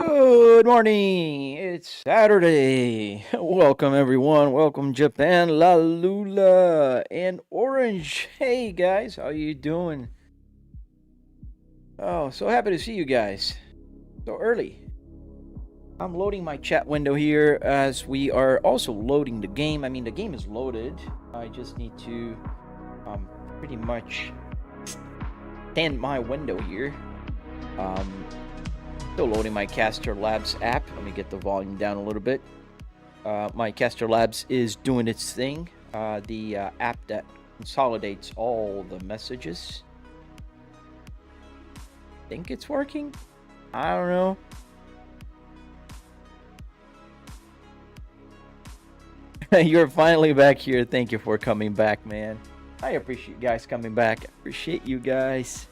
Good morning. It's Saturday. Welcome everyone. Welcome Japan, La Lula, and Orange. Hey guys, how you doing? Oh, so happy to see you guys. So early. I'm loading my chat window here as we are also loading the game. I mean, the game is loaded. I just need to pretty much stand my window here. Still loading my Caster Labs app. Let me get the volume down a little bit. My Caster Labs is doing its thing. The app that consolidates all the messages. Think it's working? I don't know. You're finally back here. Thank you for coming back, man. I appreciate you guys coming back. Appreciate you guys.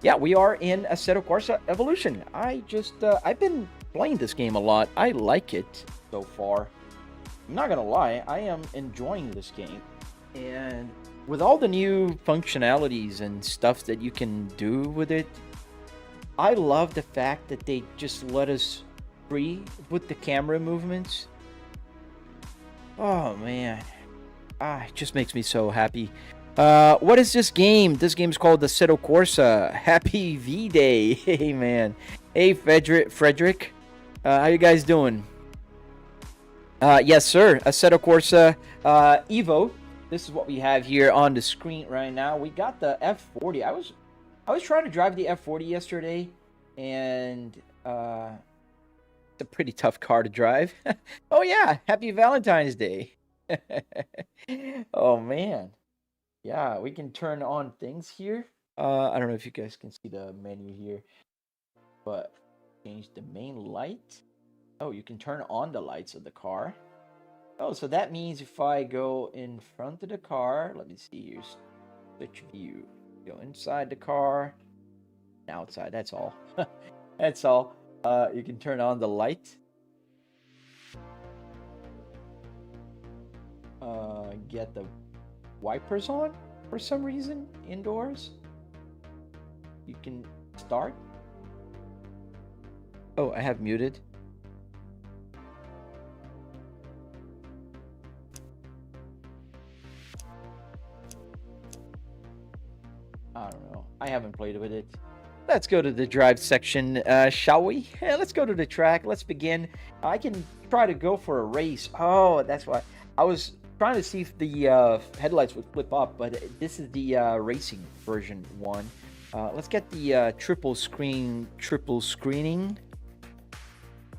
Yeah, we are in Assetto Corsa Evolution. I've been playing this game a lot. I like it so far. I'm not gonna lie, I am enjoying this game. And with all the new functionalities and stuff that you can do with it, I love the fact that they just let us free with the camera movements. Oh man, it just makes me so happy. What is this game? This game is called Assetto Corsa. Happy V-Day. Hey man. Hey Frederick. How you guys doing? Yes sir, Assetto Corsa Evo. This is what we have here on the screen right now. We got the F40. I was trying to drive the F40 yesterday, and it's a pretty tough car to drive. Oh yeah, happy Valentine's Day. Oh man. Yeah, we can turn on things here. I don't know if you guys can see the menu here, but change the main light. Oh, you can turn on the lights of the car. Oh, so that means if I go in front of the car, let me see here, switch view. Go inside the car, outside, that's all. That's all. You can turn on the light. Get the wipers on for some reason indoors. You can start. Oh, I have muted. I don't know. I haven't played with it. Let's go to the drive section, shall we? Yeah, let's go to the track. Let's begin. I can try to go for a race. Oh, that's why I was trying to see if the headlights would flip up, but this is the racing version one. Let's get the triple screening.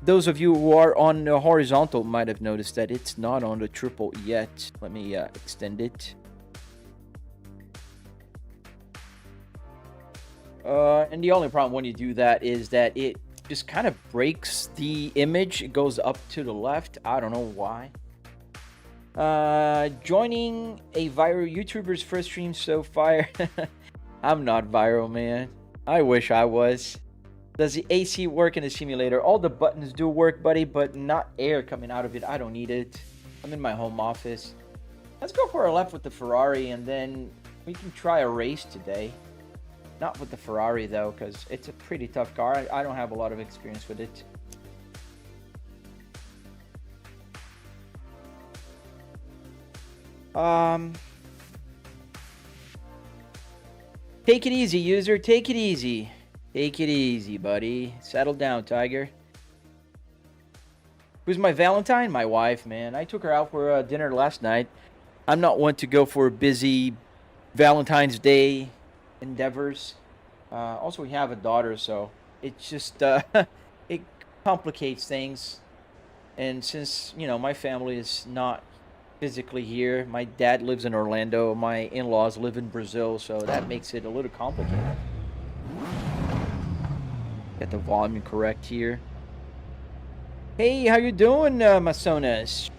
Those of you who are on the horizontal might have noticed that it's not on the triple yet. Let me extend it. And the only problem when you do that is that it just kind of breaks the image. It goes up to the left. I don't know why. Joining a viral YouTuber's first stream so far. I'm not viral, man. I wish I was. Does the AC work in the simulator? All the buttons do work, buddy, but not air coming out of it. I don't need it. I'm in my home office. Let's go for a lap with the Ferrari, and then we can try a race today. Not with the Ferrari, though, because it's a pretty tough car. I don't have a lot of experience with it. Take it easy, user. Take it easy. Take it easy, buddy. Settle down, Tiger. Who's my Valentine? My wife, man. I took her out for dinner last night. I'm not one to go for busy Valentine's Day endeavors. Also, we have a daughter, so it's just it complicates things. And since, you know, my family is not physically here, my dad lives in Orlando, my in-laws live in Brazil, so that makes it a little complicated. Get the volume correct here. Hey, how you doing, Masonas?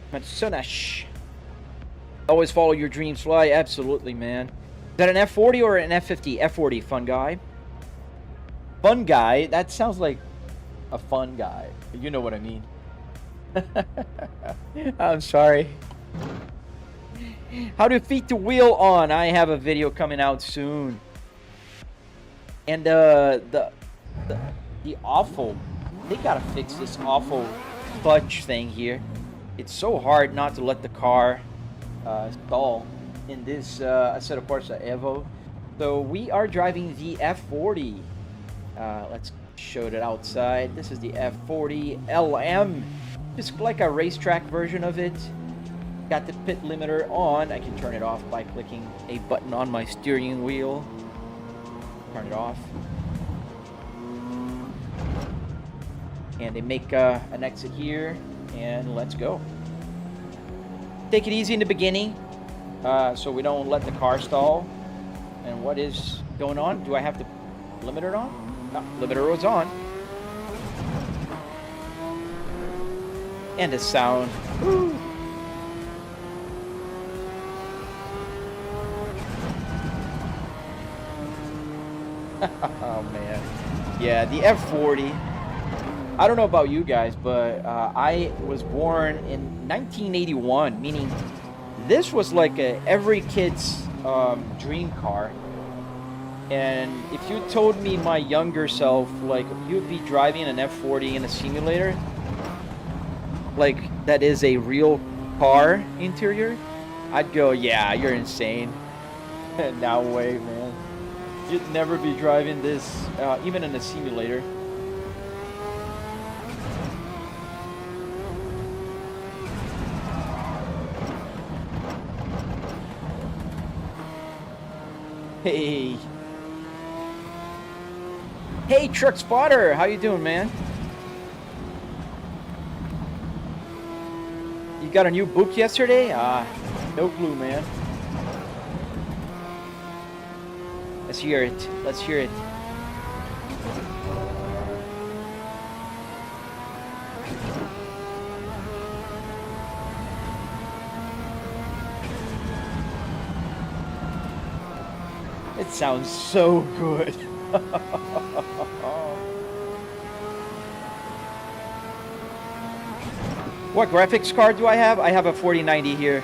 Always follow your dreams fly. Absolutely, man. Is that an F40 or an F50? F40, fun guy. Fun guy? That sounds like a fun guy. You know what I mean. I'm sorry. How to feed the wheel on? I have a video coming out soon. And the awful They gotta fix this awful clutch thing here. It's so hard not to let the car stall in this Assetto Corsa Evo. So we are driving the F40. Let's show it outside. This is the F40 LM. Just like a racetrack version of it. Got the pit limiter on. I can turn it off by clicking a button on my steering wheel. Turn it off. And they make an exit here. And let's go. Take it easy in the beginning. So we don't let the car stall. And what is going on? Do I have the limiter on? No, limiter was on. And the sound. Woo. Oh man. Yeah, the F40. I don't know about you guys, but I was born in 1981, meaning this was like every kid's dream car. And if you told me my younger self, like, you'd be driving an F40 in a simulator, like that is a real car interior, I'd go, yeah, you're insane. No way, man. You'd never be driving this, even in a simulator. Hey. Hey, Truck Spotter, how you doing, man? You got a new book yesterday? No clue, man. Let's hear it. Let's hear it. It sounds so good. What graphics card do I have? I have a 4090 here.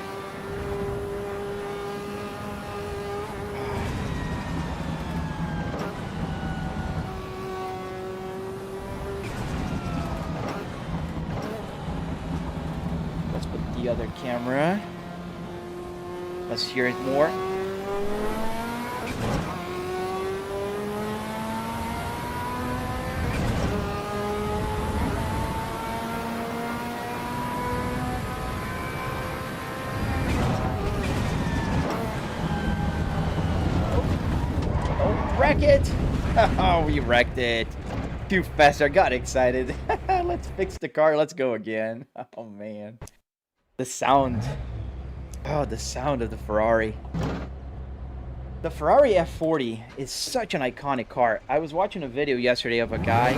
Let's put the other camera. Let's hear it more. Wreck it! Oh, we wrecked it. Too fast. I got excited. Let's fix the car. Let's go again. Oh, man. The sound. Oh, the sound of the Ferrari. The Ferrari F40 is such an iconic car. I was watching a video yesterday of a guy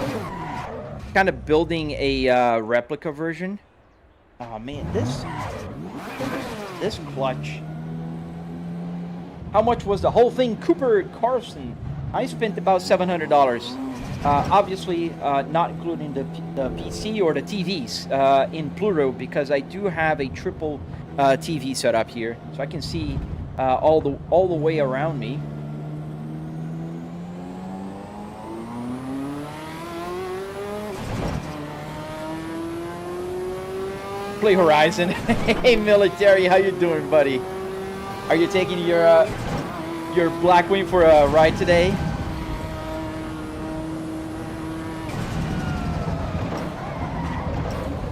kind of building a replica version. Oh, man. This clutch. How much was the whole thing? Cooper Carson. I spent about $700. Obviously, not including the PC or the TVs in plural, because I do have a triple TV set up here, so I can see all the way around me. Play Horizon. Hey, military, how you doing, buddy? Are you taking your Blackwing for a ride today?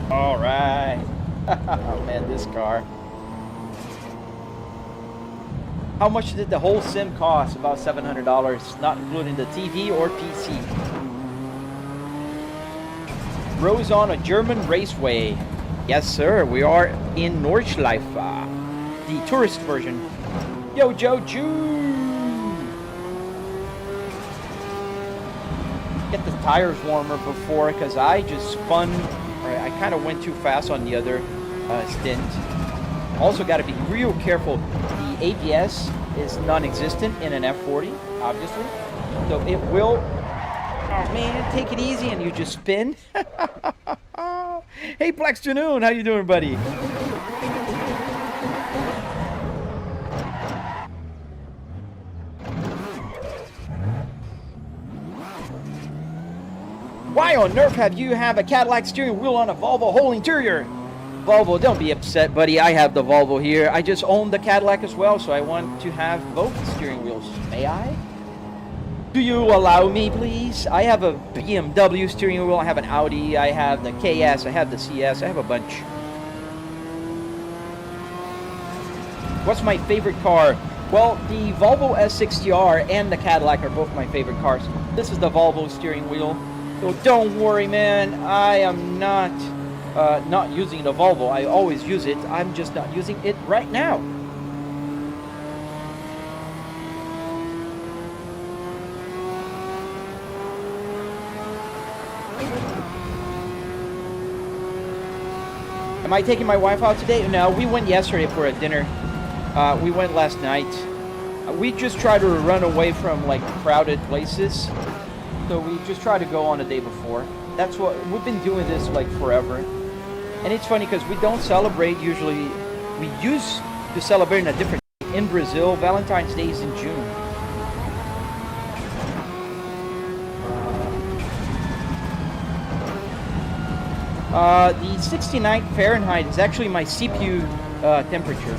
All right. Oh man, this car. How much did the whole sim cost? About $700, not including the TV or PC. Rose on a German raceway. Yes, sir. We are in Nordschleife, the tourist version. Yo, Joe Jew. Get the tires warmer before, because I just spun. I kind of went too fast on the other stint. Also got to be real careful. The ABS is non-existent in an F40, obviously. So it will, oh man, take it easy and you just spin. Hey, Plextanoon, how you doing, buddy? Why on earth have you have a Cadillac steering wheel on a Volvo whole interior? Volvo, don't be upset, buddy. I have the Volvo here. I just own the Cadillac as well, so I want to have both steering wheels. May I? Do you allow me, please? I have a BMW steering wheel. I have an Audi. I have the KS. I have the CS. I have a bunch. What's my favorite car? Well, the Volvo S60R and the Cadillac are both my favorite cars. This is the Volvo steering wheel. So don't worry, man. I am not using the Volvo. I always use it. I'm just not using it right now. Am I taking my wife out today? No, we went yesterday for a dinner. We went last night. We just try to run away from like crowded places. So we just try to go on the day before. That's what we've been doing this like forever. And it's funny because we don't celebrate usually. We used to celebrate in a different in Brazil. Valentine's Day is in June. The 69 Fahrenheit is actually my CPU temperature.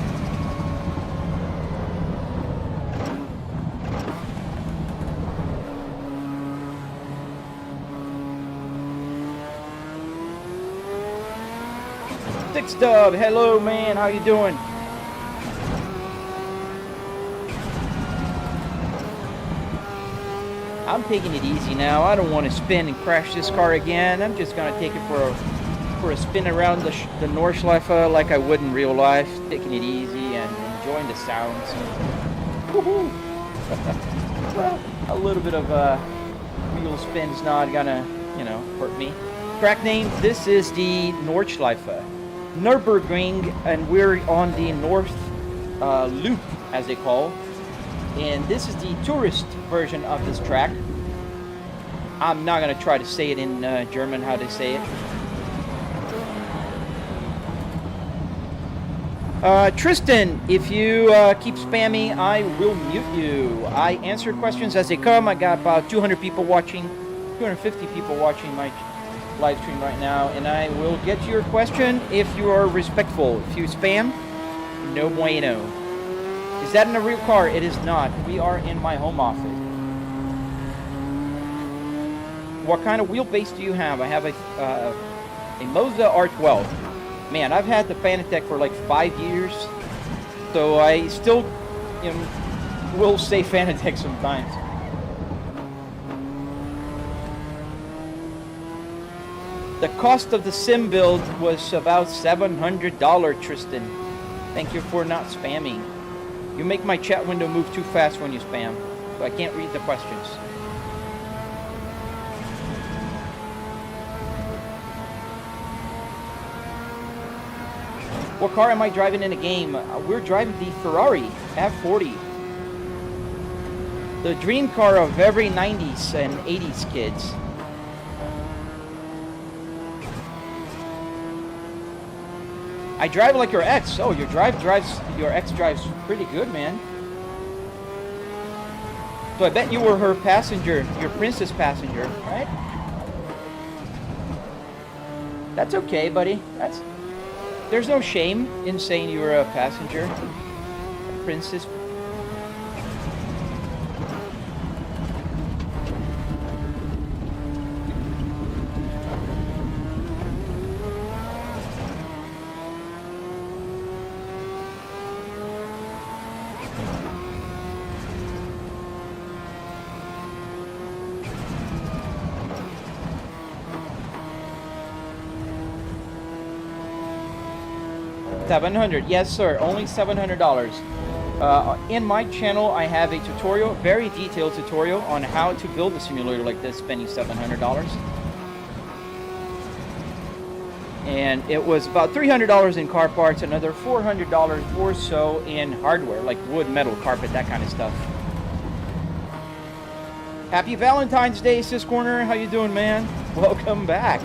Six Dub, hello man, how you doing? I'm taking it easy now. I don't want to spin and crash this car again. I'm just gonna take it for a spin around the Nordschleife like I would in real life, taking it easy and enjoying the sounds. Woohoo! Well, a little bit of wheel spin's not gonna, you know, hurt me. Track name: this is the Nordschleife. Nürburgring, and we're on the North Loop, as they call, and this is the tourist version of this track. I'm not gonna try to say it in German how they say it. Tristan, if you keep spamming, I will mute you. I answer questions as they come. I got about 200 people watching, 250 people watching my live stream right now, and I will get to your question if you are respectful. If you spam, no bueno. Is that in a real car? It is not. We are in my home office. What kind of wheelbase do you have? I have a Moza R12. Man, I've had the Fanatec for like 5 years, so I still, you know, will say Fanatec sometimes. The cost of the sim build was about $700, Tristan. Thank you for not spamming. You make my chat window move too fast when you spam, so I can't read the questions. What car am I driving in the game? We're driving the Ferrari F40. The dream car of every 90s and 80s kids. I drive like your ex. Oh, your ex drives pretty good, man. So I bet you were her passenger, your princess passenger, right? That's okay, buddy. There's no shame in saying you were a passenger, a princess. $700, yes sir, only $700. In my channel, I have a tutorial, very detailed tutorial on how to build a simulator like this, spending $700. And it was about $300 in car parts, another $400 or so in hardware, like wood, metal, carpet, that kind of stuff. Happy Valentine's Day, Sis Corner. How you doing, man? Welcome back.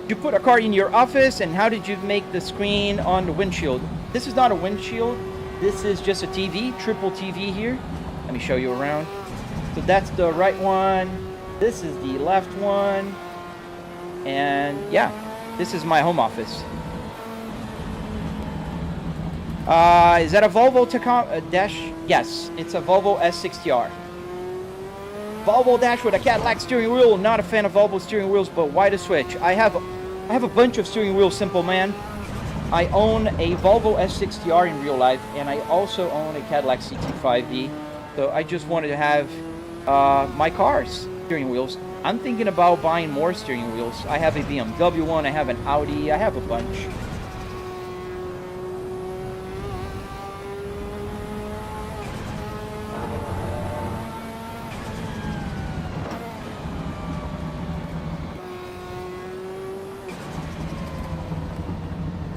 You put a car in your office, and how did you make the screen on the windshield? This is not a windshield. This is just a TV, triple TV here. Let me show you around. So that's the right one. This is the left one. And yeah, this is my home office. Is that a Volvo dash? Yes, it's a Volvo S60R. Volvo dash with a Cadillac steering wheel. Not a fan of Volvo steering wheels, but why the switch? I have a bunch of steering wheels, simple man. I own a Volvo S60R in real life, and I also own a Cadillac CT5V. So I just wanted to have my car's steering wheels. I'm thinking about buying more steering wheels. I have a BMW one, I have an Audi, I have a bunch.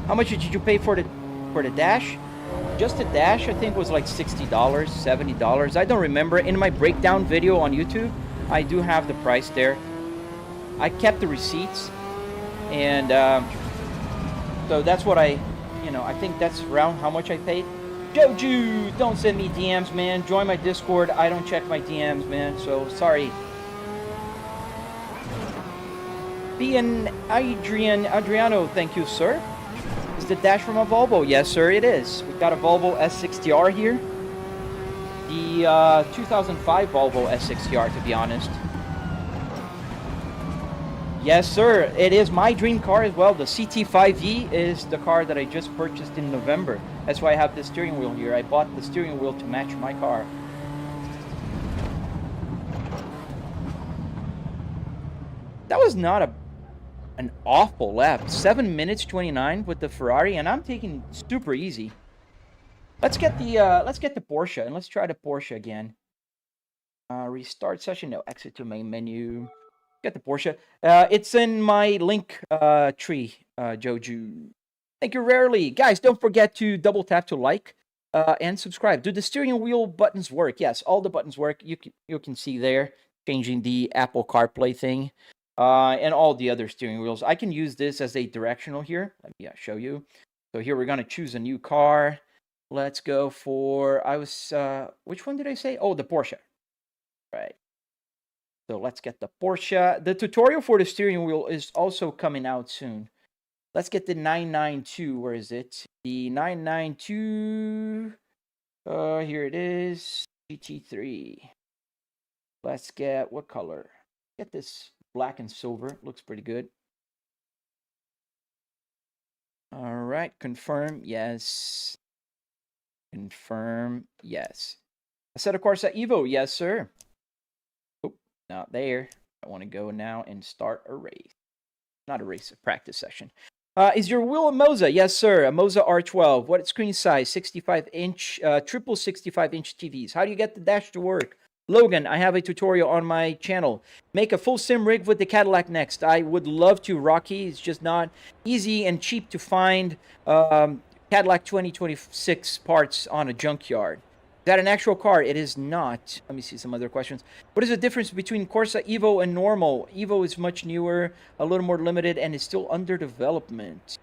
How much did you pay for the dash? Just the dash, I think, was like $60, $70. I don't remember. In my breakdown video on YouTube, I do have the price there. I kept the receipts, and so that's what I think that's around how much I paid. Joju, don't send me DMs, man. Join my Discord. I don't check my DMs, man. So sorry. Adriano, thank you, sir. Is the dash from a Volvo? Yes, sir, it is. We've got a Volvo S60R here. The 2005 Volvo S60R, to be honest. Yes, sir. It is my dream car as well. The CT5V is the car that I just purchased in November. That's why I have the steering wheel here. I bought the steering wheel to match my car. That was not an awful lap. 7 minutes 29 with the Ferrari, and I'm taking it super easy. Let's get the Porsche, and let's try the Porsche again. Restart session. No, exit to main menu. Get the Porsche. It's in my link tree, Joju. Thank you, Rarely. Guys, don't forget to double tap to like and subscribe. Do the steering wheel buttons work? Yes, all the buttons work. You can see there, changing the Apple CarPlay thing. And all the other steering wheels. I can use this as a directional here. Let me show you. So here we're going to choose a new car. Let's go for, which one did I say? Oh, the Porsche. Right. So let's get the Porsche. The tutorial for the steering wheel is also coming out soon. Let's get the 992. Where is it? The 992. Here it is. GT3. Let's get, what color? Get this black and silver. Looks pretty good. All right. Confirm. Yes. Confirm. Yes. Assetto Corsa Evo. Yes, sir. Oh, not there. I want to go now and start a race. Not a race, a practice session. Is your wheel a Moza? Yes, sir. A Moza R12. What screen size? 65-inch, triple 65-inch TVs. How do you get the dash to work? Logan, I have a tutorial on my channel. Make a full sim rig with the Cadillac next. I would love to, Rocky. It's just not easy and cheap to find Cadillac 2026 parts on a junkyard. Is that an actual car? It is not. Let me see some other questions. What is the difference between Corsa Evo and normal? Evo is much newer, a little more limited, and is still under development.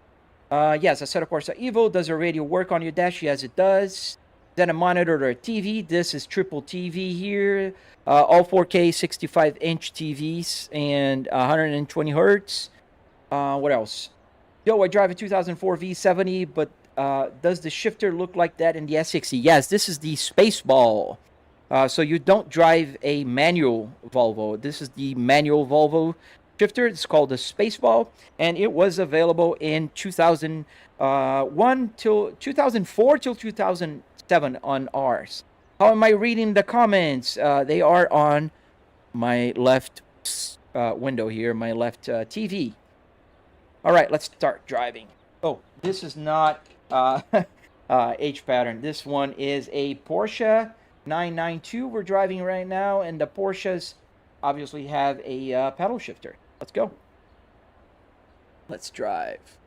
Yes, I said a Corsa Evo. Does the radio work on your dash? Yes, it does. Then a monitor or a TV. This is triple TV here. All 4K 65-inch TVs and 120 hertz. What else? Yo, I drive a 2004 V70, but does the shifter look like that in the S60? Yes, this is the Spaceball. So you don't drive a manual Volvo. This is the manual Volvo shifter. It's called the Spaceball, and it was available in 2001 till 2004 till 2007 on ours. How am I reading the comments? They are on my left window here, my left TV. All right, let's start driving. Oh, this is not H pattern. This one is a Porsche 992 we're driving right now, and the Porsches obviously have a pedal shifter. Let's go. Let's drive.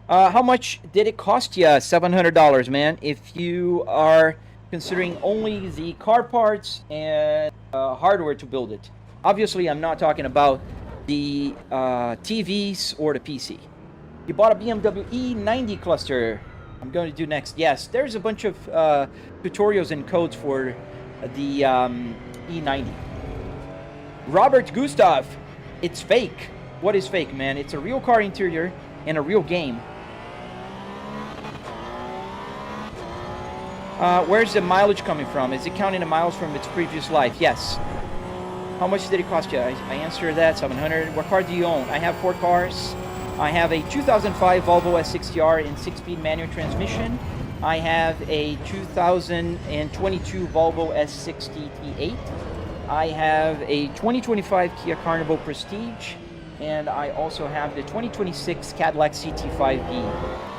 How much did it cost you? $700, man. If you are considering only the car parts and hardware to build it. Obviously, I'm not talking about the TVs or the PC. You bought a BMW E90 cluster. I'm going to do next. Yes, there's a bunch of tutorials and codes for the E90. Robert Gustav, it's fake. What is fake, man? It's a real car interior and a real game. Where's the mileage coming from? Is it counting the miles from its previous life? Yes. How much did it cost you? I answered that, 700. What car do you own? I have 4 cars. I have a 2005 Volvo S60R in 6-speed manual transmission. I have a 2022 Volvo S60 T8. I have a 2025 Kia Carnival Prestige. And I also have the 2026 Cadillac CT5V.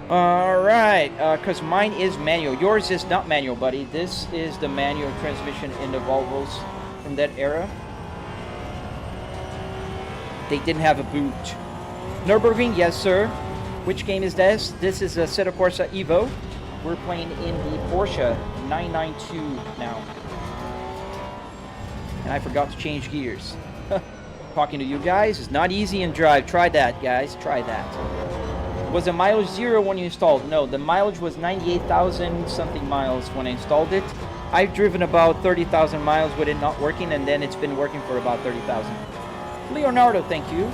Alright, because mine is manual. Yours is not manual, buddy. This is the manual transmission in the Volvos from that era. They didn't have a boot. Nürburgring, yes sir. Which game is this? This is a Assetto Corsa Evo. We're playing in the Porsche 992 now. And I forgot to change gears. Talking to you guys is not easy in drive. Try that, guys. Try that. Was the mileage 0 when you installed? No, the mileage was 98,000 something miles when I installed it. I've driven about 30,000 miles with it not working, and then it's been working for about 30,000. Leonardo, thank you.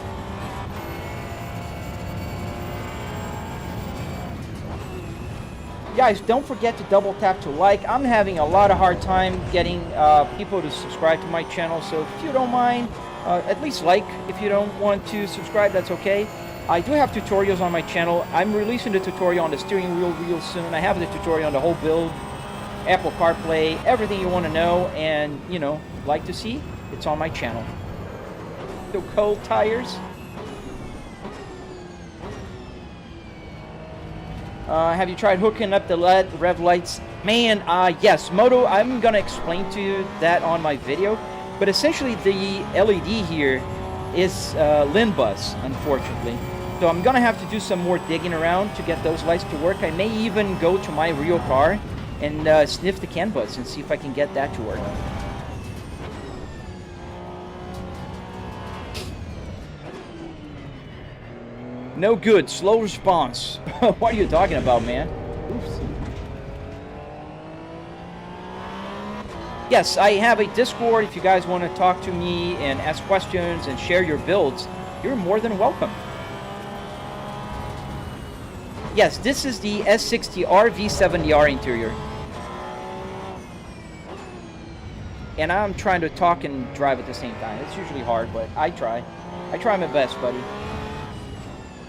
Guys, don't forget to double tap to like. I'm having a lot of hard time getting people to subscribe to my channel, so if you don't mind, at least like. If you don't want to subscribe, that's okay. I do have tutorials on my channel. I'm releasing the tutorial on the steering wheel real soon. I have the tutorial on the whole build, Apple CarPlay, everything you want to know and, you know, like to see, it's on my channel. So cold tires. Have you tried hooking up the LED rev lights? Man, yes, Moto, I'm going to explain to you that on my video. But essentially the LED here is LIN bus, unfortunately. So I'm gonna have to do some more digging around to get those lights to work. I may even go to my real car and sniff the CAN bus and see if I can get that to work. No good, slow response. What are you talking about, man? Oops. Yes, I have a Discord. If you guys want to talk to me and ask questions and share your builds, you're more than welcome. Yes, this is the S60R V70R interior. And I'm trying to talk and drive at the same time. It's usually hard, but I try. I try my best, buddy. Is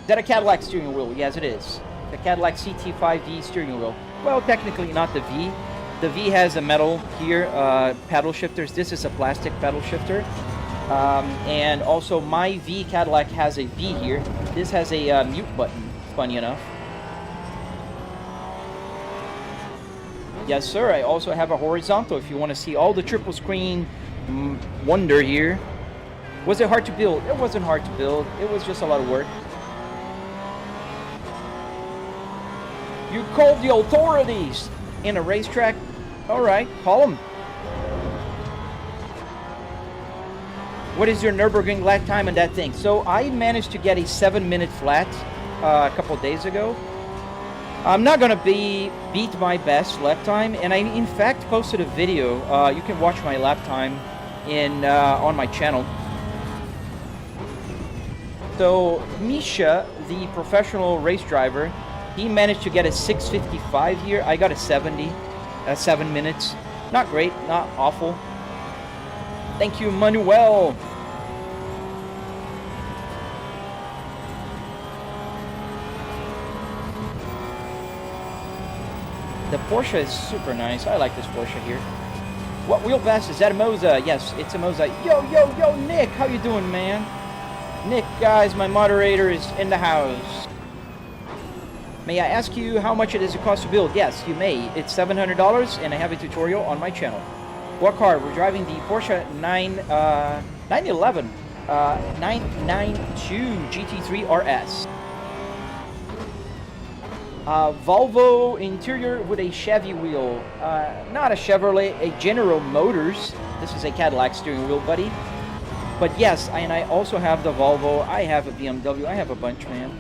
that a Cadillac steering wheel? Yes, it is. The Cadillac CT5V steering wheel. Well, technically not the V. The V has a metal here, paddle shifters. This is a plastic paddle shifter. And also my V Cadillac has a V here. This has a mute button, funny enough. Yes, sir. I also have a horizontal if you want to see all the triple screen wonder here. Was it hard to build? It wasn't hard to build. It was just a lot of work. You called the authorities in a racetrack? All right, call them. What is your Nürburgring lap time and that thing? So I managed to get a 7-minute flat a couple days ago. I'm not gonna beat my best lap time, and I in fact posted a video. You can watch my lap time on my channel. So Misha, the professional race driver, he managed to get a 6:55 here. I got a 70, 7 minutes. Not great, not awful. Thank you, Manuel. The Porsche is super nice. I like this Porsche here. What wheelbase? Is that a Moza? Yes, it's a Moza. Yo, Nick, how you doing, man? Nick, guys, my moderator is in the house. May I ask you how much it is to cost to build? Yes, you may. It's $700, and I have a tutorial on my channel. What car? We're driving the Porsche 992 GT3 RS. Volvo interior with a Chevy wheel. Not a Chevrolet, a General Motors. This is a Cadillac steering wheel, buddy. But yes, and I also have the Volvo. I have a BMW. I have a bunch, man.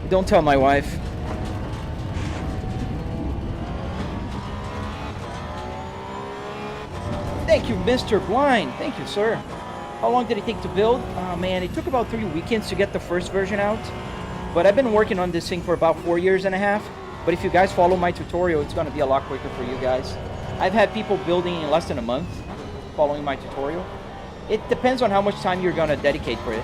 Don't tell my wife. Thank you, Mr. Blind. Thank you, sir. How long did it take to build? Oh, man, it took about 3 weekends to get the first version out. But I've been working on this thing for about 4.5 years. But if you guys follow my tutorial, it's going to be a lot quicker for you guys. I've had people building in less than a month following my tutorial. It depends on how much time you're going to dedicate for it.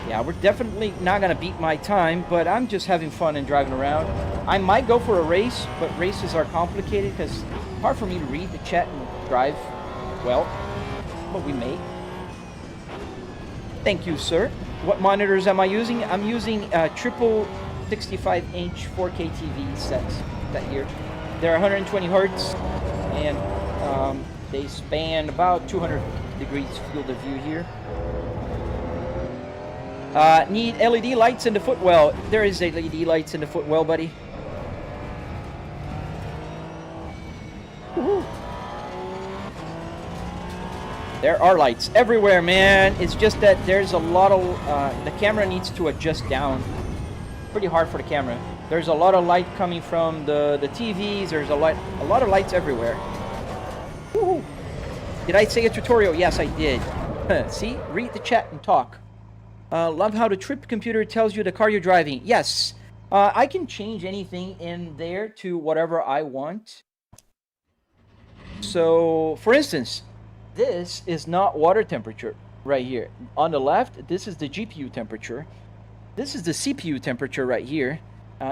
Yeah, we're definitely not going to beat my time, but I'm just having fun and driving around. I might go for a race, but races are complicated because it's hard for me to read the chat and drive well, but we may. Thank you, sir. What monitors am I using? I'm using triple 65-inch 4K TV sets that here. They're 120 hertz, and they span about 200 degrees field of view here. Need LED lights in the footwell. There is LED lights in the footwell, buddy. Woohoo. There are lights everywhere, man. It's just that there's a lot of... the camera needs to adjust down. Pretty hard for the camera. There's a lot of light coming from the TVs. There's a lot of lights everywhere. Woohoo. Did I say a tutorial? Yes, I did. See? Read the chat and talk. Love how the trip computer tells you the car you're driving. Yes. I can change anything in there to whatever I want. So, for instance, this is not water temperature right here. On the left, this is the GPU temperature. This is the CPU temperature right here.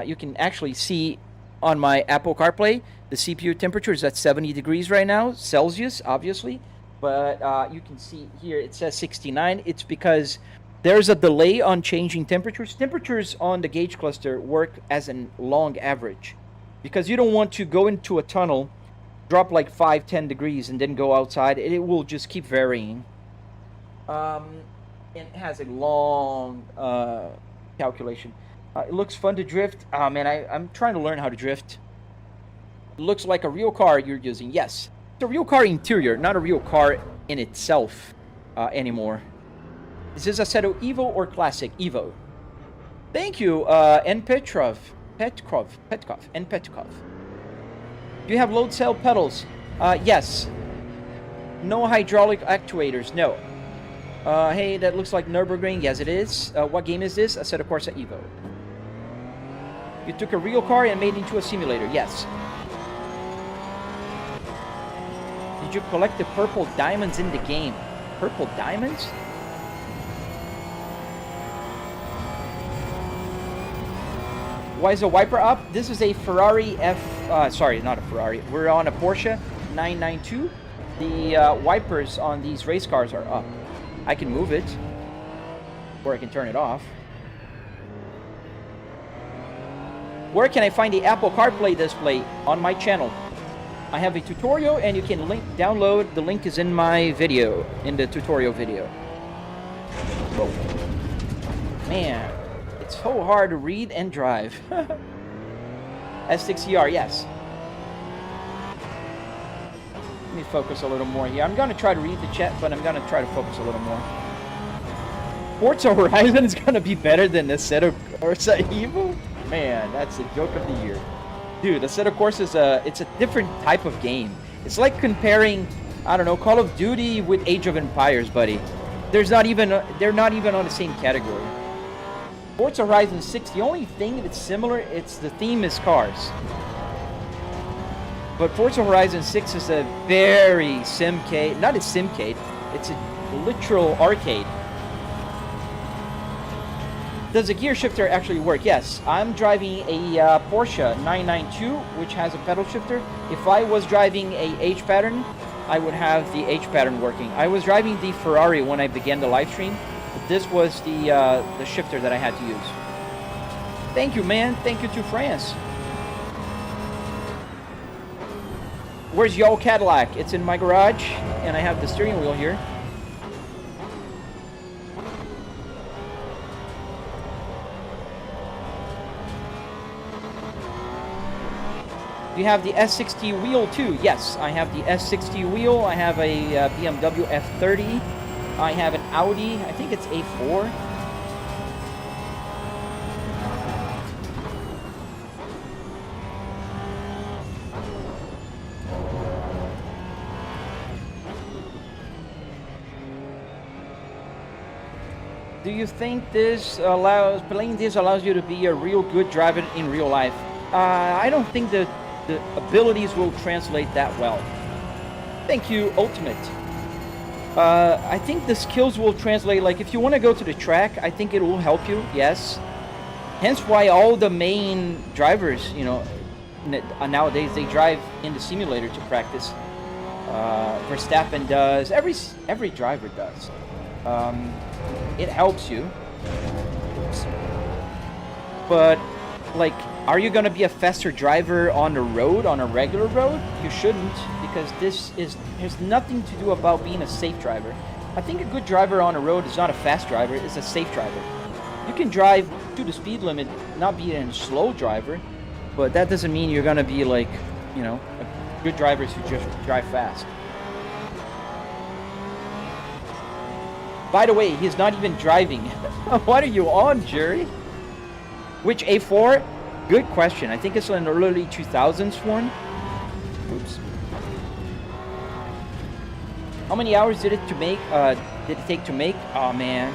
You can actually see on my Apple CarPlay, the CPU temperature is at 70 degrees right now, Celsius, obviously. But you can see here, it says 69. It's because there's a delay on changing temperatures. Temperatures on the gauge cluster work as a long average. Because you don't want to go into a tunnel, drop like 5-10 degrees, and then go outside. It will just keep varying. It has a long calculation. It looks fun to drift. Oh man, I'm trying to learn how to drift. It looks like a real car you're using. Yes, it's a real car interior, not a real car in itself anymore. Is this a Seto Evo or Classic? Evo. Thank you, N. Petkov. Do you have load cell pedals? Yes. No hydraulic actuators, no. Hey, that looks like Nürburgring. Yes, it is. What game is this? Assetto Corsa Evo. You took a real car and made it into a simulator. Yes. Did you collect the purple diamonds in the game? Purple diamonds? Why is the wiper up? This is a Ferrari sorry, not a Ferrari. We're on a Porsche 992. The wipers on these race cars are up. I can move it, or I can turn it off. Where can I find the Apple CarPlay display? On my channel. I have a tutorial, and you can download. The link is in my video, in the tutorial video. Whoa. Man, it's so hard to read and drive. S6ER, yes. Let me focus a little more here. I'm going to try to read the chat, but I'm going to try to focus a little more. Forza Horizon is going to be better than the Assetto Corsa Evo? Man, that's the joke of the year. Dude, Assetto Corsa is it's a different type of game. It's like comparing, I don't know, Call of Duty with Age of Empires, buddy. They're not even on the same category. Forza Horizon 6, the only thing that's similar, it's the theme is cars. But Forza Horizon 6 is a very simcade, not a simcade, it's a literal arcade. Does the gear shifter actually work? Yes, I'm driving a Porsche 992, which has a pedal shifter. If I was driving a H pattern, I would have the H pattern working. I was driving the Ferrari when I began the live stream. This was the shifter that I had to use. Thank you, man. Thank you to France. Where's your Cadillac? It's in my garage, and I have the steering wheel here. You have the S60 wheel too. Yes, I have the S60 wheel. I have a BMW F30. I have an Audi, I think it's A4. do you think playing this allows you to be a real good driver in real life? I don't think the abilities will translate that well. Thank you, Ultimate. I think the skills will translate. Like, if you want to go to the track, I think it will help you, yes. Hence why all the main drivers, you know, nowadays they drive in the simulator to practice. Verstappen does, every driver does. It helps you. But, like, are you going to be a faster driver on the road, on a regular road? You shouldn't, because this has nothing to do about being a safe driver. I think a good driver on a road is not a fast driver, it's a safe driver. You can drive to the speed limit, not be a slow driver, but that doesn't mean you're going to be like, you know, good drivers who just drive fast. By the way, he's not even driving. What are you on, Jerry? Which A4? Good question. I think it's an early 2000s one. Oops. How many hours did it take to make? Oh man.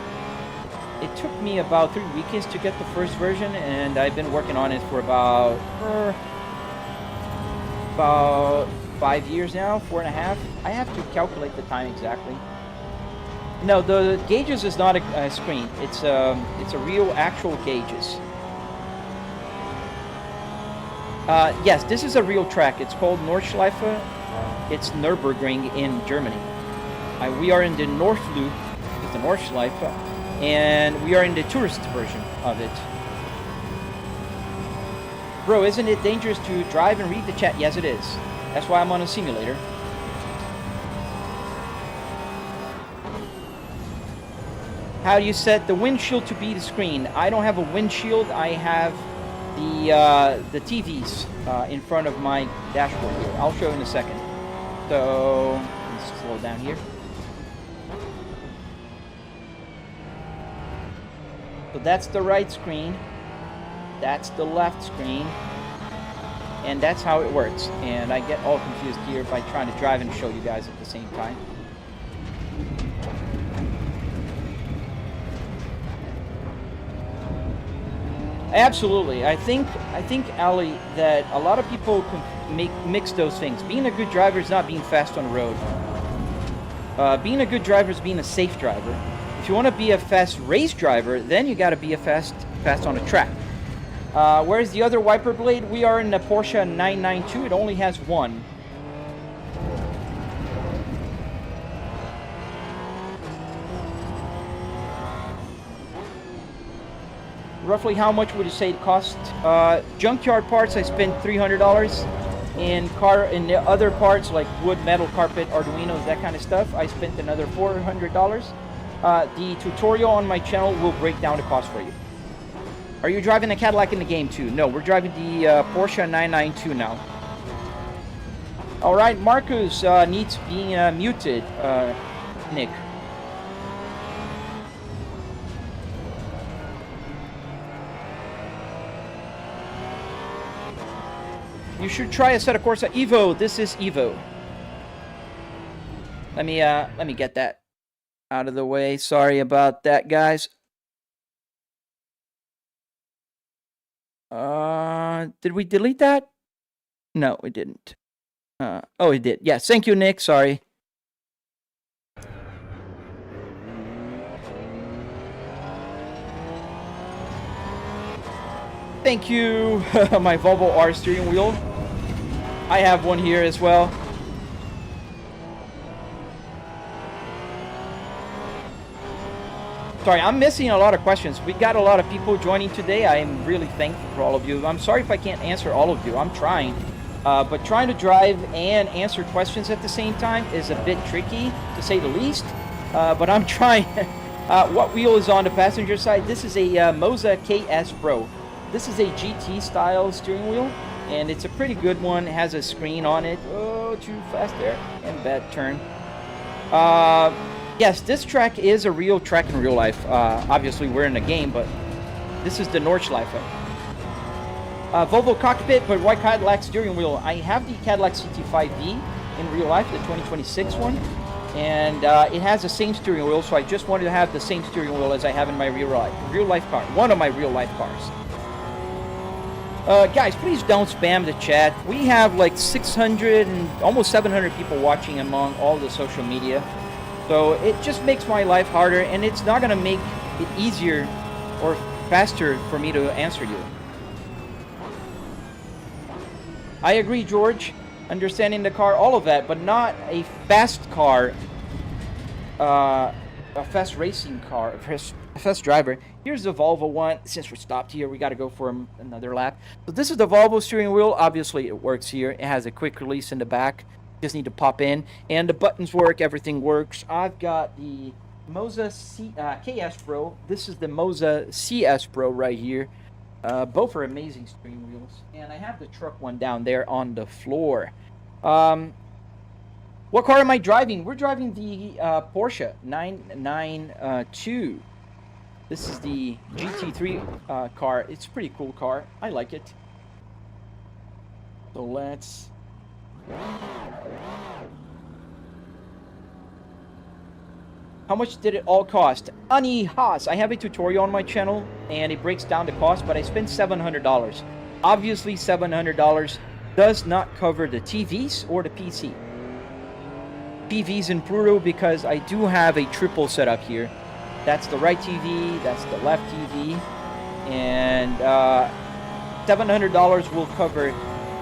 It took me about 3 weekends to get the first version, and I've been working on it for about 5 years now, 4.5. I have to calculate the time exactly. No, the gauges is not a screen. It's a real actual gauges. Yes, this is a real track. It's called Nordschleife. It's Nürburgring in Germany. We are in the North Loop, it's the Nordschleife, and we are in the tourist version of it. Bro, isn't it dangerous to drive and read the chat? Yes, it is. That's why I'm on a simulator. How do you set the windshield to be the screen? I don't have a windshield. I have the TVs in front of my dashboard here. I'll show you in a second. So let's slow down here. So that's the right screen. That's the left screen. And that's how it works. And I get all confused here by trying to drive and show you guys at the same time. Absolutely. I think Ali, that a lot of people can mix those things. Being a good driver is not being fast on the road. Being a good driver is being a safe driver. If you want to be a fast race driver, then you got to be a fast on a track. Where's the other wiper blade? We are in a Porsche 992. It only has one. Roughly how much would you say it cost? Junkyard parts, I spent $300. In the other parts like wood, metal, carpet, arduinos, that kind of stuff, I spent another $400. The tutorial on my channel will break down the cost for you. Are you driving a Cadillac in the game too? No, we're driving the Porsche 992 now. All right, Marcus needs being muted. Nick. You should try Assetto Corsa Evo. This is Evo. Let me get that out of the way. Sorry about that, guys. Did we delete that? No, we didn't. Oh, we did. Yes, thank you, Nick. Sorry. Thank you, my Volvo R steering wheel. I have one here as well. Sorry, I'm missing a lot of questions. We got a lot of people joining today. I am really thankful for all of you. I'm sorry if I can't answer all of you. I'm trying. But trying to drive and answer questions at the same time is a bit tricky, to say the least. But I'm trying. What wheel is on the passenger side? This is a Moza KS Pro. This is a GT style steering wheel, and it's a pretty good one. It has a screen on it. Oh, too fast there. And bad turn. Yes, this track is a real track in real life. Obviously, we're in a game, but this is the Nordschleife. Volvo cockpit, but white Cadillac steering wheel. I have the Cadillac CT5V in real life, the 2026 one. And it has the same steering wheel, so I just wanted to have the same steering wheel as I have in my real life car. One of my real life cars. Guys, please don't spam the chat. We have like 600 and almost 700 people watching among all the social media. So it just makes my life harder, and it's not going to make it easier or faster for me to answer you. I agree, George. Understanding the car, all of that, but not a fast car, a fast racing car, a fast driver. Here's the Volvo one. Since we're stopped here, we got to go for another lap. So this is the Volvo steering wheel. Obviously, it works here. It has a quick release in the back. Just need to pop in, and the buttons work. Everything works. I've got the Moza KS Pro. This is the Moza CS Pro right here. Both are amazing steering wheels, and I have the truck one down there on the floor. What car am I driving? We're driving the Porsche 992. This is the GT3 car. It's a pretty cool car. I like it. So let's... How much did it all cost? Ani Haas. I have a tutorial on my channel, and it breaks down the cost, but I spent $700. Obviously, $700 does not cover the TVs or the PC. TVs in plural because I do have a triple setup here. That's the right TV, that's the left TV, and $700 will cover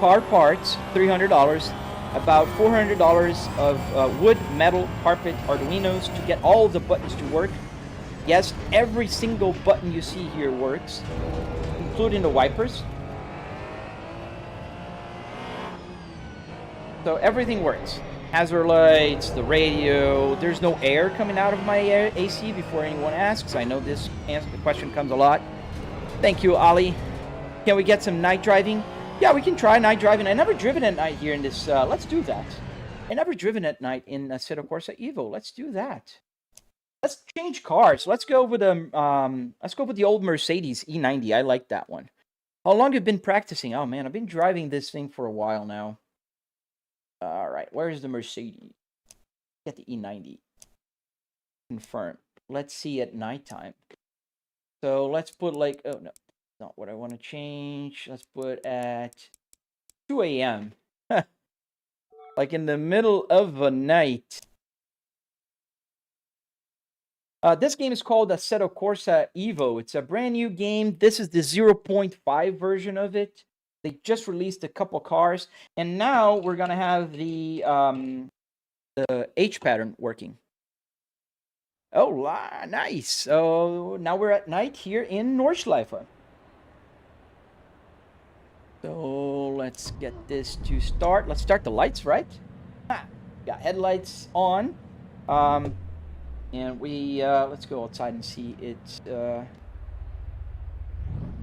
car parts, $300, about $400 of wood, metal, carpet, arduinos to get all the buttons to work. Yes, every single button you see here works, including the wipers. So everything works. Hazard lights, the radio. There's no air coming out of my AC before anyone asks. I know this question comes a lot. Thank you, Ali. Can we get some night driving? Yeah, we can try night driving. I never driven at night here in this. Let's do that. I never driven at night in Assetto Corsa Evo. Let's do that. Let's change cars. Let's go with the old Mercedes E90. I like that one. How long have you been practicing? Oh man, I've been driving this thing for a while now. All right, where's the Mercedes? Get the E90. Confirm. Let's see at nighttime. So let's put like, oh no, not what I want to change. Let's put at 2 a.m. Like in the middle of the night. This game is called Assetto Corsa Evo. It's a brand new game. This is the 0.5 version of it. They just released a couple cars, and now we're gonna have the H pattern working. Oh, nice! So now we're at night here in Nordschleife. So let's get this to start. Let's start the lights, right? Got headlights on, and we let's go outside and see it.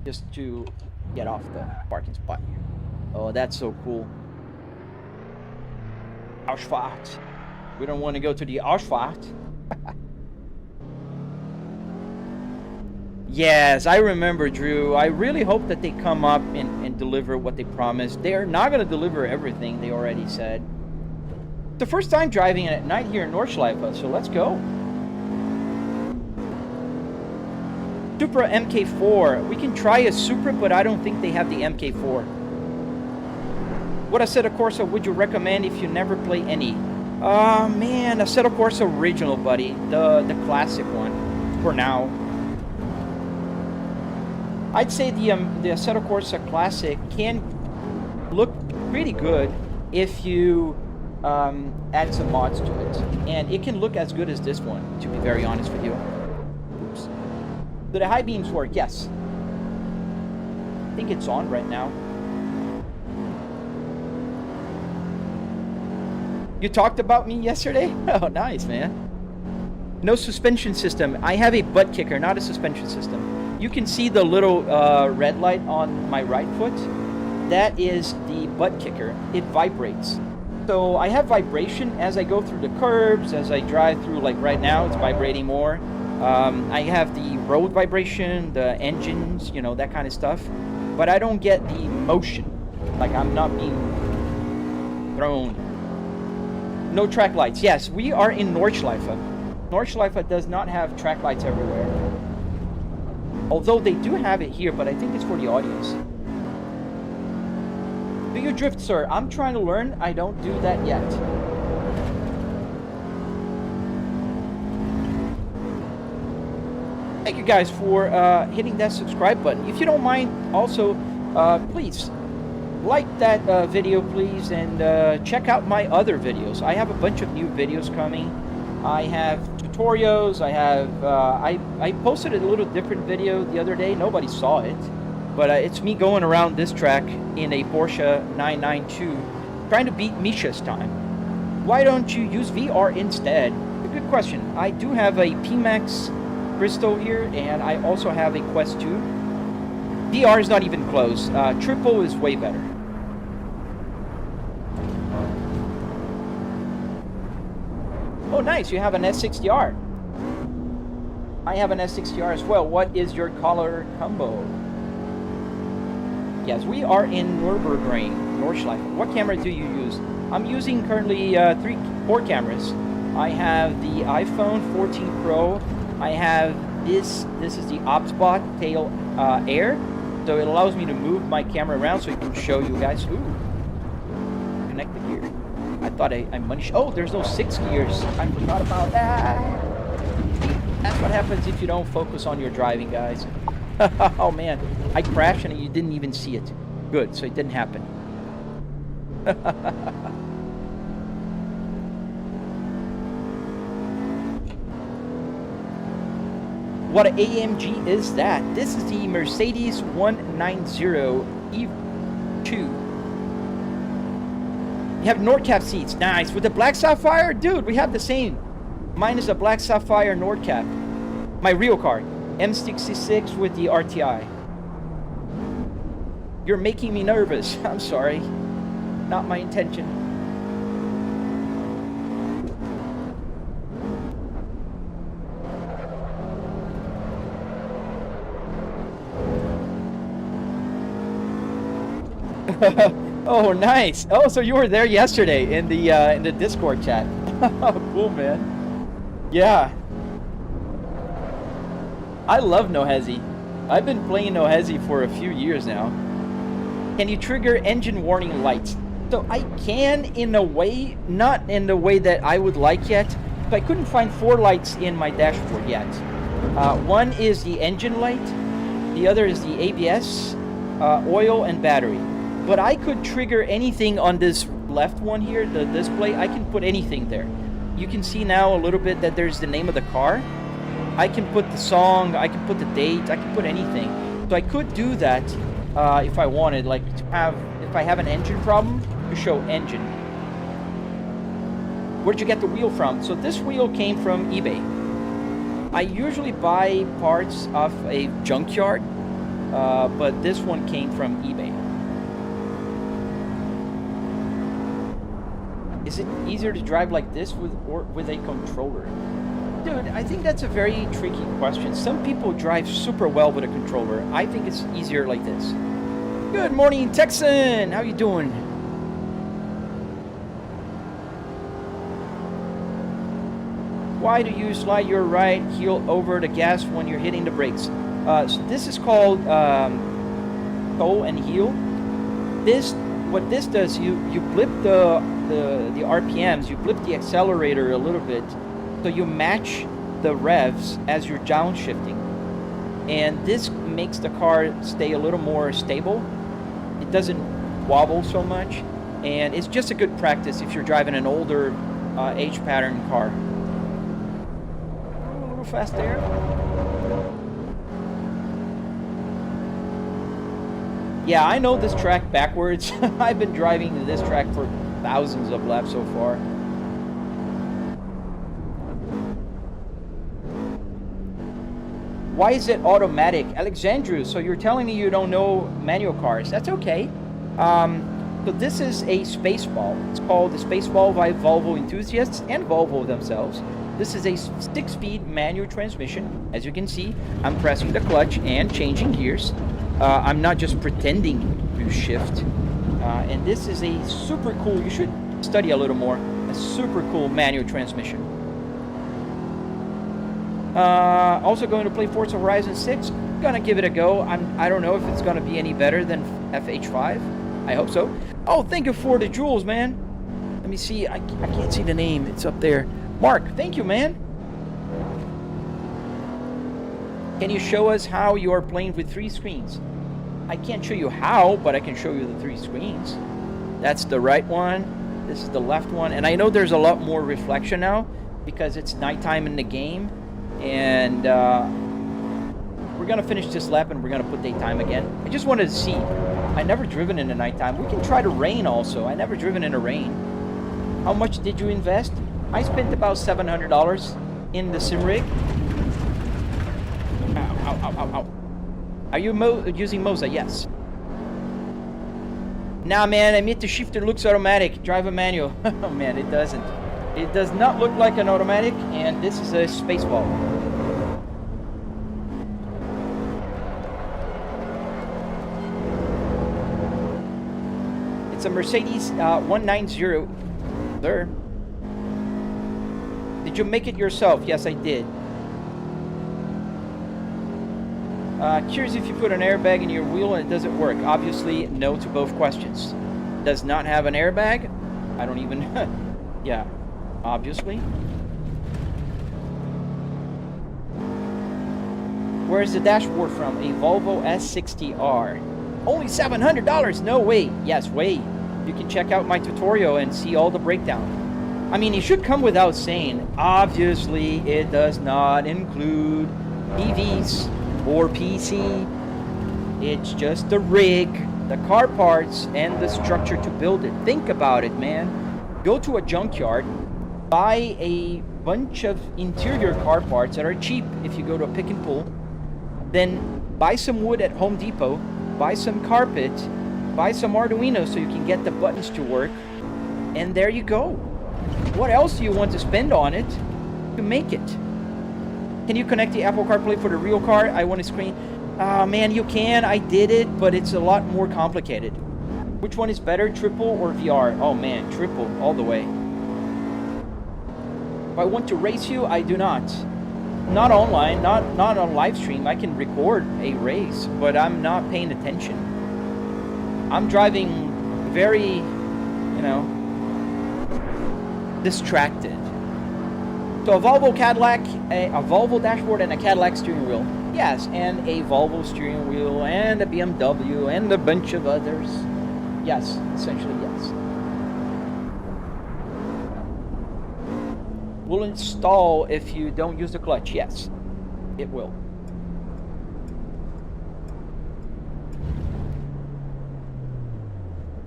Just to get off the parking spot here. Oh, that's so cool. Ausfahrt. We don't want to go to the Ausfahrt. Yes, I remember, Drew. I really hope that they come up and deliver what they promised. They are not going to deliver everything they already said. It's the first time driving at night here in Nordschleife, so let's go. Supra MK4. We can try a Supra, but I don't think they have the MK4. What Assetto Corsa would you recommend if you never play any? Man, Assetto Corsa original, buddy. The classic one, for now. I'd say the Assetto Corsa Classic can look pretty good if you add some mods to it. And it can look as good as this one, to be very honest with you. Oops. Do the high beams work? Yes. I think it's on right now. You talked about me yesterday? Oh, nice, man. No suspension system. I have a butt kicker, not a suspension system. You can see the little red light on my right foot. That is the butt kicker. It vibrates. So I have vibration as I go through the curbs, as I drive through, like right now, it's vibrating more. I have the road vibration, the engines, you know, that kind of stuff. But I don't get the motion. Like I'm not being thrown. No track lights. Yes, we are in Nordschleife. Nordschleife does not have track lights everywhere. Although they do have it here, but I think it's for the audience. Do you drift, sir? I'm trying to learn. I don't do that yet. Thank you guys for hitting that subscribe button. If you don't mind, also, please like that video, please, and check out my other videos. I have a bunch of new videos coming. I have tutorials. I have I posted a little different video the other day. Nobody saw it, but it's me going around this track in a Porsche 992, trying to beat Misha's time. Why don't you use VR instead? A good question. I do have a PMax Bristol here, and I also have a Quest 2. VR is not even close. Triple is way better. Oh, nice. You have an S60R. I have an S60R as well. What is your color combo? Yes, we are in Nürburgring, Nordschleife. What camera do you use? I'm using currently 4 cameras. I have the iPhone 14 Pro. I have this is the OpsBot Tail Air. So it allows me to move my camera around so it can show you guys. Ooh, connect the gear. I thought I munched. Oh, there's no 6 gears. I forgot about that. That's what happens if you don't focus on your driving, guys. Oh man, I crashed and you didn't even see it. Good, so it didn't happen. What AMG is that? This is the Mercedes 190 E2. You have Nordcap seats. Nice. With the black sapphire? Dude, we have the same. Mine is a black sapphire Nordcap. My real car. M66 with the RTI. You're making me nervous. I'm sorry. Not my intention. Oh, nice. Oh, so you were there yesterday in the Discord chat. Cool, man. Yeah. I love No Hesi. I've been playing No Hesi for a few years now. Can you trigger engine warning lights? So I can in a way, not in the way that I would like yet. So I couldn't find 4 lights in my dashboard yet. One is the engine light. The other is the ABS, oil, and battery. But I could trigger anything on this left one here, the display. I can put anything there. You can see now a little bit that there's the name of the car. I can put the song, I can put the date, I can put anything. So I could do that if I wanted, like to have, if I have an engine problem, to show engine. Where'd you get the wheel from? So this wheel came from eBay. I usually buy parts off a junkyard, but this one came from eBay. Is it easier to drive like this with a controller? Dude, I think that's a very tricky question. Some people drive super well with a controller. I think it's easier like this. Good morning, Texan! How you doing? Why do you slide your right heel over the gas when you're hitting the brakes? So this is called toe and heel. What this does, you blip the RPMs, you blip the accelerator a little bit, so you match the revs as you're downshifting, and this makes the car stay a little more stable. It doesn't wobble so much, and it's just a good practice if you're driving an older age pattern car. A little fast there. Yeah, I know this track backwards. I've been driving this track for thousands of laps so far. Why is it automatic? Alexandru, so you're telling me you don't know manual cars. That's okay. So this is a Spaceball. It's called the Spaceball by Volvo enthusiasts and Volvo themselves. This is a 6-speed manual transmission. As you can see, I'm pressing the clutch and changing gears. I'm not just pretending to shift. And this is a super cool, you should study a little more. A super cool manual transmission. Also going to play Forza Horizon 6. Gonna give it a go. I don't know if it's gonna be any better than FH5. I hope so. Oh, thank you for the jewels, man. Let me see. I can't see the name. It's up there. Mark, thank you, man. Can you show us how you are playing with 3 screens? I can't show you how, but I can show you the 3 screens. That's the right one. This is the left one. And I know there's a lot more reflection now because it's nighttime in the game. And we're going to finish this lap and we're going to put daytime again. I just wanted to see. I never driven in the nighttime. We can try the rain also. I never driven in the rain. How much did you invest? I spent about $700 in the sim rig. Ow, ow, ow, ow. Are you using Moza? Yes. Nah, man, I admit the shifter looks automatic. Drive a manual. Oh, man, it doesn't. It does not look like an automatic, and this is a spaceball. It's a Mercedes 190. There. Did you make it yourself? Yes, I did. Curious if you put an airbag in your wheel and it doesn't work. Obviously, no to both questions. Does not have an airbag? I don't even... yeah, obviously. Where's the dashboard from? A Volvo S60R. Only $700? No way. Yes, way. You can check out my tutorial and see all the breakdown. I mean, it should come without saying. Obviously, it does not include EVs or PC. It's just the rig, the car parts, and the structure to build it. Think about it, man. Go to a junkyard, buy a bunch of interior car parts that are cheap if you go to a pick and pull, then buy some wood at Home Depot, buy some carpet, buy some Arduinos so you can get the buttons to work, and there you go. What else do you want to spend on it to make it? Can you connect the Apple CarPlay for the real car? I want a screen. Man, you can. I did it, but it's a lot more complicated. Which one is better, triple or VR? Oh man, triple all the way. If I want to race you, I do not. Not online, not on live stream. I can record a race, but I'm not paying attention. I'm driving very, you know, distracted. So a Volvo Cadillac, a Volvo dashboard, and a Cadillac steering wheel. Yes, and a Volvo steering wheel, and a BMW, and a bunch of others. Yes, essentially yes. Will install if you don't use the clutch. Yes, it will.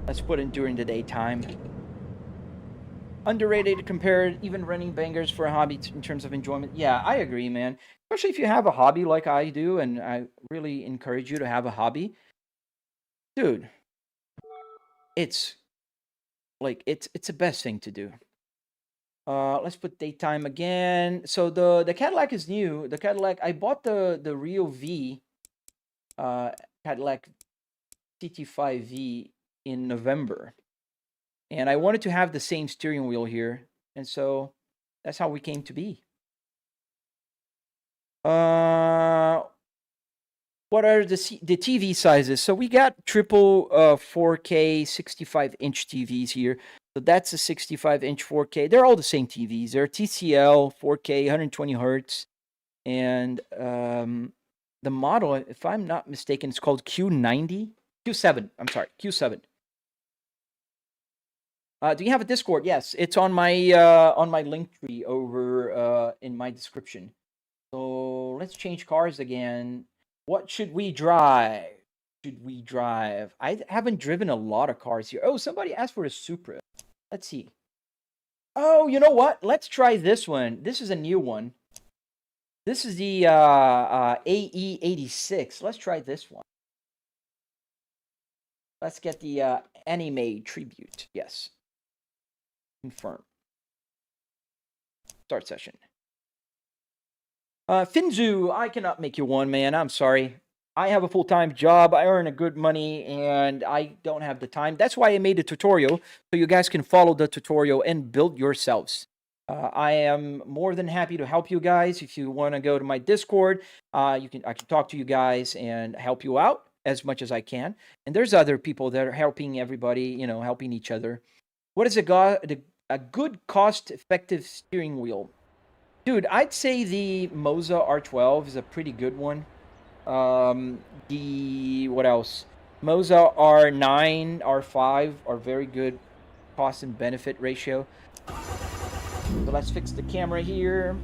Let's put it during the daytime. Underrated compared, even running bangers for a hobby in terms of enjoyment. Yeah, I agree, man. Especially if you have a hobby like I do, and I really encourage you to have a hobby. Dude, it's like it's the best thing to do. Let's put daytime again. So the Cadillac is new. The Cadillac, I bought the Rio V Cadillac CT5V in November. And I wanted to have the same steering wheel here. And so that's how we came to be. What are the TV sizes? So we got triple 4K 65-inch TVs here. So that's a 65-inch 4K. They're all the same TVs. They're TCL, 4K, 120 hertz. And the model, if I'm not mistaken, it's called Q90. Q7. I'm sorry, Q7. Do you have a Discord? Yes, it's on my Linktree over in my description. So let's change cars again. What should we drive? I haven't driven a lot of cars here. Oh, somebody asked for a Supra. Let's see. Oh, you know what? Let's try this one. This is a new one. This is the AE86. Let's try this one. Let's get the anime tribute. Yes. Confirm. Start session. Finzu, I cannot make you one, man. I'm sorry. I have a full-time job. I earn a good money, and I don't have the time. That's why I made a tutorial so you guys can follow the tutorial and build yourselves. I am more than happy to help you guys. If you want to go to my Discord, I can talk to you guys and help you out as much as I can. And there's other people that are helping everybody, you know, helping each other. What is a good cost-effective steering wheel? Dude, I'd say the Moza R12 is a pretty good one. What else? Moza R9, R5 are very good cost and benefit ratio. So let's fix the camera here.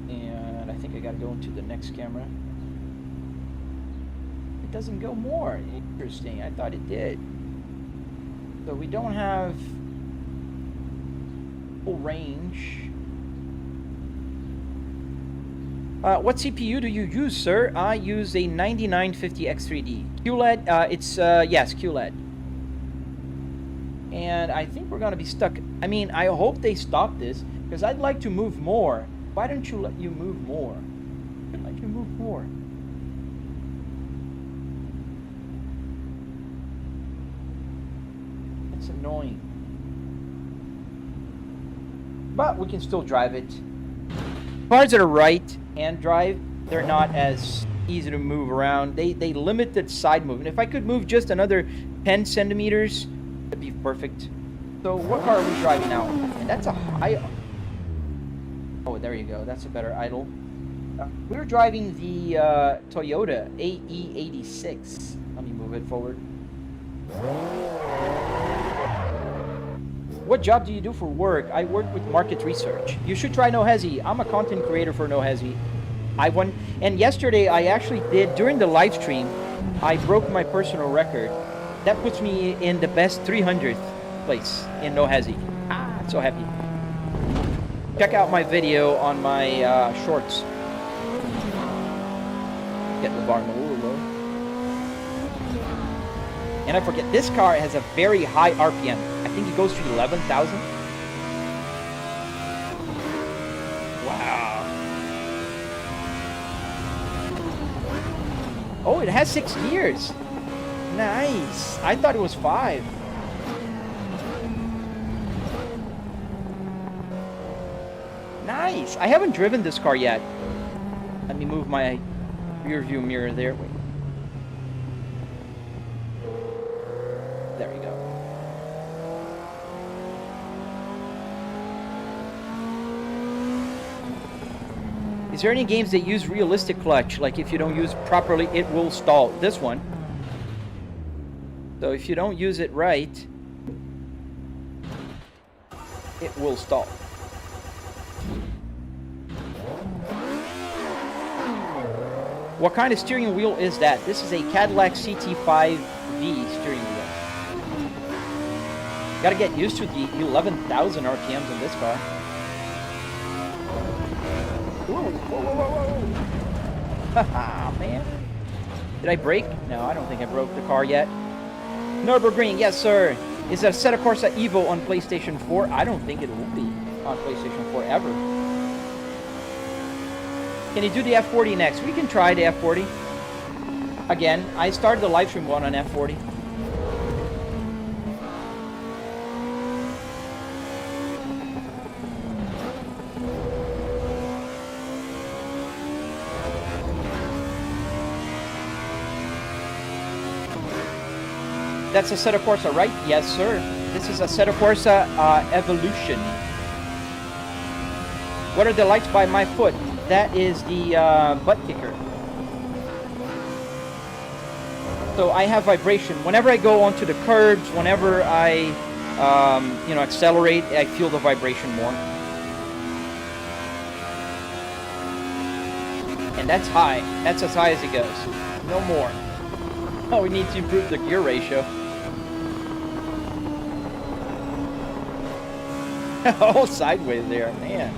And I think I gotta go into the next camera. It doesn't go more. Interesting. I thought it did. So we don't have full range. What CPU do you use, sir? I use a 9950X3D. QLED, yes, QLED. And I think we're gonna be stuck. I mean, I hope they stop this, because I'd like to move more. Why don't you let you move more? I'd like you move more. It's annoying. But we can still drive it. Cars that are right-hand drive, they're not as easy to move around. They limited side movement. If I could move just another 10 centimeters, that'd be perfect. So what car are we driving now? And that's a high... Oh, there you go. That's a better idle. We're driving the Toyota AE86. Let me move it forward. What job do you do for work? I work with market research. You should try Nohezi. I'm a content creator for Nohezi. And yesterday I actually did, during the live stream, I broke my personal record. That puts me in the best 300th place in Nohezi. I'm so happy. Check out my video on my shorts. Get the bar low. And I forget, this car has a very high RPM. I think it goes to 11,000. Wow. Oh, it has 6 gears. Nice. I thought it was 5. Nice. I haven't driven this car yet. Let me move my rear view mirror there. Wait. There we go. Is there any games that use realistic clutch? Like if you don't use properly, it will stall. This one. So if you don't use it right, it will stall. What kind of steering wheel is that? This is a Cadillac CT5V steering wheel. Gotta get used to the 11,000 RPMs in this car. Whoa, whoa, whoa, whoa, whoa. Man. Did I brake? No, I don't think I broke the car yet. Nürburgring, yes, sir. Is that Assetto Corsa Evo on PlayStation 4? I don't think it will be on PlayStation 4 ever. Can you do the F40 next? We can try the F40. Again, I started the live stream one on F40. That's Assetto Corsa, right? Yes, sir. This is Assetto Corsa Evolution. What are the lights by my foot? That is the Buttkicker. So I have vibration. Whenever I go onto the curbs, whenever I accelerate, I feel the vibration more. And that's high. That's as high as it goes. No more. Oh, we need to improve the gear ratio. Oh, sideways there, man.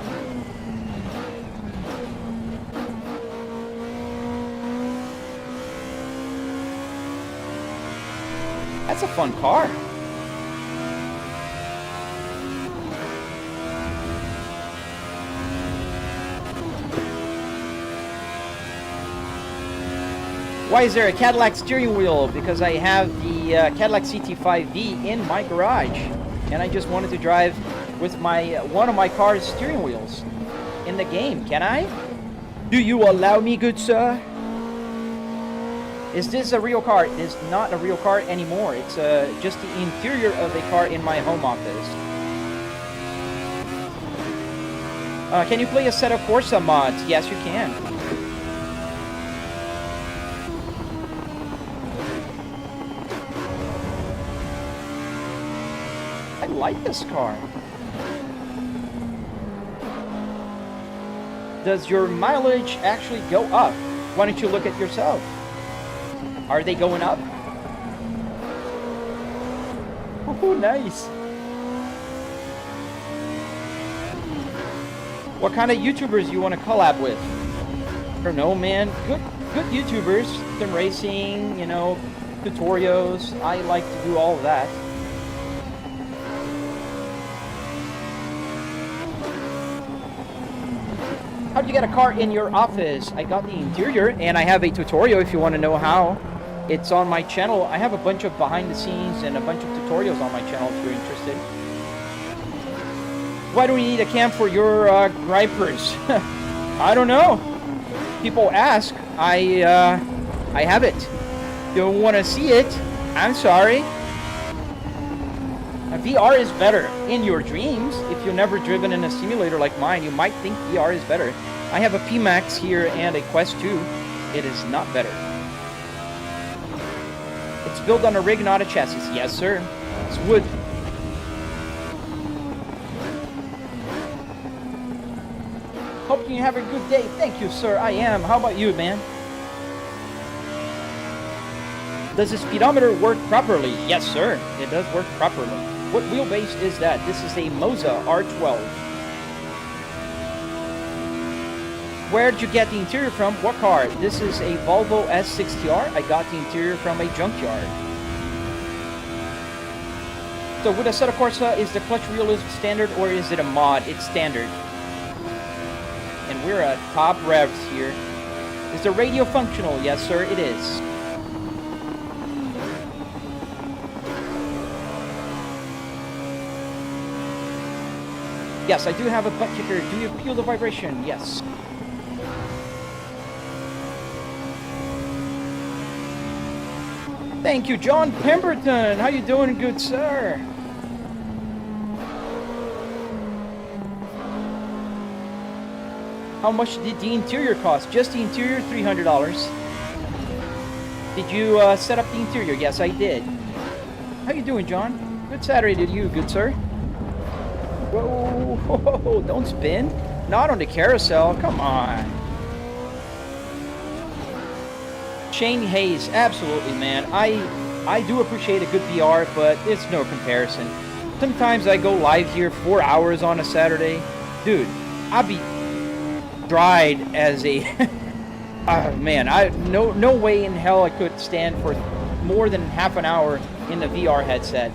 That's a fun car. Why is there a Cadillac steering wheel? Because I have the Cadillac CT5V in my garage, and I just wanted to drive with my one of my car's steering wheels in the game. Can I? Do you allow me, good sir? Is this a real car? It is not a real car anymore. It's just the interior of a car in my home office. Can you play a set of Forza mods? Yes, you can. I like this car. Does your mileage actually go up? Why don't you look at yourself? Are they going up? Oh, nice. What kind of YouTubers you want to collab with? I don't know, man. Good YouTubers. Sim racing, you know, tutorials. I like to do all of that. How do you get a car in your office? I got the interior, and I have a tutorial if you want to know how. It's on my channel. I have a bunch of behind the scenes and a bunch of tutorials on my channel if you're interested. Why do we need a cam for your gripers? I don't know. People ask. I have it. You don't want to see it? I'm sorry. VR is better in your dreams. If you've never driven in a simulator like mine, you might think VR is better. I have a P-Max here and a Quest 2. It is not better. It's built on a rig, not a chassis. Yes, sir. It's wood. Hope you have a good day. Thank you, sir. I am. How about you, man? Does the speedometer work properly? Yes, sir. It does work properly. What wheelbase is that? This is a Moza R12. Where'd you get the interior from? What car? This is a Volvo S60R. I got the interior from a junkyard. So with Assetto Corsa, is the clutch wheel standard or is it a mod? It's standard. And we're at top revs here. Is the radio functional? Yes, sir, it is. Yes, I do have a Buttkicker. Do you feel the vibration? Yes. Thank you, John Pemberton. How you doing, good sir? How much did the interior cost? Just the interior, $300. Did you set up the interior? Yes, I did. How you doing, John? Good Saturday to you, good sir. Whoa, whoa, don't spin. Not on the carousel, come on. Shane Hayes, absolutely, man. I do appreciate a good VR, but it's no comparison. Sometimes I go live here 4 hours on a Saturday. Dude, I'll be dried as a... man, no way in hell I could stand for more than half an hour in the VR headset.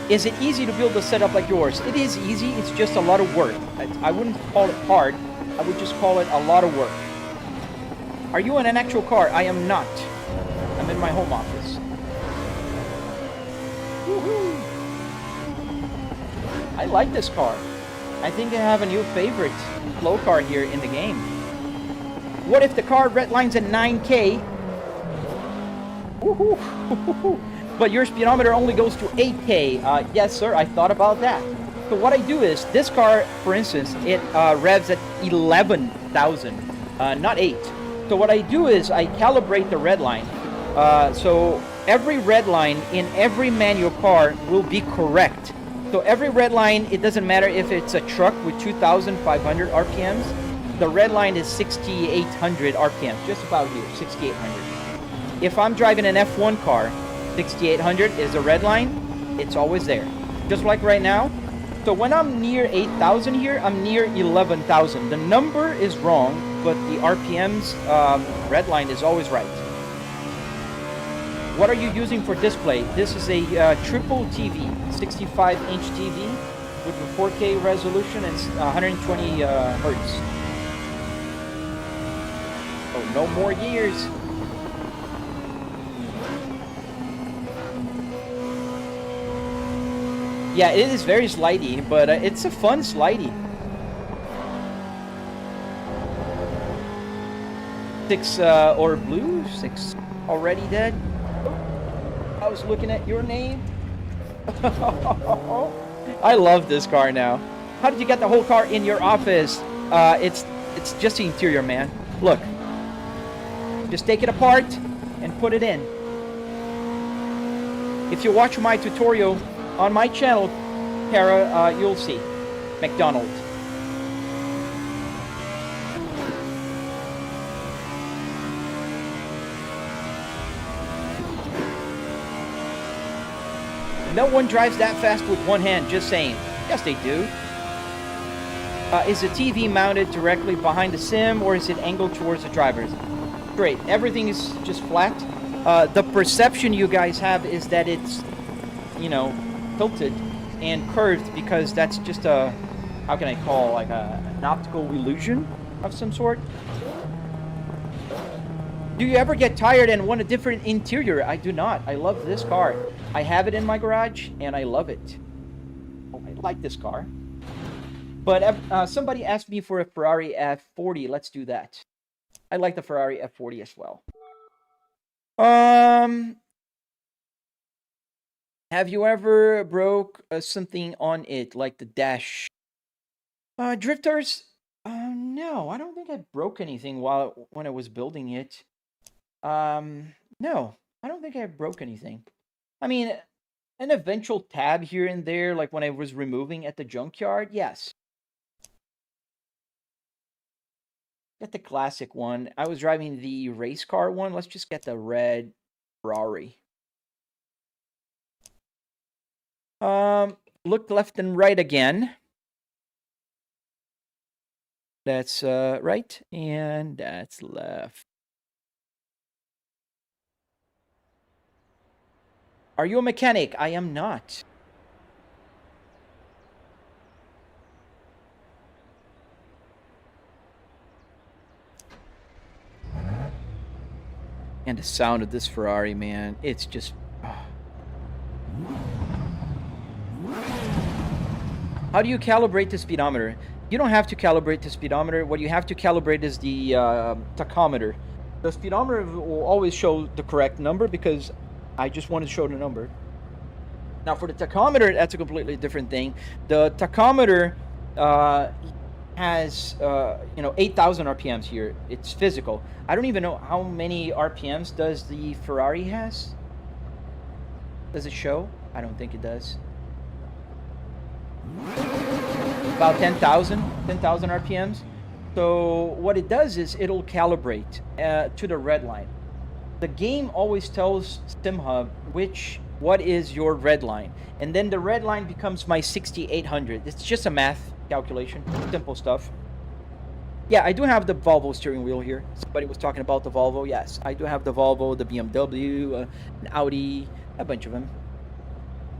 Is it easy to build a setup like yours? It is easy, it's just a lot of work. I wouldn't call it hard, I would just call it a lot of work. Are you in an actual car? I am not. I'm in my home office. Woohoo! I like this car. I think I have a new favorite flow car here in the game. What if the car redlines at 9K? Woohoo! But your speedometer only goes to 8K. Yes, sir, I thought about that. So what I do is, this car, for instance, it revs at 11,000, not 8. So what I do is, I calibrate the red line. So every red line in every manual car will be correct. So every red line, it doesn't matter if it's a truck with 2,500 RPMs. The red line is 6,800 RPMs, just about here, 6,800. If I'm driving an F1 car, 6,800 is the red line, it's always there. Just like right now. So when I'm near 8,000 here, I'm near 11,000. The number is wrong, but the RPMs red line is always right. What are you using for display? This is a triple TV, 65-inch TV with a 4K resolution and 120 hertz. No more years. Yeah, it is very slidey, but it's a fun slidey. 6 or blue, 6 already dead. I was looking at your name. I love this car now. How did you get the whole car in your office? It's just the interior, man. Look. Just take it apart and put it in. If you watch my tutorial on my channel, Kara, you'll see. McDonald. No one drives that fast with one hand, just saying. Yes, they do. Is the TV mounted directly behind the sim, or is it angled towards the drivers? Great. Everything is just flat. The perception you guys have is that it's, you know, tilted and curved, because that's just a, how can I call, like an optical illusion of some sort. Do you ever get tired and want a different interior? I do not. I love this car. I have it in my garage, and I love it. Oh, I like this car. But somebody asked me for a Ferrari F40. Let's do that. I like the Ferrari F40 as well. Have you ever broke something on it, like the dash? Drifters? No, I don't think I broke anything when I was building it. No, I don't think I broke anything. I mean, an eventual tab here and there, like when I was removing at the junkyard, yes. Get the classic one. I was driving the race car one. Let's just get the red Ferrari. Look left and right again. That's right, and that's left. Are you a mechanic? I am not. And the sound of this Ferrari, man, it's just... Oh. How do you calibrate the speedometer? You don't have to calibrate the speedometer. What you have to calibrate is the tachometer. The speedometer will always show the correct number, because I just want to show the number. Now for the tachometer, that's a completely different thing. The tachometer has 8,000 RPMs here. It's physical. I don't even know how many RPMs does the Ferrari has. Does it show? I don't think it does. About 10,000 RPMs. So what it does is it'll calibrate to the red line. The game always tells SimHub what is your red line, and then the red line becomes my 6,800. It's just a math calculation, simple stuff. Yeah, I do have the Volvo steering wheel here. Somebody was talking about the Volvo. Yes, I do have the Volvo, the BMW, an Audi, a bunch of them.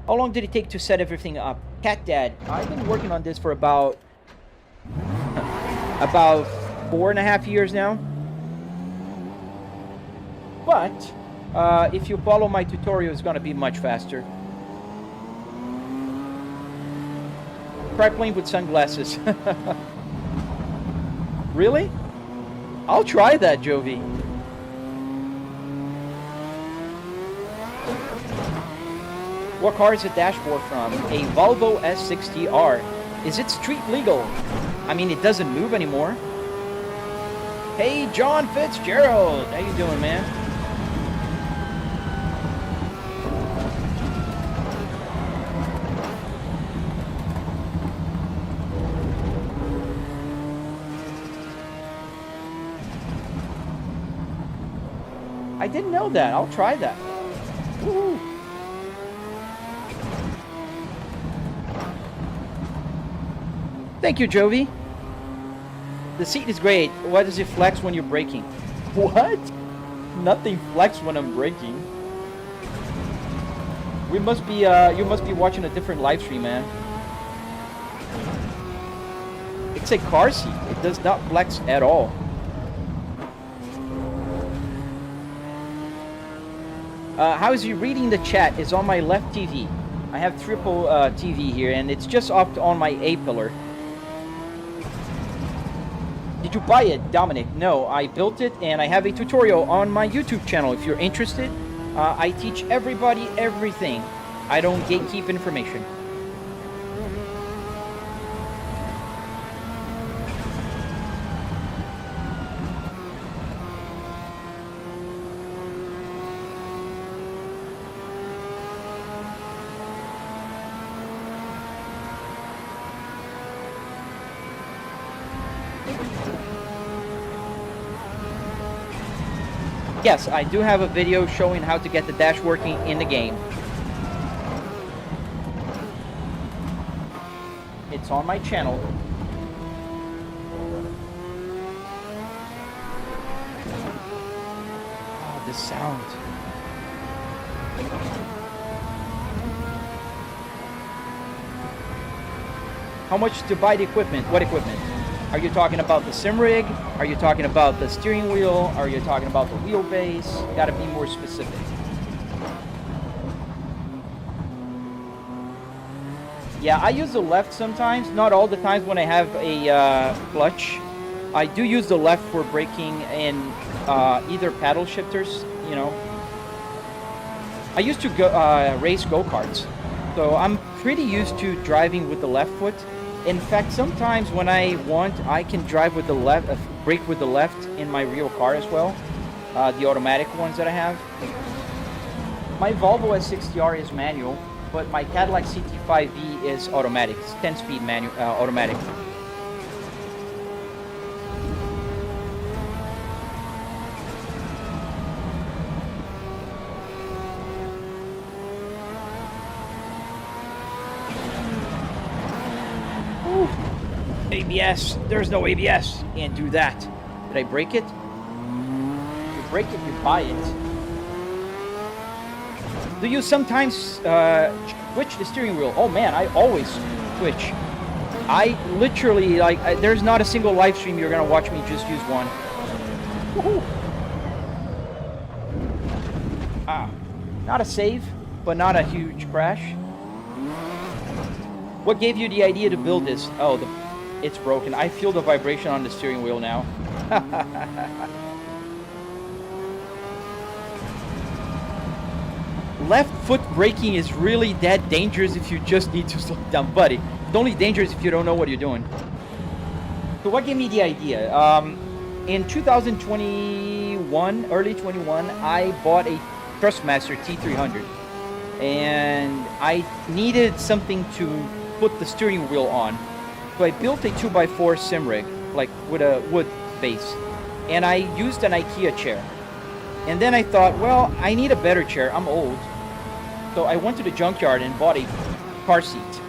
How long did it take to set everything up? Cat Dad, I've been working on this for about 4.5 years now. But if you follow my tutorial, it's going to be much faster. Try playing with sunglasses. Really? I'll try that, Jovi. What car is the dashboard from? A Volvo S60R. Is it street legal? I mean, it doesn't move anymore. Hey, John Fitzgerald. How you doing, man? I didn't know that. I'll try that. Woohoo. Thank you, Jovi. The seat is great. Why does it flex when you're braking? What? Nothing flex when I'm braking. We must be, you must be watching a different live stream, man. It's a car seat. It does not flex at all. How is you reading the chat? Is on my left TV. I have triple TV here, and it's just up on my A pillar. Did you buy it, Dominic? No, I built it, and I have a tutorial on my YouTube channel. If you're interested, I teach everybody everything. I don't gatekeep information. Yes, I do have a video showing how to get the dash working in the game. It's on my channel. Oh, this sound. How much to buy the equipment? What equipment? Are you talking about the sim rig? Are you talking about the steering wheel? Are you talking about the wheelbase? Gotta be more specific. Yeah, I use the left sometimes, not all the times when I have a clutch. I do use the left for braking and either paddle shifters, you know. I used to go race go-karts, so I'm pretty used to driving with the left foot. In fact, sometimes when I want, I can drive with the left, brake with the left in my real car as well. The automatic ones that I have. My Volvo S60R is manual, but my Cadillac CT5V is automatic. It's 10-speed manual, automatic. ABS. There's no ABS. Can't do that. Did I break it? You break it, you buy it. Do you sometimes switch the steering wheel? Oh man, I always switch. I literally, like, there's not a single live stream you're gonna watch me just use one. Woohoo! Ah, not a save, but not a huge crash. What gave you the idea to build this? Oh, it's broken. I feel the vibration on the steering wheel now. Left foot braking is really that dangerous if you just need to slow down, buddy. It's only dangerous if you don't know what you're doing. So what gave me the idea? In 2021, early 21, I bought a Trustmaster T300. And I needed something to put the steering wheel on. So I built a 2x4 sim rig, like with a wood base. And I used an IKEA chair. And then I thought, well, I need a better chair. I'm old. So I went to the junkyard and bought a car seat.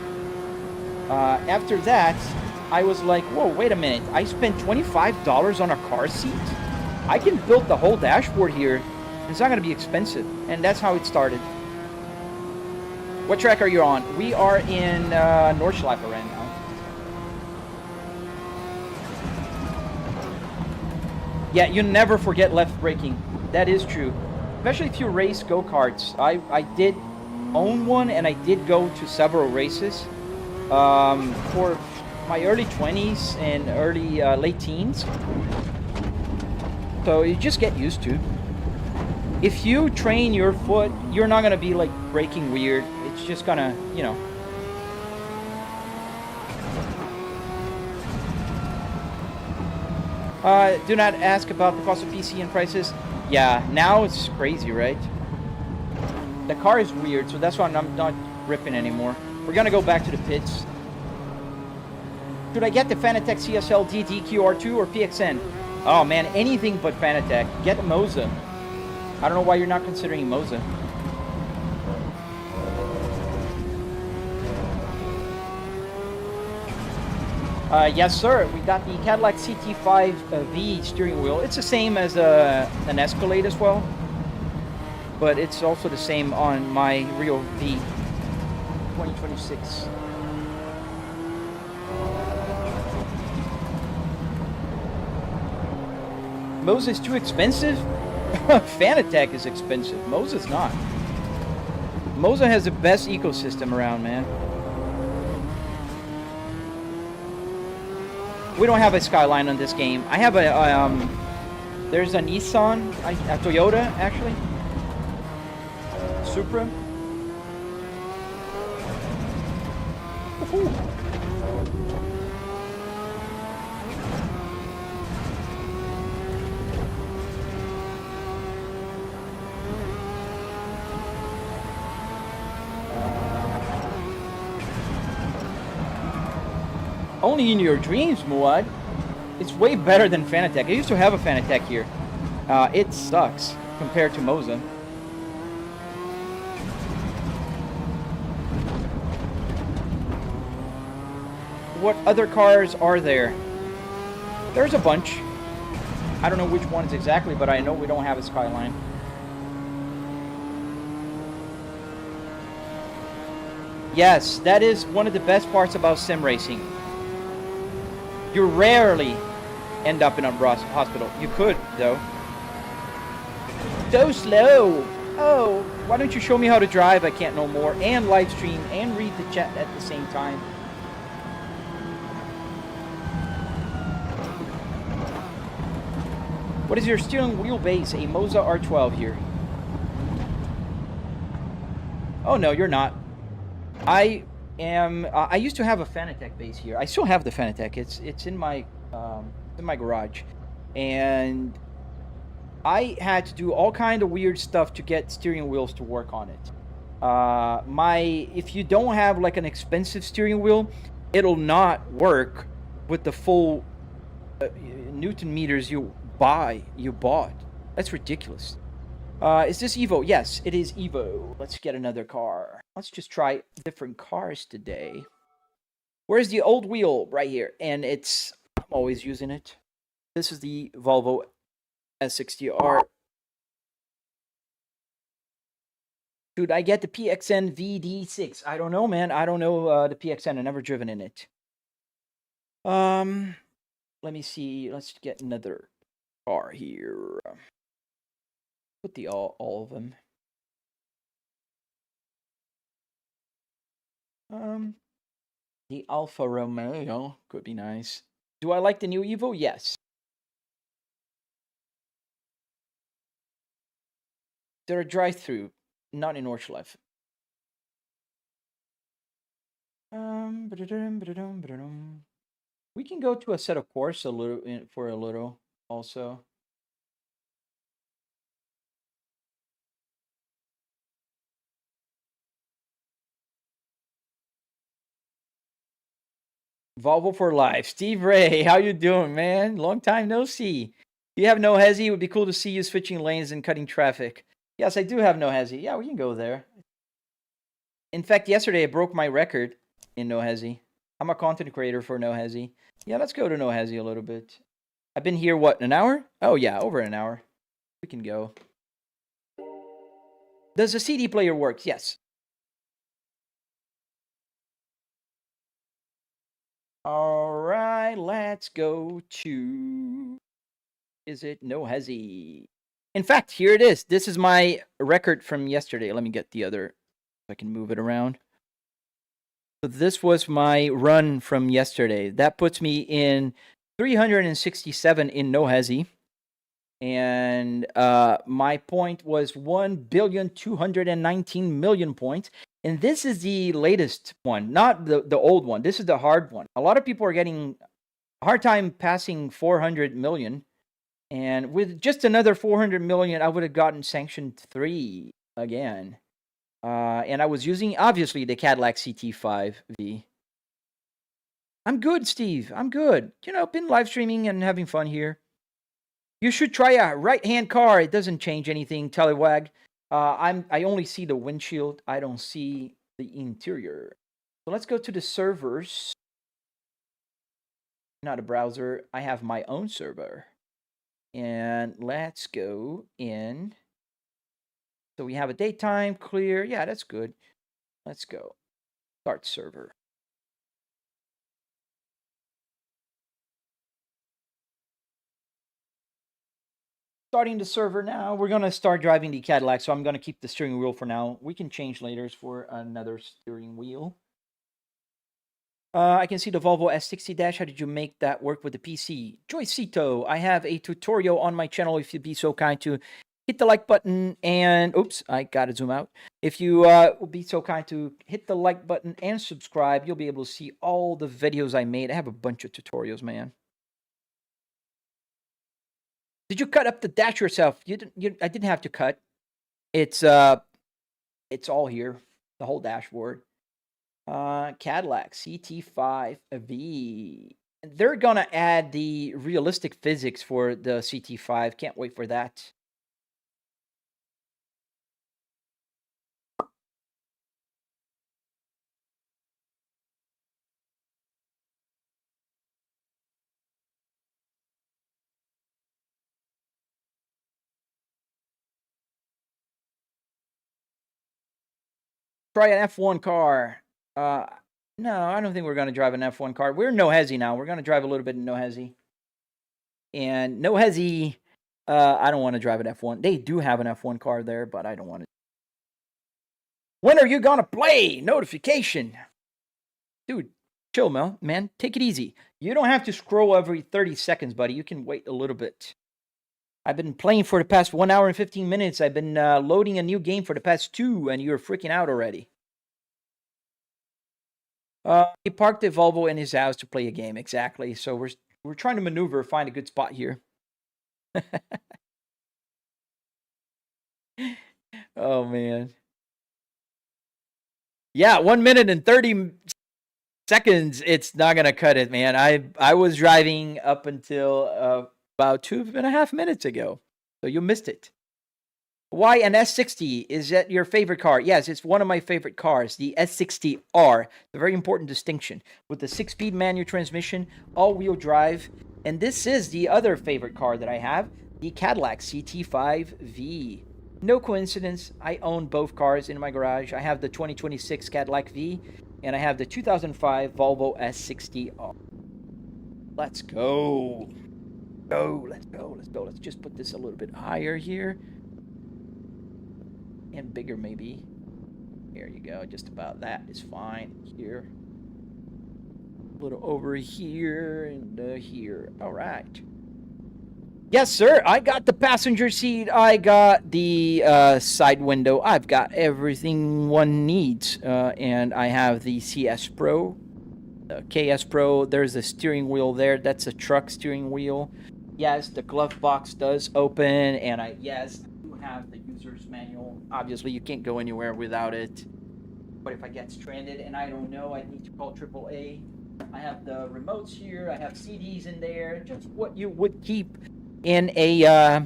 After that, I was like, whoa, wait a minute. I spent $25 on a car seat? I can build the whole dashboard here. It's not going to be expensive. And that's how it started. What track are you on? We are in Nordschleife right now. Yeah, you never forget left braking. That is true. Especially if you race go-karts. I did own one, and I did go to several races for my early 20s and early late teens. So you just get used to. If you train your foot, you're not going to be like braking weird. It's just going to, you know. Do not ask about the cost of PC and prices. Yeah, now it's crazy, right? The car is weird, so that's why I'm not ripping anymore. We're gonna go back to the pits. Should I get the Fanatec CSL DDR2 or PXN? Oh man, anything but Fanatec. Get Moza. I don't know why you're not considering Moza. Yes, sir. We got the Cadillac CT5V steering wheel. It's the same as an Escalade as well, but it's also the same on my Rio V 2026. Moza is too expensive? Fanatec is expensive. Moza's not. Moza has the best ecosystem around, man. We don't have a Skyline on this game. I have a, there's a Nissan, a Toyota, actually. Supra. Woohoo. Only in your dreams, Muad. It's way better than Fanatec. I used to have a Fanatec here. It sucks compared to Moza. What other cars are there? There's a bunch. I don't know which ones exactly, but I know we don't have a Skyline. Yes, that is one of the best parts about sim racing. You rarely end up in a hospital. You could, though. So slow. Oh, why don't you show me how to drive? I can't know more. And live stream and read the chat at the same time. What is your steering wheel base? A Moza R12 here. Oh, no, you're not. I used to have a Fanatec base here. I still have the Fanatec. It's in my garage, and I had to do all kind of weird stuff to get steering wheels to work on it. If you don't have like an expensive steering wheel, it'll not work with the full Newton meters you bought. That's ridiculous. Is this Evo? Yes, it is Evo. Let's get another car. Let's just try different cars today. Where's the old wheel? Right here. And I'm always using it. This is the Volvo S60R. Should I get the PXN VD6? I don't know, man. I don't know the PXN. I've never driven in it. Let me see. Let's get another car here. Put the all of them. The Alfa Romeo could be nice. Do I like the new Evo? Yes. Is there a drive-through? Not in Orchlev. We can go to a set of course for a little also. Volvo for life. Steve Ray, how you doing, man? Long time no see. You have no hesi. It would be cool to see you switching lanes and cutting traffic. Yes, I do have no hesi. Yeah, we can go there. In fact, yesterday I broke my record in no hesi. I'm a content creator for no hesi. Yeah, let's go to no hesi a little bit. I've been here, what, an hour? Oh, yeah, over an hour. We can go. Does the CD player work? Yes. All right, let's go to... Is it no hesi? In fact, here it is. This is my record from yesterday. Let me get the other, if I can move it around. So this was my run from yesterday. That puts me in 367 in no hesi. And my point was 1,219,000,000 points. And this is the latest one, not the old one. This is the hard one. A lot of people are getting a hard time passing 400 million. And with just another 400 million, I would have gotten Sanction 3 again. And I was using, obviously, the Cadillac CT5V. I'm good, Steve. I'm good. You know, been live streaming and having fun here. You should try a right-hand car. It doesn't change anything, Telewag. I only see the windshield. I don't see the interior. So let's go to the servers. Not a browser. I have my own server. And let's go in. So we have a daytime clear. Yeah, that's good. Let's go. Start server. starting the server now. We're going to start driving the Cadillac, so I'm going to keep the steering wheel for now. We can change later for another steering wheel. I can see the Volvo S60 dash. How did you make that work with the PC? Joycito, I have a tutorial on my channel. If you'd be so kind to hit the like button and... Oops, I got to zoom out. If you would be so kind to hit the like button and subscribe, you'll be able to see all the videos I made. I have a bunch of tutorials, man. Did you cut up the dash yourself? I didn't have to cut. It's all here, the whole dashboard. Cadillac CT5V. They're gonna add the realistic physics for the CT5. Can't wait for that. Try an F1 car. No, I don't think we're going to drive an F1 car. We're in No Hesi now. We're going to drive a little bit in No Hesi. And No Hesi, I don't want to drive an F1. They do have an F1 car there, but I don't want to. When are you going to play? Notification. Dude, chill, Mel. Man, take it easy. You don't have to scroll every 30 seconds, buddy. You can wait a little bit. I've been playing for the past 1 hour and 15 minutes. I've been loading a new game for the past 2, and you're freaking out already. He parked the Volvo in his house to play a game. Exactly. So we're trying to maneuver, find a good spot here. Oh man. Yeah, 1 minute and 30 seconds. It's not gonna cut it, man. I was driving up until about 2.5 minutes ago, so you missed it. Why an S60? Is that your favorite car? Yes, it's one of my favorite cars, the S60R. A very important distinction. With the 6-speed manual transmission, all-wheel drive. And this is the other favorite car that I have, the Cadillac CT5V. No coincidence, I own both cars in my garage. I have the 2026 Cadillac V, and I have the 2005 Volvo S60R. Let's go. Let's go. Let's just put this a little bit higher here. And bigger maybe. Here you go, just about that is fine. Here, a little over here and here. All right. Yes, sir. I got the passenger seat. I got the side window. I've got everything one needs. And I have the CS Pro, the KS Pro. There's a steering wheel there. That's a truck steering wheel. Yes, the glove box does open, and I do have the user's manual. Obviously, you can't go anywhere without it. But if I get stranded and I don't know, I need to call AAA. I have the remotes here. I have CDs in there. Just what you would keep in a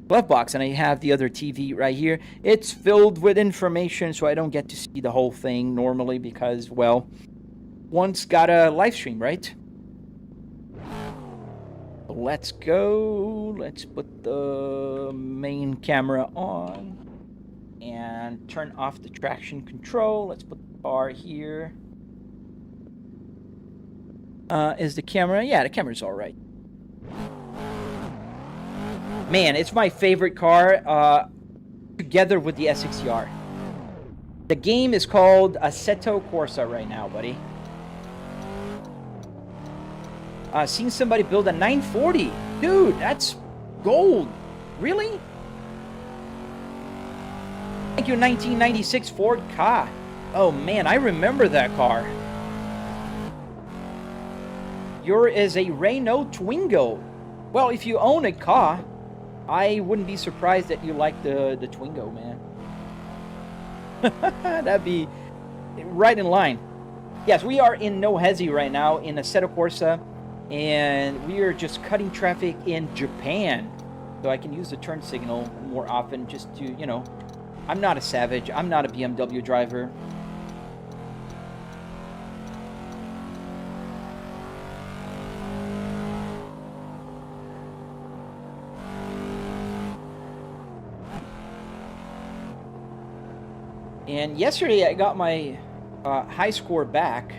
glove box. And I have the other TV right here. It's filled with information, so I don't get to see the whole thing normally because, well, one's got a live stream, right? Let's go. Let's put the main camera on and turn off the traction control. Let's put the car here. Is the camera? Yeah, the camera's all right. Man, it's my favorite car together with the S60R. The game is called Assetto Corsa right now, buddy. Seen somebody build a 940. Dude, that's gold. Really? Thank you, 1996 Ford Ka. Oh man, I remember that car. Yours is a Renault Twingo. Well, if you own a Ka, I wouldn't be surprised that you like the Twingo, man. That'd be right in line. Yes, we are in No Hesi right now in Assetto Corsa. And we are just cutting traffic in Japan. So I can use the turn signal more often just to, you know, I'm not a savage. I'm not a BMW driver. And yesterday I got my high score back.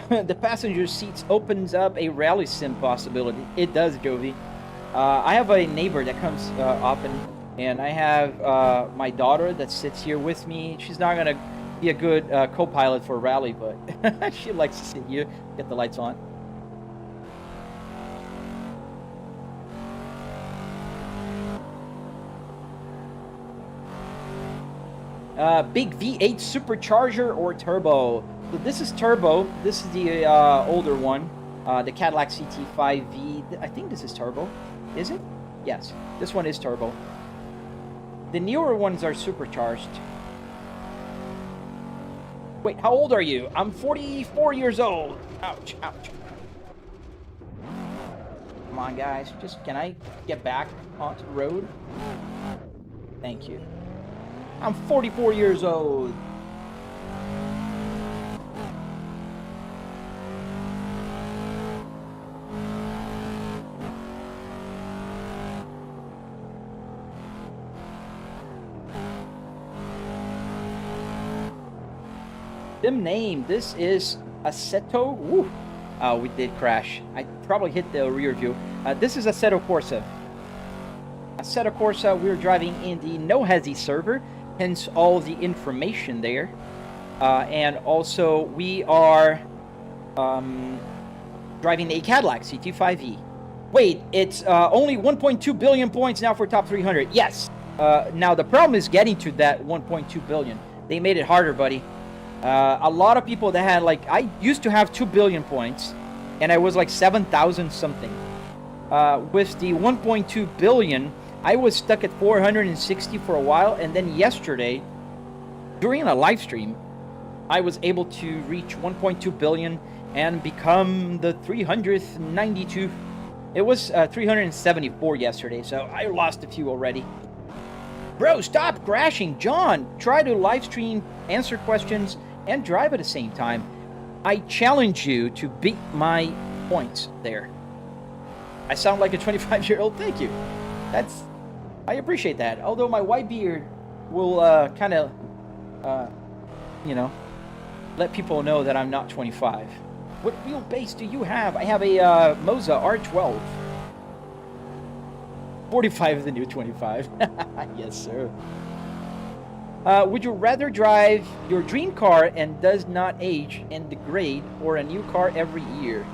The passenger seats opens up a rally sim possibility. It does, Jovi. I have a neighbor that comes often, and I have my daughter that sits here with me. She's not gonna be a good co-pilot for rally, but she likes to sit here. Get the lights on. Big V8 supercharger or turbo. So this is turbo. This is the older one, the Cadillac CT5V. I think this is turbo. Is it? Yes, this one is turbo. The newer ones are supercharged. Wait, how old are you? I'm 44 years old. Ouch, ouch. Come on, guys. Just, can I get back onto the road? Thank you. I'm 44 years old. Sim name, this is Assetto. Woo. We did crash. I probably hit the rear view. This is Assetto Corsa. Assetto Corsa, we're driving in the No Hesi server, hence all the information there. And also, we are driving a Cadillac CT5E. Wait, it's only 1.2 billion points now for top 300. Yes. Now, the problem is getting to that 1.2 billion. They made it harder, buddy. A lot of people that had, like, I used to have 2 billion points, and I was like 7,000 something. With the 1.2 billion, I was stuck at 460 for a while, and then yesterday, during a live stream, I was able to reach 1.2 billion and become the 392. It was 374 yesterday, so I lost a few already. Bro, stop crashing. John, try to live stream, answer questions, and drive at the same time. I challenge you to beat my points there. I sound like a 25-year-old. Thank you. I appreciate that. Although my white beard will kind of, you know, let people know that I'm not 25. What wheelbase do you have? I have a Moza R12. 45 is the new 25. Yes, sir. Would you rather drive your dream car and does not age and degrade, or a new car every year?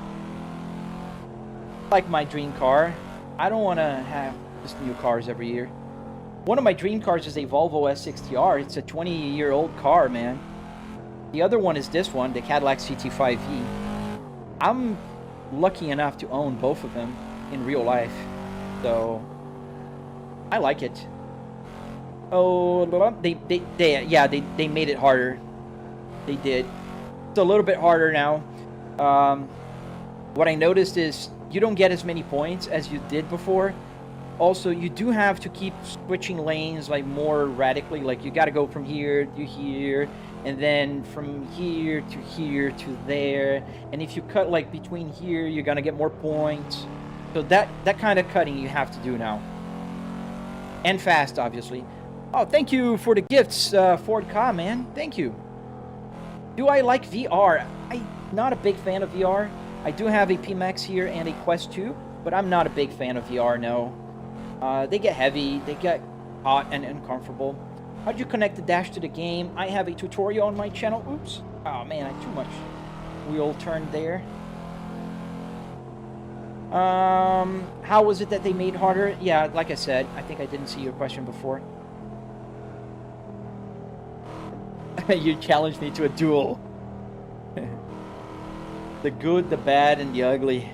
Like my dream car. I don't want to have just new cars every year. One of my dream cars is a Volvo S60R. It's a 20-year-old car, man. The other one is this one, the Cadillac CT5V. I'm lucky enough to own both of them in real life, so I like it. Oh, they made it harder. They did. It's a little bit harder now. What I noticed is you don't get as many points as you did before. Also, you do have to keep switching lanes like more radically. Like you got to go from here to here, and then from here to there. And if you cut like between here, you're gonna get more points. So that kind of cutting you have to do now. And fast, obviously. Oh, thank you for the gifts, Ford Ka, man. Thank you. Do I like VR? I'm not a big fan of VR. I do have a PMax here and a Quest 2, but I'm not a big fan of VR, no. They get heavy, they get hot and uncomfortable. How'd you connect the dash to the game? I have a tutorial on my channel. Oops. Oh, man, I too much wheel turn there. How was it that they made harder? Yeah, like I said, I think I didn't see your question before. You challenged me to a duel. The good, the bad, and the ugly.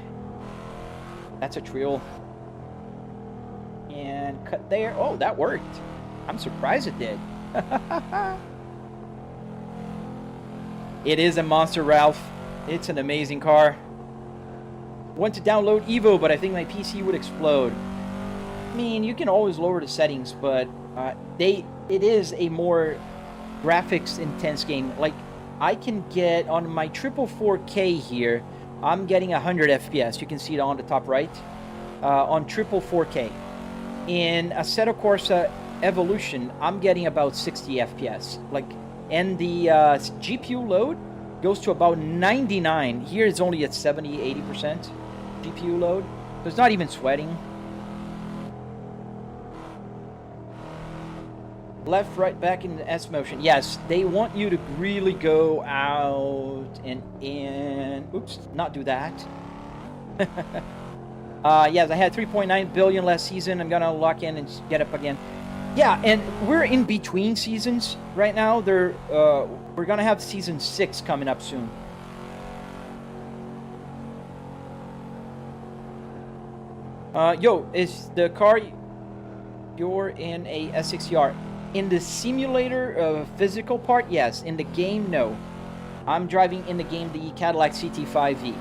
That's a trio. And cut there. Oh, that worked. I'm surprised it did. It is a monster, Ralph. It's an amazing car. Went to download Evo, but I think my PC would explode. I mean, you can always lower the settings, but it is a more graphics intense game. Like, I can get on my triple 4K here, I'm getting 100 FPS. You can see it on the top right. On triple 4K. In Assetto Corsa Evolution, I'm getting about 60 FPS. Like, and the GPU load goes to about 99. Here it's only at 70, 80% GPU load. So it's not even sweating. Left, right, back in the S motion. Yes, they want you to really go out and in. Oops, not do that. Yes, I had 3.9 billion last season. I'm gonna lock in and get up again. Yeah, and we're in between seasons right now. We're gonna have season 6 coming up soon. Yo, is the car you're in a S60R? In the simulator physical part, yes. In the game, no. I'm driving in the game the Cadillac CT5V.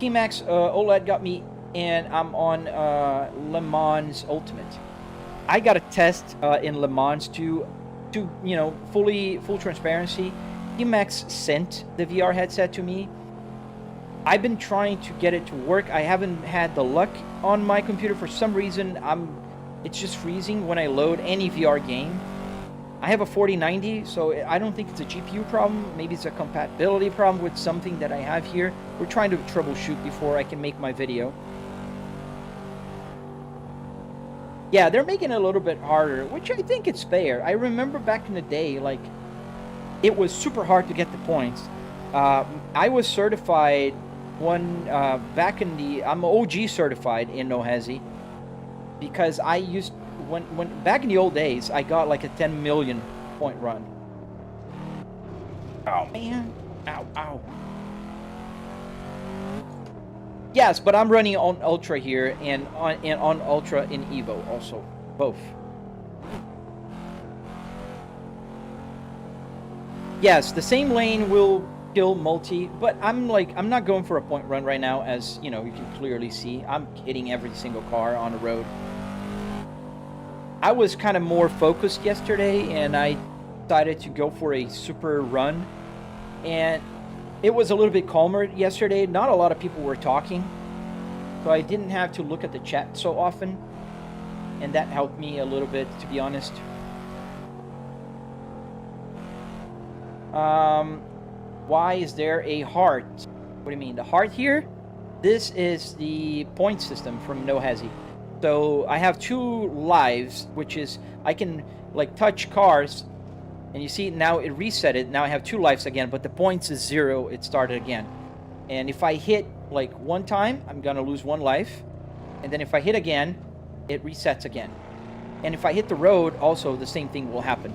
T-Max OLED got me, and I'm on Le Mans Ultimate. I got a test in Le Mans to you know, full transparency. T-Max sent the VR headset to me. I've been trying to get it to work. I haven't had the luck on my computer for some reason. It's just freezing when I load any VR game. I have a 4090, so I don't think it's a GPU problem. Maybe it's a compatibility problem with something that I have here. We're trying to troubleshoot before I can make my video. Yeah, they're making it a little bit harder, which I think it's fair. I remember back in the day, like, it was super hard to get the points. I was certified back in the... I'm OG certified in No Hesi. Because I used, when back in the old days, I got like a 10 million point run. Oh man, ow. Yes, but I'm running on Ultra here and on Ultra in Evo also, both. Yes, the same lane will kill multi, but I'm not going for a point run right now, as you know, you can clearly see. I'm hitting every single car on the road. I was kind of more focused yesterday, and I decided to go for a super run. And it was a little bit calmer yesterday. Not a lot of people were talking, so I didn't have to look at the chat so often. And that helped me a little bit, to be honest. Why is there a heart? What do you mean? The heart here? This is the point system from No Hesi. So I have 2 lives, which is I can like touch cars, and you see now it reset it. Now I have 2 lives again, but the points is 0. It started again. And if I hit like 1 time, I'm gonna lose 1 life. And then if I hit again, it resets again. And if I hit the road, also the same thing will happen.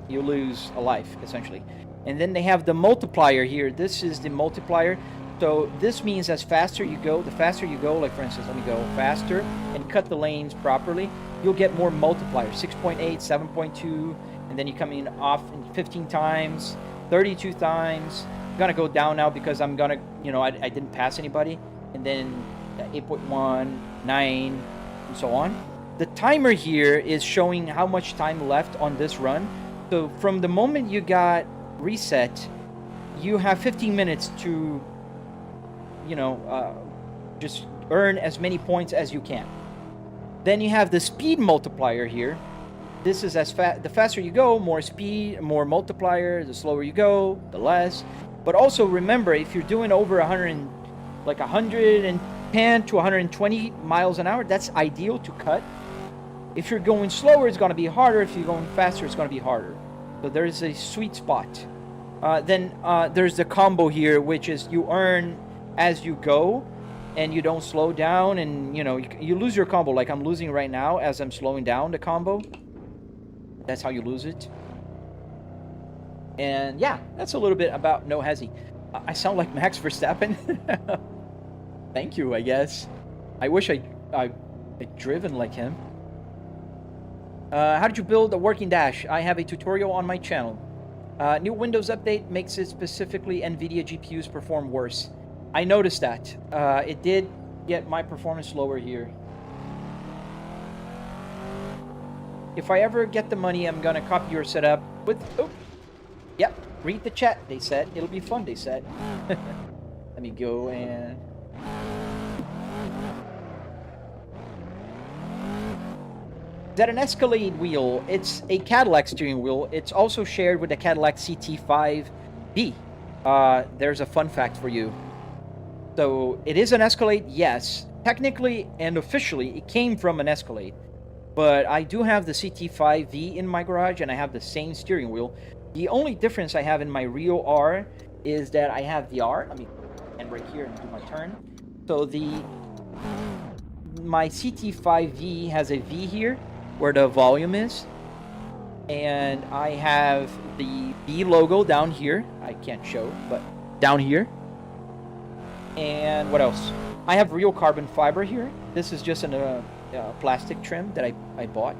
You lose a life, essentially. And then they have the multiplier here. This is the multiplier. So this means as faster you go, the faster you go, like for instance, let me go faster and cut the lanes properly, you'll get more multipliers, 6.8, 7.2, and then you come in off 15 times, 32 times. I'm gonna go down now because I'm gonna, you know, I didn't pass anybody, and then 8.1, 9, and so on. The timer here is showing how much time left on this run. So from the moment you got reset, you have 15 minutes to, you know, just earn as many points as you can. Then you have the speed multiplier here. This is the faster you go, more speed, more multiplier. The slower you go, the less. But also remember, if you're doing over 110 to 120 miles an hour, that's ideal to cut. If you're going slower, it's going to be harder. If you're going faster, it's going to be harder. So there's a sweet spot. Then there's the combo here, which is you earn as you go, and you don't slow down, and you know you lose your combo. Like I'm losing right now as I'm slowing down the combo. That's how you lose it. And yeah, that's a little bit about No Hesi. I sound like Max Verstappen. Thank you, I guess. I wish I'd driven like him. How did you build a working dash? I have a tutorial on my channel. New Windows update makes it specifically NVIDIA GPUs perform worse. I noticed that. It did get my performance lower here. If I ever get the money, I'm gonna copy your setup with... Oh, yep, read the chat, they said. It'll be fun, they said. Let me go and... Is that an Escalade wheel? It's a Cadillac steering wheel. It's also shared with the Cadillac CT5V. There's a fun fact for you. So it is an Escalade, yes. Technically and officially, it came from an Escalade. But I do have the CT5V in my garage, and I have the same steering wheel. The only difference I have in my Rio R is that I have the R. Let me stand right here and do my turn. So my CT5V has a V here, where the volume is. And I have the V logo down here. I can't show, but down here. And what else? I have real carbon fiber here. This is just a plastic trim that I bought.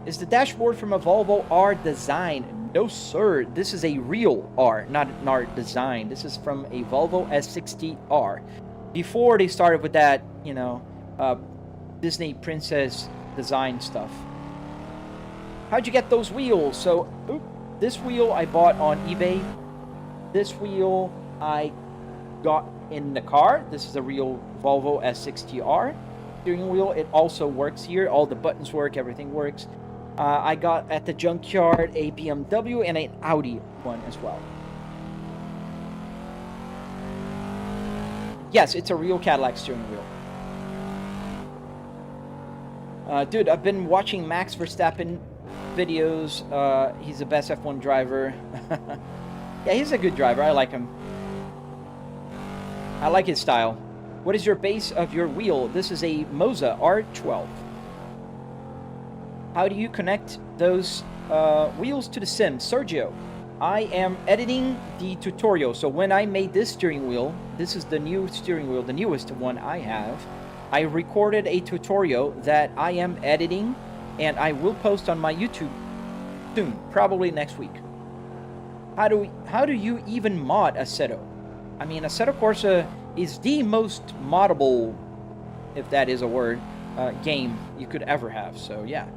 Is the dashboard from a Volvo R design? No, sir. This is a real R, not an R design. This is from a Volvo S60R. Before they started with that, you know, Disney princess design stuff. How'd you get those wheels? So, this wheel I bought on eBay. This wheel I got in the car. This is a real Volvo S60R steering wheel. It also works here. All the buttons work. Everything works. I got at the junkyard a BMW and an Audi one as well. Yes, it's a real Cadillac steering wheel. Dude, I've been watching Max Verstappen videos. He's the best F1 driver. Yeah, he's a good driver. I like him. I like his style. What is your base of your wheel? This is a Moza R12. How do you connect those wheels to the sim? Sergio, I am editing the tutorial. So when I made this steering wheel, this is the new steering wheel, the newest one I have. I recorded a tutorial that I am editing, and I will post on my YouTube soon, probably next week. How do you even mod Assetto? I mean, Assetto Corsa is the most moddable, if that is a word, game you could ever have. So yeah.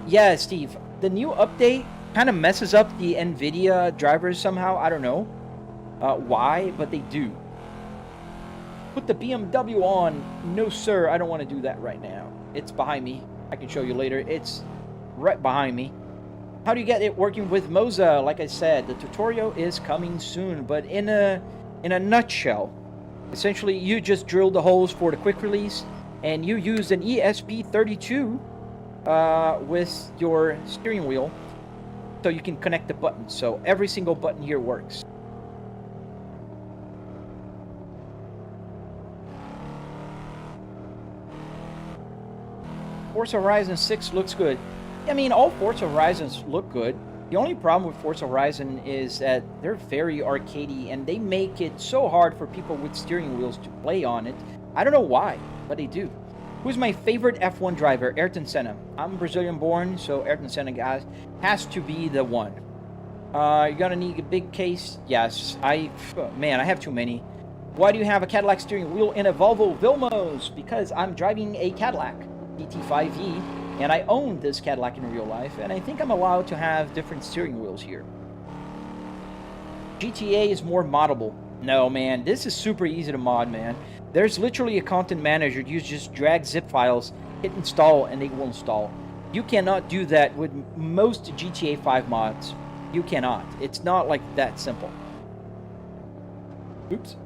Yeah, Steve, the new update kind of messes up the NVIDIA drivers somehow. I don't know why, but they do. Put the BMW on. No, sir, I don't want to do that right now. It's behind me. I can show you later. It's right behind me. How do you get it working with Moza? Like I said, the tutorial is coming soon, but in a nutshell, essentially you just drill the holes for the quick release, and you use an ESP32 with your steering wheel, so you can connect the buttons. So every single button here works. Forza Horizon 6 looks good. I mean, all Forza Horizons look good. The only problem with Forza Horizon is that they're very arcadey, and they make it so hard for people with steering wheels to play on it. I don't know why, but they do. Who's my favorite F1 driver? Ayrton Senna. I'm Brazilian born, so Ayrton Senna, guys, has to be the one. You're gonna need a big case? Yes. Man, I have too many. Why do you have a Cadillac steering wheel in a Volvo Vilmos? Because I'm driving a Cadillac DT5V, and I own this Cadillac in real life, and I think I'm allowed to have different steering wheels here. GTA is more moddable. No, man, this is super easy to mod, man. There's literally a content manager. You just drag zip files, hit install, and they will install. You cannot do that with most GTA 5 mods. You cannot. It's not like that simple. Oops.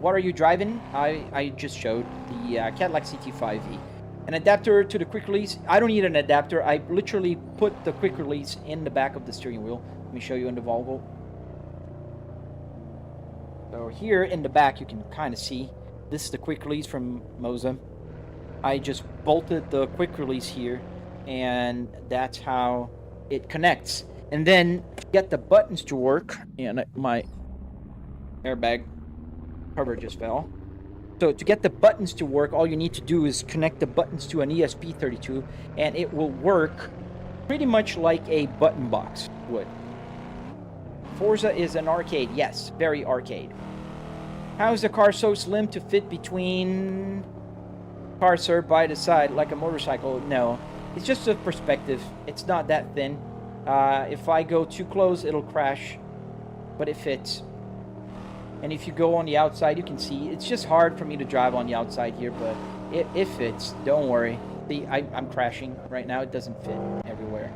What are you driving? I just showed the Cadillac CT5V. An adapter to the quick release. I don't need an adapter. I literally put the quick release in the back of the steering wheel. Let me show you in the Volvo. So here in the back you can kind of see. This is the quick release from Moza. I just bolted the quick release here, and that's how it connects. And then get the buttons to work. And my airbag cover just fell. So to get the buttons to work, all you need to do is connect the buttons to an ESP32, and it will work pretty much like a button box would. Forza is an arcade. Yes, very arcade. How is the car so slim to fit between cars, sir, by the side like a motorcycle? No, it's just a perspective. It's not that thin. If I go too close, it'll crash, but it fits. And if you go on the outside, you can see it's just hard for me to drive on the outside here, but It fits. Don't worry. See, I'm crashing right now. It doesn't fit everywhere.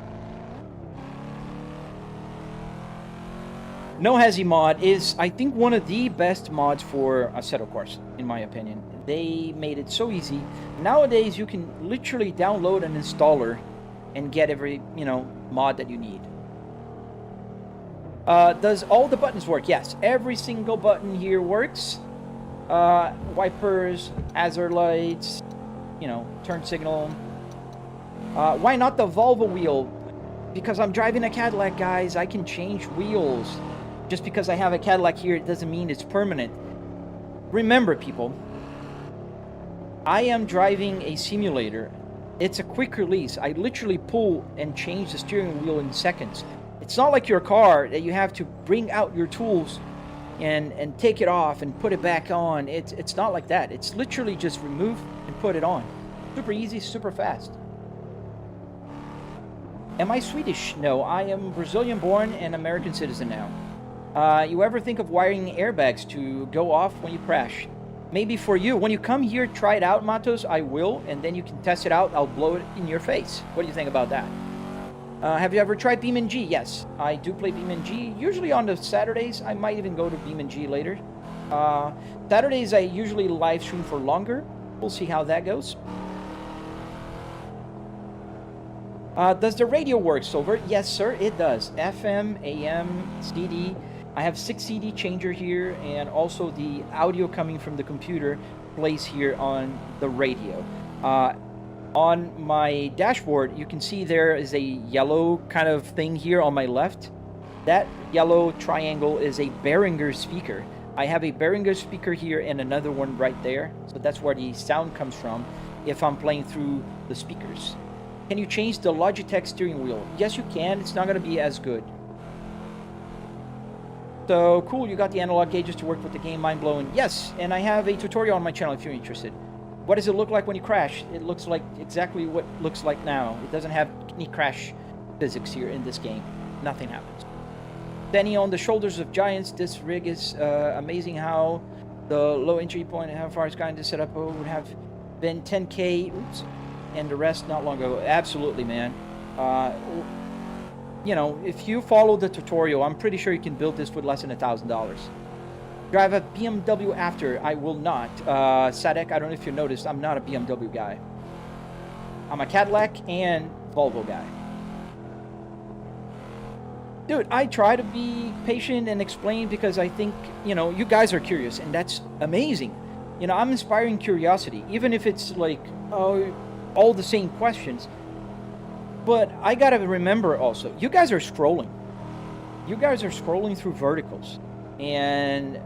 No Hesi mod is, I think, one of the best mods for Assetto Corsa, in my opinion. They made it so easy. Nowadays, you can literally download an installer and get every, mod that you need. Does all the buttons work? Yes, every single button here works. Wipers, hazard lights, turn signal. Why not the Volvo wheel? Because I'm driving a Cadillac, guys. I can change wheels. Just because I have a Cadillac here, it doesn't mean it's permanent. Remember, people, I am driving a simulator. It's a quick release. I literally pull and change the steering wheel in seconds. It's not like your car that you have to bring out your tools and take it off and put it back on. It's not like that. It's literally just remove and put it on. Super easy, super fast. Am I Swedish? No, I am Brazilian born and American citizen now. You ever think of wiring airbags to go off when you crash? Maybe for you. When you come here, try it out, Matos. I will, and then you can test it out. I'll blow it in your face. What do you think about that? Have you ever tried BeamNG? Yes, I do play BeamNG. Usually on the Saturdays. I might even go to BeamNG later. Saturdays, I usually live stream for longer. We'll see how that goes. Does the radio work, Silver? Yes, sir, it does. FM, AM, CD. I have 6 CD changer here, and also the audio coming from the computer plays here on the radio. On my dashboard, you can see there is a yellow kind of thing here on my left. That yellow triangle is a Behringer speaker. I have a Behringer speaker here and another one right there. So that's where the sound comes from if I'm playing through the speakers. Can you change the Logitech steering wheel? Yes, you can. It's not going to be as good. So, cool. You got the analog gauges to work with the game. Mind-blowing. Yes, and I have a tutorial on my channel if you're interested. What does it look like when you crash? It looks like exactly what it looks like now. It doesn't have any crash physics here in this game. Nothing happens. Standing on the shoulders of giants, this rig is amazing how the low entry point and how far it's gotten to set up would have been 10K. Oops. And the rest not long ago. Absolutely, man. If you follow the tutorial, I'm pretty sure you can build this with less than $1,000. Drive a BMW after. I will not. Sadek, I don't know if you noticed, I'm not a BMW guy. I'm a Cadillac and Volvo guy. Dude, I try to be patient and explain because I think, you guys are curious, and that's amazing. I'm inspiring curiosity, even if it's like, all the same questions. But I gotta remember also, you guys are scrolling. You guys are scrolling through verticals. And,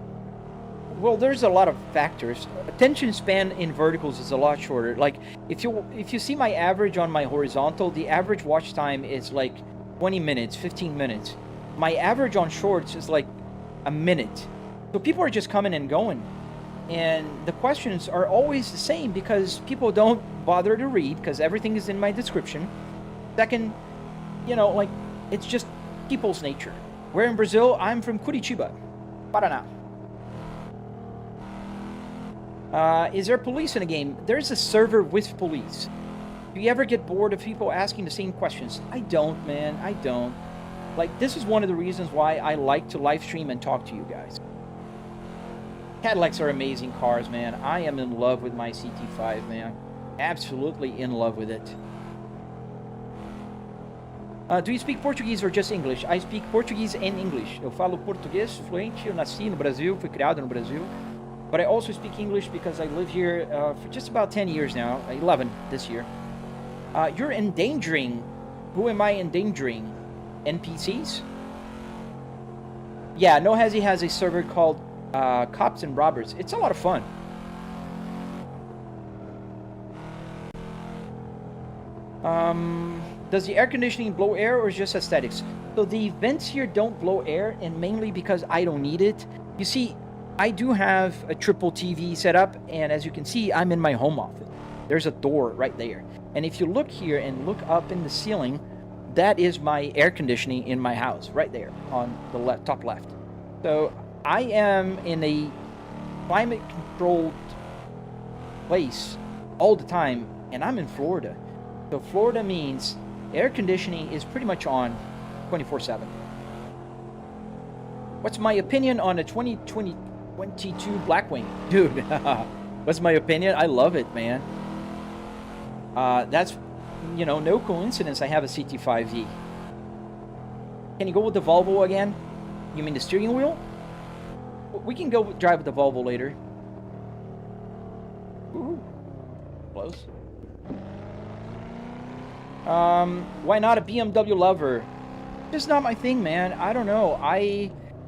well, there's a lot of factors. Attention span in verticals is a lot shorter. Like, if you see my average on my horizontal, the average watch time is like 20 minutes, 15 minutes. My average on shorts is like a minute. So people are just coming and going. And the questions are always the same because people don't bother to read because everything is in my description. Second, it's just people's nature. We're in Brazil. I'm from Curitiba, Paraná. Is there police in a game? There's a server with police. Do you ever get bored of people asking the same questions? I don't, man. I don't. Like, this is one of the reasons why I like to live stream and talk to you guys. Cadillacs are amazing cars, man. I am in love with my CT5, man. Absolutely in love with it. Do you speak Portuguese or just English? I speak Portuguese and English. Eu falo português fluente. Eu nasci no Brasil, fui criado no Brasil. But I also speak English because I live here for just about 10 years now. 11 this year. You're endangering. Who am I endangering? NPCs? Yeah, No Hesi has a server called Cops and Robbers. It's a lot of fun. Does the air conditioning blow air or is just aesthetics? So the vents here don't blow air, and mainly because I don't need it. You see, I do have a triple TV set up, and as you can see, I'm in my home office. There's a door right there. And if you look here and look up in the ceiling, that is my air conditioning in my house, right there on the top left. So I am in a climate-controlled place all the time, and I'm in Florida. So Florida means air conditioning is pretty much on 24/7. What's my opinion on a 2022 Blackwing? Dude, what's my opinion? I love it, man. That's, you know, no coincidence I have a CT5V. Can you go with the Volvo again? You mean the steering wheel? We can go drive with the Volvo later. Ooh, close. Why not a BMW lover? Just not my thing, man. I don't know.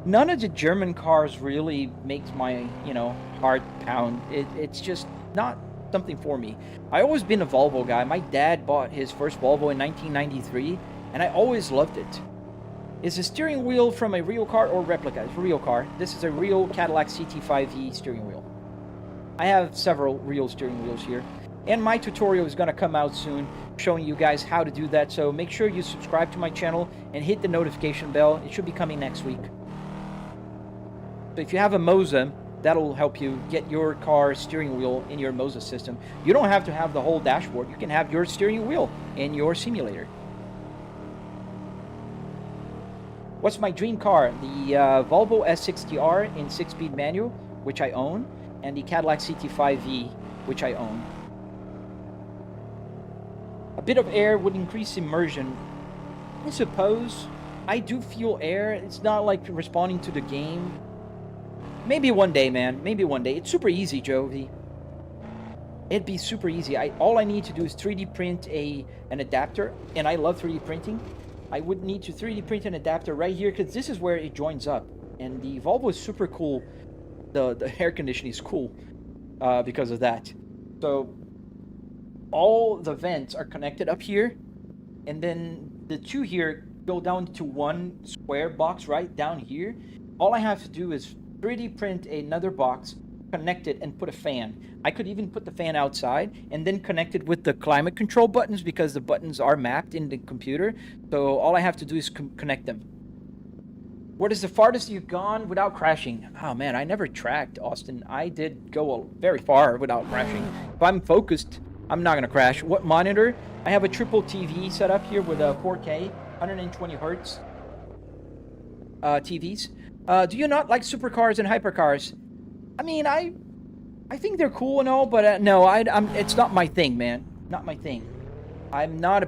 None of the German cars really makes my, you know, heart pound. It's just not something for me. I always been a Volvo guy. My dad bought his first Volvo in 1993, and I always loved it. Is the steering wheel from a real car or replica? It's a real car. This is a real Cadillac CT5V steering wheel. I have several real steering wheels here. And my tutorial is going to come out soon showing you guys how to do that. So make sure you subscribe to my channel and hit the notification bell. It should be coming next week. So if you have a Moza, that'll help you get your car steering wheel in your Moza system. You don't have to have the whole dashboard. You can have your steering wheel in your simulator. What's my dream car? The Volvo S60R in 6-speed manual, which I own, and the Cadillac CT5V, which I own. A bit of air would increase immersion. I suppose I do feel air. It's not like responding to the game. Maybe one day, man. Maybe one day. It's super easy, Jovi. It'd be super easy. All I need to do is 3D print an adapter, and I love 3D printing. I would need to 3D print an adapter right here, because this is where it joins up. And the Volvo is super cool. The air conditioning is cool because of that. So all the vents are connected up here, and then the two here go down to one square box right down here. All I have to do is 3D print another box, connect it, and put a fan. I could even put the fan outside and then connect it with the climate control buttons, because the buttons are mapped in the computer. So all I have to do is connect them. What is the farthest you've gone without crashing? Oh man, I never tracked, Austin. I did go very far without crashing. If I'm focused, I'm not gonna crash. What monitor? I have a triple TV set up here with a 4K, 120 hertz TVs. Do you not like supercars and hypercars? I mean, I think they're cool and all, but no, it's not my thing, man. Not my thing. I'm not a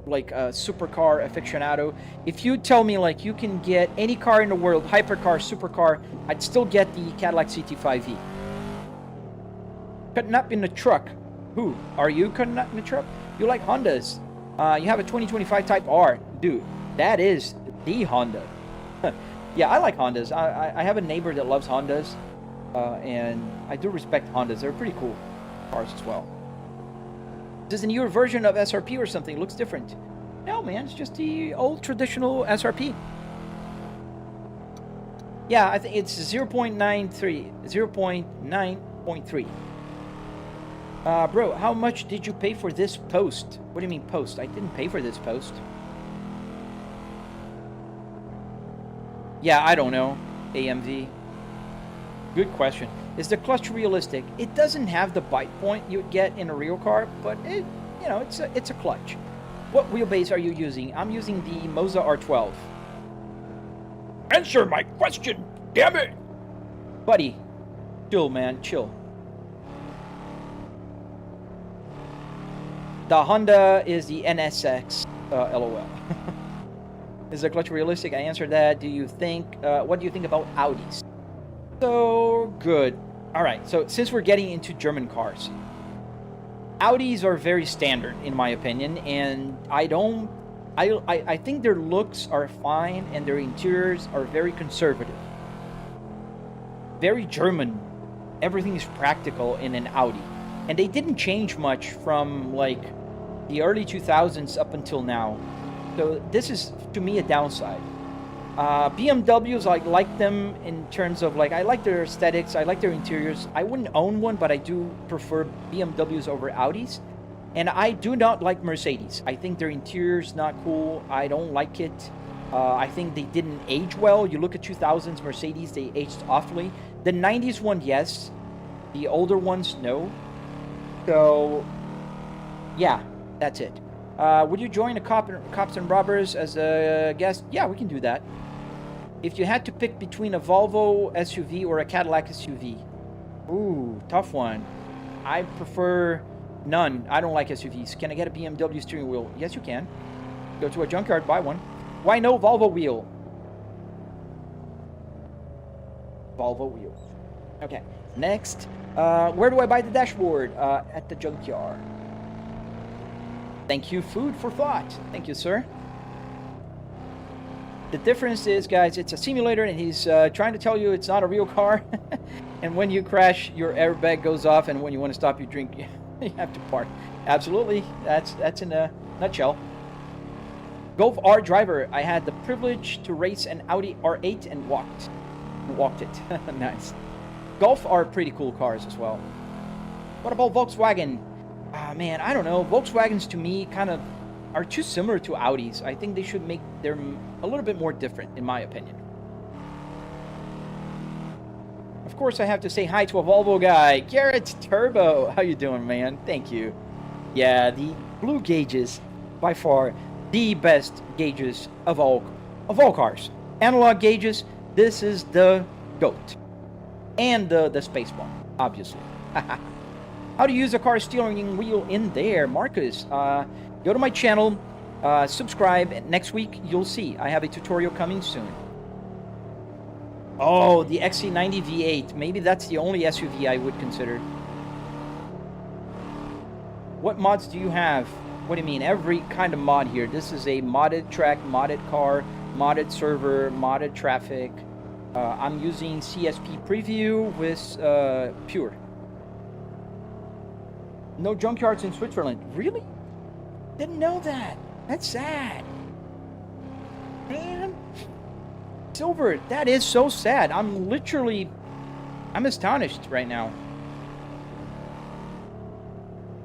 supercar aficionado. If you tell me like you can get any car in the world, hypercar, supercar, I'd still get the Cadillac CT5V. Cutting up in the truck. Who are you cutting up in the truck? You like Hondas? You have a 2025 Type R, dude. That is the Honda. Yeah, I like Hondas. I have a neighbor that loves Hondas, and I do respect Hondas. They're pretty cool cars as well. This is a newer version of SRP or something. It looks different. No, man, it's just the old traditional SRP. Yeah, I think it's 0.93, 0.9.3. Bro, how much did you pay for this post? What do you mean post? I didn't pay for this post. Yeah, I don't know. AMV. Good question. Is the clutch realistic? It doesn't have the bite point you'd get in a real car, but it, you know, it's a clutch. What wheelbase are you using? I'm using the Moza R12. Answer my question, damn it! Buddy, chill, man, chill. The Honda is the NSX, LOL. Is the clutch realistic? I answered that. Do you think, what do you think about Audis? So good. All right, so since we're getting into German cars, Audis are very standard in my opinion, and I think their looks are fine and their interiors are very conservative. Very German. Everything is practical in an Audi. And they didn't change much from like the early 2000s up until now. So this is, to me, a downside. BMWs, I like them in terms of like, I like their aesthetics, I like their interiors. I wouldn't own one, but I do prefer BMWs over Audis. And I do not like Mercedes. I think their interior's not cool. I don't like it. I think they didn't age well. You look at 2000s Mercedes, they aged awfully. The 90s one, yes. The older ones, no. So, yeah, that's it. Would you join the Cops and Robbers as a guest? Yeah, we can do that. If you had to pick between a Volvo SUV or a Cadillac SUV. Ooh, tough one. I prefer none. I don't like SUVs. Can I get a BMW steering wheel? Yes, you can. Go to a junkyard, buy one. Why no Volvo wheel? Volvo wheel. Okay, next. Where do I buy the dashboard? At the junkyard. Thank you, food for thought. Thank you, sir. The difference is, guys, it's a simulator, and he's trying to tell you it's not a real car. And when you crash, your airbag goes off, and when you want to stop your drink, you have to park. Absolutely. That's in a nutshell. Golf R driver. I had the privilege to race an Audi R8 and walked it. Nice. Golf are pretty cool cars as well. What about Volkswagen? Man, I don't know. Volkswagens to me kind of are too similar to Audis. I think they should make them a little bit more different, in my opinion. Of course, I have to say hi to a Volvo guy. Garrett Turbo. How you doing, man? Thank you. Yeah, the blue gauges, by far, the best gauges of all cars. Analog gauges, this is the GOAT. And the space one, obviously. How to use a car steering wheel in there, Marcus? Go to my channel, subscribe. Next week, you'll see. I have a tutorial coming soon. Oh, the XC90 V8. Maybe that's the only SUV I would consider. What mods do you have? What do you mean? Every kind of mod here. This is a modded track, modded car, modded server, modded traffic. I'm using CSP Preview with Pure. No junkyards in Switzerland. Really? Didn't know that. That's sad. Man. Silver, that is so sad. I'm astonished right now.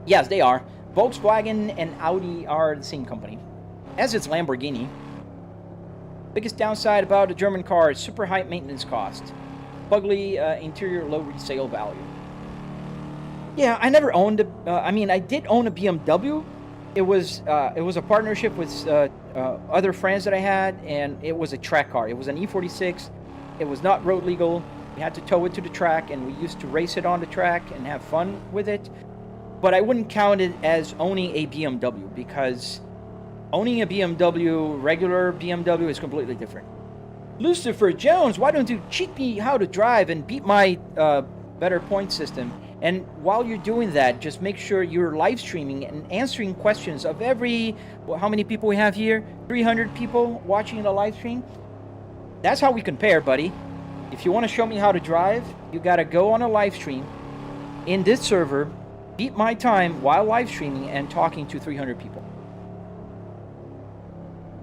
Yes, they are. Volkswagen and Audi are the same company. As it's Lamborghini. Biggest downside about a German car is super high maintenance cost. Ugly interior, low resale value. Yeah, I never owned I did own a BMW. It was a partnership with other friends that I had, and it was a track car. It was an E46. It was not road legal. We had to tow it to the track, and we used to race it on the track and have fun with it. But I wouldn't count it as owning a BMW, because owning a BMW, regular BMW, is completely different. Lucifer Jones, why don't you cheat me how to drive and beat my better point system? And while you're doing that, just make sure you're live streaming and answering questions of how many people we have here? 300 people watching the live stream? That's how we compare, buddy. If you want to show me how to drive, you got to go on a live stream in this server, beat my time while live streaming and talking to 300 people.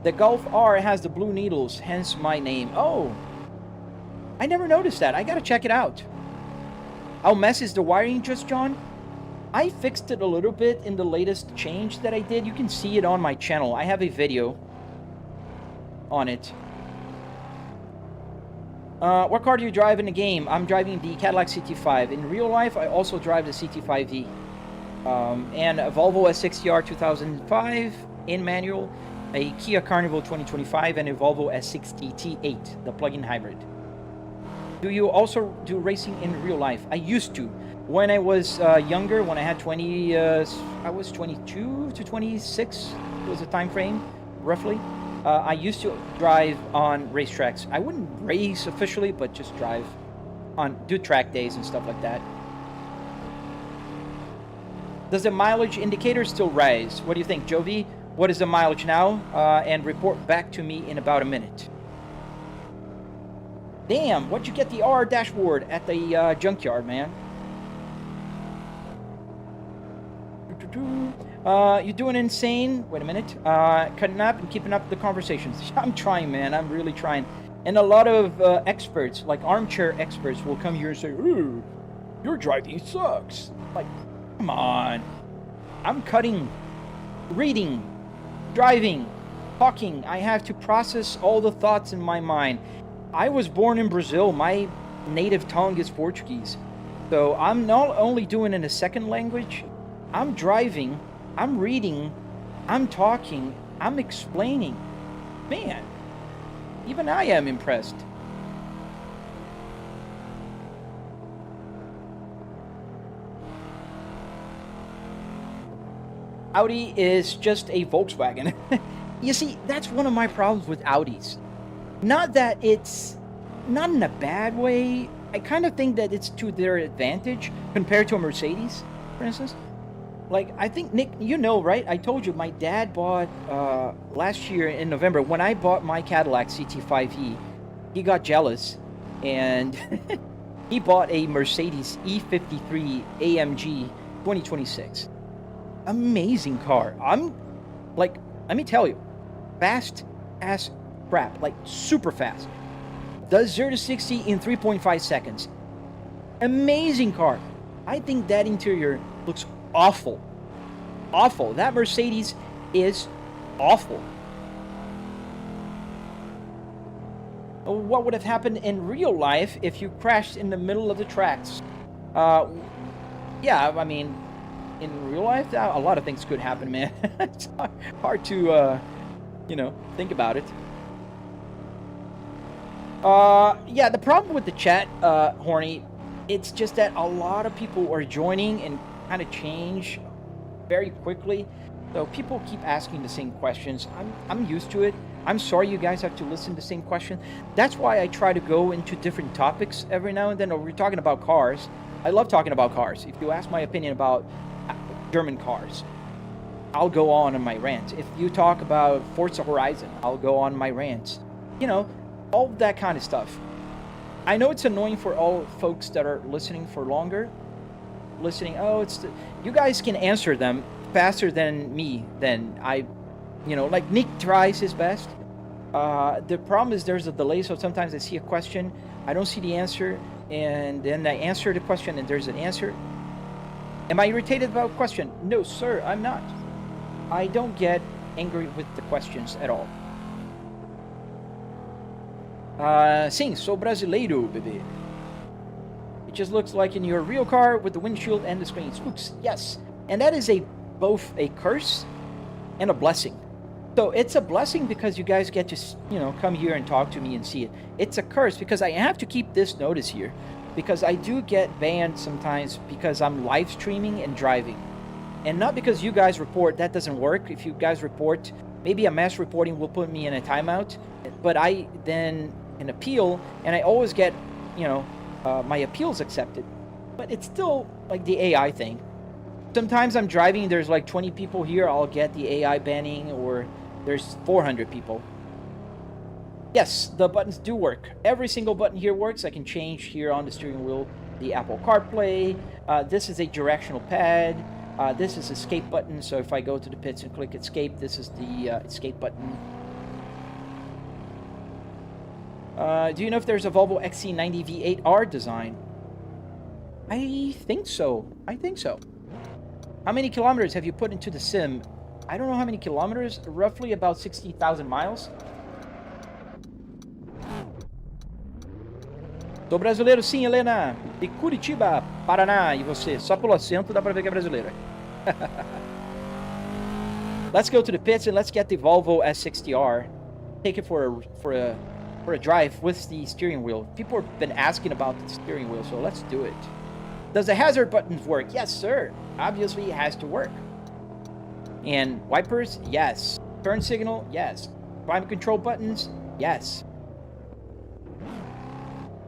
The Golf R has the blue needles, hence my name. Oh, I never noticed that. I got to check it out. How messy is the wiring, Just John? I fixed it a little bit in the latest change that I did. You can see it on my channel. I have a video on it. What car do you drive in the game? I'm driving the Cadillac CT5. In real life, I also drive the CT5V. And a Volvo S60R 2005 in manual, a Kia Carnival 2025, and a Volvo S60 T8, the plug-in hybrid. Do you also do racing in real life? I used to. When I was younger, when I had I was 22 to 26 was the time frame, roughly. I used to drive on racetracks. I wouldn't race officially, but just drive do track days and stuff like that. Does the mileage indicator still rise? What do you think, Jovi? What is the mileage now? And report back to me in about a minute. Damn, what'd you get the R dashboard at the junkyard, man? You're doing insane. Wait a minute. Cutting up and keeping up the conversations. I'm trying, man. I'm really trying. And a lot of experts, like armchair experts, will come here and say, "Ooh, your driving sucks." Like, come on. I'm cutting, reading, driving, talking. I have to process all the thoughts in my mind. I was born in Brazil. My native tongue is Portuguese. So I'm not only doing it in a second language, I'm driving, I'm reading, I'm talking, I'm explaining. Man, even I am impressed. Audi is just a Volkswagen. You see, that's one of my problems with Audis. Not that it's not in a bad way. I kind of think that it's to their advantage compared to a Mercedes, for instance. Like, I think, Nick, you know, right? I told you my dad bought last year in November, when I bought my Cadillac CT5E, he got jealous and he bought a Mercedes E53 AMG 2026. Amazing car. I'm like, let me tell you, fast as crap, like super fast. Does 0 to 60 in 3.5 seconds. Amazing car. I think that interior looks awful. Awful. That Mercedes is awful. What would have happened in real life if you crashed in the middle of the tracks? Yeah, I mean, in real life, a lot of things could happen, man. It's hard to, you know, think about it. Yeah, the problem with the chat, Horny, it's just that a lot of people are joining and kind of change very quickly. So people keep asking the same questions. I'm used to it. I'm sorry you guys have to listen to the same question. That's why I try to go into different topics every now and then. We're talking about cars. I love talking about cars. If you ask my opinion about German cars, I'll go on my rant. If you talk about Forza Horizon, I'll go on my rants. You know, all that kind of stuff. I know it's annoying for all folks that are listening for longer. Oh, you guys can answer them faster than me. You know, like Nick tries his best. The problem is there's a delay, so sometimes I see a question, I don't see the answer, and then I answer the question and there's an answer. Am I irritated about a question? No, sir, I'm not. I don't get angry with the questions at all. Sim, sou brasileiro, bebê. It just looks like in your real car with the windshield and the screen. Spooks, yes. And that is both a curse and a blessing. So it's a blessing because you guys get to, you know, come here and talk to me and see it. It's a curse because I have to keep this notice here, because I do get banned sometimes because I'm live streaming and driving. And not because you guys report, that doesn't work. If you guys report, maybe a mass reporting will put me in a timeout, but I then can appeal, and I always get, you know, my appeals accepted. But it's still like the AI thing. Sometimes I'm driving, there's like 20 people here, I'll get the AI banning, or there's 400 people. Yes, the buttons do work. Every single button here works. I can change here on the steering wheel the Apple CarPlay. This is a directional pad. This is escape button, so if I go to the pits and click escape, this is the escape button. Do you know if there's a Volvo XC90 V8R design? I think so. How many kilometers have you put into the sim? I don't know how many kilometers, roughly about 60,000 miles. Sou brasileiro sim, Helena, de Curitiba, Paraná. E você? Só pelo acento dá pra ver que é brasileira. Let's go to the pits and let's get the Volvo S60R. Take it for a drive with the steering wheel. People have been asking about the steering wheel, so let's do it. Does the hazard buttons work? Yes, sir. Obviously, it has to work. And wipers? Yes. Turn signal? Yes. Climate control buttons? Yes.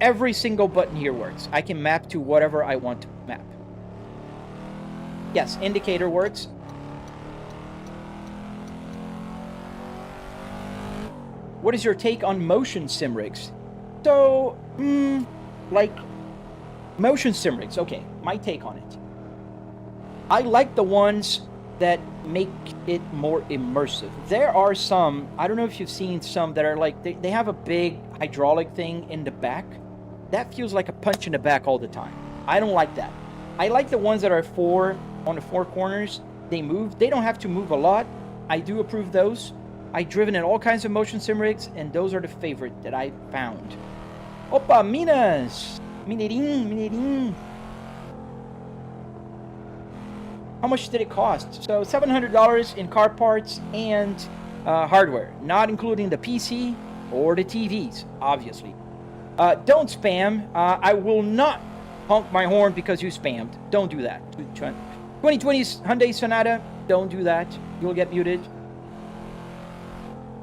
Every single button here works. I can map to whatever I want to map. Yes, indicator works. What is your take on motion sim rigs? So, like, motion sim rigs. Okay, my take on it. I like the ones that make it more immersive. There are some, I don't know if you've seen some that are like, they have a big hydraulic thing in the back. That feels like a punch in the back all the time. I don't like that. I like the ones that are on the four corners. They move. They don't have to move a lot. I do approve those. I've driven in all kinds of motion sim rigs, and those are the favorite that I found. Opa, Minas! Mineirinho. How much did it cost? So $700 in car parts and hardware, not including the PC or the TVs, obviously. Don't spam. I will not honk my horn because you spammed. Don't do that. 2020 Hyundai Sonata, don't do that. You'll get muted.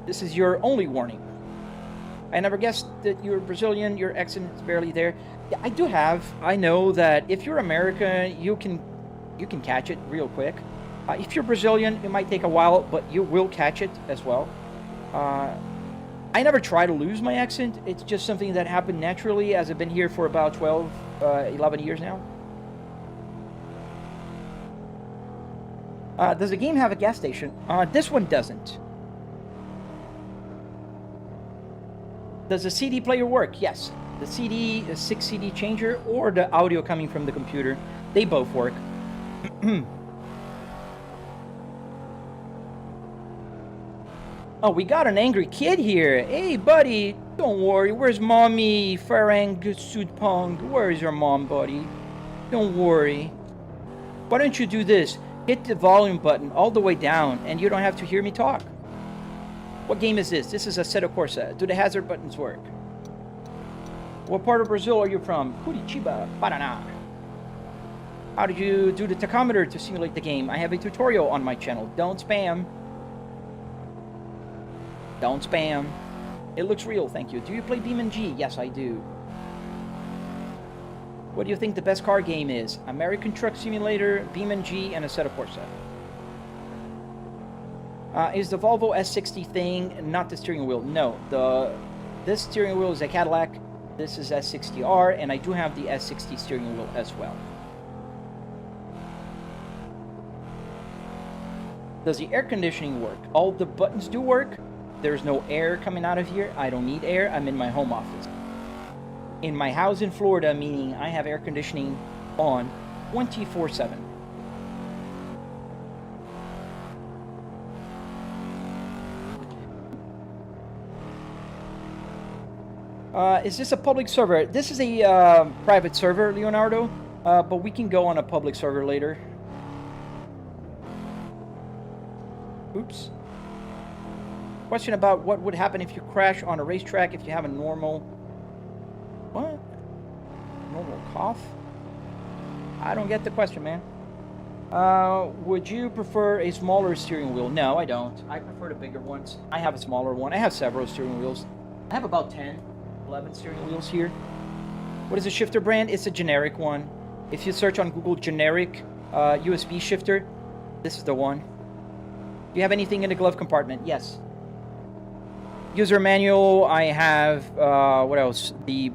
This is your only warning. I never guessed that you're Brazilian. Your accent is barely there. Yeah, I do have. I know that if you're American, you can catch it real quick. If you're Brazilian, it might take a while, but you will catch it as well. I never try to lose my accent. It's just something that happened naturally as I've been here for about 12, 11 years now. Does the game have a gas station? This one doesn't. Does the CD player work? Yes. The CD, a 6 CD changer, or the audio coming from the computer, they both work. Oh, we got an angry kid here. Hey, buddy, don't worry. Where's mommy? Farang Sudpong. Where is your mom, buddy? Don't worry. Why don't you do this? Hit the volume button all the way down, and you don't have to hear me talk. What game is this? This is Assetto Corsa. Do the hazard buttons work? What part of Brazil are you from? Curitiba, Paraná. How did you do the tachometer to simulate the game? I have a tutorial on my channel. Don't spam. Don't spam. It looks real, thank you. Do you play BeamNG? Yes, I do. What do you think the best car game is? American Truck Simulator, BeamNG, and Assetto Corsa. Is the Volvo S60 thing not the steering wheel? No. This steering wheel is a Cadillac. This is S60R, and I do have the S60 steering wheel as well. Does the air conditioning work? All the buttons do work. There's no air coming out of here. I don't need air. I'm in my home office. In my house in Florida, meaning I have air conditioning on 24/7. Is this a public server? This is a private server, Leonardo, but we can go on a public server later. Oops. Question about what would happen if you crash on a racetrack if you have a normal... What? Normal cough? I don't get the question, man. Would you prefer a smaller steering wheel? No, I don't. I prefer the bigger ones. I have a smaller one. I have several steering wheels. I have about 10, 11 steering wheels here. What is a shifter brand? It's a generic one. If you search on Google generic USB shifter, this is the one. Do you have anything in the glove compartment? Yes. User manual, I have, what else? The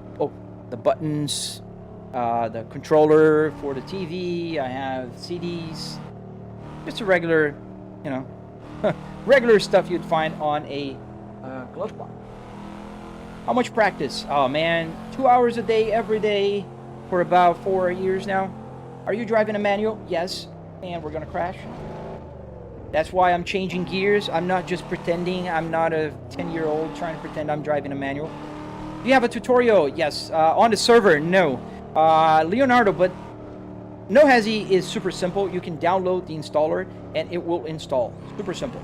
buttons, the controller for the TV, I have CDs. Just a regular, you know, regular stuff you'd find on a glove box. How much practice? Oh man, 2 hours a day, every day, for about 4 years now. Are you driving a manual? Yes, and we're gonna crash. That's why I'm changing gears. I'm not just pretending. I'm not a 10-year-old trying to pretend I'm driving a manual. Do you have a tutorial? Yes. On the server? No. Leonardo, but No Hazy is super simple. You can download the installer and it will install. Super simple.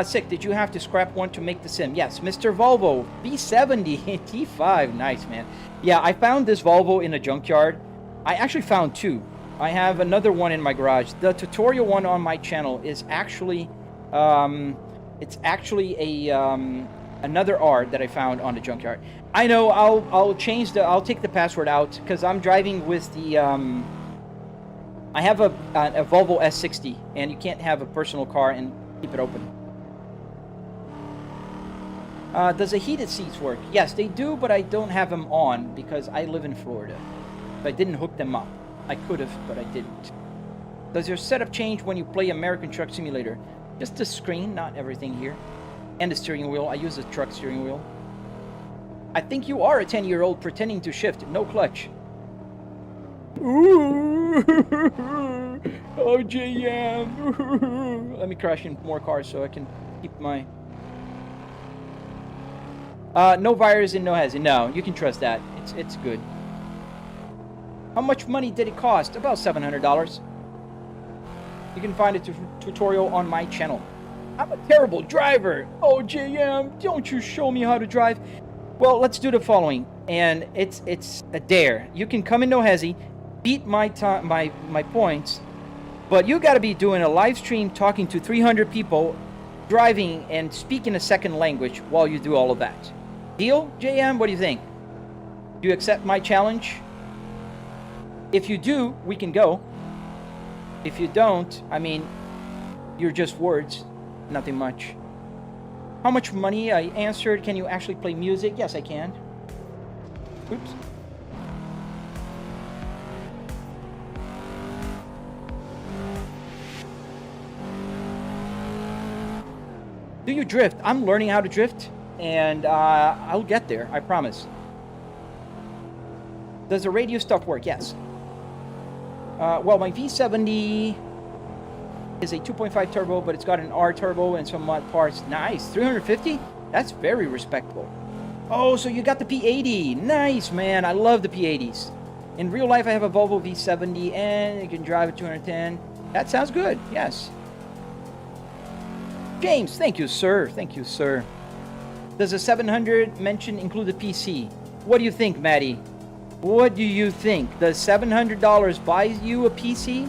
Sick, did you have to scrap one to make the sim? Yes, Mr. Volvo V70 T5. Nice, man. Yeah, I found this Volvo in a junkyard. I actually found two. I have another one in my garage. The tutorial one on my channel is actually, it's actually a another R that I found on the junkyard. I know. I'll take the password out because I'm driving with the I have a Volvo S60 and you can't have a personal car and keep it open. Does the heated seats work? Yes, they do, but I don't have them on because I live in Florida. So I didn't hook them up. I could have, but I didn't. Does your setup change when you play American Truck Simulator? Just the screen, not everything here. And the steering wheel. I use a truck steering wheel. I think you are a 10-year-old pretending to shift. No clutch. Ooh. Oh, JM. Let me crash in more cars so I can keep my... no virus and no hazy. No, you can trust that. It's good. How much money did it cost? About $700. You can find a tutorial on my channel. I'm a terrible driver. Oh, JM, don't you show me how to drive. Well, let's do the following. And it's a dare. You can come in no hezzy, beat my time, my points, but you got to be doing a live stream talking to 300 people, driving and speaking a second language while you do all of that. Deal, JM? What do you think? Do you accept my challenge? If you do, we can go. If you don't, I mean, you're just words, nothing much. How much money? I answered. Can you actually play music? Yes, I can. Oops. Do you drift? I'm learning how to drift, and I'll get there, I promise. Does the radio stuff work? Yes. Well, my V70 is a 2.5 turbo, but it's got an R turbo and some mod parts. Nice. 350? That's very respectable. Oh, so you got the P80. Nice, man. I love the P80s. In real life, I have a Volvo V70, and you can drive at 210. That sounds good. Yes. James, thank you, sir. Thank you, sir. Does the 700 mention include the PC? What do you think, Maddie? What do you think? Does $700 buy you a PC?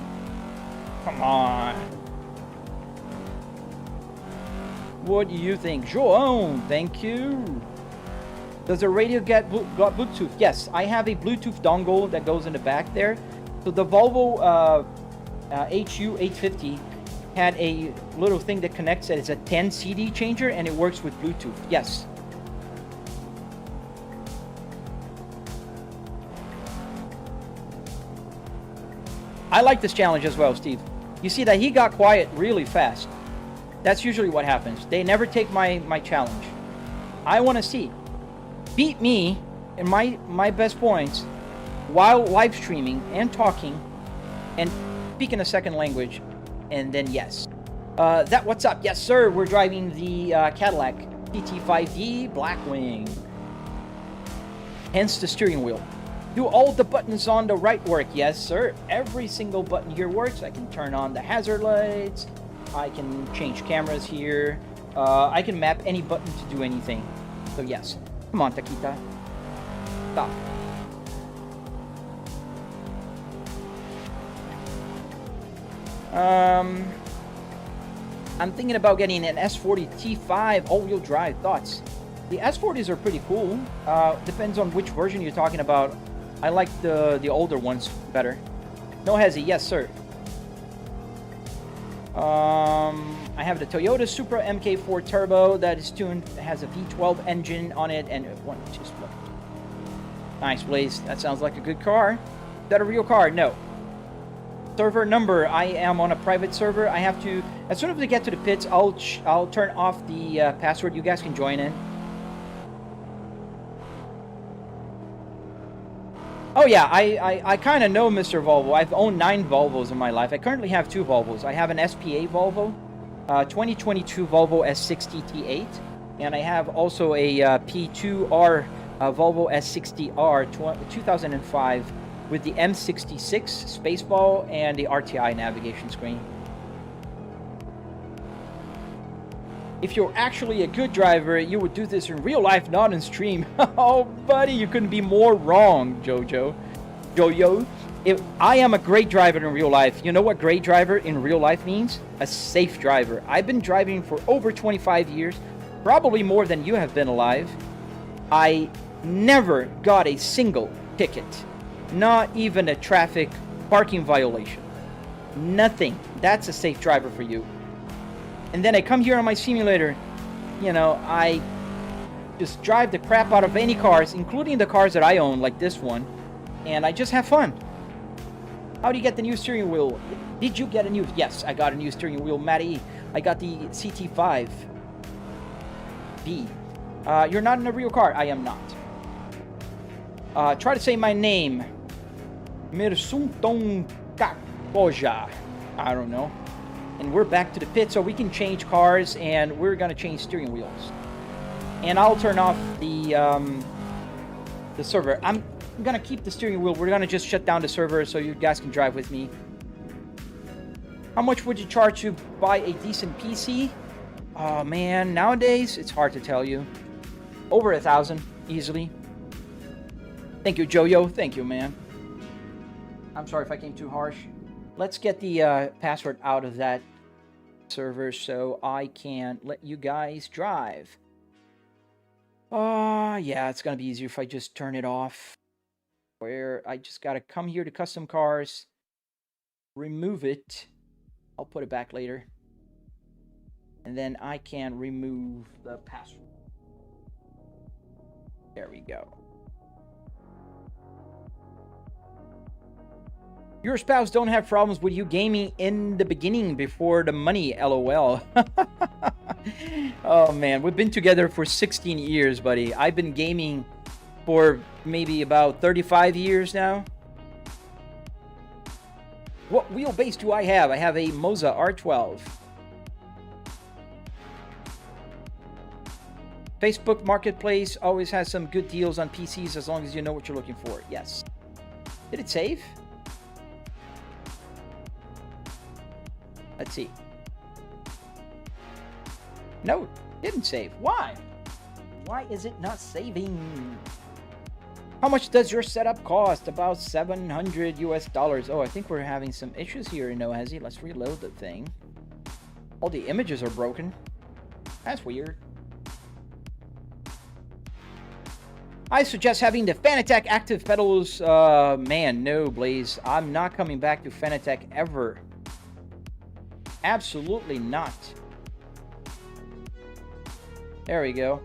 Come on. What do you think? João, thank you. Does the radio got Bluetooth? Yes, I have a Bluetooth dongle that goes in the back there. So the Volvo HU850 had a little thing that connects that is a 10 CD changer, and it works with Bluetooth. Yes. I like this challenge as well, Steve. You see that he got quiet really fast. That's usually what happens. They never take my challenge. I want to see. Beat me in my best points while live streaming and talking and speaking a second language, and then yes. What's up? Yes, sir. We're driving the Cadillac PT5D Blackwing. Hence the steering wheel. Do all the buttons on the right work? Yes, sir. Every single button here works. I can turn on the hazard lights. I can change cameras here. I can map any button to do anything. So yes. Come on, Taquita. Stop. I'm thinking about getting an S40 T5 all-wheel drive. Thoughts? The S40s are pretty cool. Depends on which version you're talking about. I like the older ones better. No hezzy, yes sir. I have the Toyota Supra MK4 Turbo that is tuned, has a V12 engine on it, and one just look. Nice, Blaze. That sounds like a good car. Is that a real car? No. Server number. I am on a private server. I have to, as soon as we get to the pits, I'll turn off the password. You guys can join in. Oh yeah, I kind of know Mr. Volvo. I've owned 9 Volvos in my life. I currently have 2 Volvos. I have an SPA Volvo, 2022 Volvo S60 T8, and I have also a P2R Volvo S60R 2005 with the M66 Spaceball and the RTI navigation screen. If you're actually a good driver, you would do this in real life, not in stream. Oh, buddy, you couldn't be more wrong, Jojo. If I am a great driver in real life, you know what great driver in real life means? A safe driver. I've been driving for over 25 years, probably more than you have been alive. I never got a single ticket, not even a traffic parking violation. Nothing. That's a safe driver for you. And then I come here on my simulator, you know, I just drive the crap out of any cars, including the cars that I own, like this one, and I just have fun. How do you get the new steering wheel? Did you get a new? Yes, I got a new steering wheel, Matty. I got the CT5 B. You're not in a real car. I am not. Try to say my name. Mirsunton Kakoja. I don't know. And we're back to the pit, so we can change cars, and we're gonna change steering wheels. And I'll turn off the server. I'm gonna keep the steering wheel. We're gonna just shut down the server so you guys can drive with me. How much would you charge to buy a decent PC? Oh man, nowadays it's hard to tell you. Over 1,000 easily. Thank you, Jojo. Thank you, man. I'm sorry if I came too harsh. Let's get the password out of that server so I can let you guys drive. Yeah, it's gonna be easier if I just turn it off. Where I just gotta come here to custom cars, remove it. I'll put it back later. And then I can remove the password. There we go. Your spouse don't have problems with you gaming in the beginning before the money, LOL. Oh man, we've been together for 16 years, buddy. I've been gaming for maybe about 35 years now. What wheelbase do I have? I have a Moza R12. Facebook Marketplace always has some good deals on PCs as long as you know what you're looking for. Yes. Did it save? Let's see. No, it didn't save. Why? Why is it not saving? How much does your setup cost? About $700 US. Oh, I think we're having some issues here in Nohazi. Let's reload the thing. All the images are broken. That's weird. I suggest having the Fanatec active pedals. Man, no, Blaze. I'm not coming back to Fanatec ever. Absolutely not. There we go.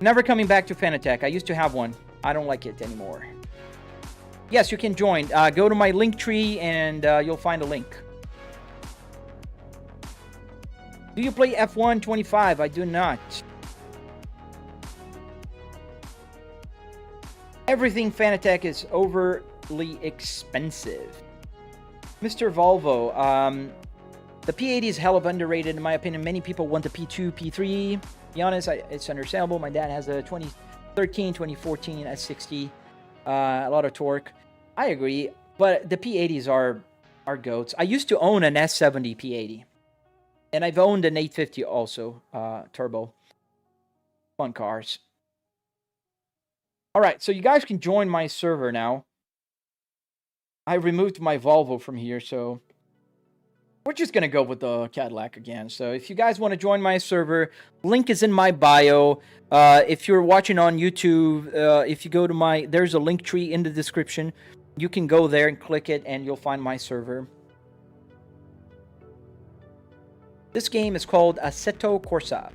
Never coming back to Fanatec. I used to have one. I don't like it anymore. Yes, you can join. Go to my Linktree and you'll find a link. Do you play F1 25? I do not. Everything Fanatec is overly expensive. Mr. Volvo, the P80 is hell of underrated in my opinion. Many people want the P2, P3. To be honest, it's understandable. My dad has a 2013, 2014 S60. A lot of torque. I agree, but the P80s are goats. I used to own an S70 P80. And I've owned an 850 also, turbo. Fun cars. All right, so you guys can join my server now. I removed my Volvo from here, so we're just going to go with the Cadillac again. So if you guys want to join my server, link is in my bio. If you're watching on YouTube, if you go to there's a link tree in the description. You can go there and click it, and you'll find my server. This game is called Assetto Corsa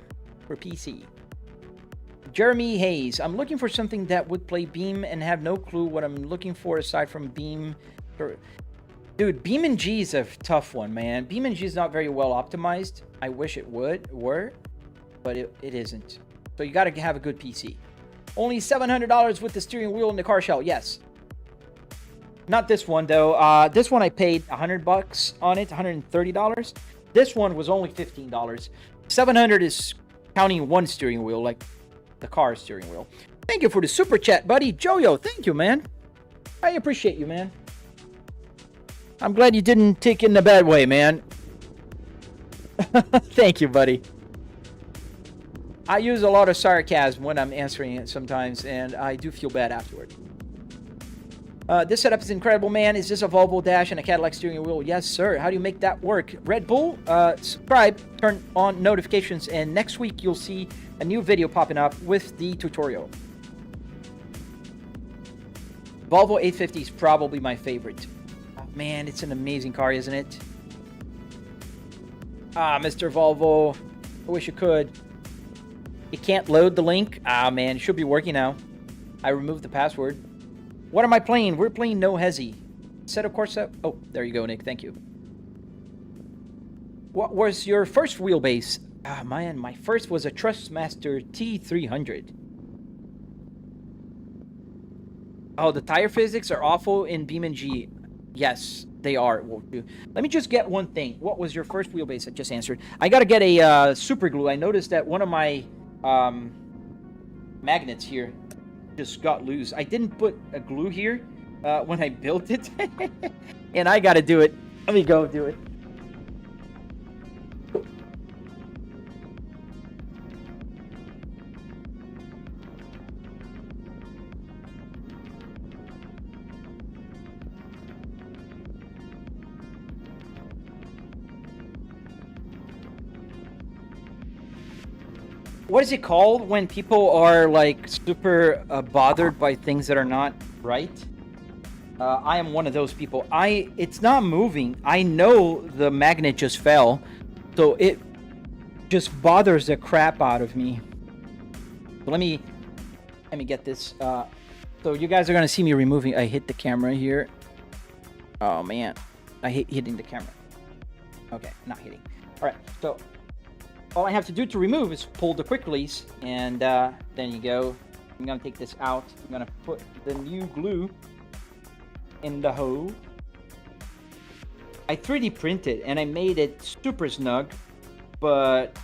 for PC. Jeremy Hayes, I'm looking for something that would play Beam and have no clue what I'm looking for aside from Beam. Dude, BeamNG is a tough one, man. BeamNG is not very well optimized. I wish it were, but it isn't. So you got to have a good PC. Only $700 with the steering wheel and the car shell. Yes. Not this one though. This one I paid $100 on it, $130. This one was only $15. $700 is counting one steering wheel, like the car steering wheel. Thank you for the super chat, buddy. Jojo, thank you, man. I appreciate you, man. I'm glad you didn't take it in a bad way, man. Thank you, buddy. I use a lot of sarcasm when I'm answering it sometimes, and I do feel bad afterward. This setup is incredible, man. Is this a Volvo dash and a Cadillac steering wheel? Yes, sir. How do you make that work? Red Bull, subscribe, turn on notifications, and next week you'll see a new video popping up with the tutorial. Volvo 850 is probably my favorite. Oh, man, it's an amazing car, isn't it? Ah, Mr. Volvo. I wish you could. You can't load the link? Ah, man, it should be working now. I removed the password. What am I playing? We're playing No Hezi. Set of course. Oh, there you go, Nick. Thank you. What was your first wheelbase? Ah, man, my first was a Trustmaster T300. Oh, the tire physics are awful in BeamNG. Yes, they are. Let me just get one thing. What was your first wheelbase? I just answered. I got to get a super glue. I noticed that one of my magnets here just got loose. I didn't put a glue here when I built it, and I got to do it. Let me go do it. What is it called when people are like super bothered by things that are not right? I am one of those people. It's not moving. I know the magnet just fell, so it just bothers the crap out of me. So let me get this. So you guys are gonna see me removing. I hit the camera here. Oh man, I hate hitting the camera. Okay, not hitting. All right, so all I have to do to remove is pull the quick release, and then you go. I'm gonna take this out. I'm gonna put the new glue in the hole. I 3D printed and I made it super snug, but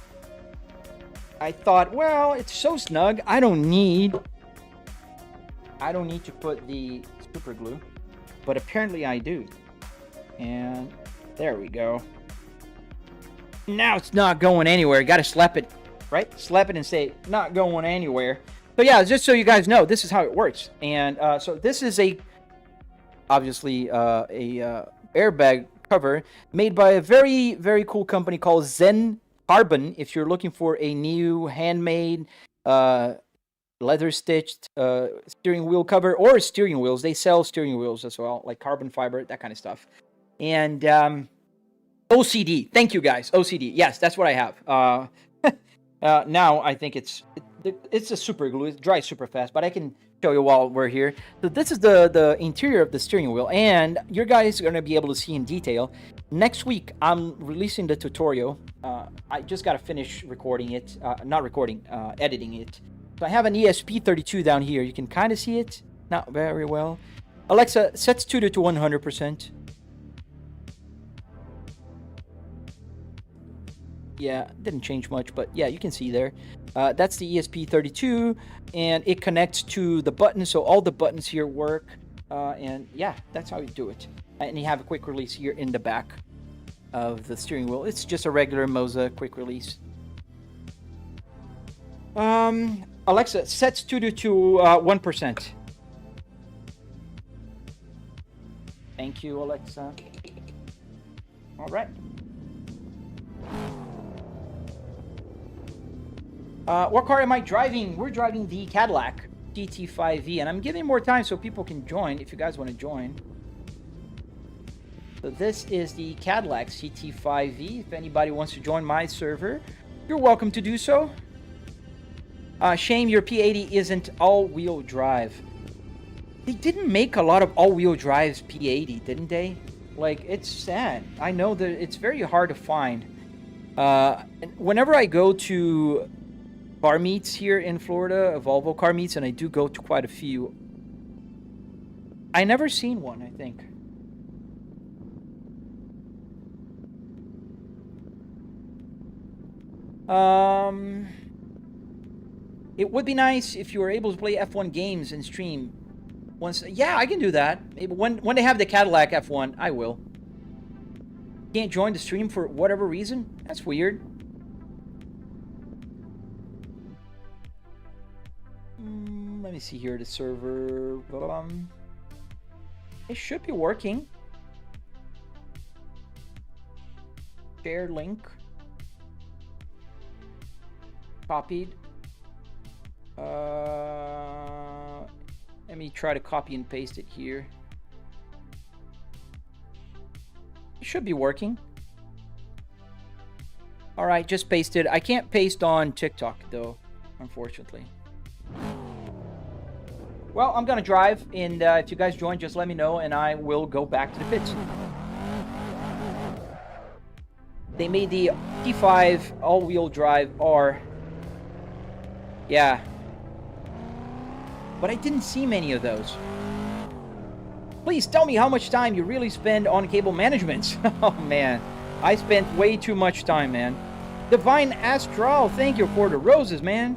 I thought, well, it's so snug, I don't need to put the super glue, but apparently I do. And there we go. Now it's not going anywhere. You gotta slap it, right? Slap it and say, not going anywhere. So yeah, just so you guys know, this is how it works. And so this is obviously a airbag cover made by a very, very cool company called Zen Carbon. If you're looking for a new handmade leather stitched steering wheel cover, or steering wheels, they sell steering wheels as well, like carbon fiber, that kind of stuff. And OCD, thank you guys. OCD, yes, that's what I have. Now I think it's a super glue. It dries super fast, but I can show you while we're here. So this is the interior of the steering wheel, and you guys are going to be able to see in detail. Next week, I'm releasing the tutorial. I just got to finish recording it, editing it. So I have an ESP32 down here. You can kind of see it, not very well. Alexa, set studio to 100%. Yeah, didn't change much, but yeah, you can see there. That's the ESP32, and it connects to the buttons, so all the buttons here work. And yeah, that's how you do it. And you have a quick release here in the back of the steering wheel. It's just a regular Moza quick release. Alexa, set studio to 1%. Thank you, Alexa. All right. What car am I driving? We're driving the Cadillac GT5V, and I'm giving more time so people can join if you guys want to join. So this is the Cadillac GT5V. If anybody wants to join my server, you're welcome to do so. Shame your P80 isn't all-wheel drive. They didn't make a lot of all-wheel drives P80, didn't they? Like, it's sad. I know that it's very hard to find. Whenever I go to car meets here in Florida, Volvo car meets, and I do go to quite a few, I never seen one, I think. It would be nice if you were able to play F1 games and stream once. Yeah, I can do that. When they have the Cadillac F1, I will. Can't join the stream for whatever reason? That's weird. Let me see here, the server. It should be working. Share link. Copied. Let me try to copy and paste it here. It should be working. All right, just pasted. I can't paste on TikTok though, unfortunately. Well, I'm gonna drive, and if you guys join, just let me know, and I will go back to the pits. They made the T5 all-wheel drive R. Yeah. But I didn't see many of those. Please tell me how much time you really spend on cable management. Oh, man. I spent way too much time, man. Divine Astral, thank you for the roses, man.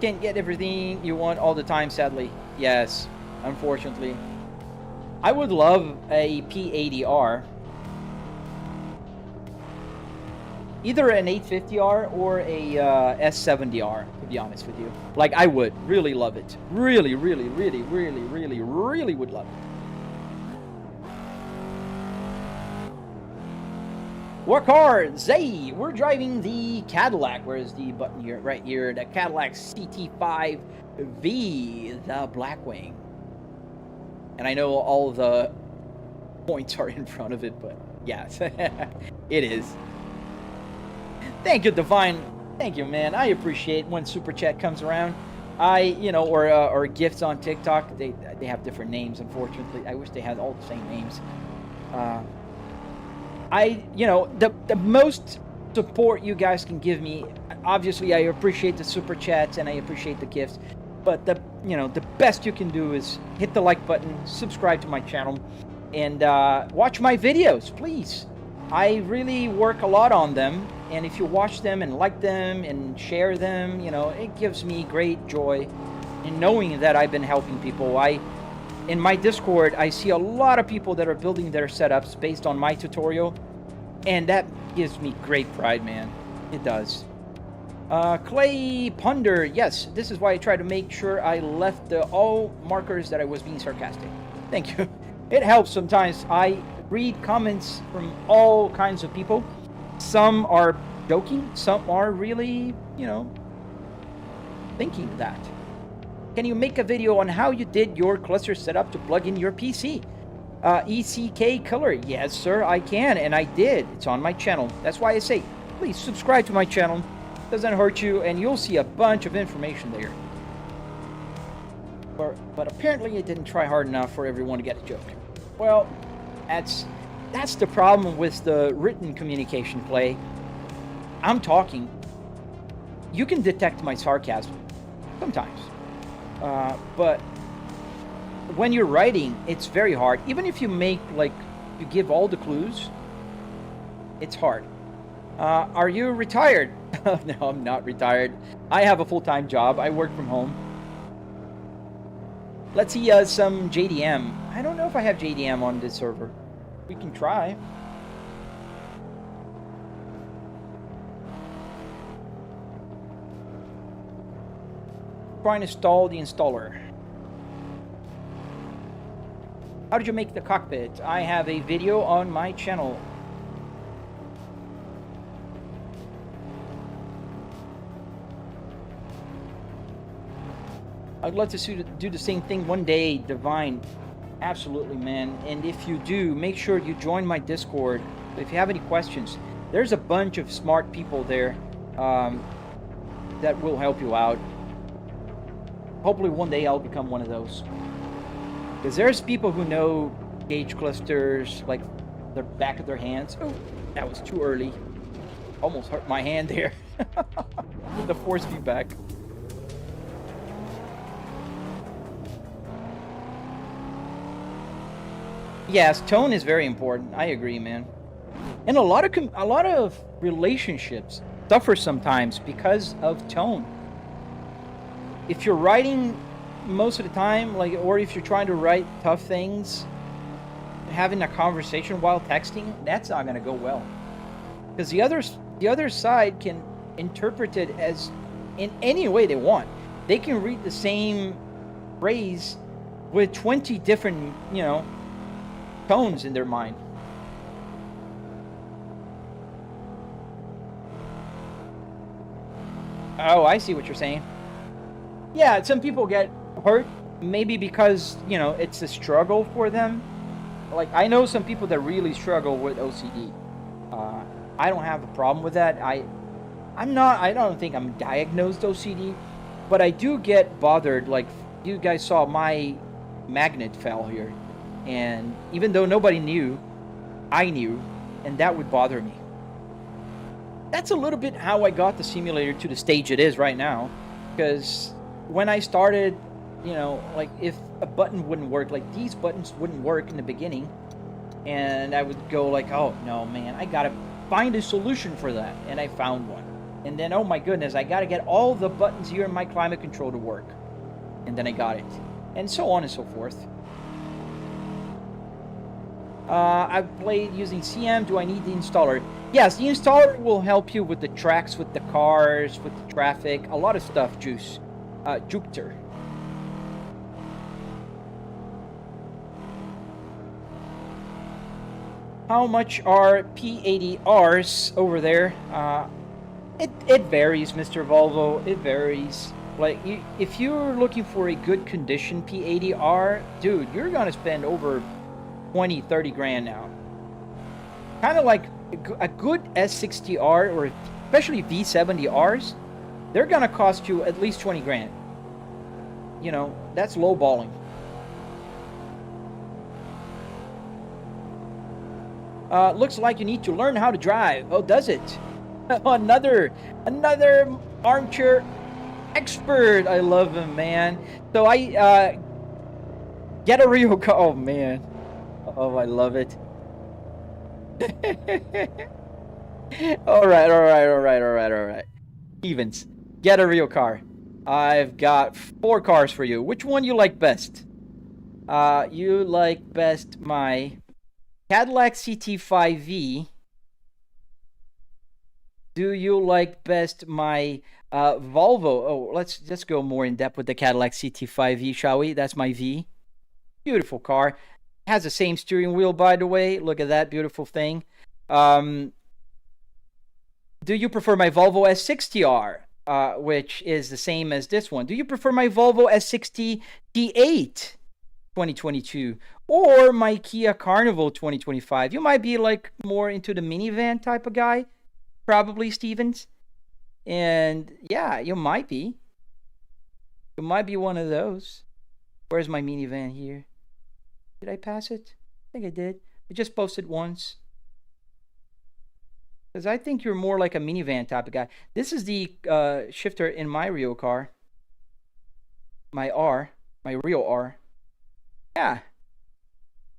Can't get everything you want all the time, sadly. Yes, unfortunately. I would love a P80R. Either an 850R or a S70R, to be honest with you. Like, I would really love it. Really would love it. Work hard, Zay! We're driving the Cadillac. Where's the button here? Right here. The Cadillac CT5V, the Blackwing. And I know all the points are in front of it, but yes, it is. Thank you, Divine. Thank you, man. I appreciate when Super Chat comes around. Or gifts on TikTok. They have different names, unfortunately. I wish they had all the same names. The most support you guys can give me, obviously I appreciate the Super Chats and I appreciate the gifts, but the best you can do is hit the like button, subscribe to my channel, and watch my videos, please. I really work a lot on them, and if you watch them and like them and share them, it gives me great joy in knowing that I've been helping people. In my Discord, I see a lot of people that are building their setups based on my tutorial, and that gives me great pride, man. It does. Clay Ponder, yes, this is why I try to make sure I left all markers that I was being sarcastic. Thank you. It helps sometimes. I read comments from all kinds of people. Some are joking, some are really, thinking that. Can you make a video on how you did your cluster setup to plug in your PC? ECK Color, yes sir, I can, and I did. It's on my channel. That's why I say, please subscribe to my channel. Doesn't hurt you, and you'll see a bunch of information there. But apparently I didn't try hard enough for everyone to get a joke. Well, that's the problem with the written communication, Clay. I'm talking. You can detect my sarcasm sometimes. But when you're writing, it's very hard. Even if you you give all the clues, it's hard. Are you retired? No, I'm not retired. I have a full-time job. I work from home. Let's see some JDM. I don't know if I have JDM on this server. We can try. Try and install the installer. How did you make the cockpit? I have a video on my channel. I'd love to do the same thing one day, Divine. Absolutely, man. And if you do, make sure you join my Discord. If you have any questions, there's a bunch of smart people there that will help you out. Hopefully one day I'll become one of those. Because there's people who know gauge clusters like the back of their hands. Oh, that was too early. Almost hurt my hand there. The force feedback. Yes, tone is very important. I agree, man. And a lot of relationships suffer sometimes because of tone. If you're writing most of the time, or if you're trying to write tough things, having a conversation while texting, that's not going to go well. Because the other side can interpret it as in any way they want. They can read the same phrase with 20 different, tones in their mind. Oh, I see what you're saying. Yeah, some people get hurt maybe because, it's a struggle for them. Like, I know some people that really struggle with OCD. I don't have a problem with that. I don't think I'm diagnosed OCD, but I do get bothered. Like, you guys saw my magnet fell here. And even though nobody knew, I knew, and that would bother me. That's a little bit how I got the simulator to the stage it is right now. Because when I started, if a button wouldn't work, like these buttons wouldn't work in the beginning, and I would go like, oh no, man, I gotta find a solution for that. And I found one. And then, oh my goodness, I got to get all the buttons here in my climate control to work. And then I got it. And so on and so forth. I've played using CM. Do I need the installer? Yes, the installer will help you with the tracks, with the cars, with the traffic. A lot of stuff, Juice. Jupiter. How much are P80Rs over there? It varies, Mr. Volvo. It varies. Like, if you're looking for a good condition P80R, dude, you're gonna spend over 20, 30 grand now. Kind of like a good S60R, or especially V70Rs, they're gonna cost you at least 20 grand. You know, that's lowballing. Looks like you need to learn how to drive. Oh, does it? another armchair expert. I love him, man. So I get a real car. Oh man, oh, I love it. all right. Evans, get a real car. I've got 4 cars for you. Which one you like best? You like best my Cadillac CT5V. Do you like best my Volvo? Oh, let's just go more in depth with the Cadillac CT5V, shall we? That's my V. Beautiful car. Has the same steering wheel, by the way. Look at that beautiful thing. Do you prefer my Volvo S60R, which is the same as this one? Do you prefer my Volvo S60 T8 2022 or my Kia Carnival 2025? You might be like more into the minivan type of guy, probably, Stevens. And yeah, you might be. You might be one of those. Where's my minivan here? Did I pass it? I think I did. I just posted once. Because I think you're more like a minivan type of guy. This is the shifter in my real car. My R. My real R. Yeah.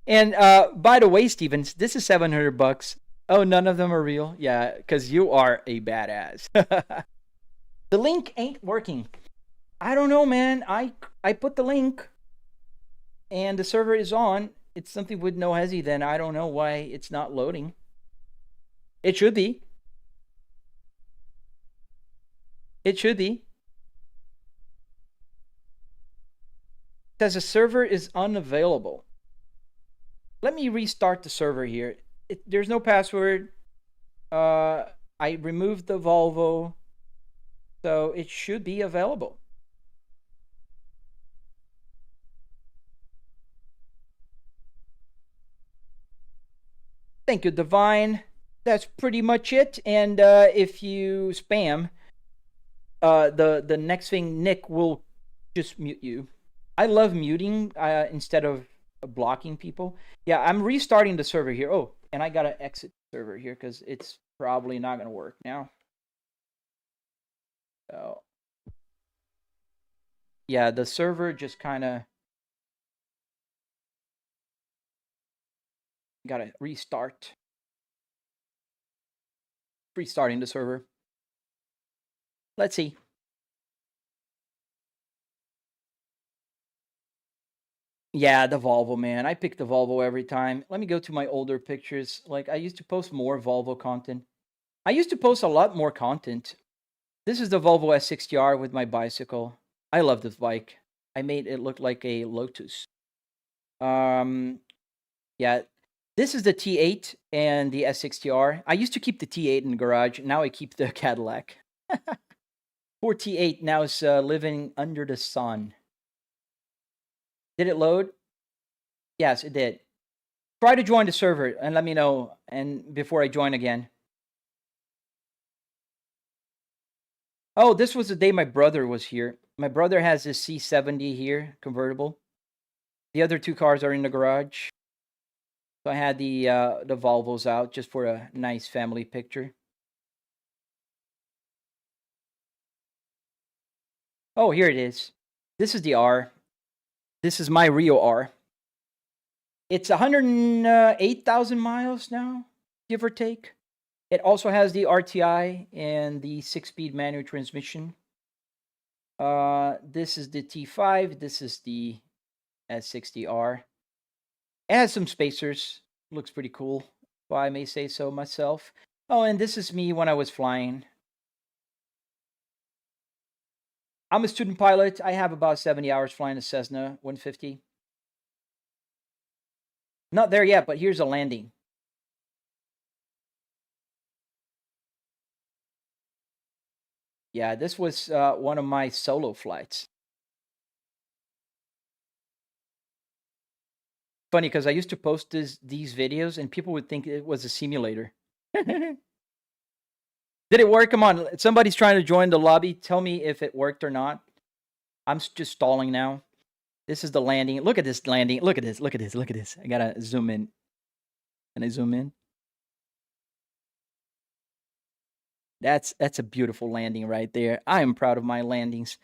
And by the way, Stevens, this is $700. Oh, none of them are real? Yeah, because you are a badass. The link ain't working. I don't know, man. I put the link and the server is on. It's something with no hesi, then I don't know why it's not loading. It should be. It should be. It says the server is unavailable. Let me restart the server here. There's no password. I removed the Volvo, so it should be available. Thank you, Divine. That's pretty much it. And if you spam, the next thing, Nick will just mute you. I love muting instead of blocking people. Yeah, I'm restarting the server here. Oh, and I gotta exit the server here because it's probably not gonna work now. So yeah, the server just kind of gotta restart. Restarting the server. Let's see. Yeah, the Volvo, man. I pick the Volvo every time. Let me go to my older pictures. Like, I used to post more Volvo content. I used to post a lot more content. This is the Volvo S60R with my bicycle. I love this bike. I made it look like a Lotus. Yeah, this is the T8 and the S60R. I used to keep the T8 in the garage. Now I keep the Cadillac. Poor T8 now is living under the sun. Did it load? Yes, it did. Try to join the server and let me know and before I join again. Oh, this was the day my brother was here. My brother has this C70 here, convertible. The other 2 cars are in the garage. So I had the Volvos out just for a nice family picture. Oh, here it is. This is the R. This is my Rio R. It's 108,000 miles now, give or take. It also has the RTI and the 6-speed manual transmission. This is the T5. This is the S60R. It has some spacers. Looks pretty cool, if I may say so myself. Oh, and this is me when I was flying. I'm a student pilot. I have about 70 hours flying a Cessna 150. Not there yet, but here's a landing. Yeah, this was one of my solo flights. Funny, because I used to post these videos, and people would think it was a simulator. Did it work? Come on, somebody's trying to join the lobby. Tell me if it worked or not. I'm just stalling now. This is the landing. Look at this landing. Look at this. Look at this. Look at this. I gotta zoom in. Can I zoom in? That's a beautiful landing right there. I am proud of my landings.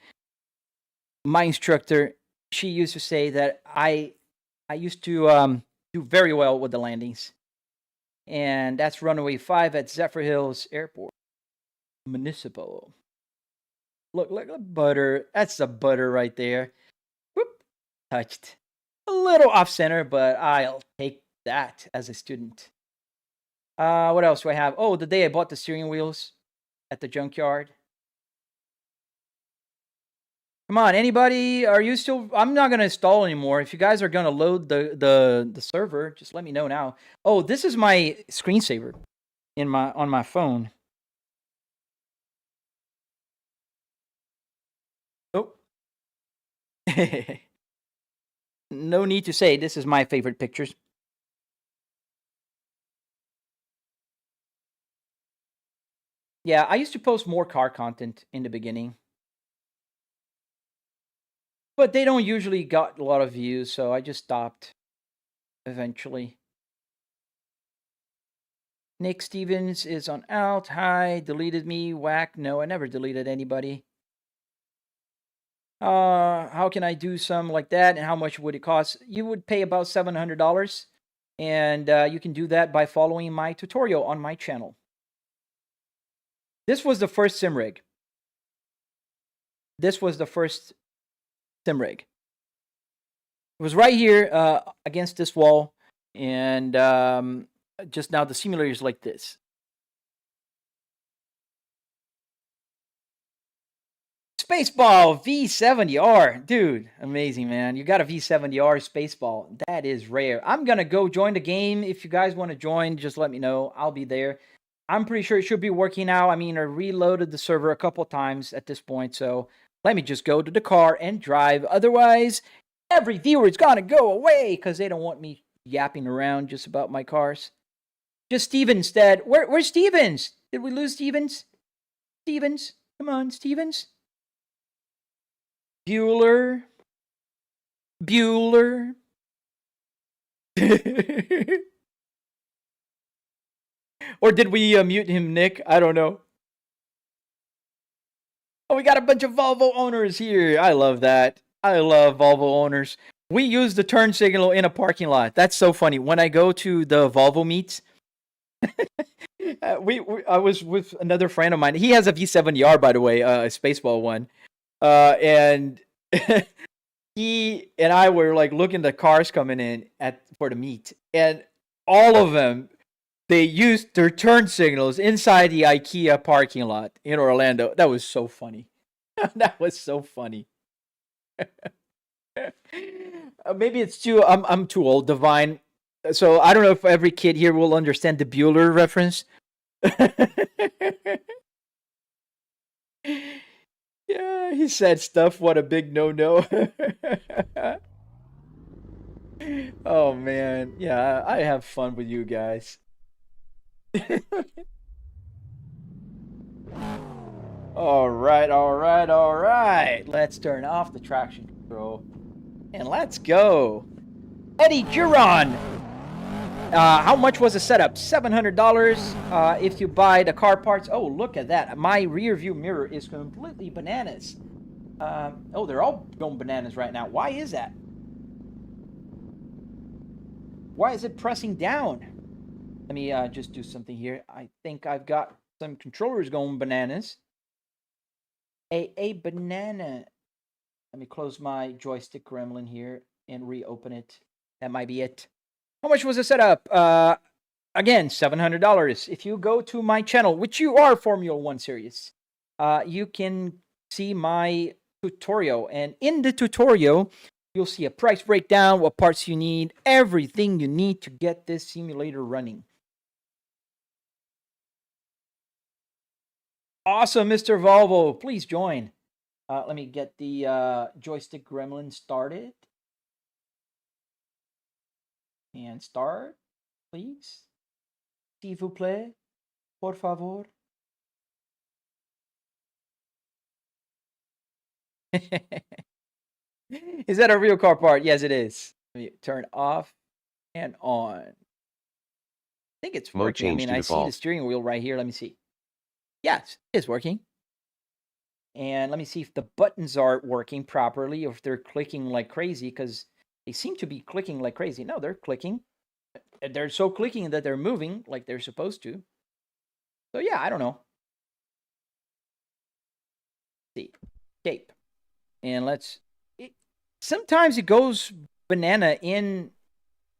My instructor, she used to say that I used to do very well with the landings. And that's runway 5 at Zephyr Hills Airport. Municipal. Look, butter. That's the butter right there. Whoop. Touched. A little off center, but I'll take that as a student. What else do I have? Oh, the day I bought the steering wheels at the junkyard. Come on, anybody? Are you still? I'm not gonna install anymore. If you guys are gonna load the server, just let me know now. Oh, this is my screensaver on my phone. Oh. No need to say this is my favorite pictures. Yeah, I used to post more car content in the beginning. But they don't usually got a lot of views, so I just stopped eventually. Nick Stevens is on out. Hi, deleted me. Whack. No, I never deleted anybody. How can I do some like that, and how much would it cost? You would pay about $700, and you can do that by following my tutorial on my channel. This was the first sim rig. This was the first sim rig. It was right here against this wall, and just now the simulator is like this. Spaceball V70R, dude, amazing, man. You got a V70R Spaceball. That is rare. I'm gonna go join the game. If you guys want to join, just let me know. I'll be there. I'm pretty sure it should be working now. I mean, I reloaded the server a couple times at this point, so let me just go to the car and drive. Otherwise, every viewer is gonna go away because they don't want me yapping around just about my cars. Just Stevens instead. Where's Stevens? Did we lose Stevens? Stevens, come on, Stevens. Bueller. Or did we mute him, Nick? I don't know. Oh, we got a bunch of Volvo owners here. I love that. I love Volvo owners. We use the turn signal in a parking lot. That's so funny. When I go to the Volvo meets, I was with another friend of mine. He has a V70R, by the way, a Spaceball one. And he and I were like looking at the cars coming in for the meet, and all of them, they used their turn signals inside the IKEA parking lot in Orlando. That was so funny. That was so funny. Maybe it's too. I'm too old, Divine. So I don't know if every kid here will understand the Bueller reference. Yeah, he said stuff. What a big no-no. Oh man, yeah, I have fun with you guys. All right. Let's turn off the traction control and let's go. Eddie Giron. How much was the setup? $700 if you buy the car parts. Oh, look at that. My rear view mirror is completely bananas. Oh, they're all going bananas right now. Why is that? Why is it pressing down? Let me just do something here. I think I've got some controllers going bananas. A banana. Let me close my joystick gremlin here and reopen it. That might be it. How much was the setup? Again, $700. If you go to my channel, which you are Formula One Series, you can see my tutorial. And in the tutorial, you'll see a price breakdown, what parts you need, everything you need to get this simulator running. Awesome, Mr. Volvo. Please join. Let me get the joystick gremlin started. And start, please. S'il vous plaît, por favor. Is that a real car part? Yes, it is. Let me turn off and on. I think it's working. I mean, I see the steering wheel right here. Let me see. Yes, it's working. And let me see if the buttons are working properly, or if they're clicking like crazy, because they seem to be clicking like crazy. No, they're clicking. They're so clicking that they're moving like they're supposed to. So yeah, I don't know. Let's see, tape, and sometimes it goes banana in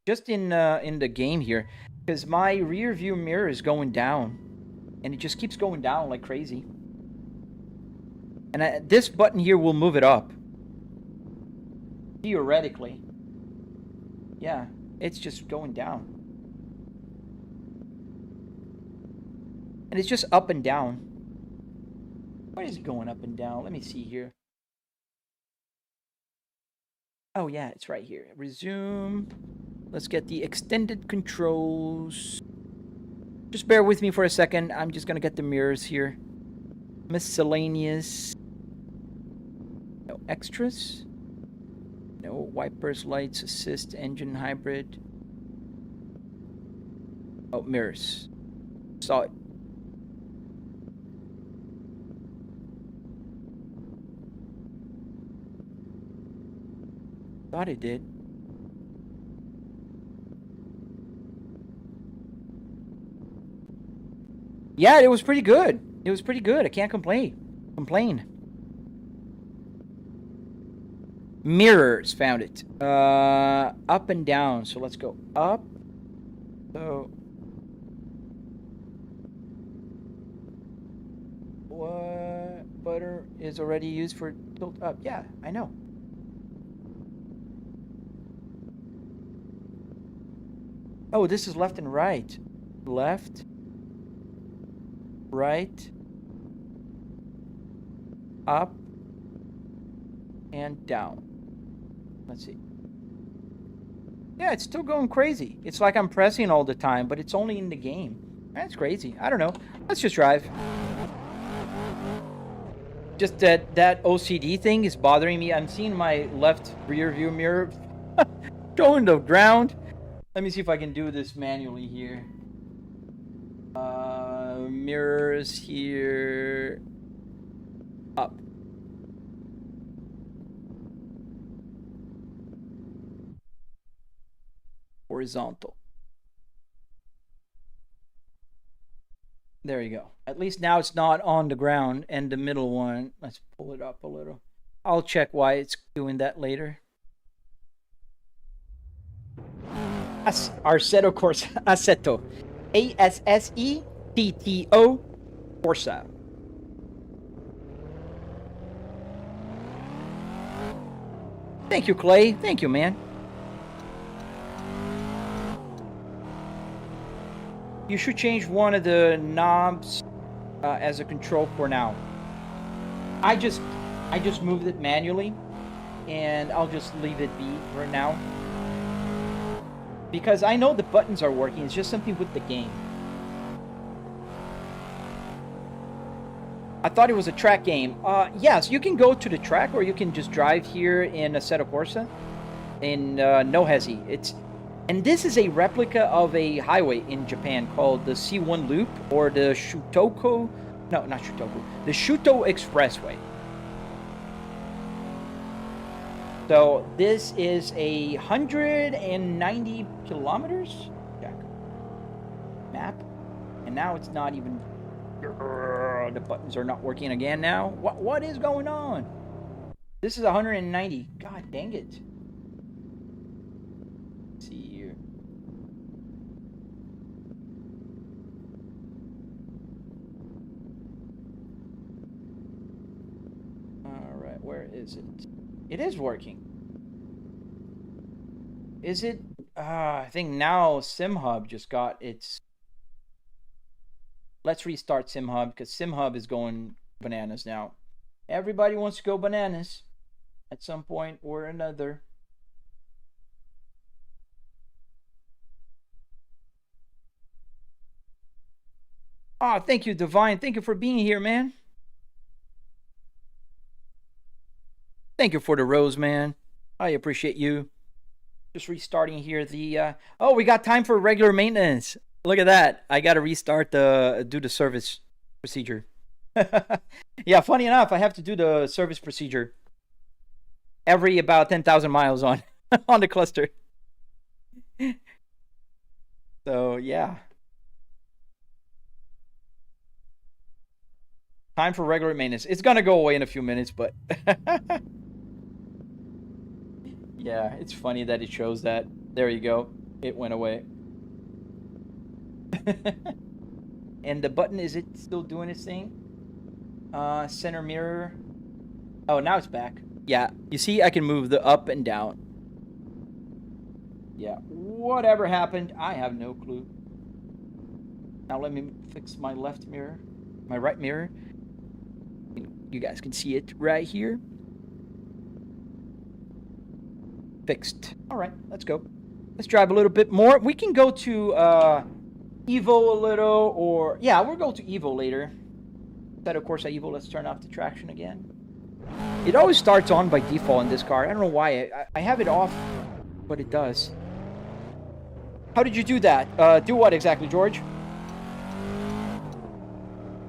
the game here, because my rear view mirror is going down, and it just keeps going down like crazy. And this button here will move it up. Theoretically. Yeah, it's just going down. And it's just up and down. Why is it going up and down? Let me see here. Oh yeah, it's right here. Resume. Let's get the extended controls. Just bear with me for a second. I'm just gonna get the mirrors here. Miscellaneous. No extras. No wipers, lights, assist, engine, hybrid. Oh, mirrors. Saw it. Thought it did. Yeah, it was pretty good. It was pretty good. I can't complain. Mirrors, found it. Up and down. So let's go up. So what butter is already used for tilt up? Yeah, I know. Oh, this is left and right. Left. Right. Up. And down. Let's see. Yeah, it's still going crazy. It's like I'm pressing all the time, but it's only in the game. That's crazy. I don't know. Let's just drive. Just that OCD thing is bothering me. I'm seeing my left rear view mirror going to ground. Let me see if I can do this manually here. Mirrors here. Up. Horizontal. There you go. At least now it's not on the ground, and the middle one, let's pull it up a little. I'll check why it's doing that later. Assetto Corsa. Assetto. A-S-S-E-T-T-O Corsa. Thank you, Clay. Thank you, man. You should change one of the knobs as a control for now. I just moved it manually, and I'll just leave it be for now. Because I know the buttons are working, it's just something with the game. I thought it was a track game. Yes, you can go to the track, or you can just drive here in Assetto Corsa in no hesi. And this is a replica of a highway in Japan called the C1 Loop, or the Shutoku... No, not Shutoku. The Shuto Expressway. So this is 190 kilometers? Check. now it's not even... The buttons are not working again now. What is going on? This is 190. God dang it. Let's see here. Alright, where is it? It is working. Is it? I think now SimHub just got its... Let's restart SimHub, because SimHub is going bananas now. Everybody wants to go bananas at some point or another. Oh, thank you, Divine. Thank you for being here, man. Thank you for the rose, man. I appreciate you. Just restarting here the... Oh, we got time for regular maintenance. Look at that. I got to restart do the service procedure. Yeah, funny enough, I have to do the service procedure every about 10,000 miles on on the cluster. So, yeah. Time for regular maintenance. It's going to go away in a few minutes, but... Yeah, it's funny that it shows that. There you go. It went away. And the button, is it still doing its thing? Center mirror. Oh, now it's back. Yeah, you see I can move the up and down. Yeah, whatever happened, I have no clue. Now let me fix my left mirror. My right mirror. You guys can see it right here. Fixed. All right, let's go. Let's drive a little bit more. We can go to Evo a little, or... Yeah, we'll go to Evo later. That, of course, Evo. Let's turn off the traction again. It always starts on by default in this car. I don't know why. I have it off, but it does. How did you do that? Do what exactly, George?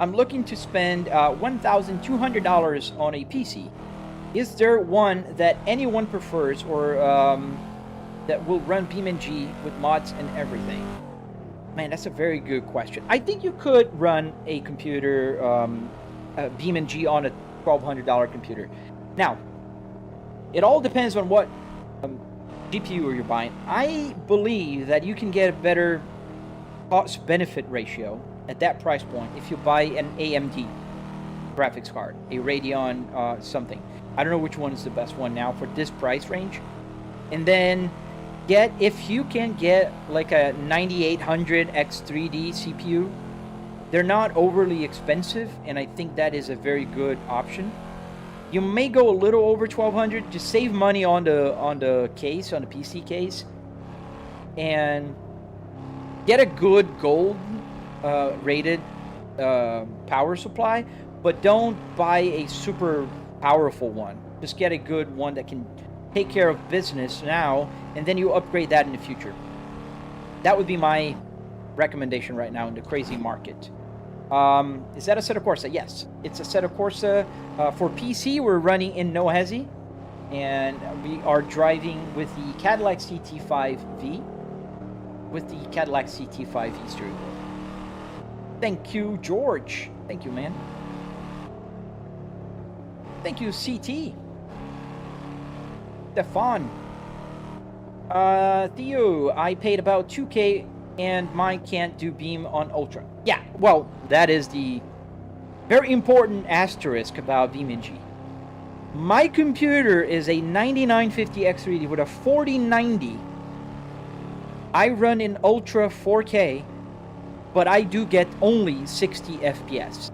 I'm looking to spend $1,200 on a PC. Is there one that anyone prefers, or that will run BeamNG with mods and everything? Man, that's a very good question. I think you could run a computer, BeamNG on a $1,200 computer. Now, it all depends on what GPU you're buying. I believe that you can get a better cost-benefit ratio at that price point if you buy an AMD graphics card, a Radeon something. I don't know which one is the best one now for this price range. And then if you can get like a 9800 X3D CPU, they're not overly expensive, and I think that is a very good option. You may go a little over 1200, just save money on the case, on the PC case, and get a good gold rated power supply, but don't buy a super powerful one. Just get a good one that can take care of business now, and then you upgrade that in the future. That would be my recommendation right now in the crazy market. Is that a Assetto Corsa? Yes, it's a Assetto Corsa. For PC, we're running in No Hesi, and we are driving with the Cadillac CT5V, with the Cadillac CT5V steering wheel. Thank you, George. Thank you, man. Thank you, CT. Stefan. Theo, I paid about 2K and mine can't do Beam on Ultra. Yeah, well, that is the very important asterisk about BeamNG. My computer is a 9950 X3D with a 4090. I run in Ultra 4K, but I do get only 60 FPS.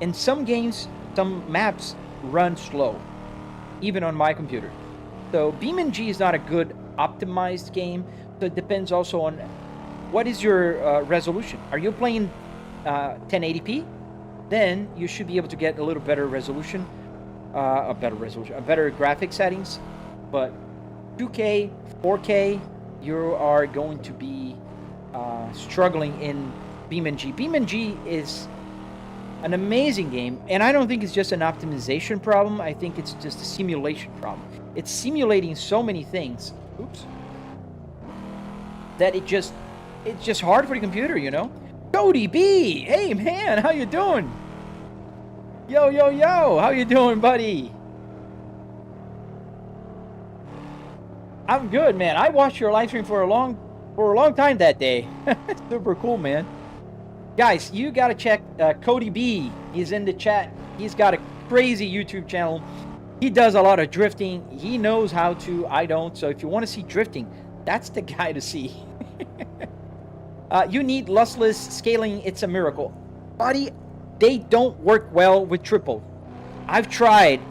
In some games, some maps run slow, even on my computer. So BeamNG is not a good optimized game, so it depends also on what is your resolution. Are you playing 1080p? Then you should be able to get a little better resolution, a better graphic settings. But 2K, 4K, you are going to be struggling in BeamNG. BeamNG is an amazing game, and I don't think it's just an optimization problem. I think it's just a simulation problem. It's simulating so many things. Oops. That it's just hard for the computer, you know? Cody B! Hey, man, how you doing? Yo, yo, yo! How you doing, buddy? I'm good, man. I watched your live stream for a long time that day. Super cool, man. Guys, you gotta check Cody B. He's in the chat. He's got a crazy YouTube channel. He does a lot of drifting. He knows how to. I don't. So if you want to see drifting, that's the guy to see. You need lossless scaling. It's a miracle, buddy. They don't work well with triple. I've tried.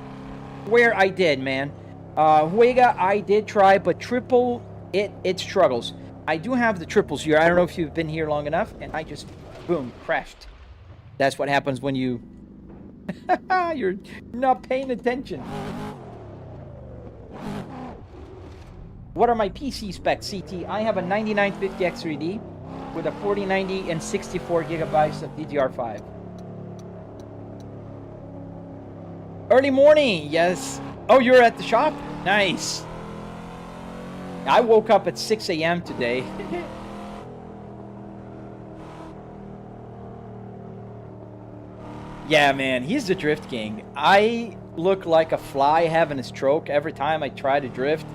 Where I did, man. Huega, I did try, but triple, it struggles. I do have the triples here. I don't know if you've been here long enough, and I just, boom, crashed. That's what happens when you, you're not paying attention. What are my PC specs, CT? I have a 9950 X3D with a 4090 and 64 gigabytes of DDR5. Early morning, yes. Oh, you're at the shop? Nice. I woke up at 6 a.m. today. Yeah, man, he's the drift king. I look like a fly having a stroke every time I try to drift.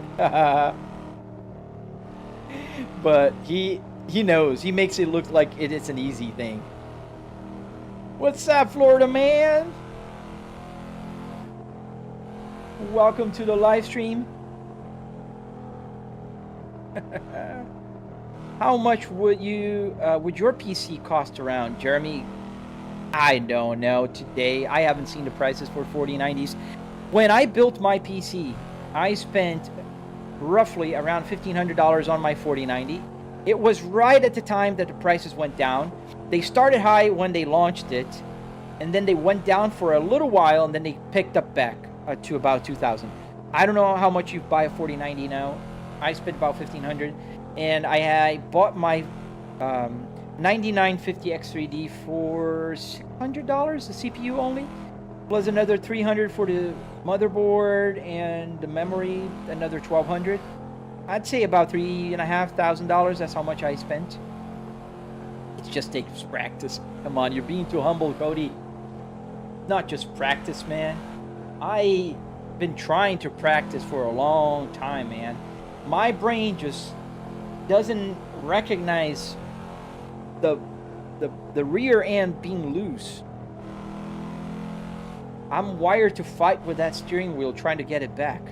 But he knows. He makes it look like it is an easy thing. What's up, Florida man? Welcome to the live stream. How much would your PC cost around, Jeremy? I don't know today. I haven't seen the prices for 4090s. When I built my PC, I spent roughly around $1,500 on my 4090. It was right at the time that the prices went down. They started high when they launched it, and then they went down for a little while, and then they picked up back to about 2,000. I don't know how much you buy a 4090 now. I spent about $1,500, and I bought my 9950 X3D for $600, the CPU only, plus another $300 for the motherboard and the memory, another $1,200. I'd say about $3,500. That's how much I spent. It just takes practice. Come on, you're being too humble, Cody. Not just practice, man. I've been trying to practice for a long time, man. My brain just doesn't recognize the rear end being loose. I'm wired to fight with that steering wheel trying to get it back.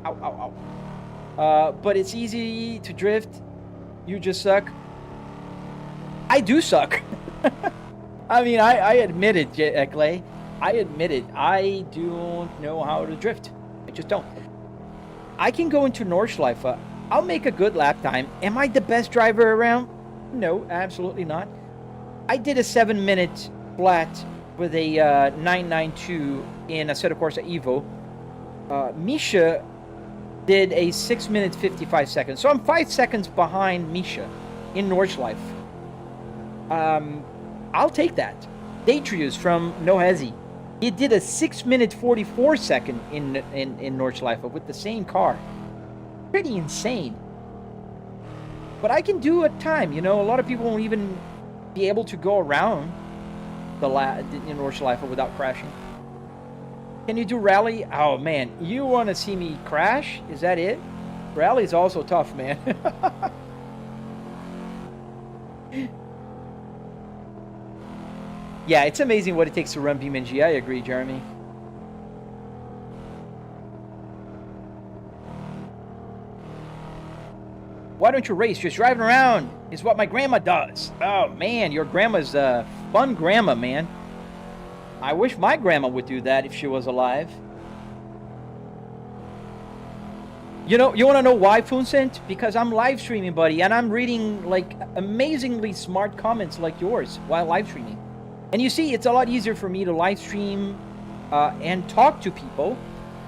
Ow, ow, ow. But it's easy to drift. You just suck. I do suck. I mean, I admit it, Clay. I admit it. I don't know how to drift. I just don't. I can go into Nordschleife. I'll make a good lap time. Am I the best driver around? No, absolutely not. I did a 7-minute flat with a 992 in Assetto Corsa Evo. Misha did a 6 minutes 55 seconds. So I'm 5 seconds behind Misha in Nordschleife. I'll take that. Detrius from No Hezi. He did a 6 minute 44 second in Nordschleife with the same car. Pretty insane. But I can do a time. You know, a lot of people won't even be able to go around the Nordschleife without crashing. Can you do rally? Oh man, you want to see me crash? Is that it? Rally is also tough, man. Yeah, it's amazing what it takes to run BeamNG. I agree, Jeremy. Why don't you race? Just driving around is what my grandma does. Oh, man, your grandma's a fun grandma, man. I wish my grandma would do that if she was alive. You know, you want to know why, Funcent? Because I'm live streaming, buddy, and I'm reading, like, amazingly smart comments like yours while live streaming. And you see, it's a lot easier for me to live stream and talk to people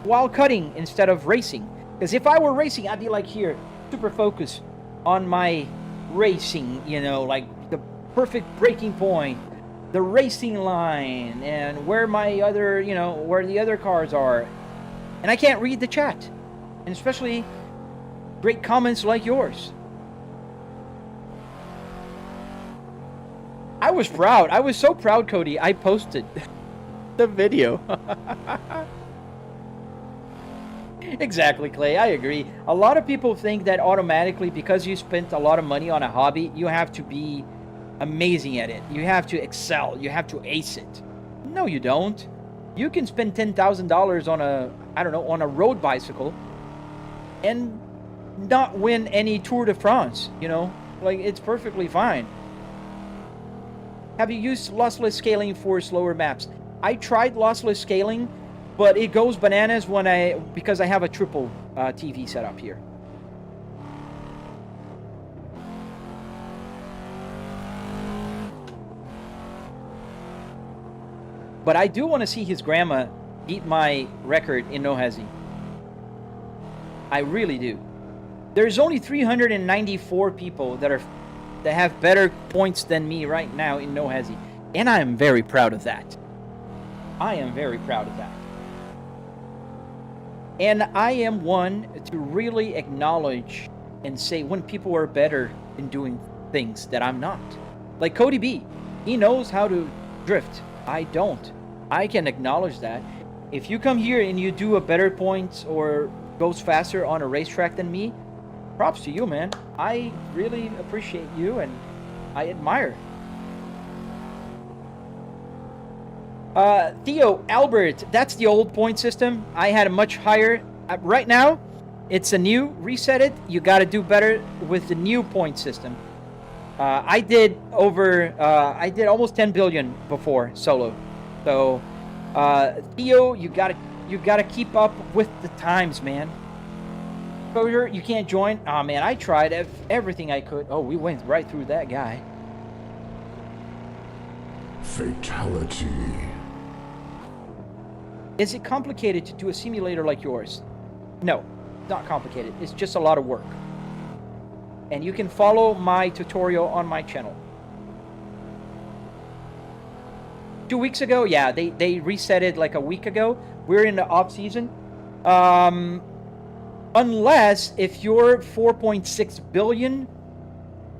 while cutting instead of racing. Because if I were racing, I'd be like here, super focused on my racing, you know, like the perfect braking point, the racing line, and where my other, you know, where the other cars are. And I can't read the chat. And especially great comments like yours. was proud. I was so proud, Cody. I posted the video. Exactly, Clay. I agree. A lot of people think that automatically, because you spent a lot of money on a hobby, you have to be amazing at it. You have to excel. You have to ace it. No, you don't. You can spend $10,000 on a, I don't know, on a road bicycle and not win any Tour de France, you know? Like, it's perfectly fine. Have you used lossless scaling for slower maps? I tried lossless scaling, but it goes bananas because I have a triple TV setup here. But I do want to see his grandma beat my record in No Hesi. I really do. There's only 394 people that have better points than me right now in No Hesi, and I am very proud of that. I am very proud of that. And I am one to really acknowledge and say when people are better in doing things that I'm not. Like Cody B, he knows how to drift. I don't. I can acknowledge that. If you come here and you do a better point or goes faster on a racetrack than me, props to you, man. I really appreciate you and I admire. Theo, Albert, that's the old point system. I had a much higher. Right now, it's a new. Reset it. You got to do better with the new point system. I did almost 10 billion before solo. So, Theo, you gotta keep up with the times, man. Exposure, you can't join. Oh man, I tried everything I could. Oh, we went right through that guy. Fatality. Is it complicated to do a simulator like yours? No, not complicated. It's just a lot of work. And you can follow my tutorial on my channel. 2 weeks ago, yeah, they reset it like a week ago. We're in the off season. Unless if you're 4.6 billion,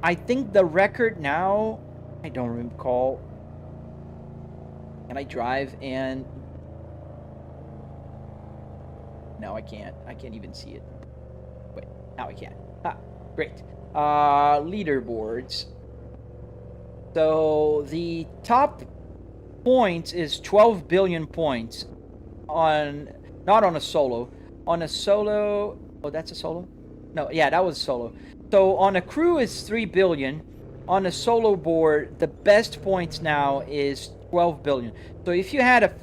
I think the record now, I don't recall. Can I drive and... No, I can't. I can't even see it. Wait, now I can. Ah, great. Leaderboards. So the top points is 12 billion points on, not on a solo. On a solo, oh, that's a solo? No, yeah, that was solo. So on a crew is 3 billion. On a solo board, the best points now is 12 billion. So if you had a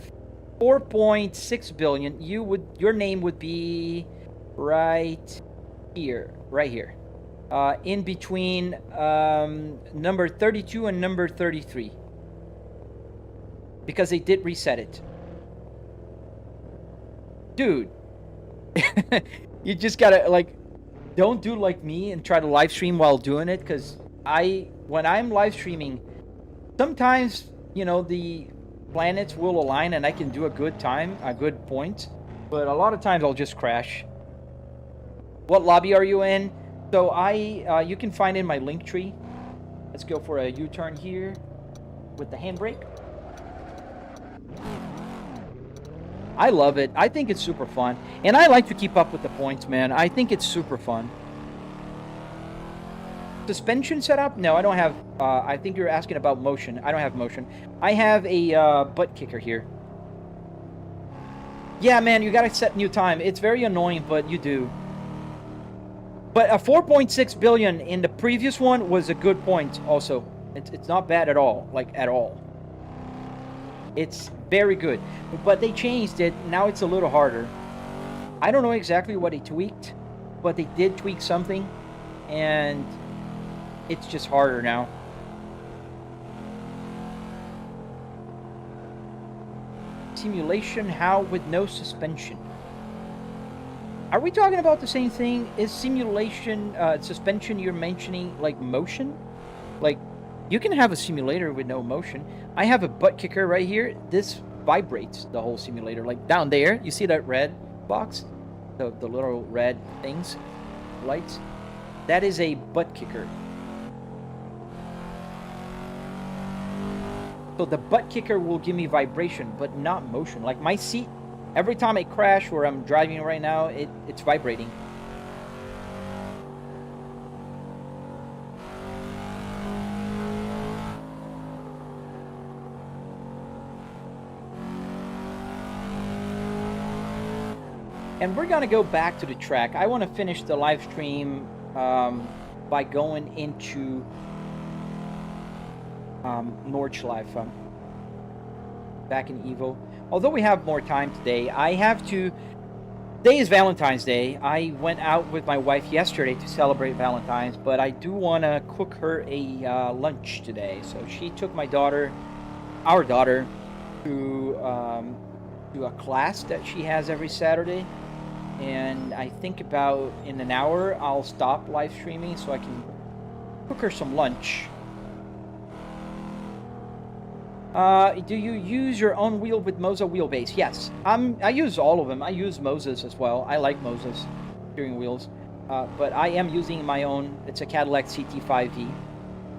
4.6 billion, your name would be right here, in between number 32 and number 33, because they did reset it. Dude, you just gotta, like, don't do like me and try to live stream while doing it, because when I'm live streaming, sometimes, you know, the planets will align and I can do a good point, but a lot of times I'll just crash. What lobby are you in? So you can find in my Linktree. Let's go for a U-turn here with the handbrake. I love it. I think it's super fun, and I like to keep up with the points, man. I think it's super fun. Suspension setup? No, I don't have. I think you're asking about motion. I don't have motion. I have a Buttkicker here. Yeah, man, you gotta set new time. It's very annoying, but you do. But a 4.6 billion in the previous one was a good point. Also, it's not bad at all. Like at all. It's very good. But they changed it. Now it's a little harder. I don't know exactly what they tweaked, but they did tweak something, and it's just harder now. Simulation, how with no suspension? Are we talking about the same thing? Is simulation, suspension you're mentioning like motion? Like, you can have a simulator with no motion. I have a Buttkicker right here. This vibrates the whole simulator. Like down there, you see that red box? The little red things, lights? That is a Buttkicker. So the butt kicker will give me vibration, but not motion. Like my seat, every time I crash where I'm driving right now, it's vibrating. And we're gonna go back to the track. I want to finish the live stream by going into Nordschleife back in Evo. Although we have more time today, I have to. Today is Valentine's Day. I went out with my wife yesterday to celebrate Valentine's, but I do want to cook her a lunch today. So she took my daughter, our daughter, to a class that she has every Saturday. And I think about in an hour I'll stop live streaming so I can cook her some lunch. Do you use your own wheel with Moza Wheelbase? Yes. I use all of them. I use Mozas as well. I like Mozas steering wheels. But I am using my own. It's a Cadillac CT5V.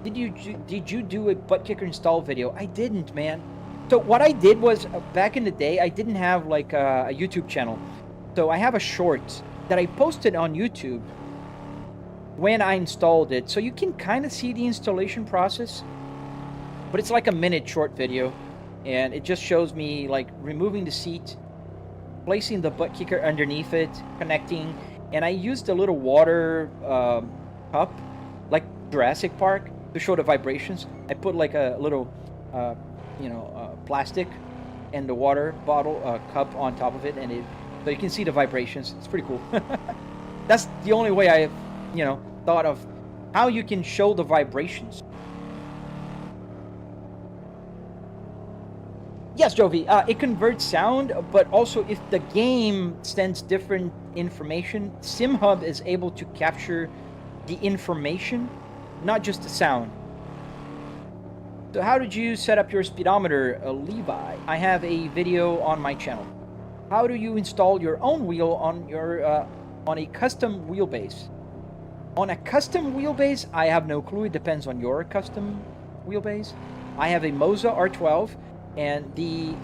Did you do a Buttkicker install video? I didn't, man. So what I did was, back in the day, I didn't have like a YouTube channel. So I have a short that I posted on YouTube when I installed it. So you can kind of see the installation process. But it's like a minute short video. And it just shows me like removing the seat, placing the butt kicker underneath it, connecting. And I used a little water cup, like Jurassic Park, to show the vibrations. I put like a little, plastic and the water bottle cup on top of it. And so you can see the vibrations. It's pretty cool. That's the only way I, thought of how you can show the vibrations. Yes, Jovi, it converts sound, but also if the game sends different information, SimHub is able to capture the information, not just the sound. So how did you set up your speedometer, Levi? I have a video on my channel. How do you install your own wheel on your on a custom wheelbase? On a custom wheelbase, I have no clue. It depends on your custom wheelbase. I have a Moza R12, and the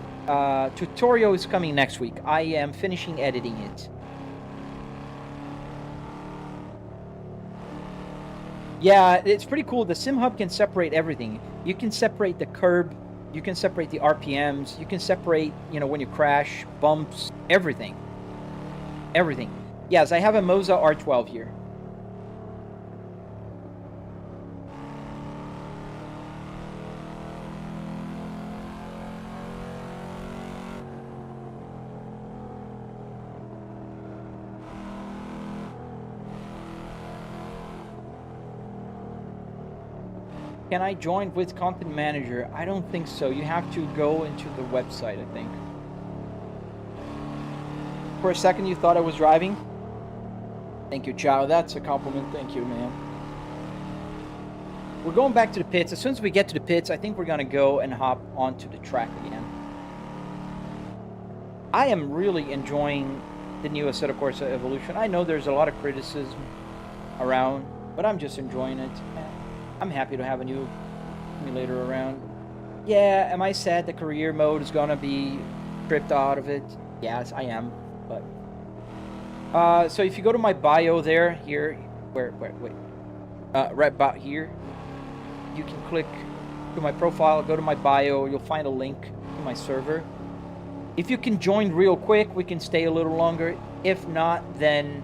tutorial is coming next week. I am finishing editing it. Yeah, it's pretty cool. The SimHub can separate everything. You can separate the curb. You can separate the RPMs. You can separate, when you crash, bumps, everything. Everything. Yes, I have a Moza R12 here. Can I join with Content Manager? I don't think so. You have to go into the website, I think. For a second, you thought I was driving? Thank you, Chow. That's a compliment. Thank you, man. We're going back to the pits. As soon as we get to the pits, I think we're going to go and hop onto the track again. I am really enjoying the new Assetto Corsa Evolution. I know there's a lot of criticism around, but I'm just enjoying it. I'm happy to have a new simulator around. Yeah, am I sad the career mode is gonna be stripped out of it? Yes, I am. But so if you go to my bio there, here, wait, right about here, you can click to my profile, go to my bio, you'll find a link to my server. If you can join real quick, we can stay a little longer. If not, then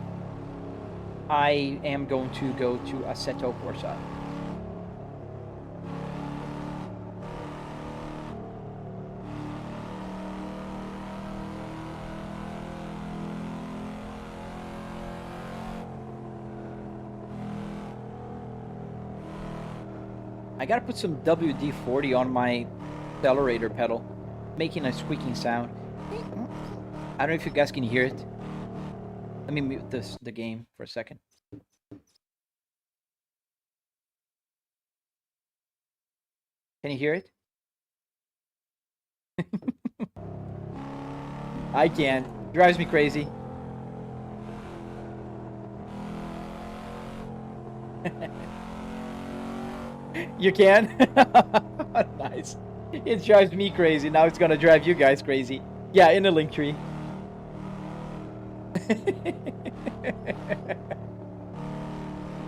I am going to go to Assetto Corsa. I gotta put some WD-40 on my accelerator pedal, making a squeaking sound. I don't know if you guys can hear it. Let me mute the game for a second. Can you hear it? I can. It drives me crazy. You can? Nice. It drives me crazy. Now it's gonna drive you guys crazy. Yeah, in the Linktree.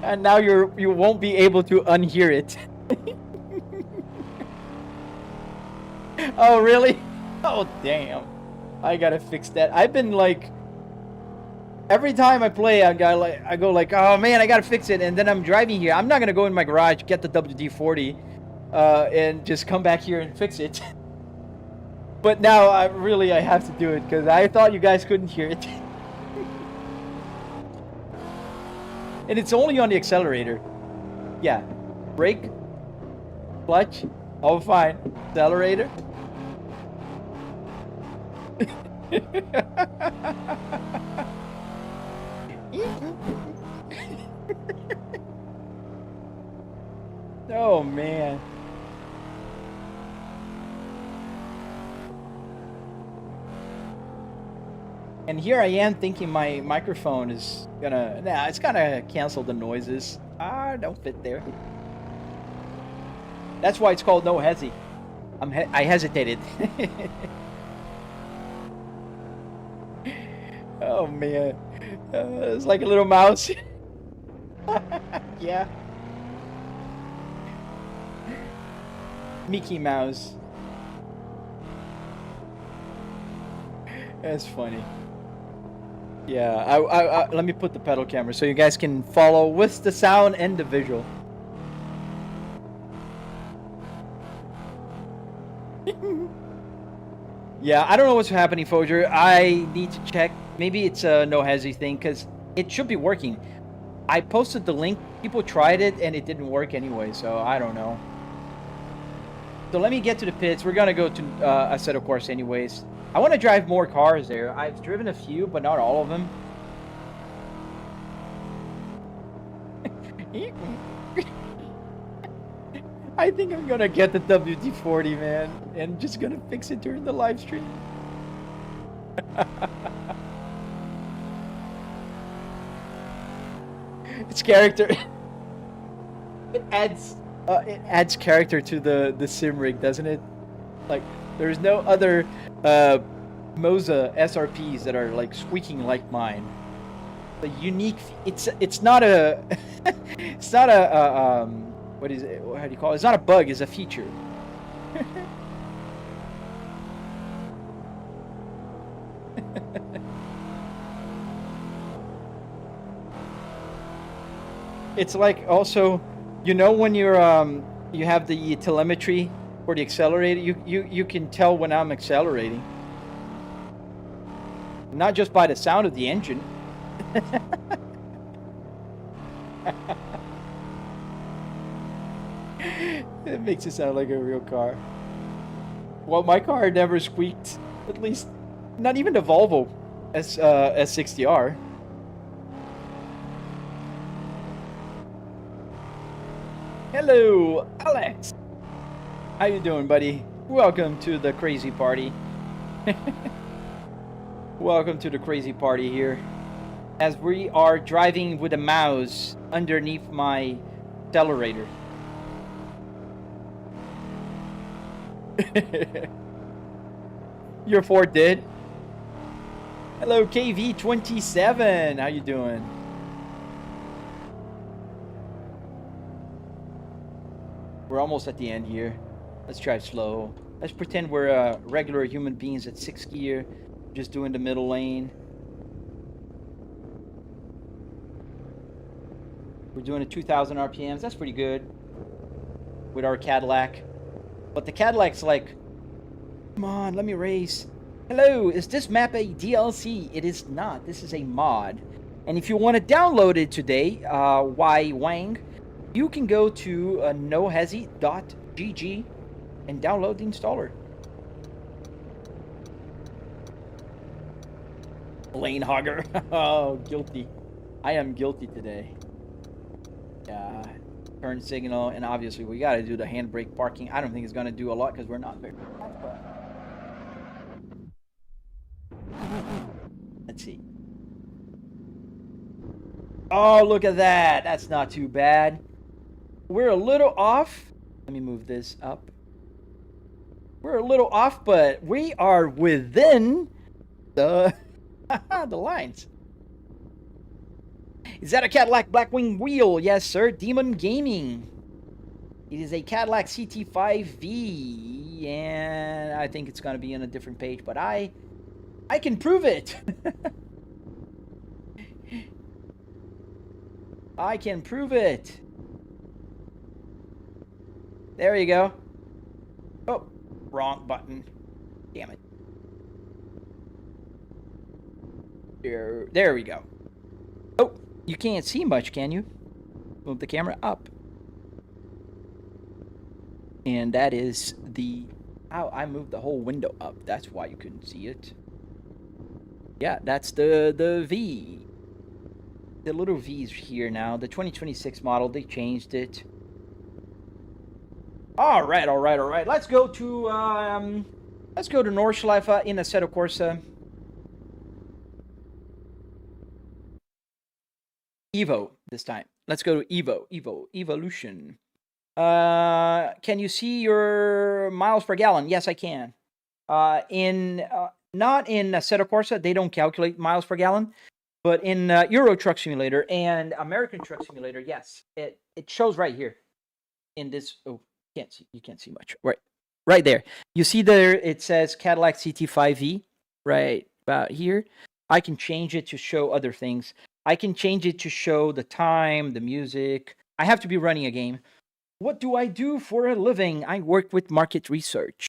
And now you won't be able to unhear it. Oh really? Oh damn. I gotta fix that. I've been like, every time I play, I go like, oh man, I gotta fix it, and then I'm driving here. I'm not gonna go in my garage, get the WD-40, and just come back here and fix it. But now I have to do it because I thought you guys couldn't hear it. And it's only on the accelerator. Yeah, brake, clutch, all fine. Accelerator. Oh man. And here I am thinking my microphone is gonna, it's gonna cancel the noises. Don't fit there. That's why it's called no hesi. I hesitated. Oh man, it's like a little mouse. Yeah. Mickey Mouse. That's funny. Yeah, I let me put the pedal camera so you guys can follow with the sound and the visual. Yeah, I don't know what's happening, Foger. I need to check. Maybe it's a no hesi thing because it should be working. I posted the link. People tried it and it didn't work anyway, so I don't know. So let me get to the pits. We're gonna go to Assetto Corsa anyways. I want to drive more cars there. I've driven a few, but not all of them. I think I'm gonna get the WD-40, man, and just gonna fix it during the live stream. Its character. It adds character to the sim rig, doesn't it? Like, there's no other Moza SRPs that are like squeaking like mine. The unique. It's not a. It's not a. What is it? How do you call it? It's not a bug. It's a feature. It's like also, you know, when you're you have the telemetry for the accelerator, you can tell when I'm accelerating. Not just by the sound of the engine. It makes it sound like a real car. Well, my car never squeaked. At least, not even the Volvo S60R. Hello, Alex. How you doing, buddy? Welcome to the crazy party. Welcome to the crazy party here. As we are driving with a mouse underneath my accelerator. Your Ford did? Hello, KV27. How you doing? We're almost at the end here. Let's drive slow. Let's pretend we're regular human beings at 6th gear, just doing the middle lane. We're doing at 2,000 RPMs. That's pretty good with our Cadillac. But the Cadillac's like, come on, let me race. Hello, is this map a DLC? It is not. This is a mod. And if you want to download it today, Wang, you can go to nohesi.gg and download the installer. Lane hogger. Oh, guilty. I am guilty today. Yeah. Turn signal, and obviously we got to do the handbrake parking. I don't think it's going to do a lot because we're not very fast, but let's see. Oh, look at that. That's not too bad. We're a little off. Let me move this up. We're a little off, but we are within the the lines. Is that a Cadillac Blackwing wheel? Yes, sir. Demon Gaming. It is a Cadillac CT5V, and I think it's going to be on a different page, but I can prove it. I can prove it. There you go. Oh, wrong button. Damn it. There we go. Oh, you can't see much, can you? Move the camera up. And that is the... Oh, I moved the whole window up. That's why you couldn't see it. Yeah, that's the V. The little V's here now. The 2026 model, they changed it. All right. Let's go to Nordschleife in Assetto Corsa. Evo this time. Let's go to Evolution. Can you see your miles per gallon? Yes, I can. Not in Assetto Corsa, they don't calculate miles per gallon, but in Euro Truck Simulator and American Truck Simulator, yes, it shows right here. In this, oh, you can't see much. Right there. You see there it says Cadillac CT5V, right about here. I can change it to show other things. I can change it to show the time, the music. I have to be running a game. What do I do for a living? I work with market research.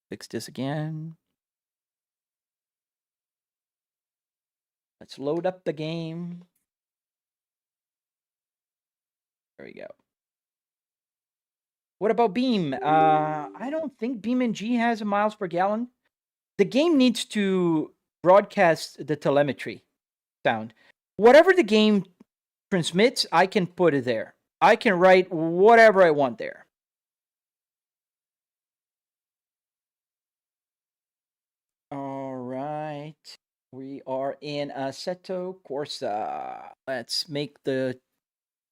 Fix this again. Let's load up the game. There we go. What about Beam? I don't think BeamNG has a miles per gallon. The game needs to broadcast the telemetry sound. Whatever the game transmits, I can put it there. I can write whatever I want there. All right. We are in Assetto Corsa. Let's make the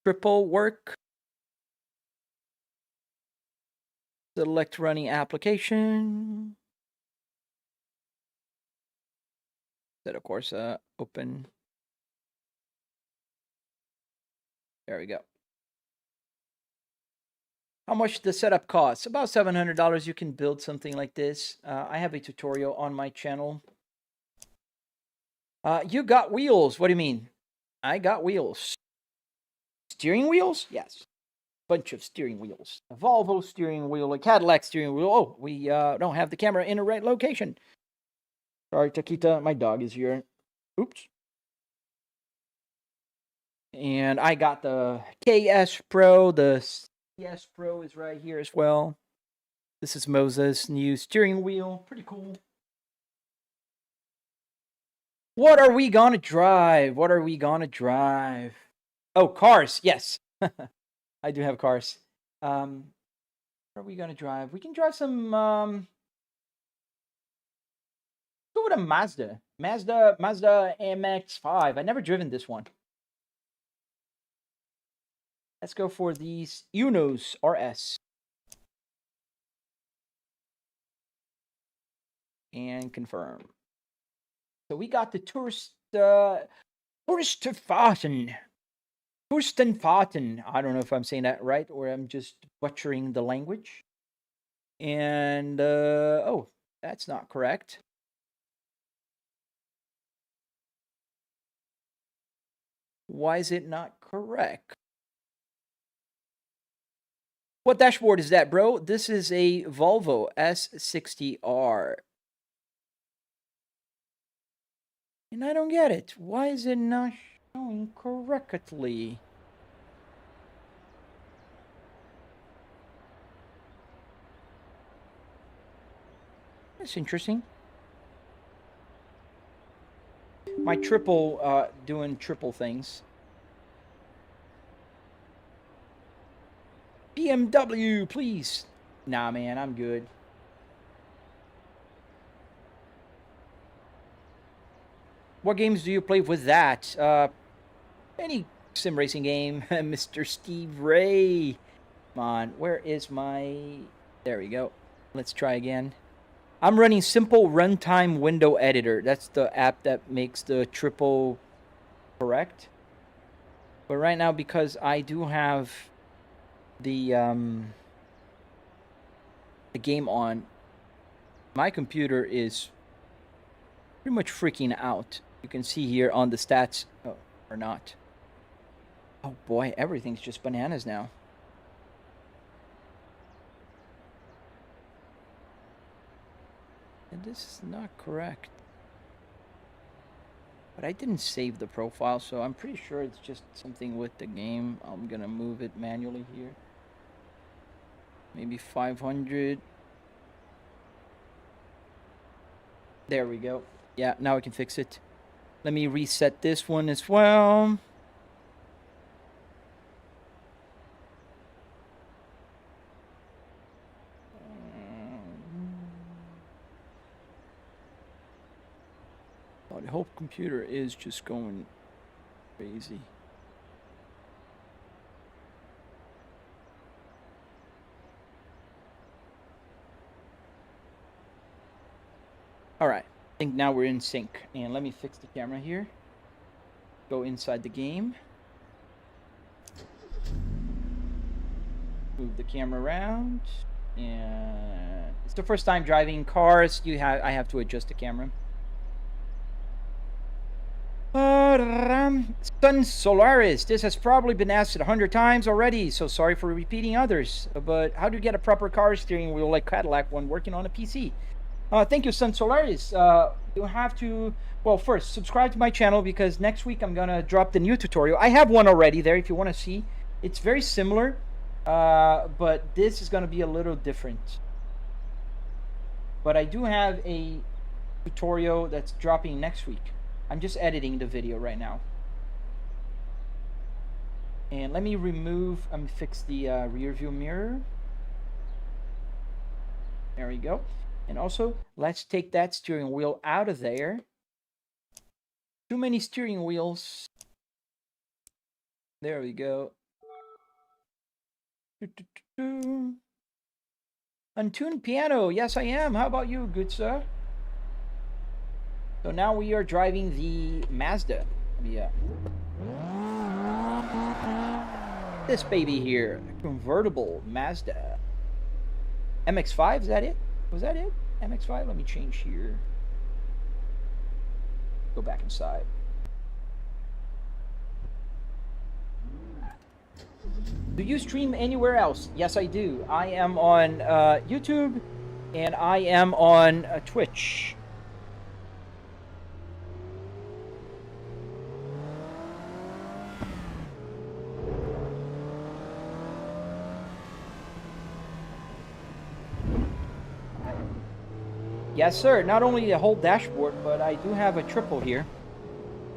triple work. Select running application. Assetto Corsa, open. There we go. How much the setup costs? About $700. You can build something like this. I have a tutorial on my channel. You got wheels. What do you mean? I got wheels. Steering wheels? Yes. Bunch of steering wheels. A Volvo steering wheel, a Cadillac steering wheel. Oh, we don't have the camera in the right location. Sorry, Taquita. My dog is here. Oops. And I got the KS Pro. The CS Pro is right here as well. This is Moza's new steering wheel. Pretty cool. What are we gonna drive? What are we gonna drive? Oh, cars. Yes. I do have cars. What are we gonna drive? We can drive some go with a Mazda MX-5. I never driven this one. Let's go for these Unos RS. And confirm. So we got the Touristenfahrten. I don't know if I'm saying that right or I'm just butchering the language. And, oh, that's not correct. Why is it not correct? What dashboard is that, bro? This is a Volvo S60R. And I don't get it. Why is it not showing correctly? That's interesting. My triple, doing triple things. BMW, please. Nah, man, I'm good. What games do you play with that? Any sim racing game, Mr. Steve Ray. Come on, where is my... There we go. Let's try again. I'm running Simple Runtime Window Editor. That's the app that makes the triple correct. But right now, because I do have the game on, my computer is pretty much freaking out. You can see here on the stats, oh, or not. Oh boy, everything's just bananas now. And this is not correct. But I didn't save the profile, so I'm pretty sure it's just something with the game. I'm gonna move it manually here. Maybe 500. There we go. Yeah, now I can fix it. Let me reset this one as well. I hope computer is just going crazy. All right, I think now we're in sync. And let me fix the camera here. Go inside the game. Move the camera around. And it's the first time driving cars. I have to adjust the camera. Sun Solaris, this has probably been asked 100 times already, so sorry for repeating others. But how do you get a proper car steering wheel like Cadillac when working on a PC? Thank you, Sun Solaris. You have to, well, first, subscribe to my channel because next week I'm going to drop the new tutorial. I have one already there if you want to see. It's very similar, but this is going to be a little different. But I do have a tutorial that's dropping next week. I'm just editing the video right now. And let me fix the rear view mirror. There we go. And also, let's take that steering wheel out of there. Too many steering wheels. There we go. Untuned piano. Yes, I am. How about you, good sir? So now we are driving the Mazda. Yeah. This baby here, a convertible Mazda. MX-5, is that it? Was that it? MX-5? Let me change here. Go back inside. Do you stream anywhere else? Yes, I do. I am on YouTube and I am on Twitch. Yes, sir. Not only the whole dashboard, but I do have a triple here.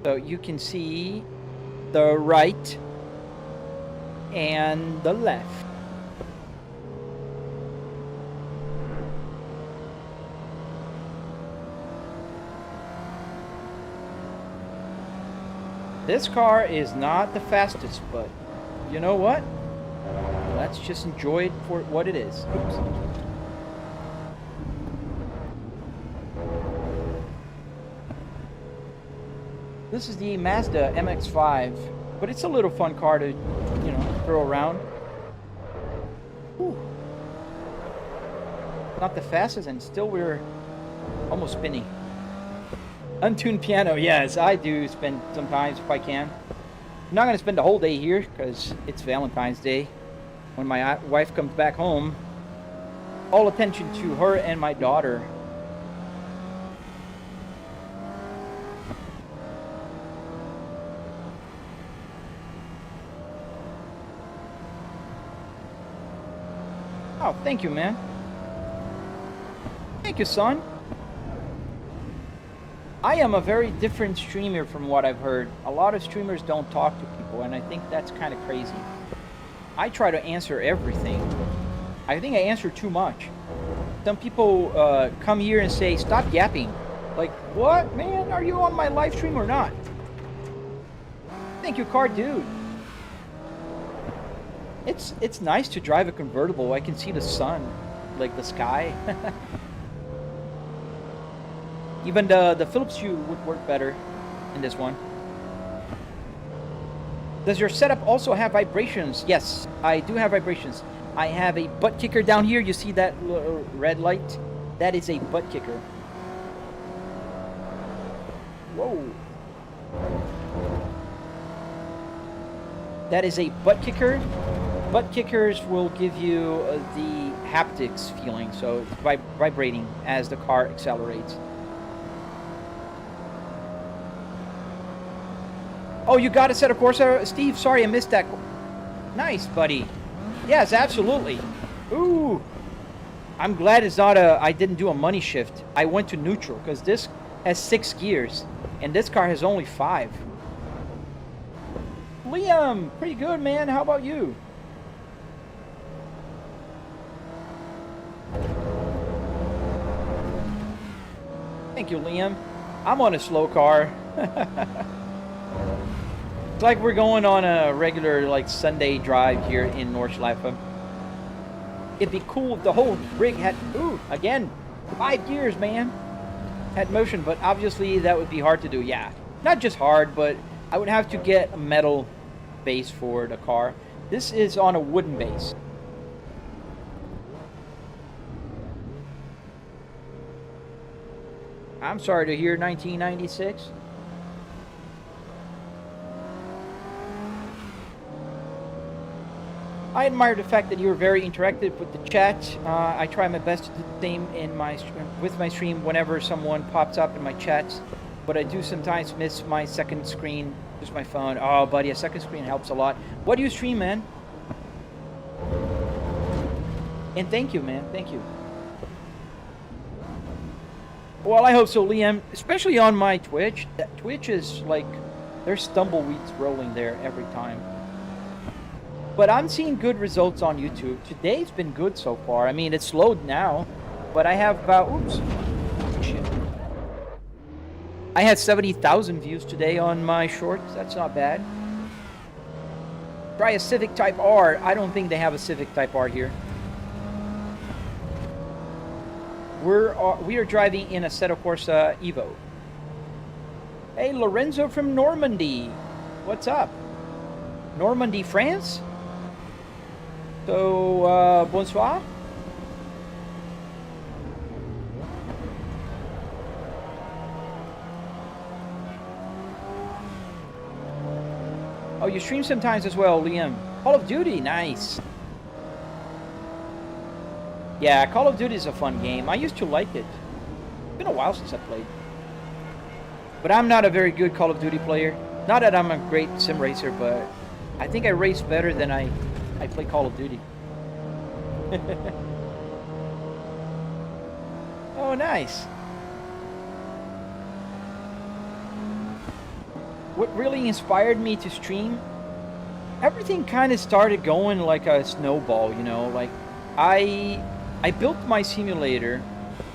So you can see the right and the left. This car is not the fastest, but you know what? Let's just enjoy it for what it is. Oops. This is the Mazda MX-5, but it's a little fun car to, you know, throw around. Whew. Not the fastest, and still we're almost spinning. Untuned piano, yes, I do spend sometimes if I can. I'm not going to spend the whole day here because it's Valentine's Day. When my wife comes back home, all attention to her and my daughter. Oh, thank you, man. Thank you, son. I am a very different streamer from what I've heard. A lot of streamers don't talk to people, and I think that's kind of crazy. I try to answer everything. I think I answer too much. Some people come here and say, stop yapping. Like, what, man? Are you on my live stream or not? Thank you, car dude. It's nice to drive a convertible. I can see the sun. like the sky. Even the Phillips hue would work better in this one. Does your setup also have vibrations? Yes, I do have vibrations. I have a butt kicker down here. You see that red light? That is a butt kicker. Whoa. That is a butt kicker. Butt kickers will give you the haptics feeling, so it's vibrating as the car accelerates. Oh, you got a set of Corsa, Steve? Sorry, I missed that. Nice, buddy. Yes, absolutely. Ooh. I'm glad it's not I didn't do a money shift. I went to neutral, because this has 6 gears, and this car has only 5. Liam, pretty good, man. How about you? Thank you, Liam. I'm on a slow car. It's like we're going on a regular, like, Sunday drive here in Nordschleife. It'd be cool if the whole rig had, ooh, again, 5 gears, man. Had motion, but obviously that would be hard to do. Yeah, not just hard, but I would have to get a metal base for the car. This is on a wooden base. I'm sorry to hear 1996. I admire the fact that you're very interactive with the chat. I try my best to do the same in with my stream whenever someone pops up in my chats, but I do sometimes miss my second screen, just my phone. Oh, buddy, a second screen helps a lot. What do you stream, man? And thank you, man. Thank you. Well, I hope so, Liam. Especially on my Twitch. That Twitch is like, there's tumbleweeds rolling there every time. But I'm seeing good results on YouTube. Today's been good so far. I mean, it's slowed now, but I have about, oops, shit. I had 70,000 views today on my shorts. That's not bad. Try a Civic Type R. I don't think they have a Civic Type R here. We are driving in a Assetto Corsa Evo. Hey, Lorenzo from Normandy. What's up? Normandy, France? So, bonsoir. Oh, you stream sometimes as well, Liam. Call of Duty, nice. Yeah, Call of Duty is a fun game. I used to like it. It's been a while since I played. But I'm not a very good Call of Duty player. Not that I'm a great sim racer, but I think I race better than I play Call of Duty. Oh, nice. What really inspired me to stream? Everything kind of started going like a snowball, you know. Like, I built my simulator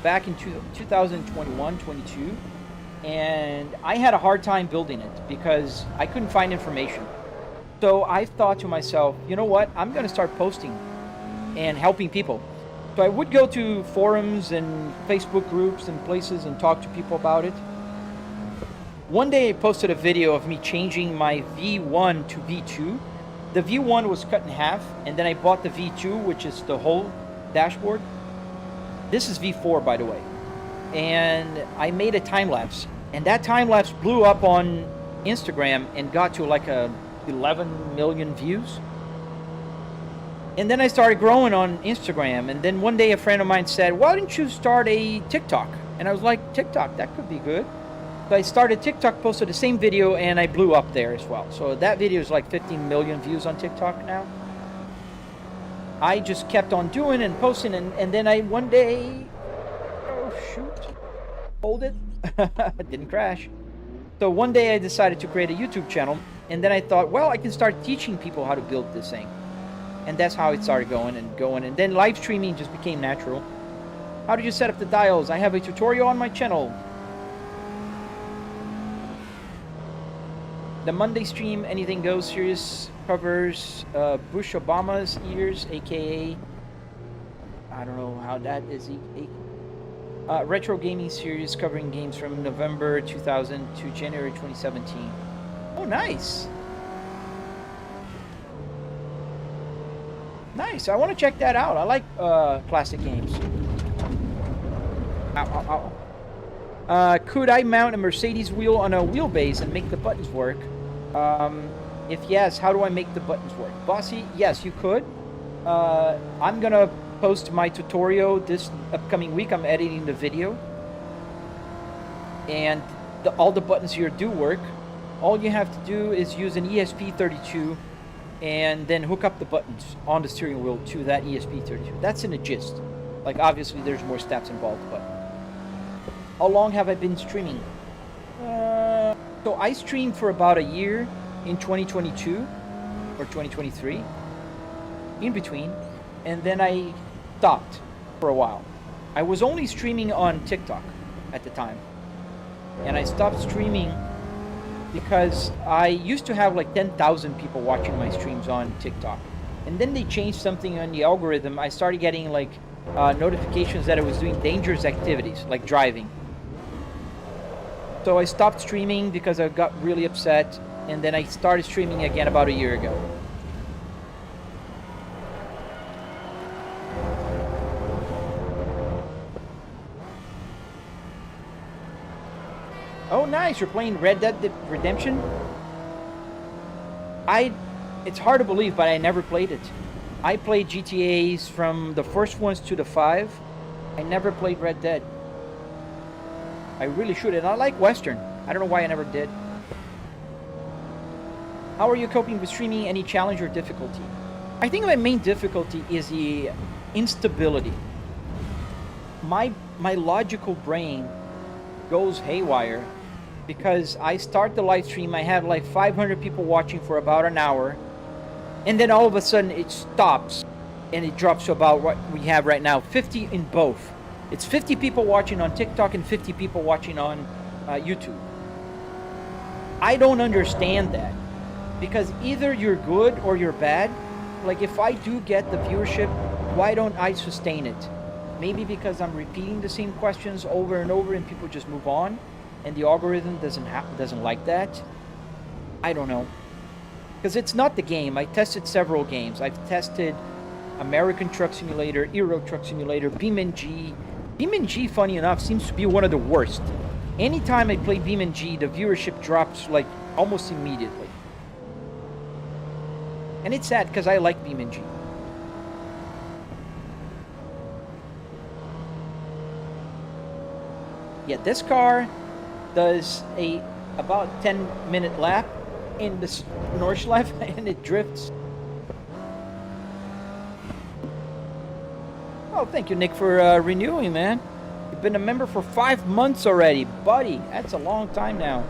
back in 2021-22, and I had a hard time building it because I couldn't find information. So I thought to myself, you know what, I'm going to start posting and helping people. So I would go to forums and Facebook groups and places and talk to people about it. One day I posted a video of me changing my V1 to V2. The V1 was cut in half, and then I bought the V2, which is the whole dashboard. This is V4, by the way. And I made a time-lapse. And that time-lapse blew up on Instagram and got to like 11 million views. And then I started growing on Instagram. And then one day a friend of mine said, why don't you start a TikTok? And I was like, TikTok, that could be good. So I started TikTok, posted the same video, and I blew up there as well. So that video is like 15 million views on TikTok now. I just kept on doing and posting, and then I one day, oh shoot, hold it, it didn't crash. So one day I decided to create a YouTube channel, and then I thought, well, I can start teaching people how to build this thing. And that's how it started going, and then live streaming just became natural. How do you set up the dials? I have a tutorial on my channel. The Monday stream, Anything Goes series covers Bush Obama's ears, aka I don't know how that is. Retro gaming series covering games from November 2000 to January 2017. Oh, nice. Nice. I want to check that out. I like classic games. Ow, ow, ow. Could I mount a Mercedes wheel on a wheelbase and make the buttons work? If yes, how do I make the buttons work? Bossy, yes, you could. I'm gonna post my tutorial this upcoming week. I'm editing the video. And all the buttons here do work. All you have to do is use an ESP32 and then hook up the buttons on the steering wheel to that ESP32. That's in a gist. Like, obviously, there's more steps involved, but... How long have I been streaming? So I streamed for about a year in 2022 or 2023, in between, and then I stopped for a while. I was only streaming on TikTok at the time, and I stopped streaming because I used to have like 10,000 people watching my streams on TikTok, and then they changed something on the algorithm. I started getting like notifications that I was doing dangerous activities like driving. So I stopped streaming because I got really upset, and then I started streaming again about a year ago. Oh, nice. You're playing Red Dead Redemption? It's hard to believe, but I never played it. I played GTAs from the first ones to the 5. I never played Red Dead. I really should, and I like Western. I don't know why I never did. How are you coping with streaming? Any challenge or difficulty? I think my main difficulty is the instability. My logical brain goes haywire because I start the live stream, I have like 500 people watching for about an hour, and then all of a sudden it stops and it drops to about what we have right now, 50 in both. It's 50 people watching on TikTok and 50 people watching on YouTube. I don't understand that, because either you're good or you're bad. Like, if I do get the viewership, why don't I sustain it? Maybe because I'm repeating the same questions over and over and people just move on, and the algorithm doesn't like that. I don't know. Because it's not the game. I tested several games. I've tested American Truck Simulator, Euro Truck Simulator, BeamNG. BeamNG, funny enough, seems to be one of the worst. Anytime I play BeamNG, the viewership drops like almost immediately. And it's sad because I like BeamNG. Yeah, this car does a about 10-minute lap in the Nordschleife and it drifts. Oh, thank you, Nick, for renewing, man. You've been a member for 5 months already, buddy. That's a long time now.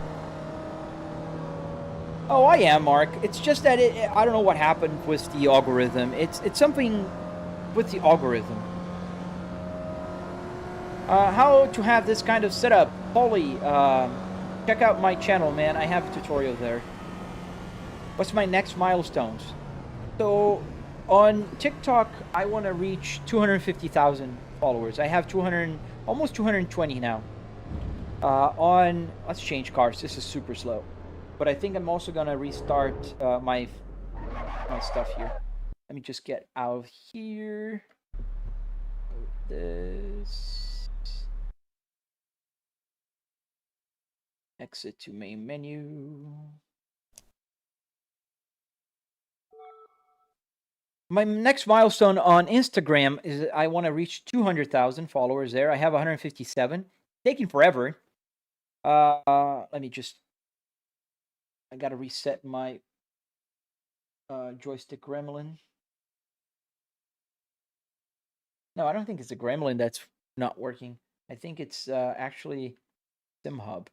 Oh, I am, Mark. It's just that I don't know what happened with the algorithm. It's something with the algorithm. How to have this kind of setup. Polly, check out my channel, man. I have a tutorial there. What's my next milestones? So, on TikTok, I want to reach 250,000 followers. I have almost 220 now. Let's change cars. This is super slow. But I think I'm also gonna restart my stuff here. Let me just get out of here. This. Exit to main menu. My next milestone on Instagram is I want to reach 200,000 followers there. I have 157. Taking forever. Let me just... I gotta reset my joystick gremlin. No, I don't think it's a gremlin that's not working. I think it's actually SimHub.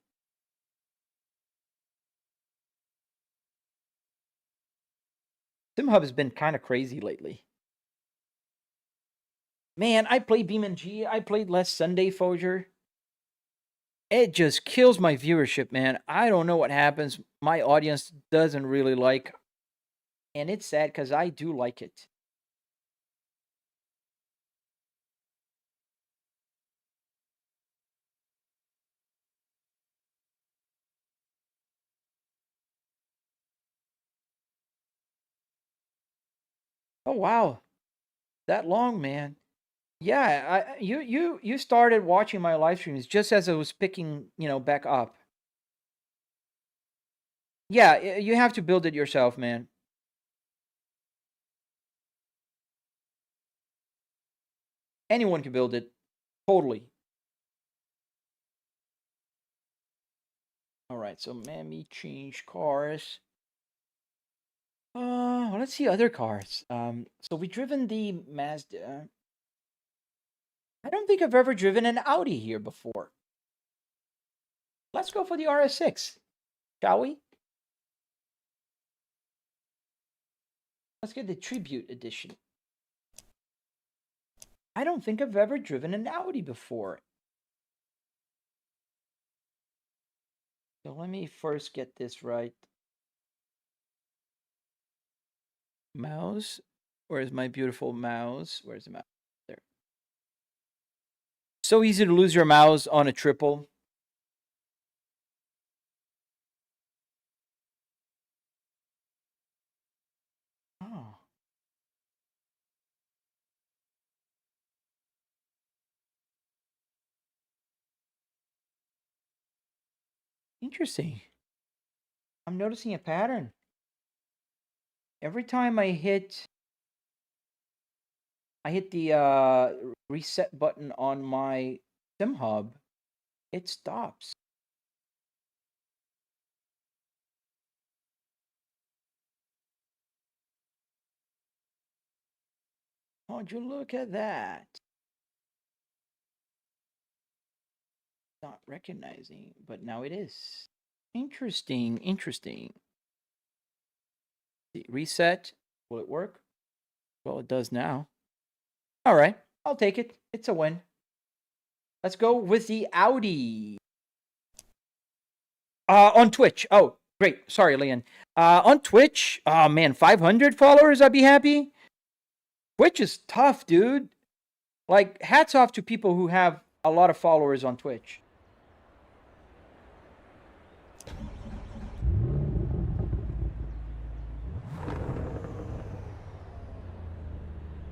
SimHub has been kind of crazy lately. Man, I played BeamNG. I played last Sunday, Foger. It just kills my viewership, man. I don't know what happens. My audience doesn't really like. And it's sad because I do like it. Oh wow, that long, man. Yeah, you started watching my live streams just as it was picking, back up. Yeah, you have to build it yourself, man. Anyone can build it, totally. All right, so let me change cars. Let's see other cars. So we driven the Mazda. I don't think I've ever driven an Audi here before. Let's go for the RS6, shall we? Let's get the Tribute Edition. I don't think I've ever driven an Audi before. So let me first get this right. Mouse? Where's my beautiful mouse? Where's the mouse? There. So easy to lose your mouse on a triple. Oh. Interesting. I'm noticing a pattern. Every time I hit the reset button on my sim hub, it stops. Oh, would you look at that? Not recognizing, but now it is. Interesting, interesting. Reset. Will it work? Well, it does now. All right, I'll take it. It's a win. Let's go with the Audi. On Twitch. Oh, great. Sorry, Leon. On Twitch. Oh man, 500 followers. I'd be happy. Twitch is tough, dude. Like, hats off to people who have a lot of followers on Twitch.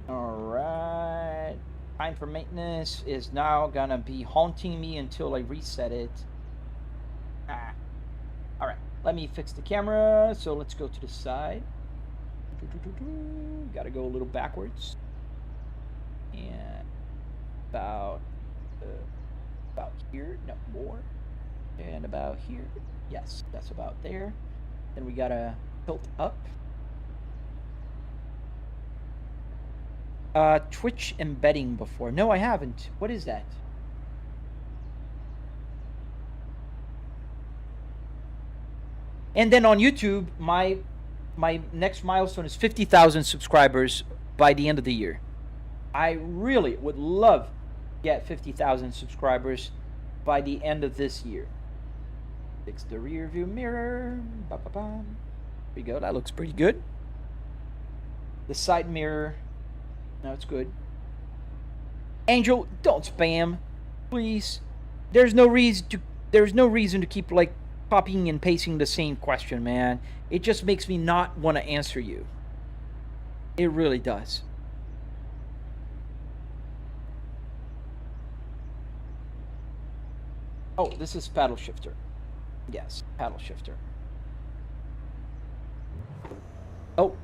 All right. Time for maintenance is now gonna be haunting me until I reset it. All right. Let me fix the camera. So let's go to the side. Gotta go a little backwards. And about here, no more. And about here. Yes, that's about there. Then we gotta tilt up. Twitch embedding before. No, I haven't. What is that? And then on YouTube, my next milestone is 50,000 subscribers by the end of the year. I really would love to get 50,000 subscribers by the end of this year. Fix the rear view mirror. There we go. That looks pretty good. The side mirror. No, it's good. Angel, don't spam, please. There's no reason to keep like copying and pasting the same question, man. It just makes me not want to answer you. It really does. Oh, this is paddle shifter. Yes, paddle shifter. Oh,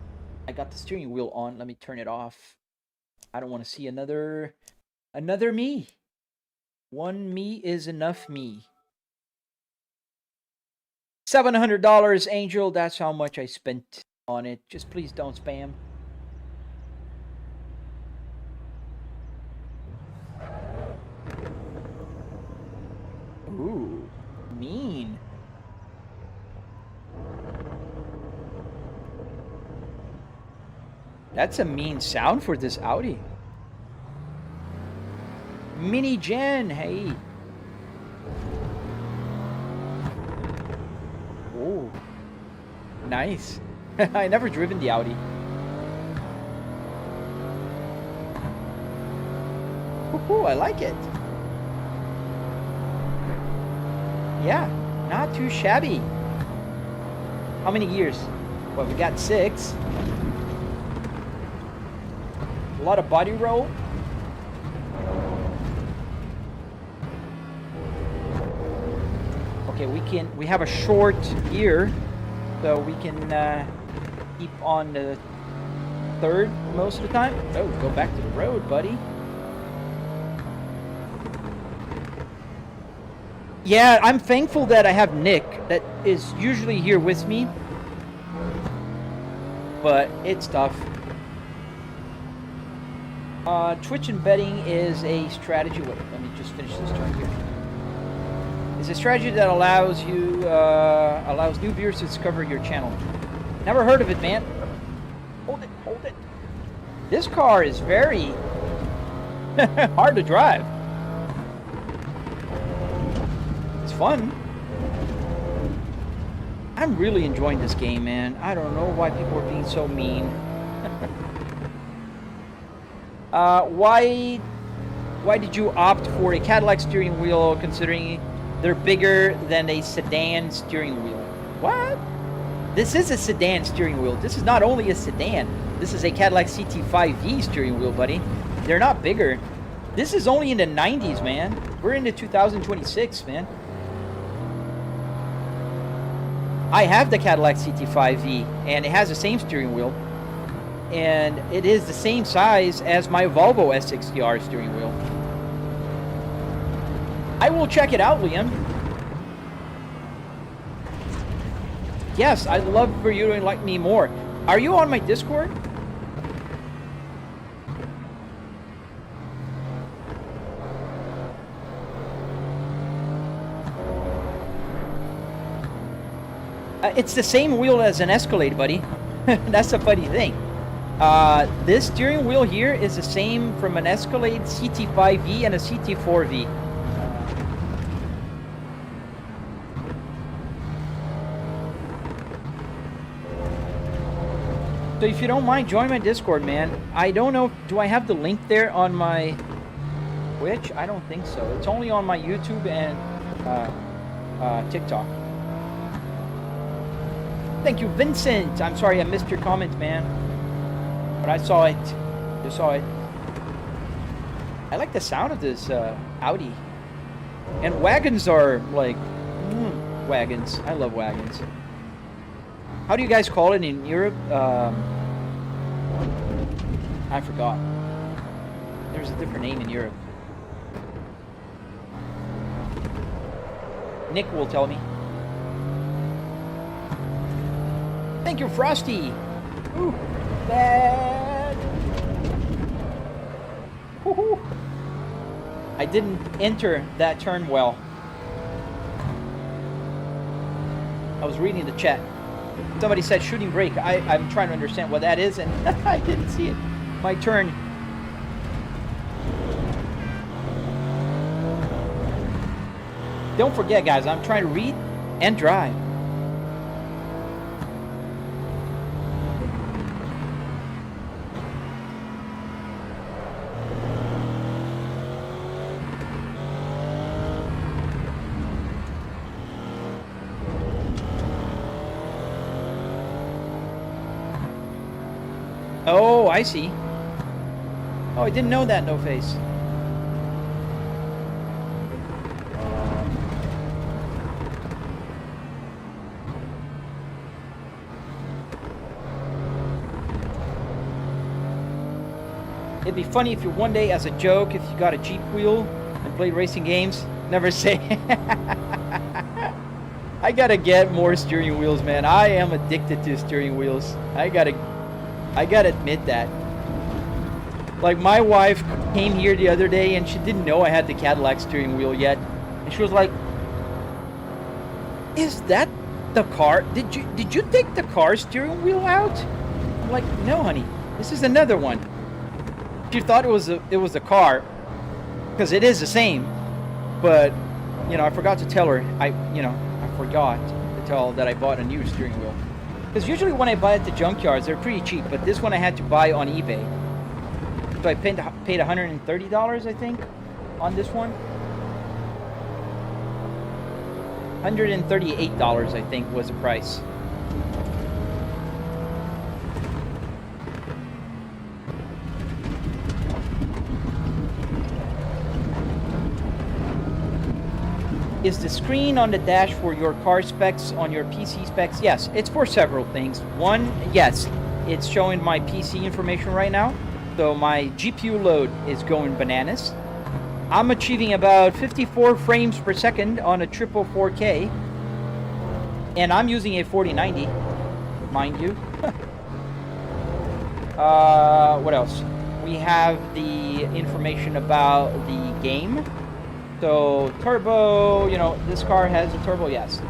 I got the steering wheel on. Let me turn it off. I don't want to see another me. One me is enough me. $700, Angel. That's how much I spent on it. Just please don't spam. Ooh, mean. That's a mean sound for this Audi. Mini Gen, hey. Oh, nice. I never driven the Audi. Ooh, I like it. Yeah, not too shabby. How many gears? Well, we got 6. A lot of body roll. Okay, we have a short gear, so we can keep on the third most of the time. Oh, go back to the road, buddy. Yeah, I'm thankful that I have Nick that is usually here with me, but it's tough. Twitch and betting is a strategy. Wait, let me just finish this turn here. It's a strategy that allows you allows new viewers to discover your channel. Never heard of it, man. Hold it, hold it. This car is very hard to drive. It's fun. I'm really enjoying this game, man. I don't know why people are being so mean. Why did you opt for a Cadillac steering wheel considering they're bigger than a sedan steering wheel? What? This is a sedan steering wheel. This is not only a sedan. This is a Cadillac CT5V steering wheel, buddy. They're not bigger. This is only in the 90s, man. We're into 2026, man. I have the Cadillac CT5V, and it has the same steering wheel. And it is the same size as my Volvo S60R steering wheel. I will check it out, Liam. Yes, I'd love for you to like me more. Are you on my Discord? It's the same wheel as an Escalade, buddy. That's a funny thing. This steering wheel here is the same from an Escalade CT5V and a CT4V. So if you don't mind, join my Discord, man. I don't know, do I have the link there on my Twitch? I don't think so. It's only on my YouTube and TikTok. Thank you, Vincent. I'm sorry I missed your comment, man. But I saw it. Just saw it. I like the sound of this Audi. And wagons are like wagons. I love wagons. How do you guys call it in Europe? I forgot. There's a different name in Europe. Nick will tell me. Thank you, Frosty. Ooh, bad. Woohoo. I didn't enter that turn well. I was reading the chat. Somebody said shooting brake. I'm trying to understand what that is, and I didn't see it. My turn. Don't forget, guys, I'm trying to read and drive. Oh, I see. Oh, I didn't know that, No Face. It'd be funny if you one day, as a joke, if you got a Jeep wheel and played racing games, never say. I gotta get more steering wheels, man. I am addicted to steering wheels. I gotta admit that. Like, my wife came here the other day and she didn't know I had the Cadillac steering wheel yet. And she was like, "Is that the car? Did you take the car steering wheel out?" I'm like, "No, honey. This is another one." She thought it was the car, because it is the same. But, you know, I forgot to tell her. I forgot to tell that I bought a new steering wheel. Because usually when I buy at the junkyards, they're pretty cheap. But this one I had to buy on eBay. So I paid $130, I think, on this one. $138, I think, was the price. Is the screen on the dash for your car specs on your PC specs? Yes, it's for several things. One, yes, it's showing my PC information right now. So my GPU load is going bananas. I'm achieving about 54 frames per second on a triple 4K. And I'm using a 4090, mind you. What else? We have the information about the game. So turbo, you know, this car has a turbo, yes.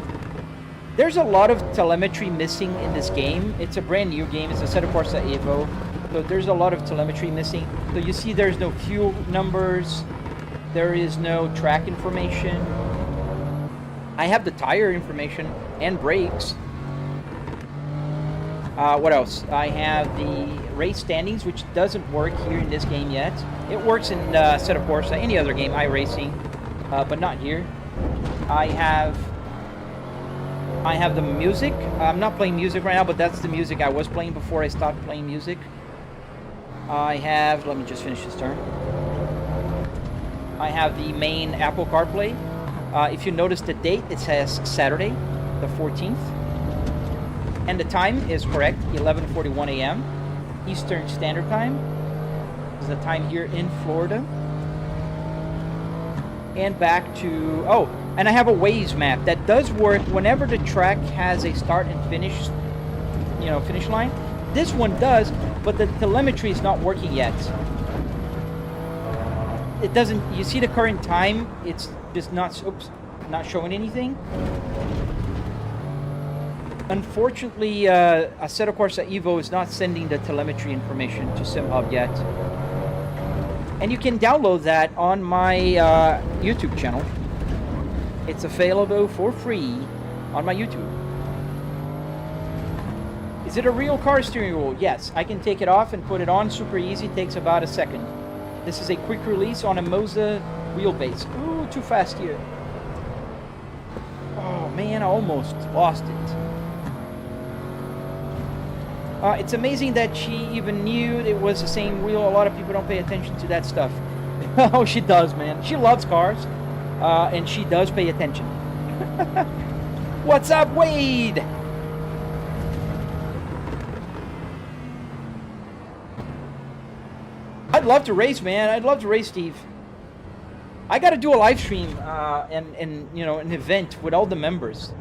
There's a lot of telemetry missing in this game. It's a brand new game. It's a Assetto Corsa Evo. So there's a lot of telemetry missing. So you see there's no fuel numbers. There is no track information. I have the tire information and brakes. What else? I have the race standings, which doesn't work here in this game yet. It works in Assetto Corsa, any other game, iRacing. But not here. I have the music. I'm not playing music right now, but that's the music I was playing before I stopped playing music. I have, let me just finish this turn. I have the main Apple CarPlay. If you notice the date, it says Saturday, the 14th. And the time is correct, 11:41 a.m. Eastern Standard Time. This is the time here in Florida. And back to, oh, and I have a Waze map that does work whenever the track has a start and finish, you know, finish line. This one does, but the telemetry is not working yet. It doesn't, you see the current time, it's just not, oops, not showing anything. Unfortunately, Assetto Corsa Evo is not sending the telemetry information to SimHub yet. And you can download that on my YouTube channel. It's available for free on my YouTube. Is it a real car steering wheel? Yes, I can take it off and put it on. Super easy, takes about a second. This is a quick release on a Moza Wheelbase. Ooh, too fast here. Oh man, I almost lost it. It's amazing that she even knew it was the same wheel. A lot of people don't pay attention to that stuff. Oh, she does, man. She loves cars, and she does pay attention. What's up, Wade? I'd love to race, man. I'd love to race, Steve. I got to do a live stream and you know, an event with all the members.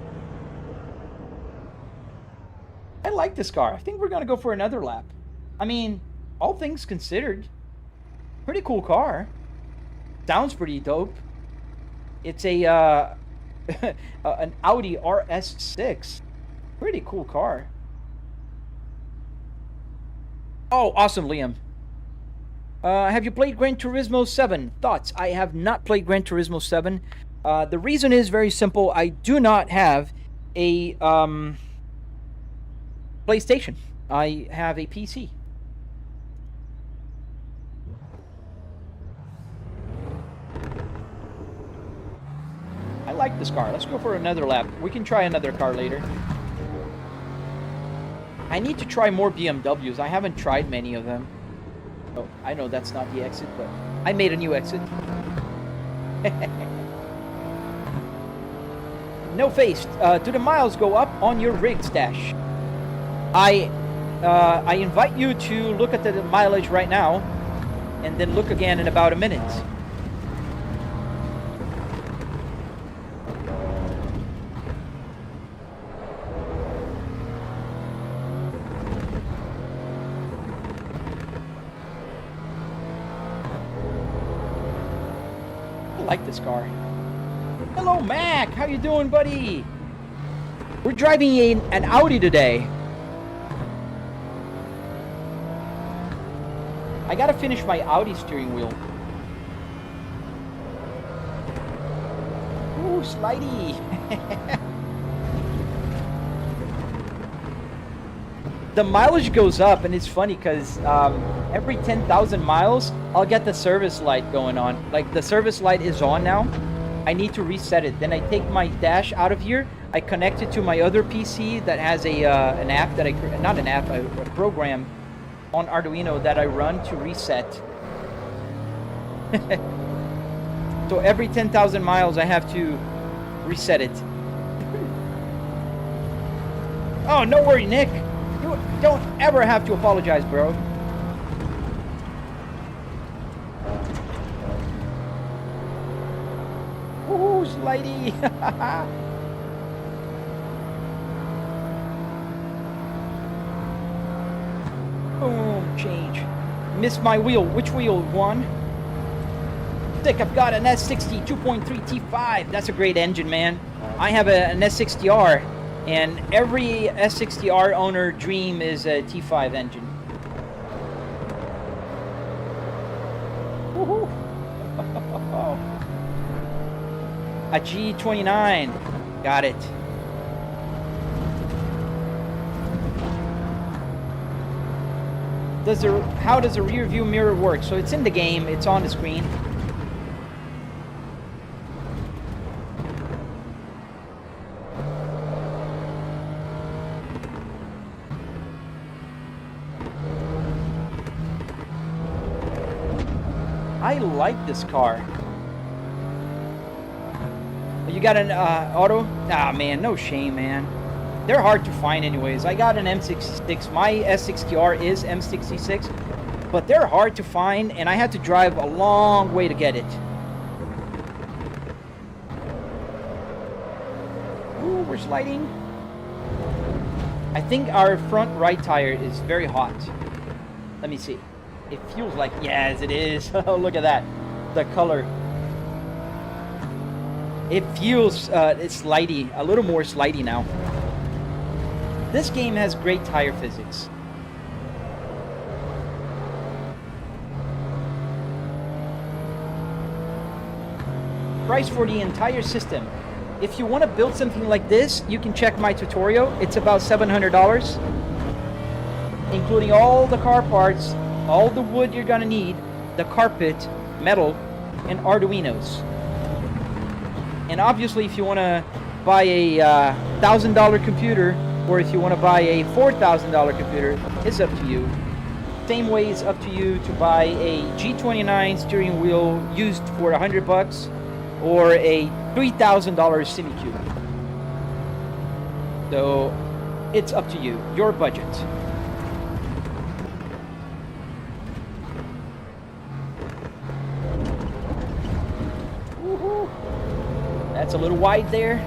I like this car. I think we're going to go for another lap. I mean, all things considered, pretty cool car. Sounds pretty dope. It's a an Audi RS6. Pretty cool car. Oh, awesome, Liam. Have you played Gran Turismo 7? Thoughts? I have not played Gran Turismo 7. The reason is very simple. I do not have a PlayStation. I have a PC. I like this car. Let's go for another lap. We can try another car later. I need to try more BMWs. I haven't tried many of them. Oh, I know that's not the exit, but I made a new exit. No face. Do the miles go up on your rig stash? I invite you to look at the mileage right now, and then look again in about a minute. I like this car. Hello, Mac. How you doing, buddy? We're driving an Audi today. I gotta finish my Audi steering wheel. Ooh, slidey. The mileage goes up, and it's funny because every 10,000 miles, I'll get the service light going on. Like, the service light is on now. I need to reset it. Then I take my dash out of here. I connect it to my other PC that has a an app that not an app, a program on Arduino that I run to reset. So every 10,000 miles I have to reset it. Oh, no worry, Nick. You don't ever have to apologize, bro. Ooh, slidey. Boom, change. Missed my wheel. Which wheel? One. Sick, I've got an S60 2.3 T5. That's a great engine, man. I have an S60R, and every S60R owner dream is a T5 engine. Woohoo! A G29. Got it. How does the rear view mirror work? So it's in the game, it's on the screen. I like this car. You got an auto? Ah, man, no shame, man. They're hard to find anyways. I got an M66. My S60R is M66, but they're hard to find, and I had to drive a long way to get it. Ooh, we're sliding. I think our front right tire is very hot. Let me see. It feels like, yes, it is. Oh, look at that. The color. It feels, it's slidey, a little more slidey now. This game has great tire physics. Price for the entire system. If you want to build something like this, you can check my tutorial. It's about $700, including all the car parts, all the wood you're gonna need, the carpet, metal, and arduinos. And obviously, if you want to buy a $1,000 computer, or if you want to buy a $4,000 computer, it's up to you. Same way it's up to you to buy a G29 steering wheel used for $100 or a $3,000 semi-cube. So it's up to you, your budget. Woohoo! That's a little wide there.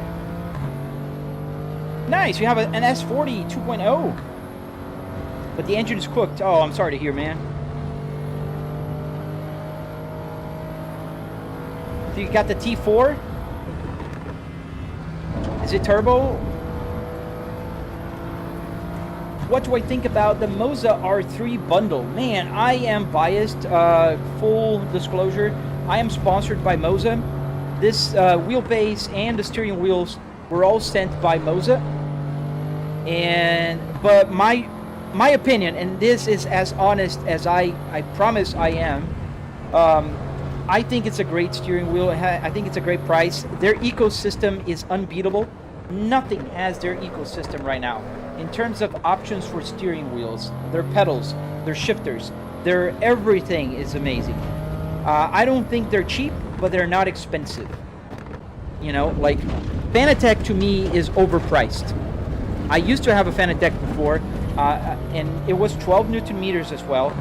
Nice, you have an S40 2.0. But the engine is cooked. Oh, I'm sorry to hear, man. So you got the T4? Is it turbo? What do I think about the Moza R3 bundle? Man, I am biased. Full disclosure, I am sponsored by Moza. This wheelbase and the steering wheels were all sent by Moza. But my opinion, and this is as honest as I promise I am, I think it's a great steering wheel. I think it's a great price. Their ecosystem is unbeatable. Nothing has their ecosystem right now. In terms of options for steering wheels, their pedals, their shifters, their everything is amazing. I don't think they're cheap, but they're not expensive. You know, like Fanatec to me is overpriced. I used to have a Fanatec before, and it was 12 Newton meters as well.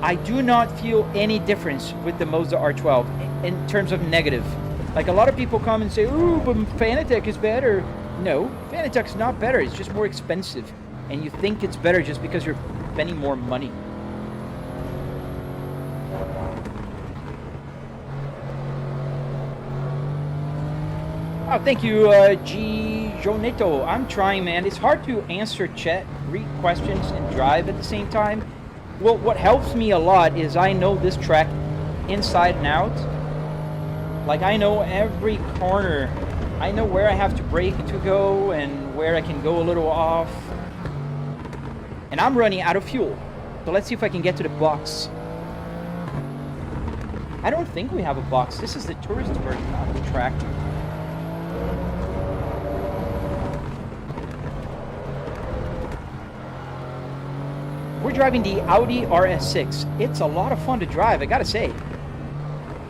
I do not feel any difference with the Moza R12 in terms of negative. Like a lot of people come and say, ooh, but Fanatec is better. No, Fanatec's not better. It's just more expensive. And you think it's better just because you're spending more money. Oh, thank you, G. Jonito. I'm trying, man. It's hard to answer chat, read questions, and drive at the same time. Well, what helps me a lot is I know this track inside and out. Like, I know every corner. I know where I have to brake to go and where I can go a little off. And I'm running out of fuel. So let's see if I can get to the box. I don't think we have a box. This is the tourist version of the track. We're driving the Audi RS6. It's a lot of fun to drive, I gotta say.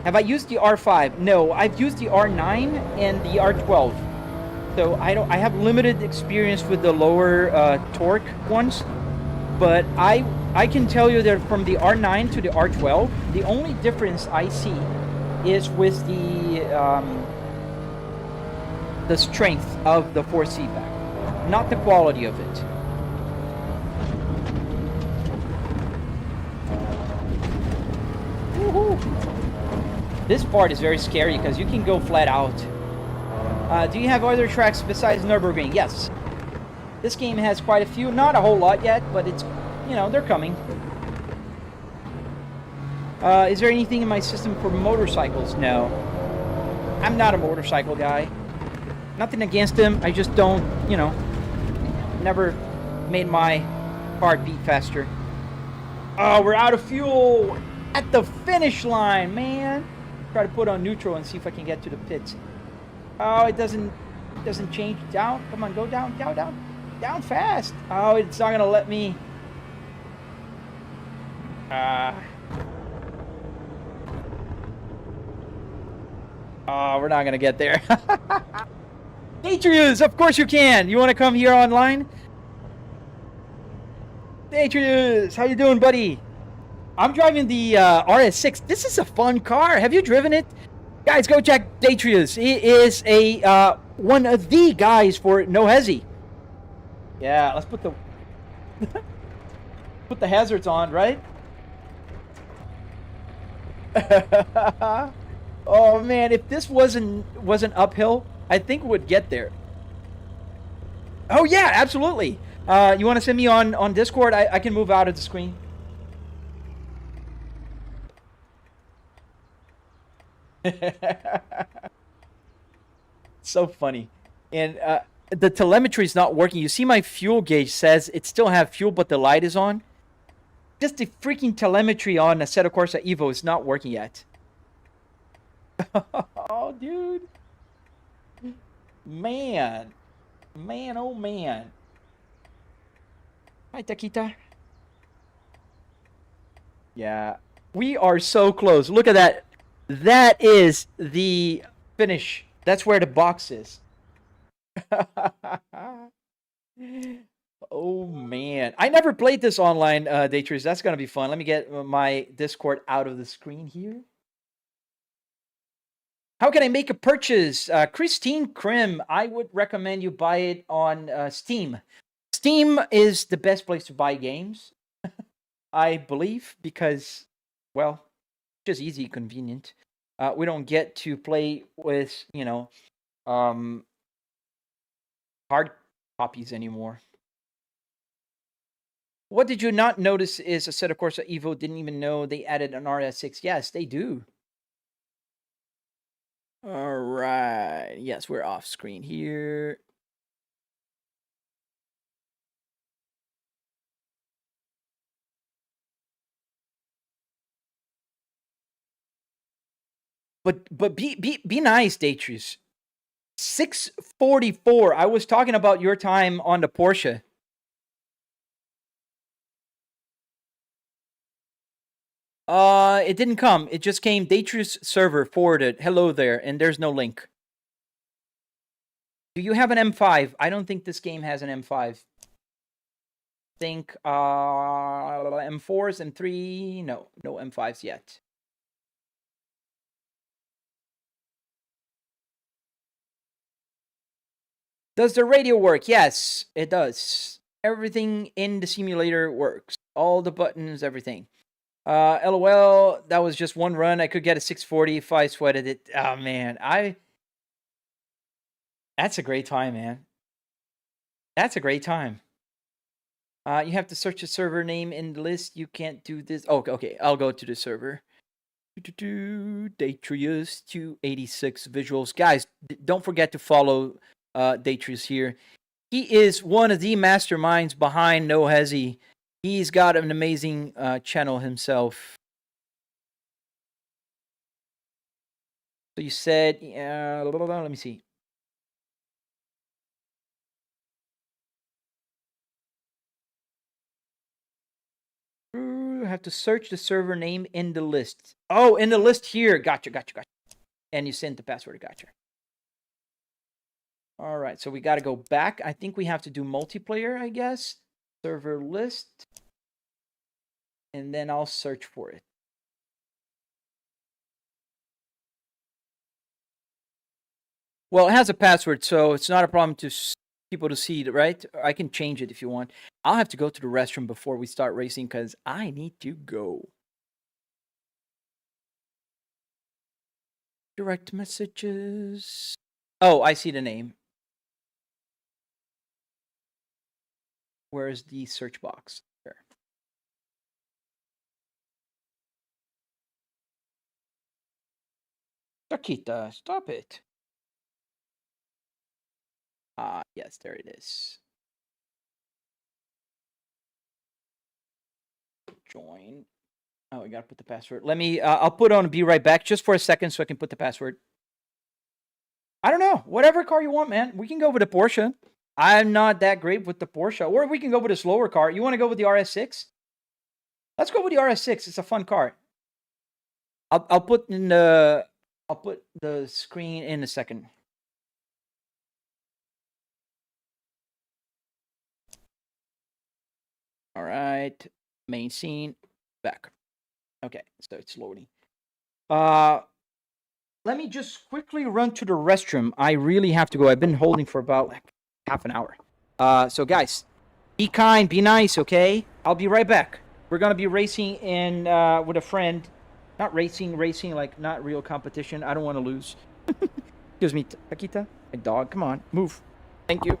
Have I used the R5? No, I've used the R9 and the R12. So I have limited experience with the lower torque ones, but I can tell you that from the R9 to the R12, the only difference I see is with the strength of the force feedback, not the quality of it. Woohoo! This part is very scary because you can go flat out. Do you have other tracks besides Nürburgring? Yes. This game has quite a few, not a whole lot yet, but it's, you know, they're coming. Is there anything in my system for motorcycles? No. I'm not a motorcycle guy. Nothing against them, I just don't, you know, never made my car beat faster. Oh, we're out of fuel at the finish line, man. Try to put on neutral and see if I can get to the pits. Oh, it doesn't change. Down, come on, go down, down fast. Oh, it's not gonna let me. Oh, we're not gonna get there. Detrius, of course you can. You want to come here online? Detrius, how you doing, buddy? I'm driving the RS6. This is a fun car. Have you driven it? Guys, go check Detrius. He is a one of the guys for No Hesi. Yeah, let's put the put the hazards on, right? Oh man, if this wasn't uphill, I think we would get there. Oh yeah, absolutely. You want to send me on Discord? I can move out of the screen. So funny. And the telemetry is not working. You see my fuel gauge says it still have fuel, but the light is on. Just the freaking telemetry on Assetto Corsa Evo is not working yet. Oh, dude. Man, oh man. Hi, Takita. Yeah, we are so close. Look at that. That is the finish. That's where the box is. Oh man, I never played this online, Detrius. That's gonna be fun. Let me get my Discord out of the screen here. How can I make a purchase? Christine Krim, I would recommend you buy it on Steam. Steam is the best place to buy games, I believe, because, well, just easy, convenient. We don't get to play with, you know, hard copies anymore. What did you not notice is Assetto Corsa Evo didn't even know they added an RS6. Yes, they do. All right. Yes, we're off screen here. But be nice, Detrius. 644. I was talking about your time on the Porsche. It didn't come. It just came. Detrius server forwarded. Hello there, and there's no link. Do you have an M5? I don't think this game has an M5. Think M4s, M3. No M5s yet. Does the radio work? Yes, it does. Everything in the simulator works. All the buttons, everything. LOL, that was just one run. I could get a 640 if I sweated it. Oh, man. That's a great time, man. That's a great time. You have to search a server name in the list. You can't do this. Oh, okay. I'll go to the server. Detrius 286 visuals. Guys, don't forget to follow Detrius here. He is one of the masterminds behind No Hesi. He's got an amazing channel himself. So you said, let me see. I have to search the server name in the list. Oh, in the list here. Gotcha. And you sent the password. Gotcha. All right, so we got to go back. I think we have to do multiplayer, I guess. Server list. And then I'll search for it. Well, it has a password, so it's not a problem to people to see it, right? I can change it if you want. I'll have to go to the restroom before we start racing because I need to go. Direct messages. Oh, I see the name. Where's the search box? There. Takita, stop it. Yes, there it is. Join. Oh, we gotta put the password. Let me, I'll put on be right back just for a second so I can put the password. I don't know. Whatever car you want, man. We can go with a Porsche. I'm not that great with the Porsche. Or we can go with a slower car. You want to go with the RS6? Let's go with the RS6. It's a fun car. I'll put the screen in a second. All right. Main scene. Back. Okay, so it's loading. Let me just quickly run to the restroom. I really have to go. I've been holding for about like half an hour. So guys, be kind, be nice, okay? I'll be right back. We're gonna be racing in with a friend. Not racing, like not real competition. I don't want to lose. Excuse me, Takita, my dog. Come on, move. Thank you.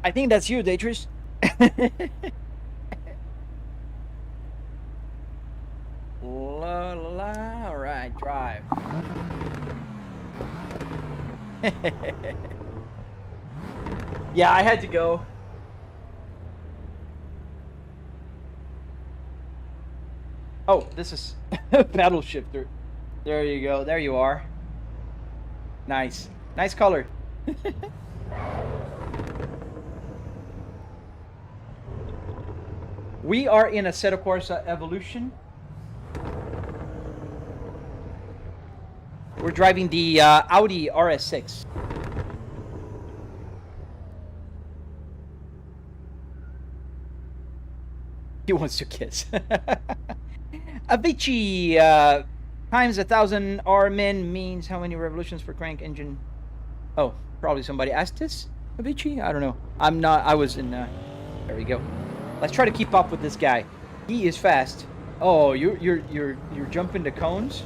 I think that's you, Datris. La la la. All right, drive. Yeah, I had to go. Oh, this is paddle shifter. There you go. There you are. Nice. Nice color. We are in a Assetto Corsa Evolution. We're driving the Audi RS6. He wants to kiss. Avicii times 1,000 R-min means how many revolutions per crank engine? Oh, probably somebody asked this. Avicii? I don't know. I'm not. I was in. There we go. Let's try to keep up with this guy. He is fast. Oh, you're jumping the cones.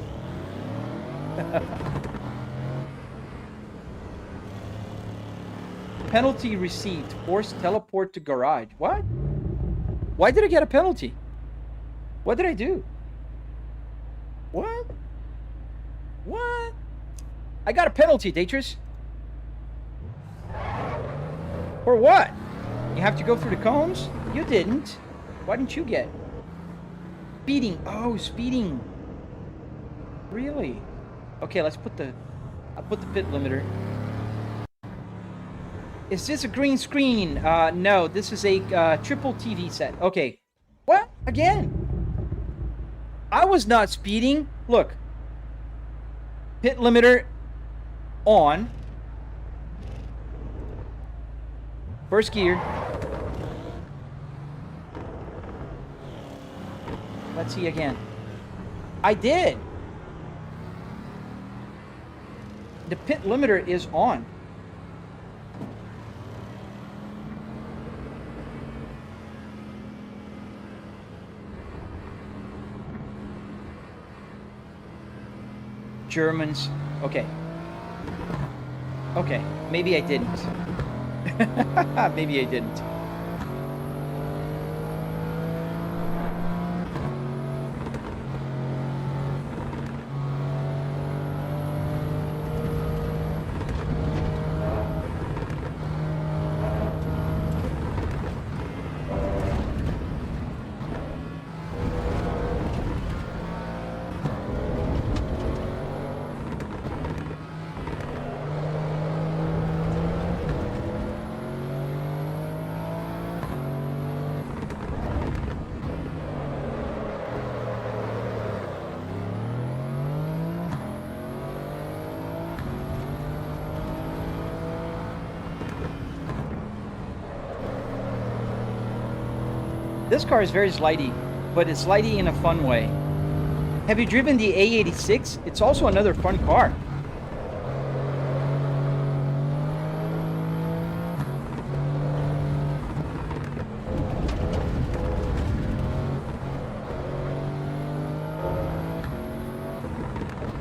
Penalty received. Forced teleport to garage. What? Why did I get a penalty? What did I do? What? What? I got a penalty, Datris. For what? You have to go through the cones? You didn't. Why didn't you get? Speeding. Oh, speeding. Really? Okay, let's put the I'll put the pit limiter. Is this a green screen? No, this is a triple TV set. Okay. What? Again? I was not speeding. Look. Pit limiter on. First gear. Let's see again. I did. The pit limiter is on. Germans. Okay. Okay. Maybe I didn't. Maybe I didn't. This car is very slidey, but it's slidey in a fun way. Have you driven the A86? It's also another fun car.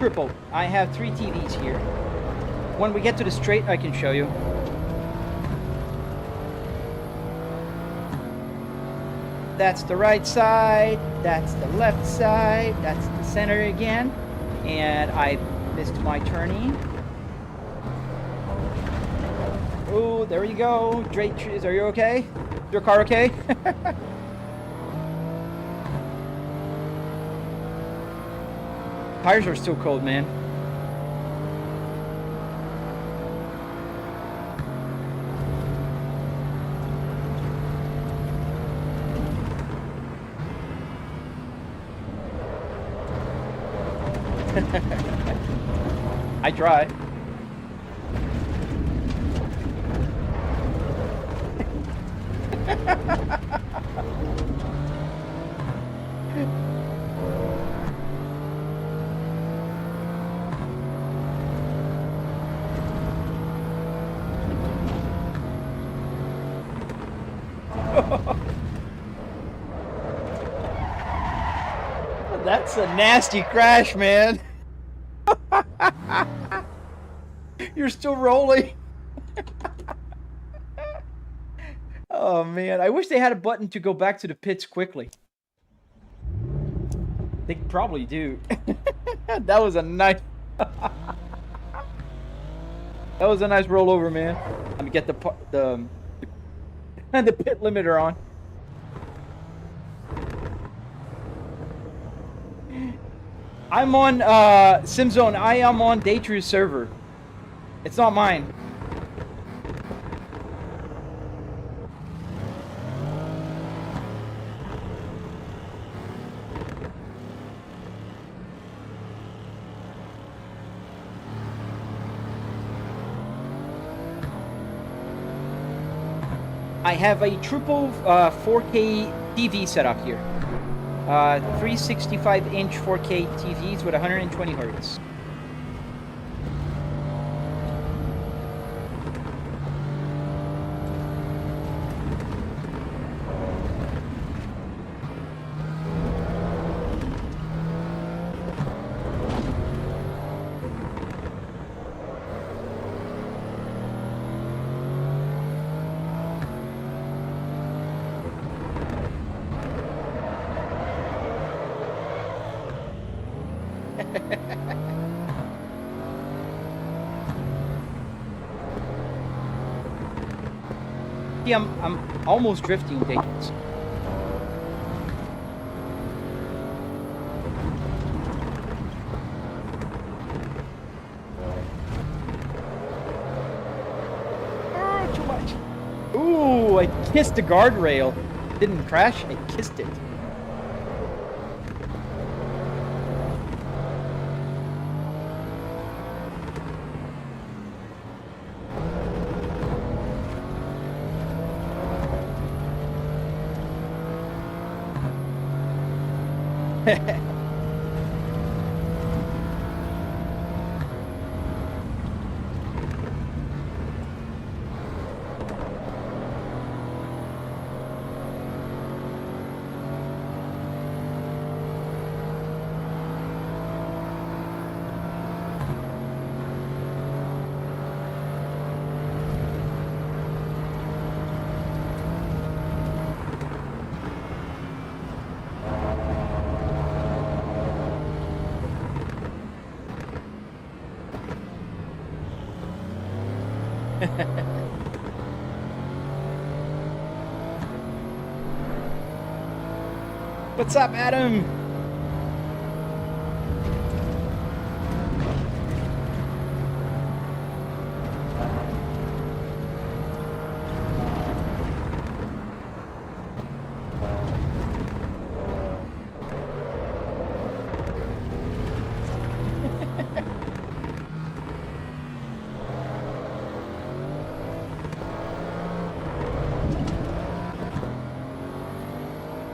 Triple. I have 3 TVs here. When we get to the straight, I can show you. That's the right side, that's the left side, that's the center again. And I missed my turning. Oh, there you go. Drake, are you okay? Is your car okay? Tires are still cold, man. I try. That's a nasty crash, man. You're still rolling. Oh man, I wish they had a button to go back to the pits quickly. They probably do. That was a nice that was a nice rollover, man. Let me get the pit limiter on. I'm on SimZone. I am on Daytrue's server. It's not mine. I have a triple 4K TV set up here. 365-inch 4K TVs with 120 hertz. See, I'm almost drifting, Daytons. Ooh, I kissed the guardrail. Didn't crash, I kissed it. What's up, Adam?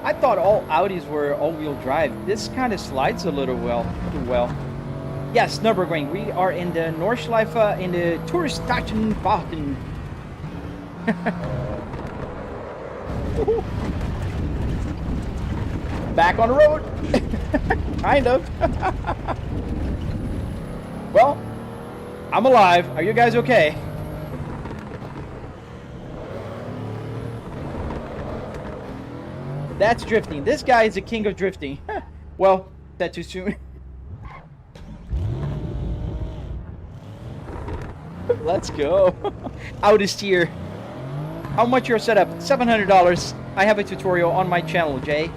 I thought all Audis were all-wheel drive. This kind of slides a little too well. Yes, Nürburgring. We are in the Nordschleife in the Touristischen Bahn. Back on the road. Kind of. Well, I'm alive. Are you guys okay? That's drifting. This guy is the king of drifting. Well, that too soon. Let's go. Out is tier. How much your setup? $700. I have a tutorial on my channel, Jay.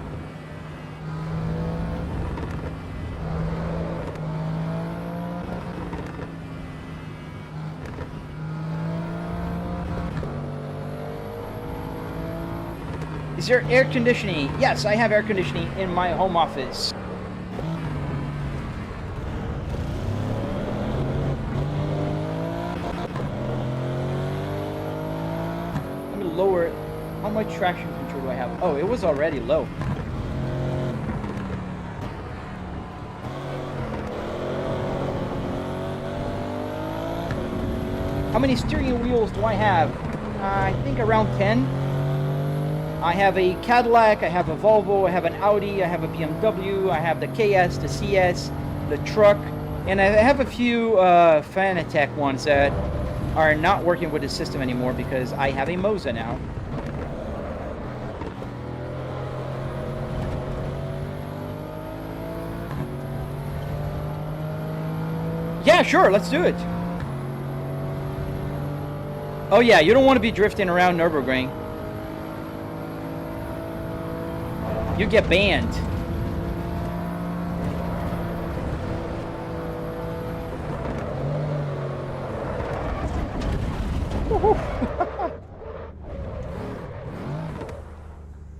Is there air conditioning? Yes, I have air conditioning in my home office. Let me lower it. How much traction control do I have? Oh, it was already low. How many steering wheels do I have? I think around 10. I have a Cadillac, I have a Volvo, I have an Audi, I have a BMW, I have the KS, the CS, the truck, and I have a few Fanatec ones that are not working with the system anymore because I have a Moza now. Yeah, sure, let's do it. Oh yeah, you don't want to be drifting around Nürburgring. You get banned.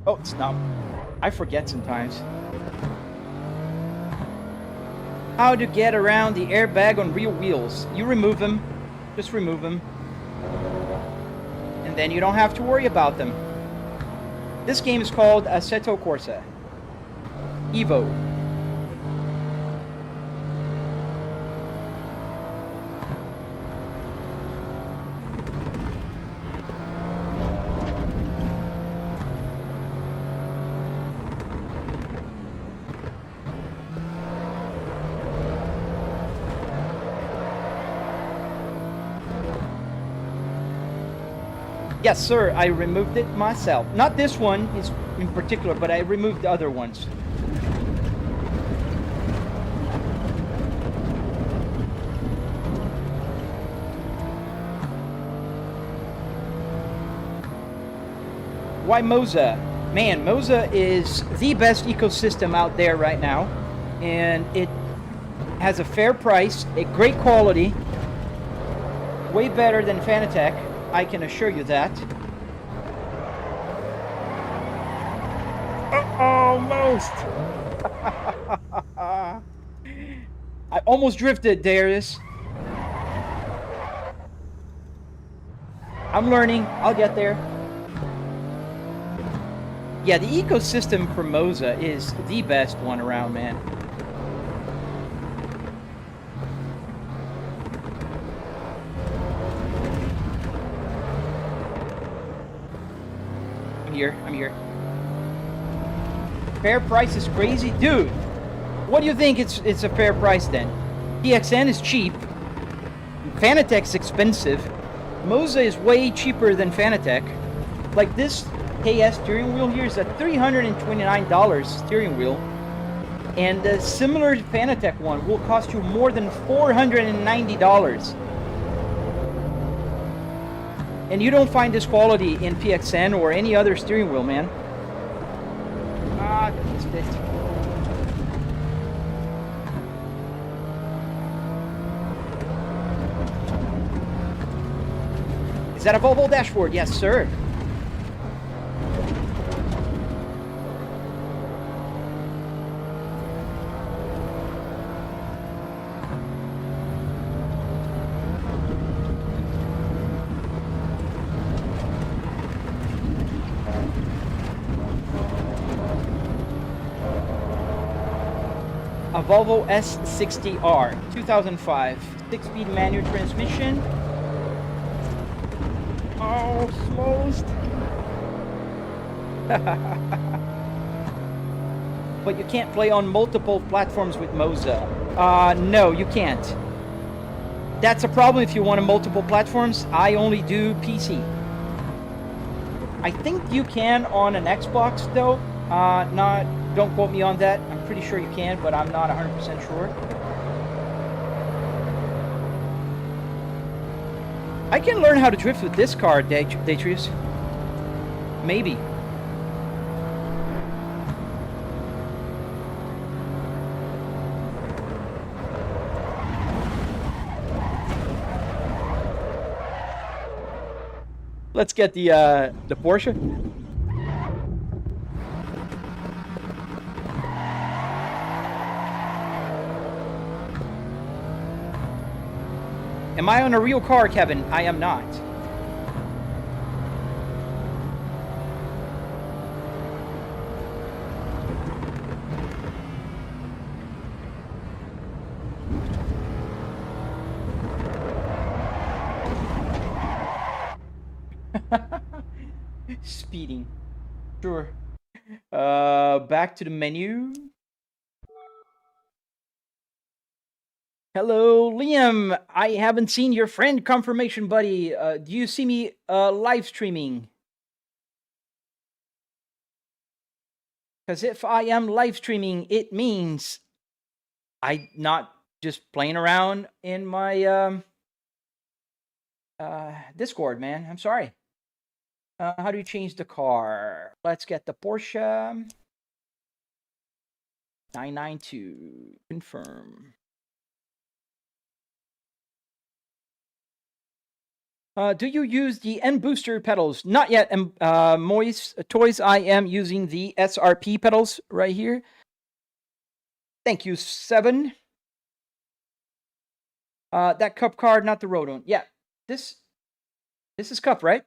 Oh, stop. I forget sometimes. How to get around the airbag on real wheels. You remove them. Just remove them. And then you don't have to worry about them. This game is called Assetto Corsa Evo. Yes, sir, I removed it myself. Not this one is in particular, but I removed the other ones. Why Moza? Man, Moza is the best ecosystem out there right now, and it has a fair price, a great quality, way better than Fanatec. I can assure you that. Almost. I almost drifted, Darius. I'm learning. I'll get there. Yeah, the ecosystem for Moza is the best one around, man. I'm here. Fair price is crazy? Dude, what do you think it's a fair price then? PXN is cheap. Fanatec's expensive. Moza is way cheaper than Fanatec. Like this KS steering wheel here is a $329 steering wheel. And a similar Fanatec one will cost you more than $490. And you don't find this quality in PXN or any other steering wheel, man. Ah, it's it. Is that a Volvo dashboard? Yes, sir. A Volvo S60R, 2005, 6-speed manual transmission. Oh, smoked. But you can't play on multiple platforms with Moza. No, you can't. That's a problem if you want multiple platforms. I only do PC. I think you can on an Xbox though. Don't quote me on that. I'm pretty sure you can, but I'm not 100% sure. I can learn how to drift with this car, Detrius. Maybe. Let's get the Porsche. Am I on a real car, Kevin? I am not. Speeding. Sure. Back to the menu. Hello, Liam. I haven't seen your friend confirmation, buddy. Do you see me live streaming? Because if I am live streaming, it means I'm not just playing around in my Discord, man. I'm sorry. How do you change the car? Let's get the Porsche 992. Confirm. Do you use the N booster pedals? Not yet, Moist Toys. I am using the SRP pedals right here. Thank you, 7. That cup card, not the road one. Yeah, this is cup, right?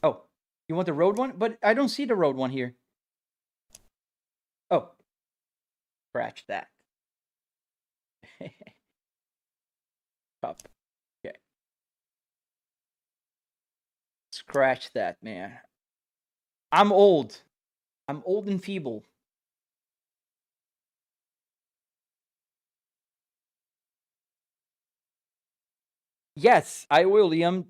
Oh, you want the road one? But I don't see the road one here. Oh, scratch that. Cup. Okay. Scratch that, man. I'm old. I'm old and feeble. Yes, I will, Liam.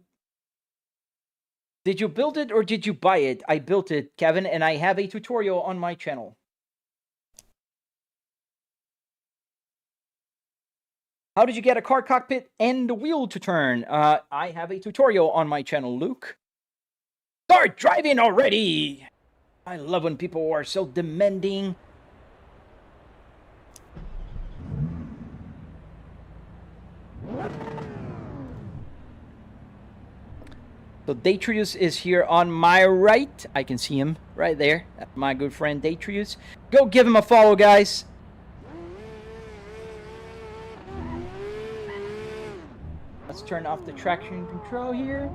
Did you build it or did you buy it? I built it, Kevin, and I have a tutorial on my channel. How did you get a car cockpit and the wheel to turn? I have a tutorial on my channel, Luke. Start driving already! I love when people are so demanding. So Detrius is here on my right. I can see him right there. That's my good friend Detrius. Go give him a follow, guys. Let's turn off the traction control here.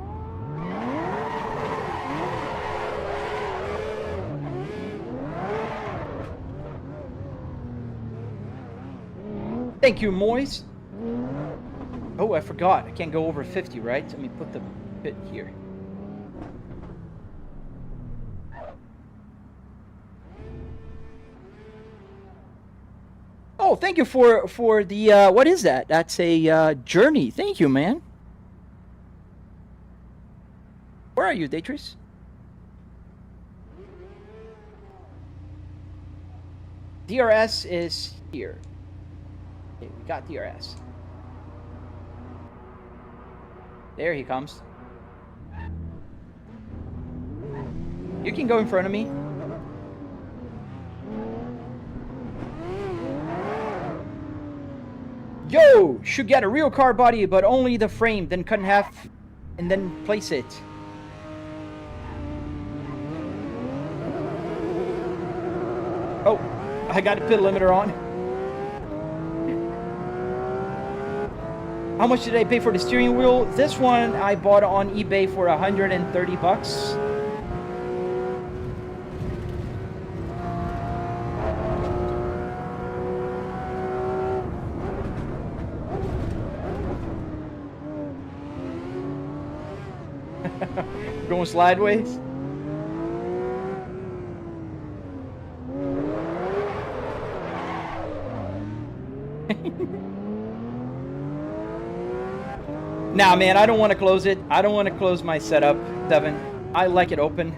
Thank you, Moise. Oh, I forgot. I can't go over 50, right? Let me put the bit here. Oh, thank you for the what is that? That's a journey. Thank you, man. Where are you, Detrius? DRS is here. Okay, we got DRS. There he comes. You can go in front of me. Yo! Should get a real car body, but only the frame, then cut in half, and then place it. Oh, I got to put a limiter on. How much did I pay for the steering wheel? This one I bought on eBay for 130 bucks. Going sideways. Nah, man, I don't want to close it. I don't want to close my setup, Devin. I like it open.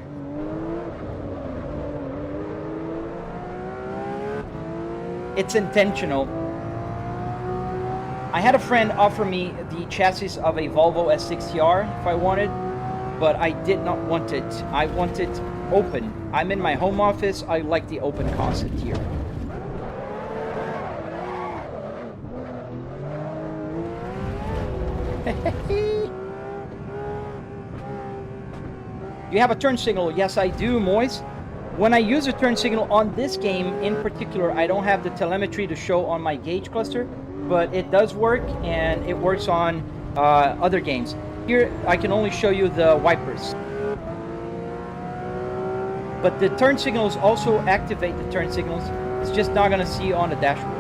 It's intentional. I had a friend offer me the chassis of a Volvo S60R if I wanted, but I did not want it. I want it open. I'm in my home office. I like the open concept here. You have a turn signal? Yes, I do, Moise. When I use a turn signal on this game in particular, I don't have the telemetry to show on my gauge cluster, but it does work, and it works on other games. Here, I can only show you the wipers. But the turn signals also activate the turn signals. It's just not going to see on the dashboard.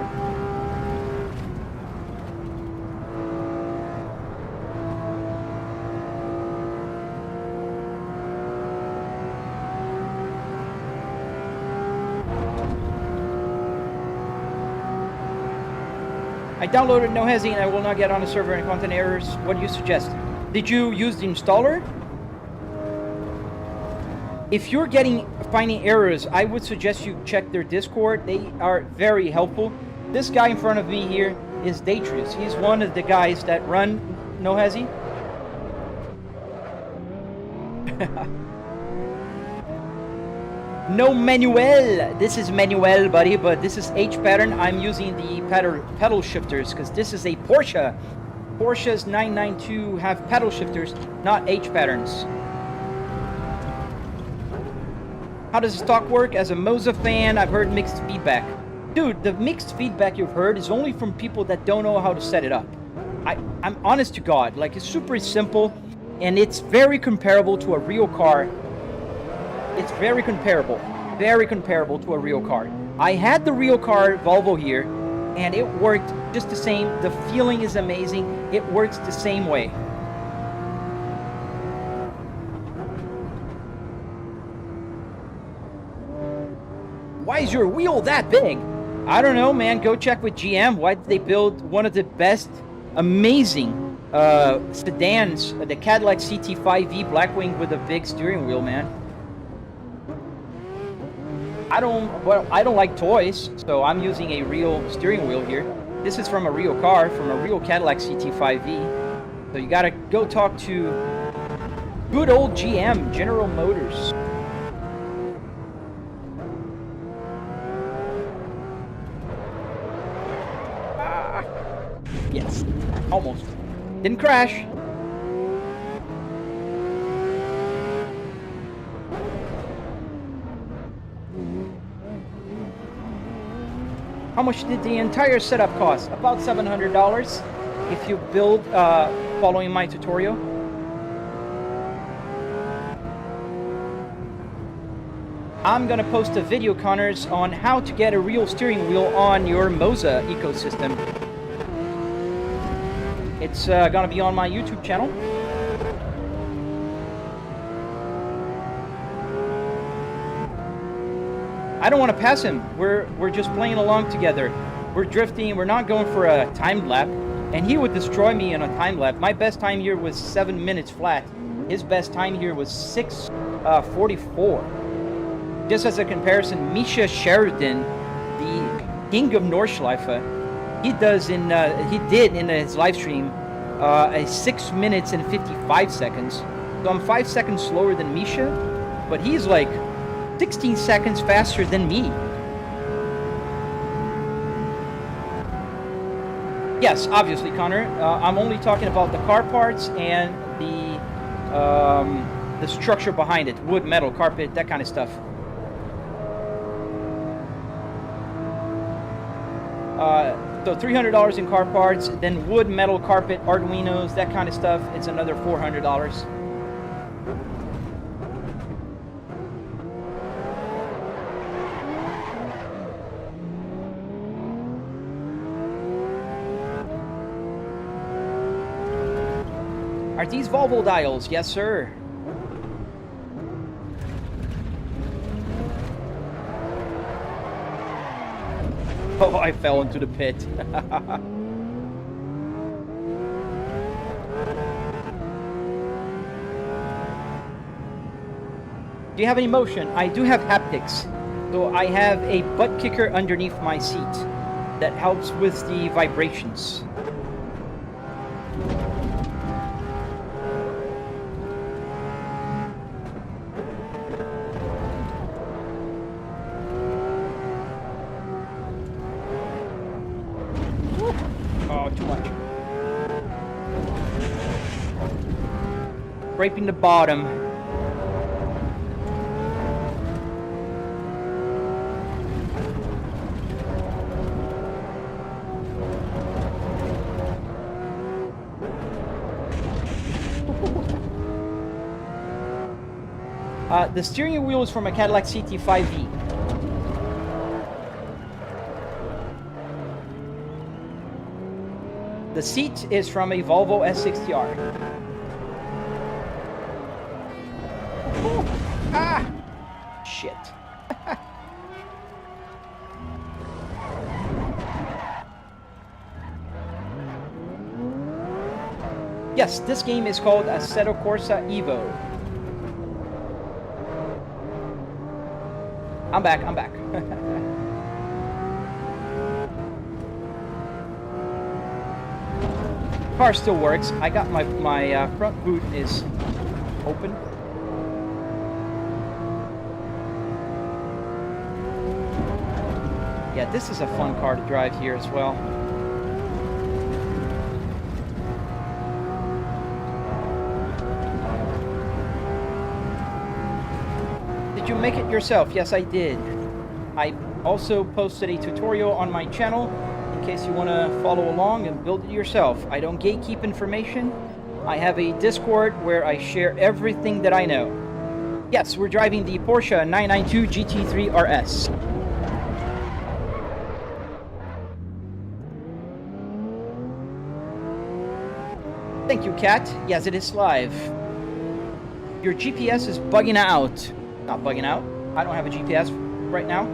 I downloaded No Hesi and I will not get on the server and content errors. What do you suggest? Did you use the installer? If you're finding errors, I would suggest you check their Discord. They are very helpful. This guy in front of me here is Detrius. He's one of the guys that run No Hesi. No Manuel. This is Manuel, buddy, but this is H pattern. I'm using the pedal shifters because this is a Porsche. Porsches 992 have pedal shifters, not H patterns. How does the stock work? As a Moza fan, I've heard mixed feedback. Dude, the mixed feedback you've heard is only from people that don't know how to set it up. I'm honest to God, like it's super simple and it's very comparable to a real car. It's very comparable to a real car. I had the real car Volvo here, and it worked just the same. The feeling is amazing. It works the same way. Why is your wheel that big? I don't know, man. Go check with GM. Why did they build one of the best, amazing sedans, the Cadillac CT5V Blackwing with a big steering wheel, man? I don't like toys, so I'm using a real steering wheel here. This is from a real car, from a real Cadillac CT5V. So you gotta go talk to good old GM, General Motors. Yes, almost. Didn't crash. How much did the entire setup cost? About $700 if you build following my tutorial. I'm gonna post a video, Connors, on how to get a real steering wheel on your Moza ecosystem. It's gonna be on my YouTube channel. I don't want to pass him. We're just playing along together. We're drifting. We're not going for a time lap. And he would destroy me in a time lap. My best time here was 7 minutes flat. His best time here was 6:44. Just as a comparison, Misha Sheridan, the king of Nordschleife, he did in his live stream a 6 minutes and 55 seconds. So I'm 5 seconds slower than Misha, but he's like 16 seconds faster than me. Yes, obviously, Connor. I'm only talking about the car parts and the structure behind it. Wood, metal, carpet, that kind of stuff. So $300 in car parts, then wood, metal, carpet, arduinos, that kind of stuff. It's another $400. Are these Volvo dials? Yes, sir. Oh, I fell into the pit. Do you have any motion? I do have haptics. So I have a butt kicker underneath my seat that helps with the vibrations. Oh, too much. Scraping the bottom. The steering wheel is from a Cadillac CT5V. The seat is from a Volvo S60R. Ah! Shit. Yes, this game is called Assetto Corsa Evo. I'm back. Car still works. I got my front boot is open. Yeah, this is a fun car to drive here as well. Did you make it yourself? Yes, I did. I also posted a tutorial on my channel in case you want to follow along and build it yourself. I don't gatekeep information. I have a Discord where I share everything that I know. Yes, we're driving the Porsche 992 GT3 RS. Thank you, Kat. Yes, it is live. Your GPS is bugging out. Not bugging out. I don't have a GPS right now.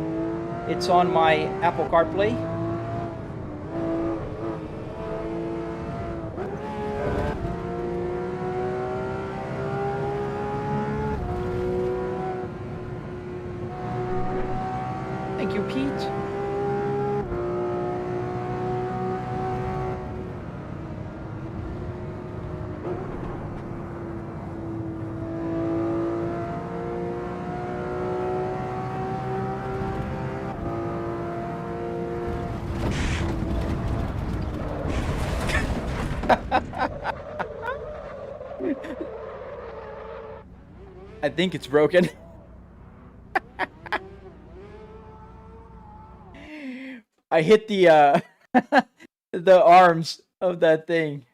It's on my Apple CarPlay. Thank you, Pete. I think it's broken. I hit the the arms of that thing.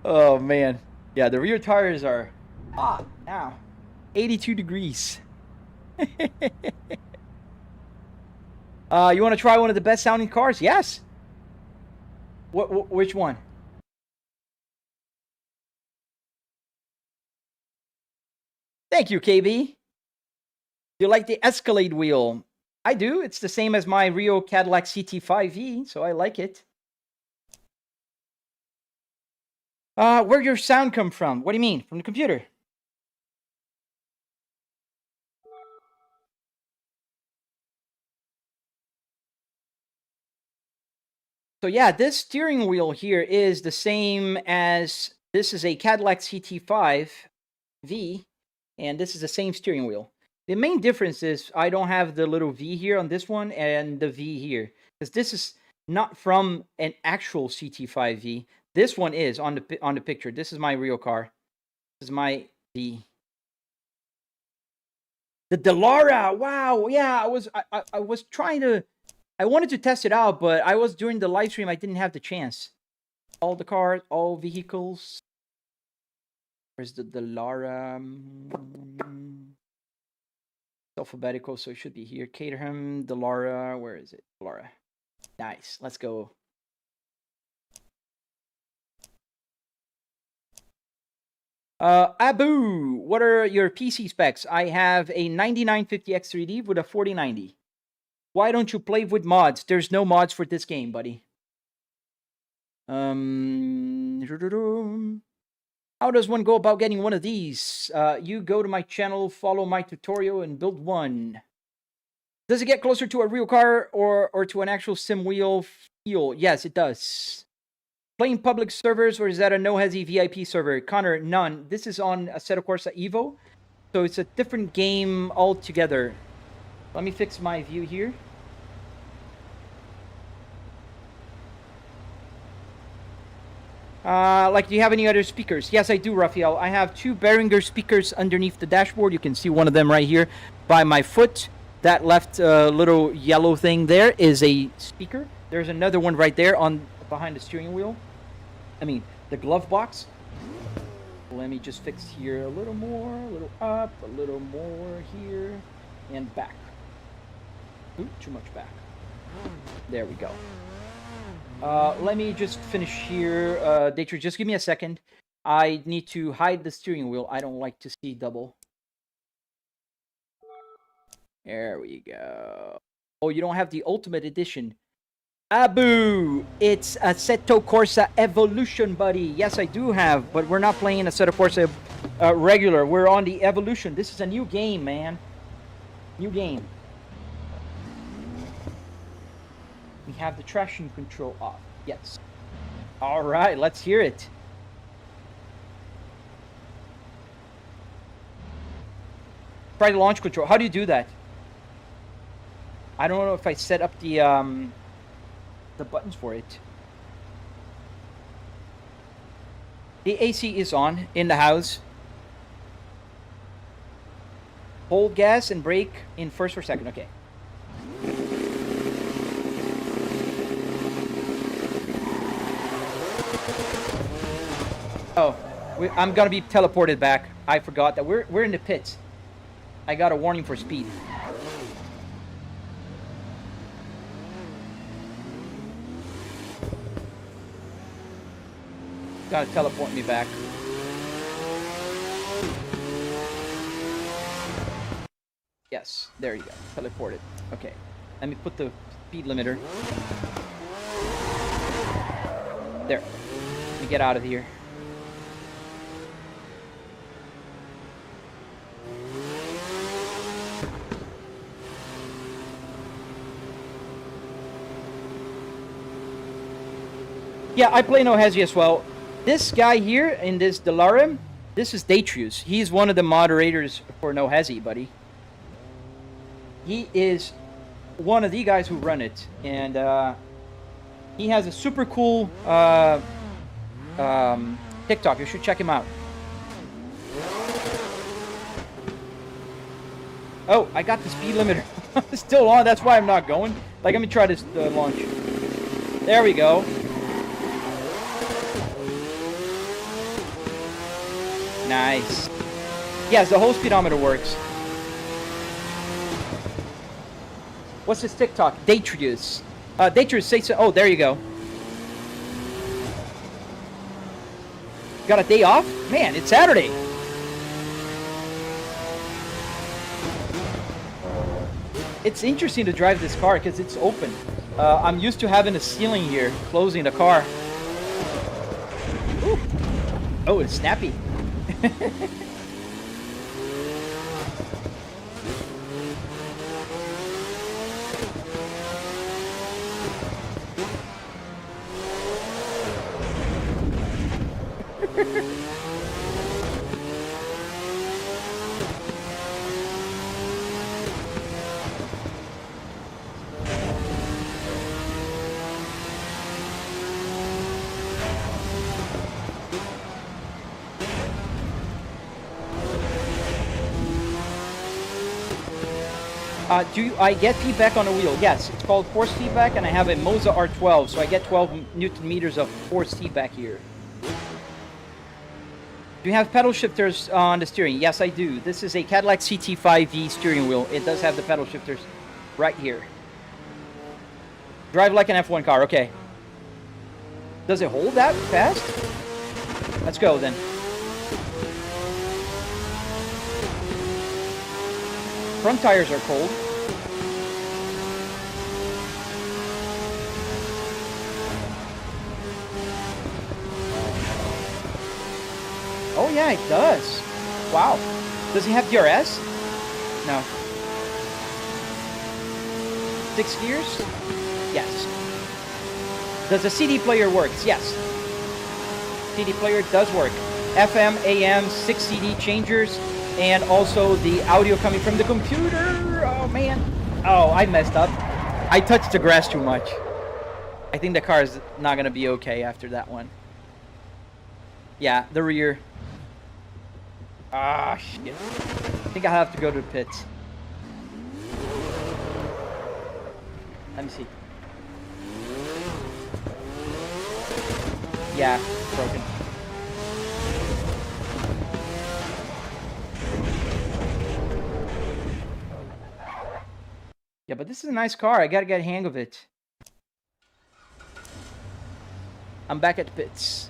Oh man, yeah, the rear tires are hot now, 82 degrees. You want to try one of the best sounding cars? Yes. Which one? Thank you, KB. You like the Escalade wheel? I do. It's the same as my Rio Cadillac CT5V, so I like it. Where'd your sound come from? What do you mean? From the computer? So yeah, this steering wheel here is the same as, this is a Cadillac CT5V, and this is the same steering wheel. The main difference is I don't have the little V here on this one and the V here, because this is not from an actual CT5V. This one is on the picture. This is my real car. This is my V. The Delara, wow, yeah, I was trying to, I wanted to test it out, but I was during the live stream, I didn't have the chance. All the cars, all vehicles. Where's the Delara? It's alphabetical, so it should be here. Caterham, Delara, where is it? Delara. Nice, let's go. Abu, what are your PC specs? I have a 9950 X3D with a 4090. Why don't you play with mods? There's no mods for this game, buddy. How does one go about getting one of these? You go to my channel, follow my tutorial, and build one. Does it get closer to a real car or to an actual sim wheel feel? Yes, it does. Playing public servers, or is that a no-hezzy VIP server? Connor, none. This is on Assetto Corsa Evo, so it's a different game altogether. Let me fix my view here. Like, do you have any other speakers? Yes, I do, Raphael. I have two Behringer speakers underneath the dashboard. You can see one of them right here by my foot. That left little yellow thing there is a speaker. There's another one right there on behind the steering wheel. I mean, the glove box. Let me just fix here a little more, a little up, a little more here, and back. Ooh, too much back. There we go. Let me just finish here. Datri, just give me a second. I need to hide the steering wheel. I don't like to see double. There we go. Oh, you don't have the Ultimate Edition. Abu, it's Assetto Corsa Evolution, buddy. Yes, I do have, but we're not playing Assetto Corsa regular. We're on the Evolution. This is a new game, man. New game. We have the traction control off. Yes. All right, let's hear it. Try the launch control. How do you do that? I don't know if I set up the buttons for it. The AC is on in the house. Hold gas and brake in first or second. Okay. Oh, I'm gonna be teleported back. I forgot that we're in the pits. I got a warning for speed. Gotta teleport me back. Yes, there you go. Teleported. Okay. Let me put the speed limiter. There. Let me get out of here. Yeah, I play No Hesi as well. This guy here in this Delarum, this is Detrius. He's one of the moderators for No Hesi, buddy. He is one of the guys who run it, and he has a super cool TikTok. You should check him out. Oh, I got the speed limiter still on. That's why I'm not going. Like, let me try this launch. There we go. Nice. Yes, the whole speedometer works. What's his TikTok? Detrius. Detrius, say so. Oh, there you go. Got a day off? Man, it's Saturday. It's interesting to drive this car because it's open. I'm used to having a ceiling here closing the car. Ooh. Oh, it's snappy. Do I get feedback on the wheel? Yes, it's called force feedback, and I have a Moza R12, so I get 12 Newton meters of force feedback here. Do you have pedal shifters on the steering? Yes, I do. This is a Cadillac CT5V steering wheel. It does have the pedal shifters right here. Drive like an F1 car. Okay. Does it hold that fast? Let's go then. Front tires are cold. Oh yeah, it does. Wow. Does he have DRS? No. 6 gears? Yes. Does the CD player work? Yes. CD player does work. FM, AM, 6 CD changers, and also the audio coming from the computer. Oh man. Oh, I messed up. I touched the grass too much. I think the car is not gonna be okay after that one. Yeah, the rear. Ah, shit. I think I have to go to the pits. Let me see. Yeah, broken. Yeah, but this is a nice car. I gotta get a hang of it. I'm back at the pits.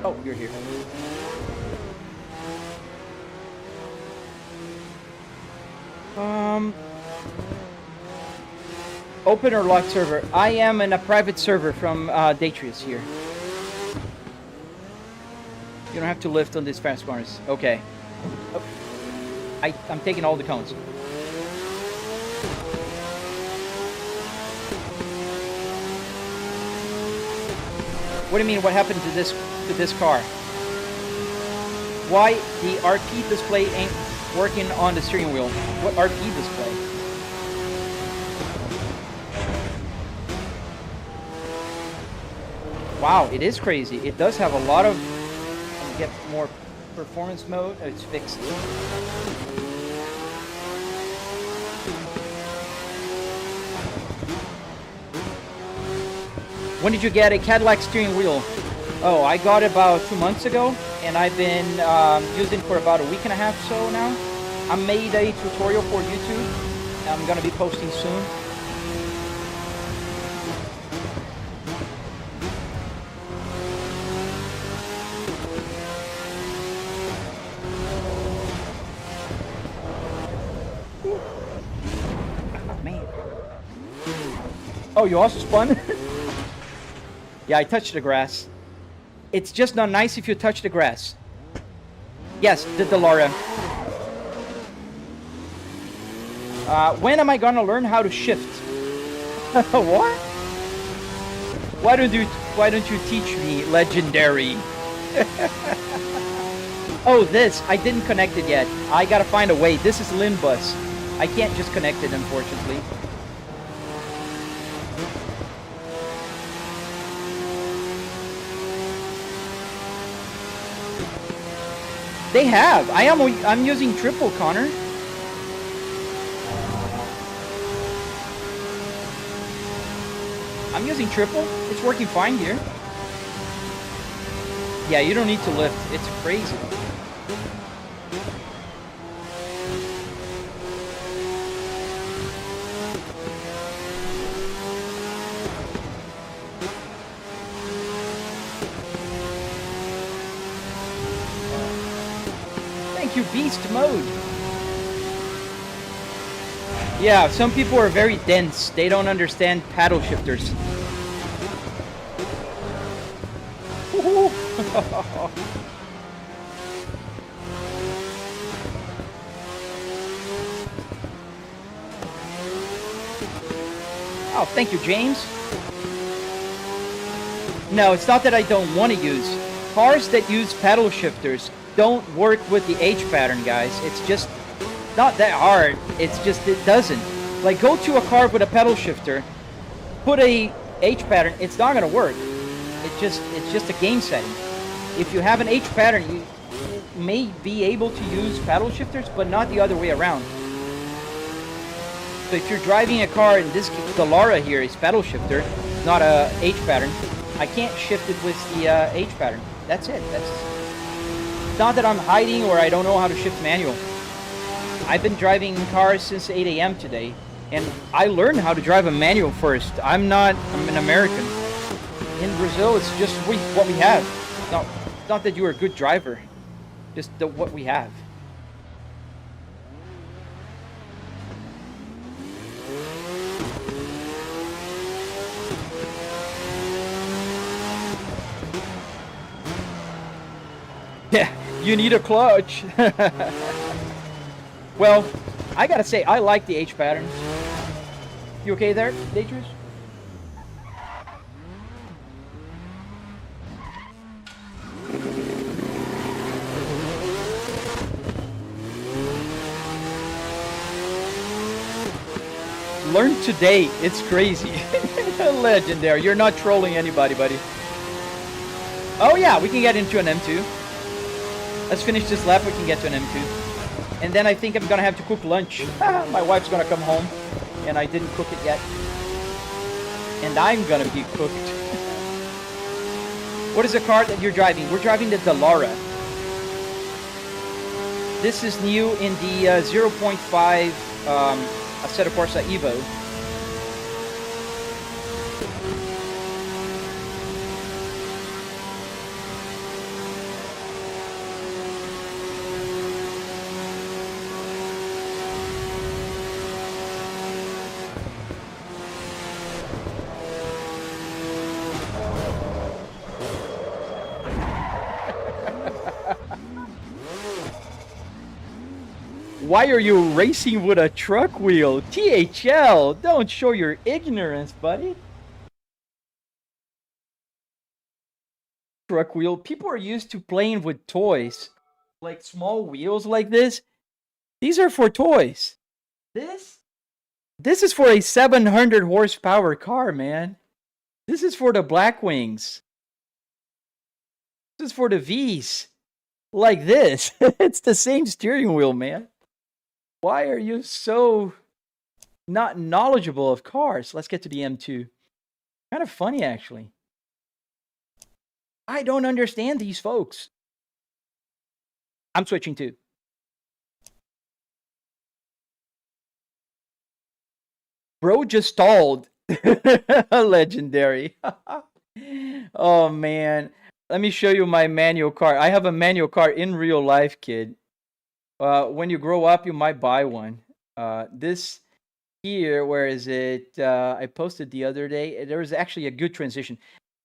Oh, you're here. Open or locked server? I am in a private server from Detrius here. You don't have to lift on these fast corners. Okay. Oh. I'm taking all the cones. What do you mean? What happened to this car? Why the RP display ain't working on the steering wheel? What RP display? Wow, it is crazy. It does have a lot of. Let me get more performance mode. Oh, it's fixed. When did you get a Cadillac steering wheel? Oh, I got it about 2 months ago, and I've been using it for about a week and a half so now. I made a tutorial for YouTube. I'm gonna be posting soon. Oh, man. Oh, you also spun? Yeah, I touched the grass. It's just not nice if you touch the grass. Yes, the DeLorean. When am I gonna learn how to shift? What? Why don't you teach me legendary? Oh, this. I didn't connect it yet. I gotta find a way. This is Linbus. I can't just connect it, unfortunately. They have. I'm using triple, Connor. I'm using triple. It's working fine here. Yeah, you don't need to lift. It's crazy. Thank you, beast mode. Yeah, some people are very dense. They don't understand paddle shifters. Oh, thank you, James. No, it's not that I don't want to use. Cars that use paddle shifters don't work with the H pattern, guys. It's just not that hard. It's just it doesn't. Like, go to a car with a pedal shifter, put a H pattern, it's not gonna work. It's just a game setting. If you have an H pattern, you may be able to use paddle shifters, but not the other way around. So if you're driving a car, in this case, the Lara here is paddle shifter, not a H pattern. I can't shift it with the H pattern. That's it. It's not that I'm hiding or I don't know how to shift manual. I've been driving cars since 8 a.m. today, and I learned how to drive a manual first. I'm an American. In Brazil, it's just what we have. Not that you're a good driver, just what we have. Yeah, you need a clutch. Well, I gotta say, I like the H patterns. You okay there, Detrius? Learn today. It's crazy. Legendary. You're not trolling anybody, buddy. Oh yeah, we can get into an M2. Let's finish this lap. We can get to an M2. And then I think I'm gonna have to cook lunch. My wife's gonna come home, and I didn't cook it yet. And I'm gonna be cooked. What is the car that you're driving? We're driving the Dallara. This is new in the 0.5 Assetto Corsa Evo. Why are you racing with a truck wheel? THL, don't show your ignorance, buddy. Truck wheel. People are used to playing with toys. Like small wheels like this. These are for toys. This is for a 700 horsepower car, man. This is for the Blackwings. This is for the V's. Like this. It's the same steering wheel, man. Why are you so not knowledgeable of cars? Let's get to the M2. Kind of funny, actually. I don't understand these folks. I'm switching too. Bro just stalled. Legendary. Oh, man. Let me show you my manual car. I have a manual car in real life, kid. When you grow up, you might buy one. This here, where is it? I posted the other day. There was actually a good transition.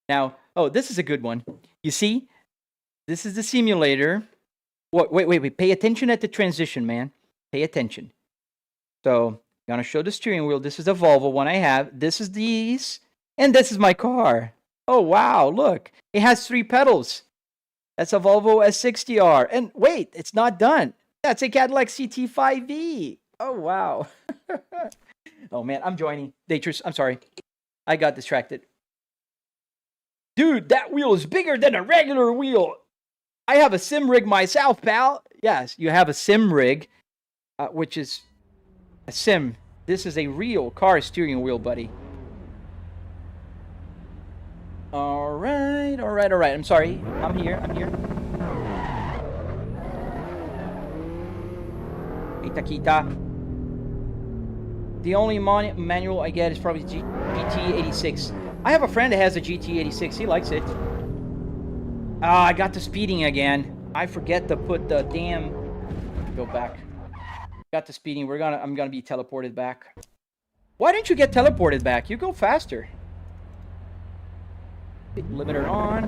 Now, oh, this is a good one. You see, this is the simulator. Wait. Pay attention at the transition, man. Pay attention. So Gonna show the steering wheel. This is the Volvo one I have. This is these. And this is my car. Oh, wow. Look. It has 3 pedals. That's a Volvo S60R. And wait, it's not done. That's a Cadillac CT5V. Oh, wow. Oh, man. I'm joining. Datris, I'm sorry. I got distracted. Dude, that wheel is bigger than a regular wheel. I have a sim rig myself, pal. Yes, you have a sim rig, which is a sim. This is a real car steering wheel, buddy. All right. I'm sorry. I'm here. Kita. The only manual I get is probably GT86. I have a friend that has a GT86. He likes it. I got the speeding again. I forget to put the damn... Go back. Got the speeding. I'm gonna be teleported back. Why didn't you get teleported back? You go faster. Limiter on.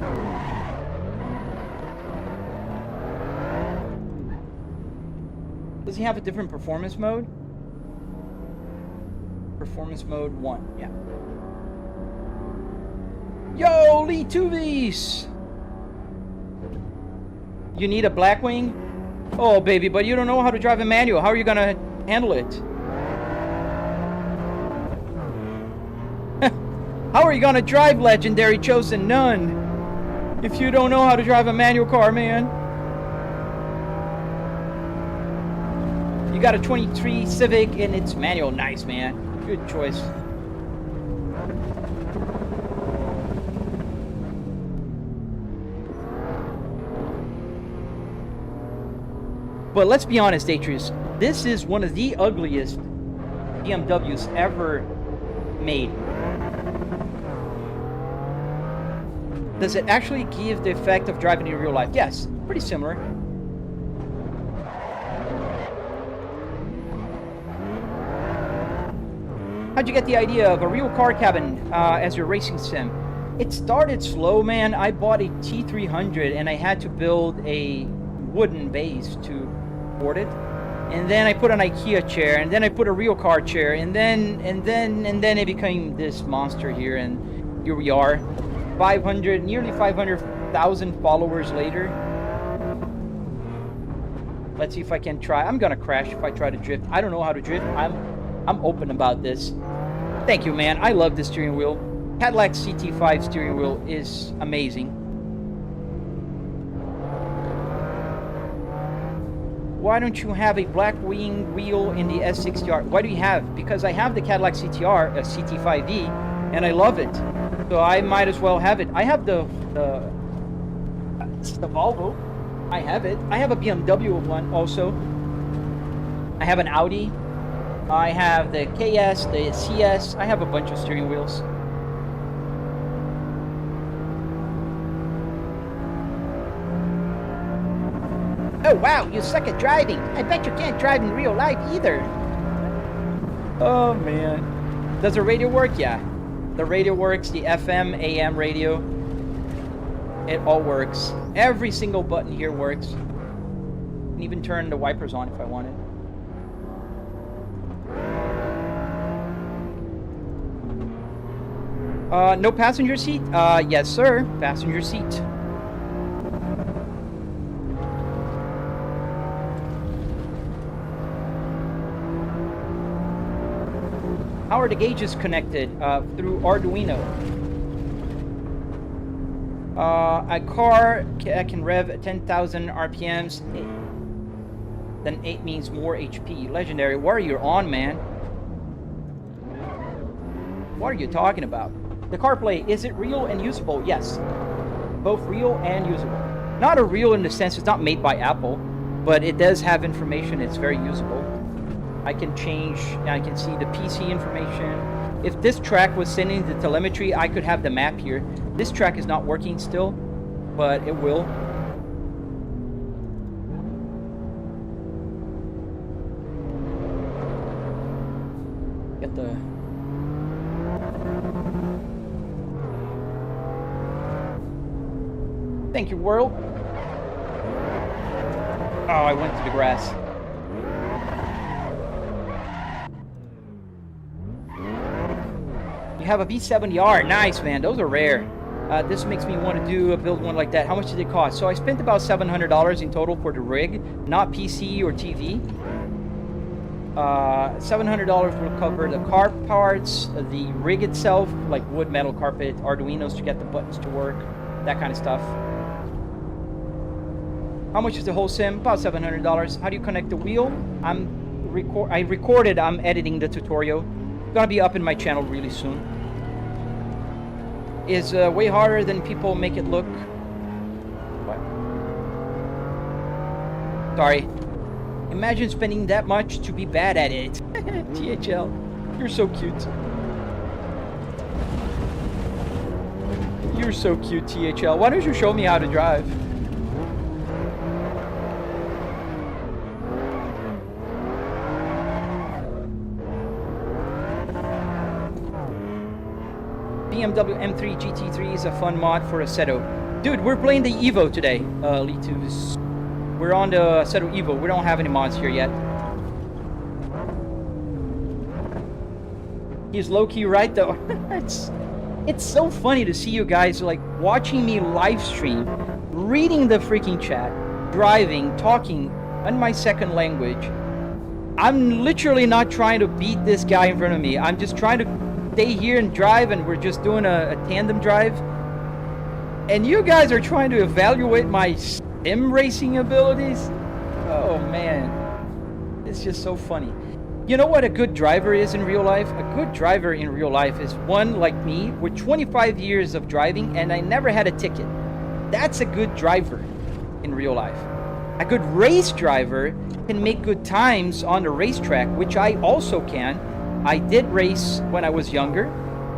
Does he have a different performance mode? Performance mode 1, yeah. Yo, Lee Tuvis! You need a Blackwing? Oh, baby, but you don't know how to drive a manual. How are you gonna handle it? How are you gonna drive Legendary Chosen None if you don't know how to drive a manual car, man? You got a 23 Civic and it's manual. Nice, man. Good choice. But let's be honest, Atreus. This is one of the ugliest BMWs ever made. Does it actually give the effect of driving in real life? Yes, pretty similar. How'd you get the idea of a real car cabin as your racing sim? It started slow, man. I bought a T300 and I had to build a wooden base to board it. And then I put an IKEA chair, and then I put a real car chair, and then it became this monster here, and here we are. Nearly 500,000 followers later. Let's see if I can try. I'm gonna crash if I try to drift. I don't know how to drift. I'm open about this. Thank you, man. I love this steering wheel. Cadillac CT5 steering wheel is amazing. Why don't you have a Blackwing wheel in the S60R? Why do you have? Because I have the Cadillac CTR, CT5V, and I love it. So I might as well have it. I have the Volvo. I have it. I have a BMW one also. I have an Audi. I have the KS, the CS. I have a bunch of steering wheels. Oh wow, you suck at driving. I bet you can't drive in real life either. Oh man. Does the radio work? Yeah. The radio works, the FM, AM radio. It all works. Every single button here works. I can even turn the wipers on if I wanted. No passenger seat? Yes sir, passenger seat. How are the gauges connected? Through Arduino. A car can rev at 10,000 RPMs. Then 8 means more HP. Legendary. What are you on, man? What are you talking about? The CarPlay, is it real and usable? Yes. Both real and usable. Not a real in the sense it's not made by Apple, but it does have information. It's very usable. I can change, I can see the PC information. If this track was sending the telemetry, I could have the map here. This track is not working still, but it will. Get the... Thank you, world. Oh, I went to the grass. have a V70R. Nice, man. Those are rare. This makes me want to build one like that. How much did it cost? So I spent about $700 in total for the rig, not PC or TV. $700 will cover the car parts, the rig itself, like wood, metal, carpet, arduinos to get the buttons to work, that kind of stuff. How much is the whole sim? About $700. How do you connect the wheel? I recorded. I'm editing the tutorial. It's gonna be up in my channel really soon. Is way harder than people make it look. What? Sorry. Imagine spending that much to be bad at it. THL, you're so cute. You're so cute, THL. Why don't you show me how to drive? BMW M3 GT3 is a fun mod for Assetto. Dude, we're playing the Evo today, Litus. We're on the Assetto Evo. We don't have any mods here yet. He's low-key right, though. It's so funny to see you guys, like, watching me live stream, reading the freaking chat, driving, talking in my second language. I'm literally not trying to beat this guy in front of me. I'm just trying to stay here and drive, and we're just doing a tandem drive. And you guys are trying to evaluate my sim racing abilities? Oh man, it's just so funny. You know what a good driver is in real life? A good driver in real life is one like me with 25 years of driving and I never had a ticket. That's a good driver in real life. A good race driver can make good times on the racetrack, which I also can. I did race when I was younger,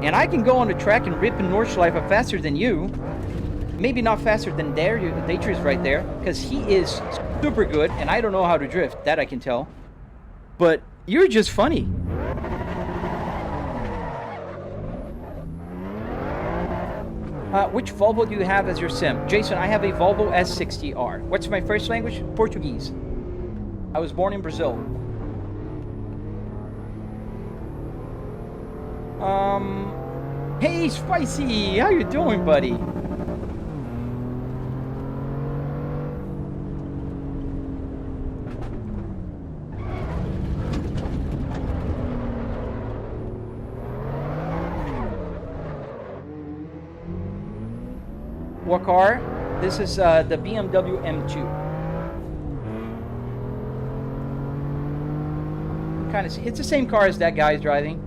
and I can go on the track and rip in Nordschleife faster than you. Maybe not faster than Daytree's right there, because he is super good, and I don't know how to drift, that I can tell. But you're just funny. Which Volvo do you have as your sim? Jason, I have a Volvo S60R. What's my first language? Portuguese. I was born in Brazil. Hey, Spicy! How you doing, buddy? What car? This is the BMW M2. Kind of, it's the same car as that guy is driving,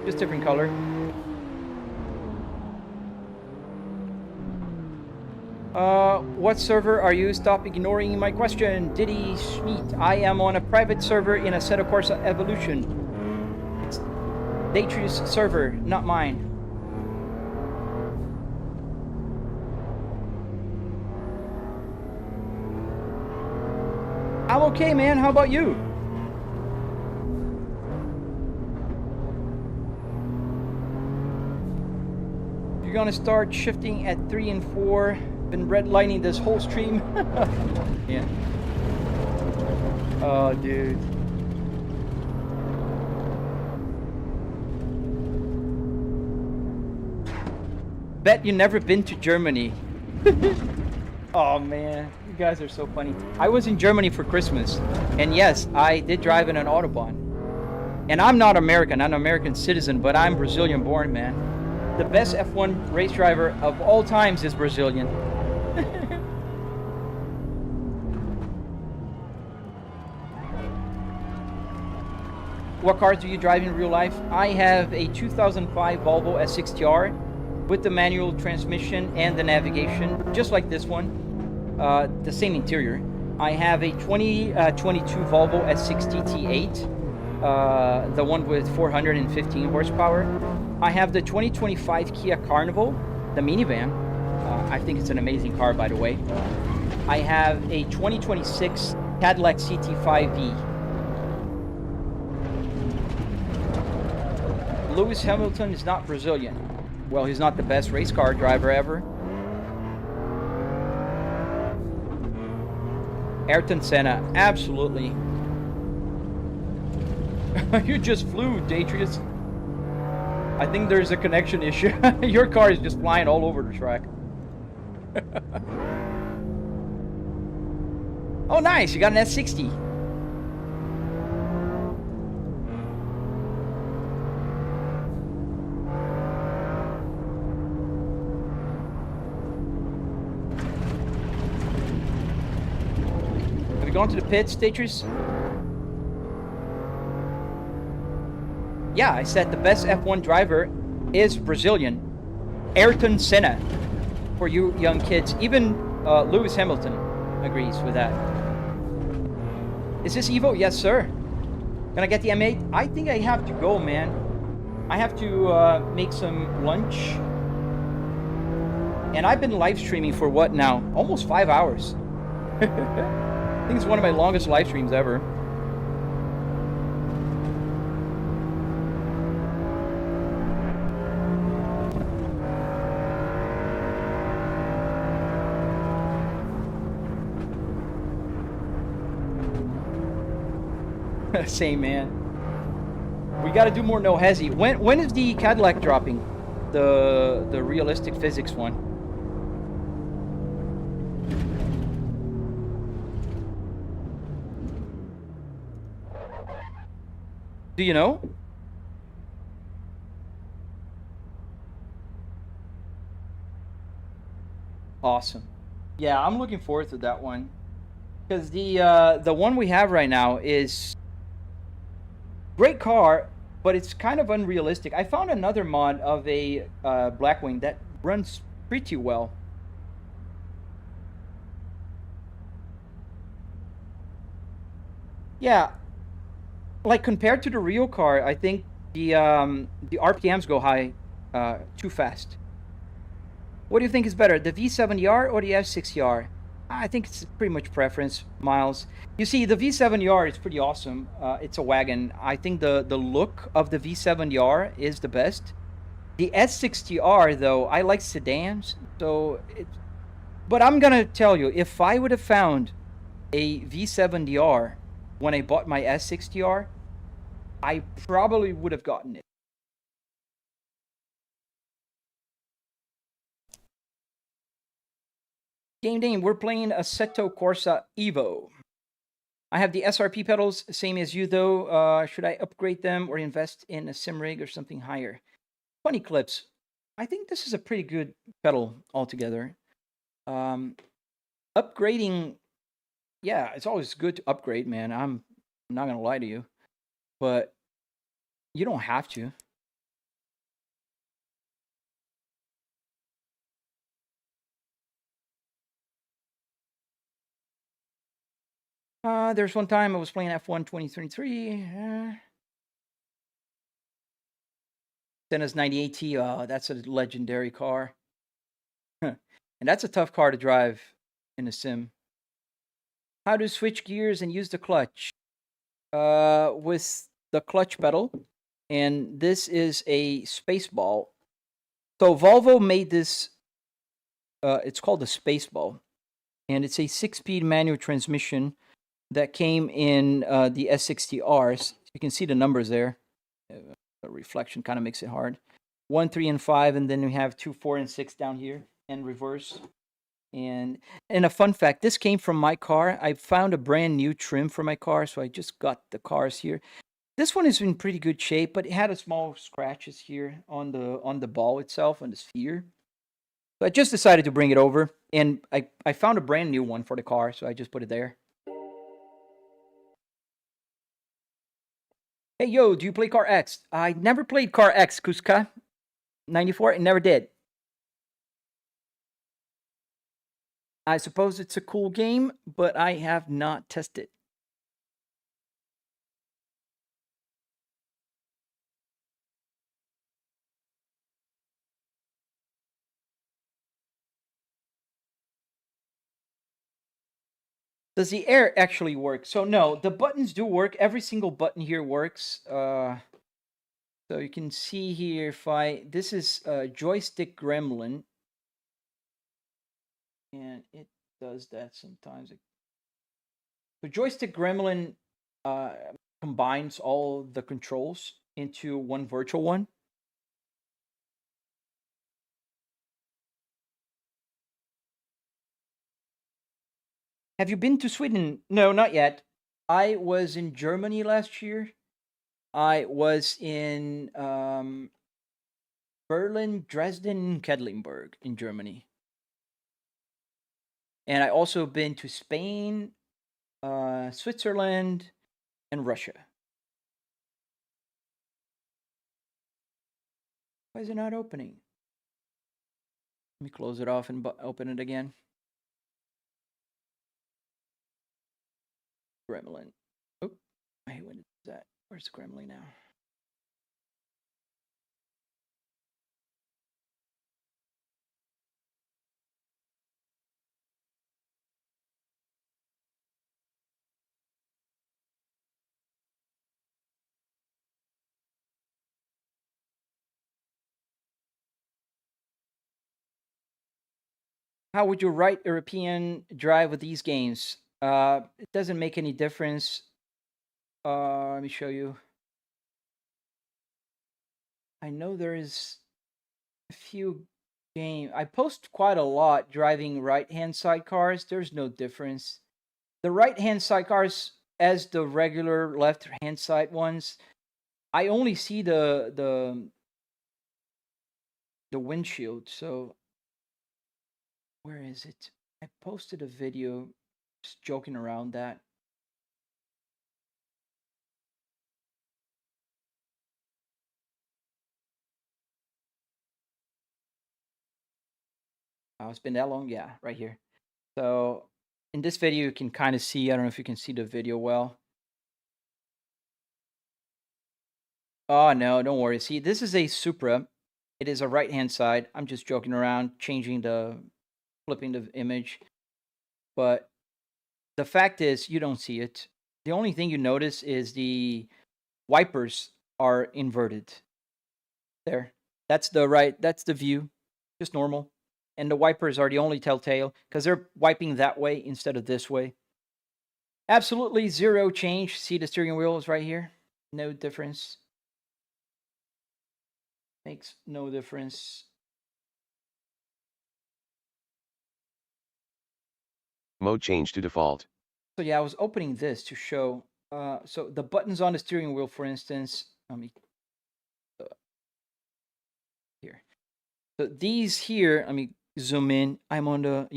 just different color. What server are you? Stop ignoring my question. Diddy Schmidt. I am on a private server in Assetto Corsa Evolution. It's Daytree's server, not mine. I'm okay, man. How about you? You're gonna start shifting at 3 and 4. Been redlining this whole stream. Yeah. Oh, dude. Bet you never been to Germany. Oh man, you guys are so funny. I was in Germany for Christmas, and yes, I did drive in an Autobahn. And I'm not American, I'm an American citizen, but I'm Brazilian born, man. The best F1 race driver of all times is Brazilian. What cars do you drive in real life? I have a 2005 Volvo S60R with the manual transmission and the navigation, just like this one. The same interior. I have a 2022 Volvo S60 T8, the one with 415 horsepower. I have the 2025 Kia Carnival, the minivan. I think it's an amazing car, by the way. I have a 2026 Cadillac CT5V. Lewis Hamilton is not Brazilian. Well, he's not the best race car driver ever. Ayrton Senna, absolutely. You just flew, Detrius. I think there's a connection issue. Your car is just flying all over the track. Oh, nice. You got an S60. Have you gone to the pits, Tetris? Yeah, I said the best F1 driver is Brazilian. Ayrton Senna. For you young kids. Even Lewis Hamilton agrees with that. Is this Evo? Yes, sir. Can I get the M8? I think I have to go, man. I have to make some lunch. And I've been live streaming for what now? Almost 5 hours. I think it's one of my longest live streams ever. Same, man. We got to do more no hezzy. When is the Cadillac dropping? The realistic physics one. Do you know? Awesome. Yeah, I'm looking forward to that one. Because the one we have right now is great car, but it's kind of unrealistic. I found another mod of a Blackwing that runs pretty well. Yeah, like compared to the real car, I think the RPMs go high too fast. What do you think is better, the V70R or the S60R? I think it's pretty much preference, Miles. You see, the V70R is pretty awesome. It's a wagon. I think the look of the V70R is the best. The S60R, though, I like sedans, so but I'm gonna tell you, if I would have found a V70R when I bought my S60R, I probably would have gotten it. Game Dame, we're playing Assetto Corsa Evo. I have the SRP pedals, same as you though. Should I upgrade them or invest in a sim rig or something higher? Funny clips. I think this is a pretty good pedal altogether. Upgrading, yeah, it's always good to upgrade, man. I'm not gonna lie to you, but you don't have to. There's one time I was playing F1 2023. Senna's 98T. Oh, that's a legendary car. And that's a tough car to drive in a sim. How to switch gears and use the clutch? With the clutch pedal. And this is a space ball. So Volvo made this. It's called a space ball. And it's a 6-speed manual transmission that came in the S60Rs. You can see the numbers there. The reflection kind of makes it hard. 1, 3, and 5, and then we have 2, 4, and 6 down here in reverse. And a fun fact, this came from my car. I found a brand new trim for my car, so I just got the cars here. This one is in pretty good shape, but it had a small scratches here on the ball itself, on the sphere. So I just decided to bring it over, and I found a brand new one for the car, so I just put it there. Hey, yo, do you play Car X? I never played Car X, Kuska. 94, I never did. I suppose it's a cool game, but I have not tested. Does the air actually work? So no, the buttons do work. Every single button here works. So you can see here if this is joystick gremlin. And it does that sometimes. The joystick gremlin combines all the controls into one virtual one. Have you been to Sweden? No, not yet. I was in Germany last year. I was in Berlin, Dresden, Quedlinburg in Germany. And I also been to Spain, Switzerland, and Russia. Why is it not opening? Let me close it off and open it again. Gremlin. Oh, I hate when it does that. Where's the Gremlin now? How would you write European drive with these games? It doesn't make any difference. Let me show you. I know there is a few games. I post quite a lot driving right-hand side cars. There's no difference. The right-hand side cars, as the regular left-hand side ones, I only see the windshield. So where is it? I posted a video just joking around that. Oh, it's been that long? Yeah, right here. So in this video, you can kind of see, I don't know if you can see the video well. Oh, no, don't worry. See, this is a Supra. It is a right-hand side. I'm just joking around, flipping the image. But the fact is, you don't see it. The only thing you notice is the wipers are inverted. There. That's the view. Just normal. And the wipers are the only telltale because they're wiping that way instead of this way. Absolutely zero change. See, the steering wheel is right here. No difference. Makes no difference. Mode change to default. So yeah, I was opening this to show. So the buttons on the steering wheel, for instance, let me here. So these here, let me zoom in. I'm on the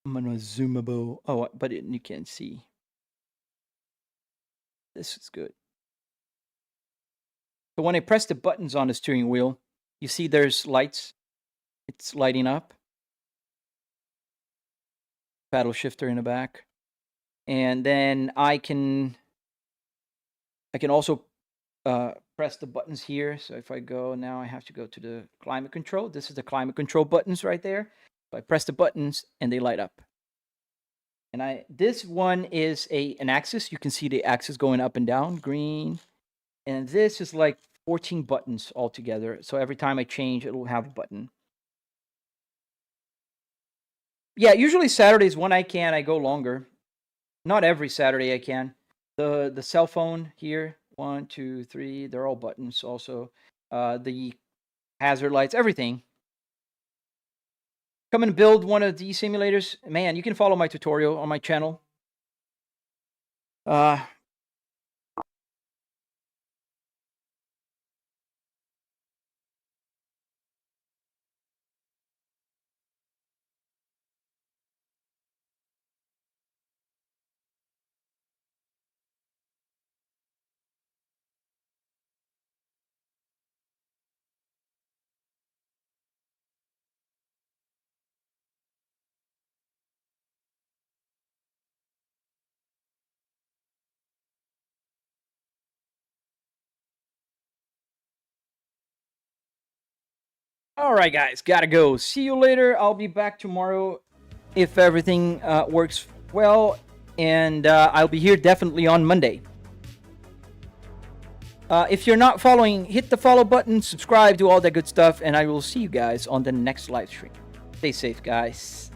I'm on a zoomable. Oh, but you can't see. This is good. So when I press the buttons on the steering wheel, you see there's lights. It's lighting up. Paddle shifter in the back. And then I can also press the buttons here. So if I go now, I have to go to the climate control. This is the climate control buttons right there. So I press the buttons and they light up. And this one is an axis. You can see the axis going up and down, green. And this is like 14 buttons altogether. So every time I change, it will have a button. Yeah, usually Saturdays when I can, I go longer. Not every Saturday I can. The cell phone here, 1, 2, 3, they're all buttons also. The hazard lights, everything. Come and build one of these simulators. Man, you can follow my tutorial on my channel. All right, guys, gotta go. See you later. I'll be back tomorrow if everything works well, and I'll be here definitely on Monday. If you're not following, hit the follow button, subscribe, do all that good stuff, and I will see you guys on the next live stream. Stay safe, guys.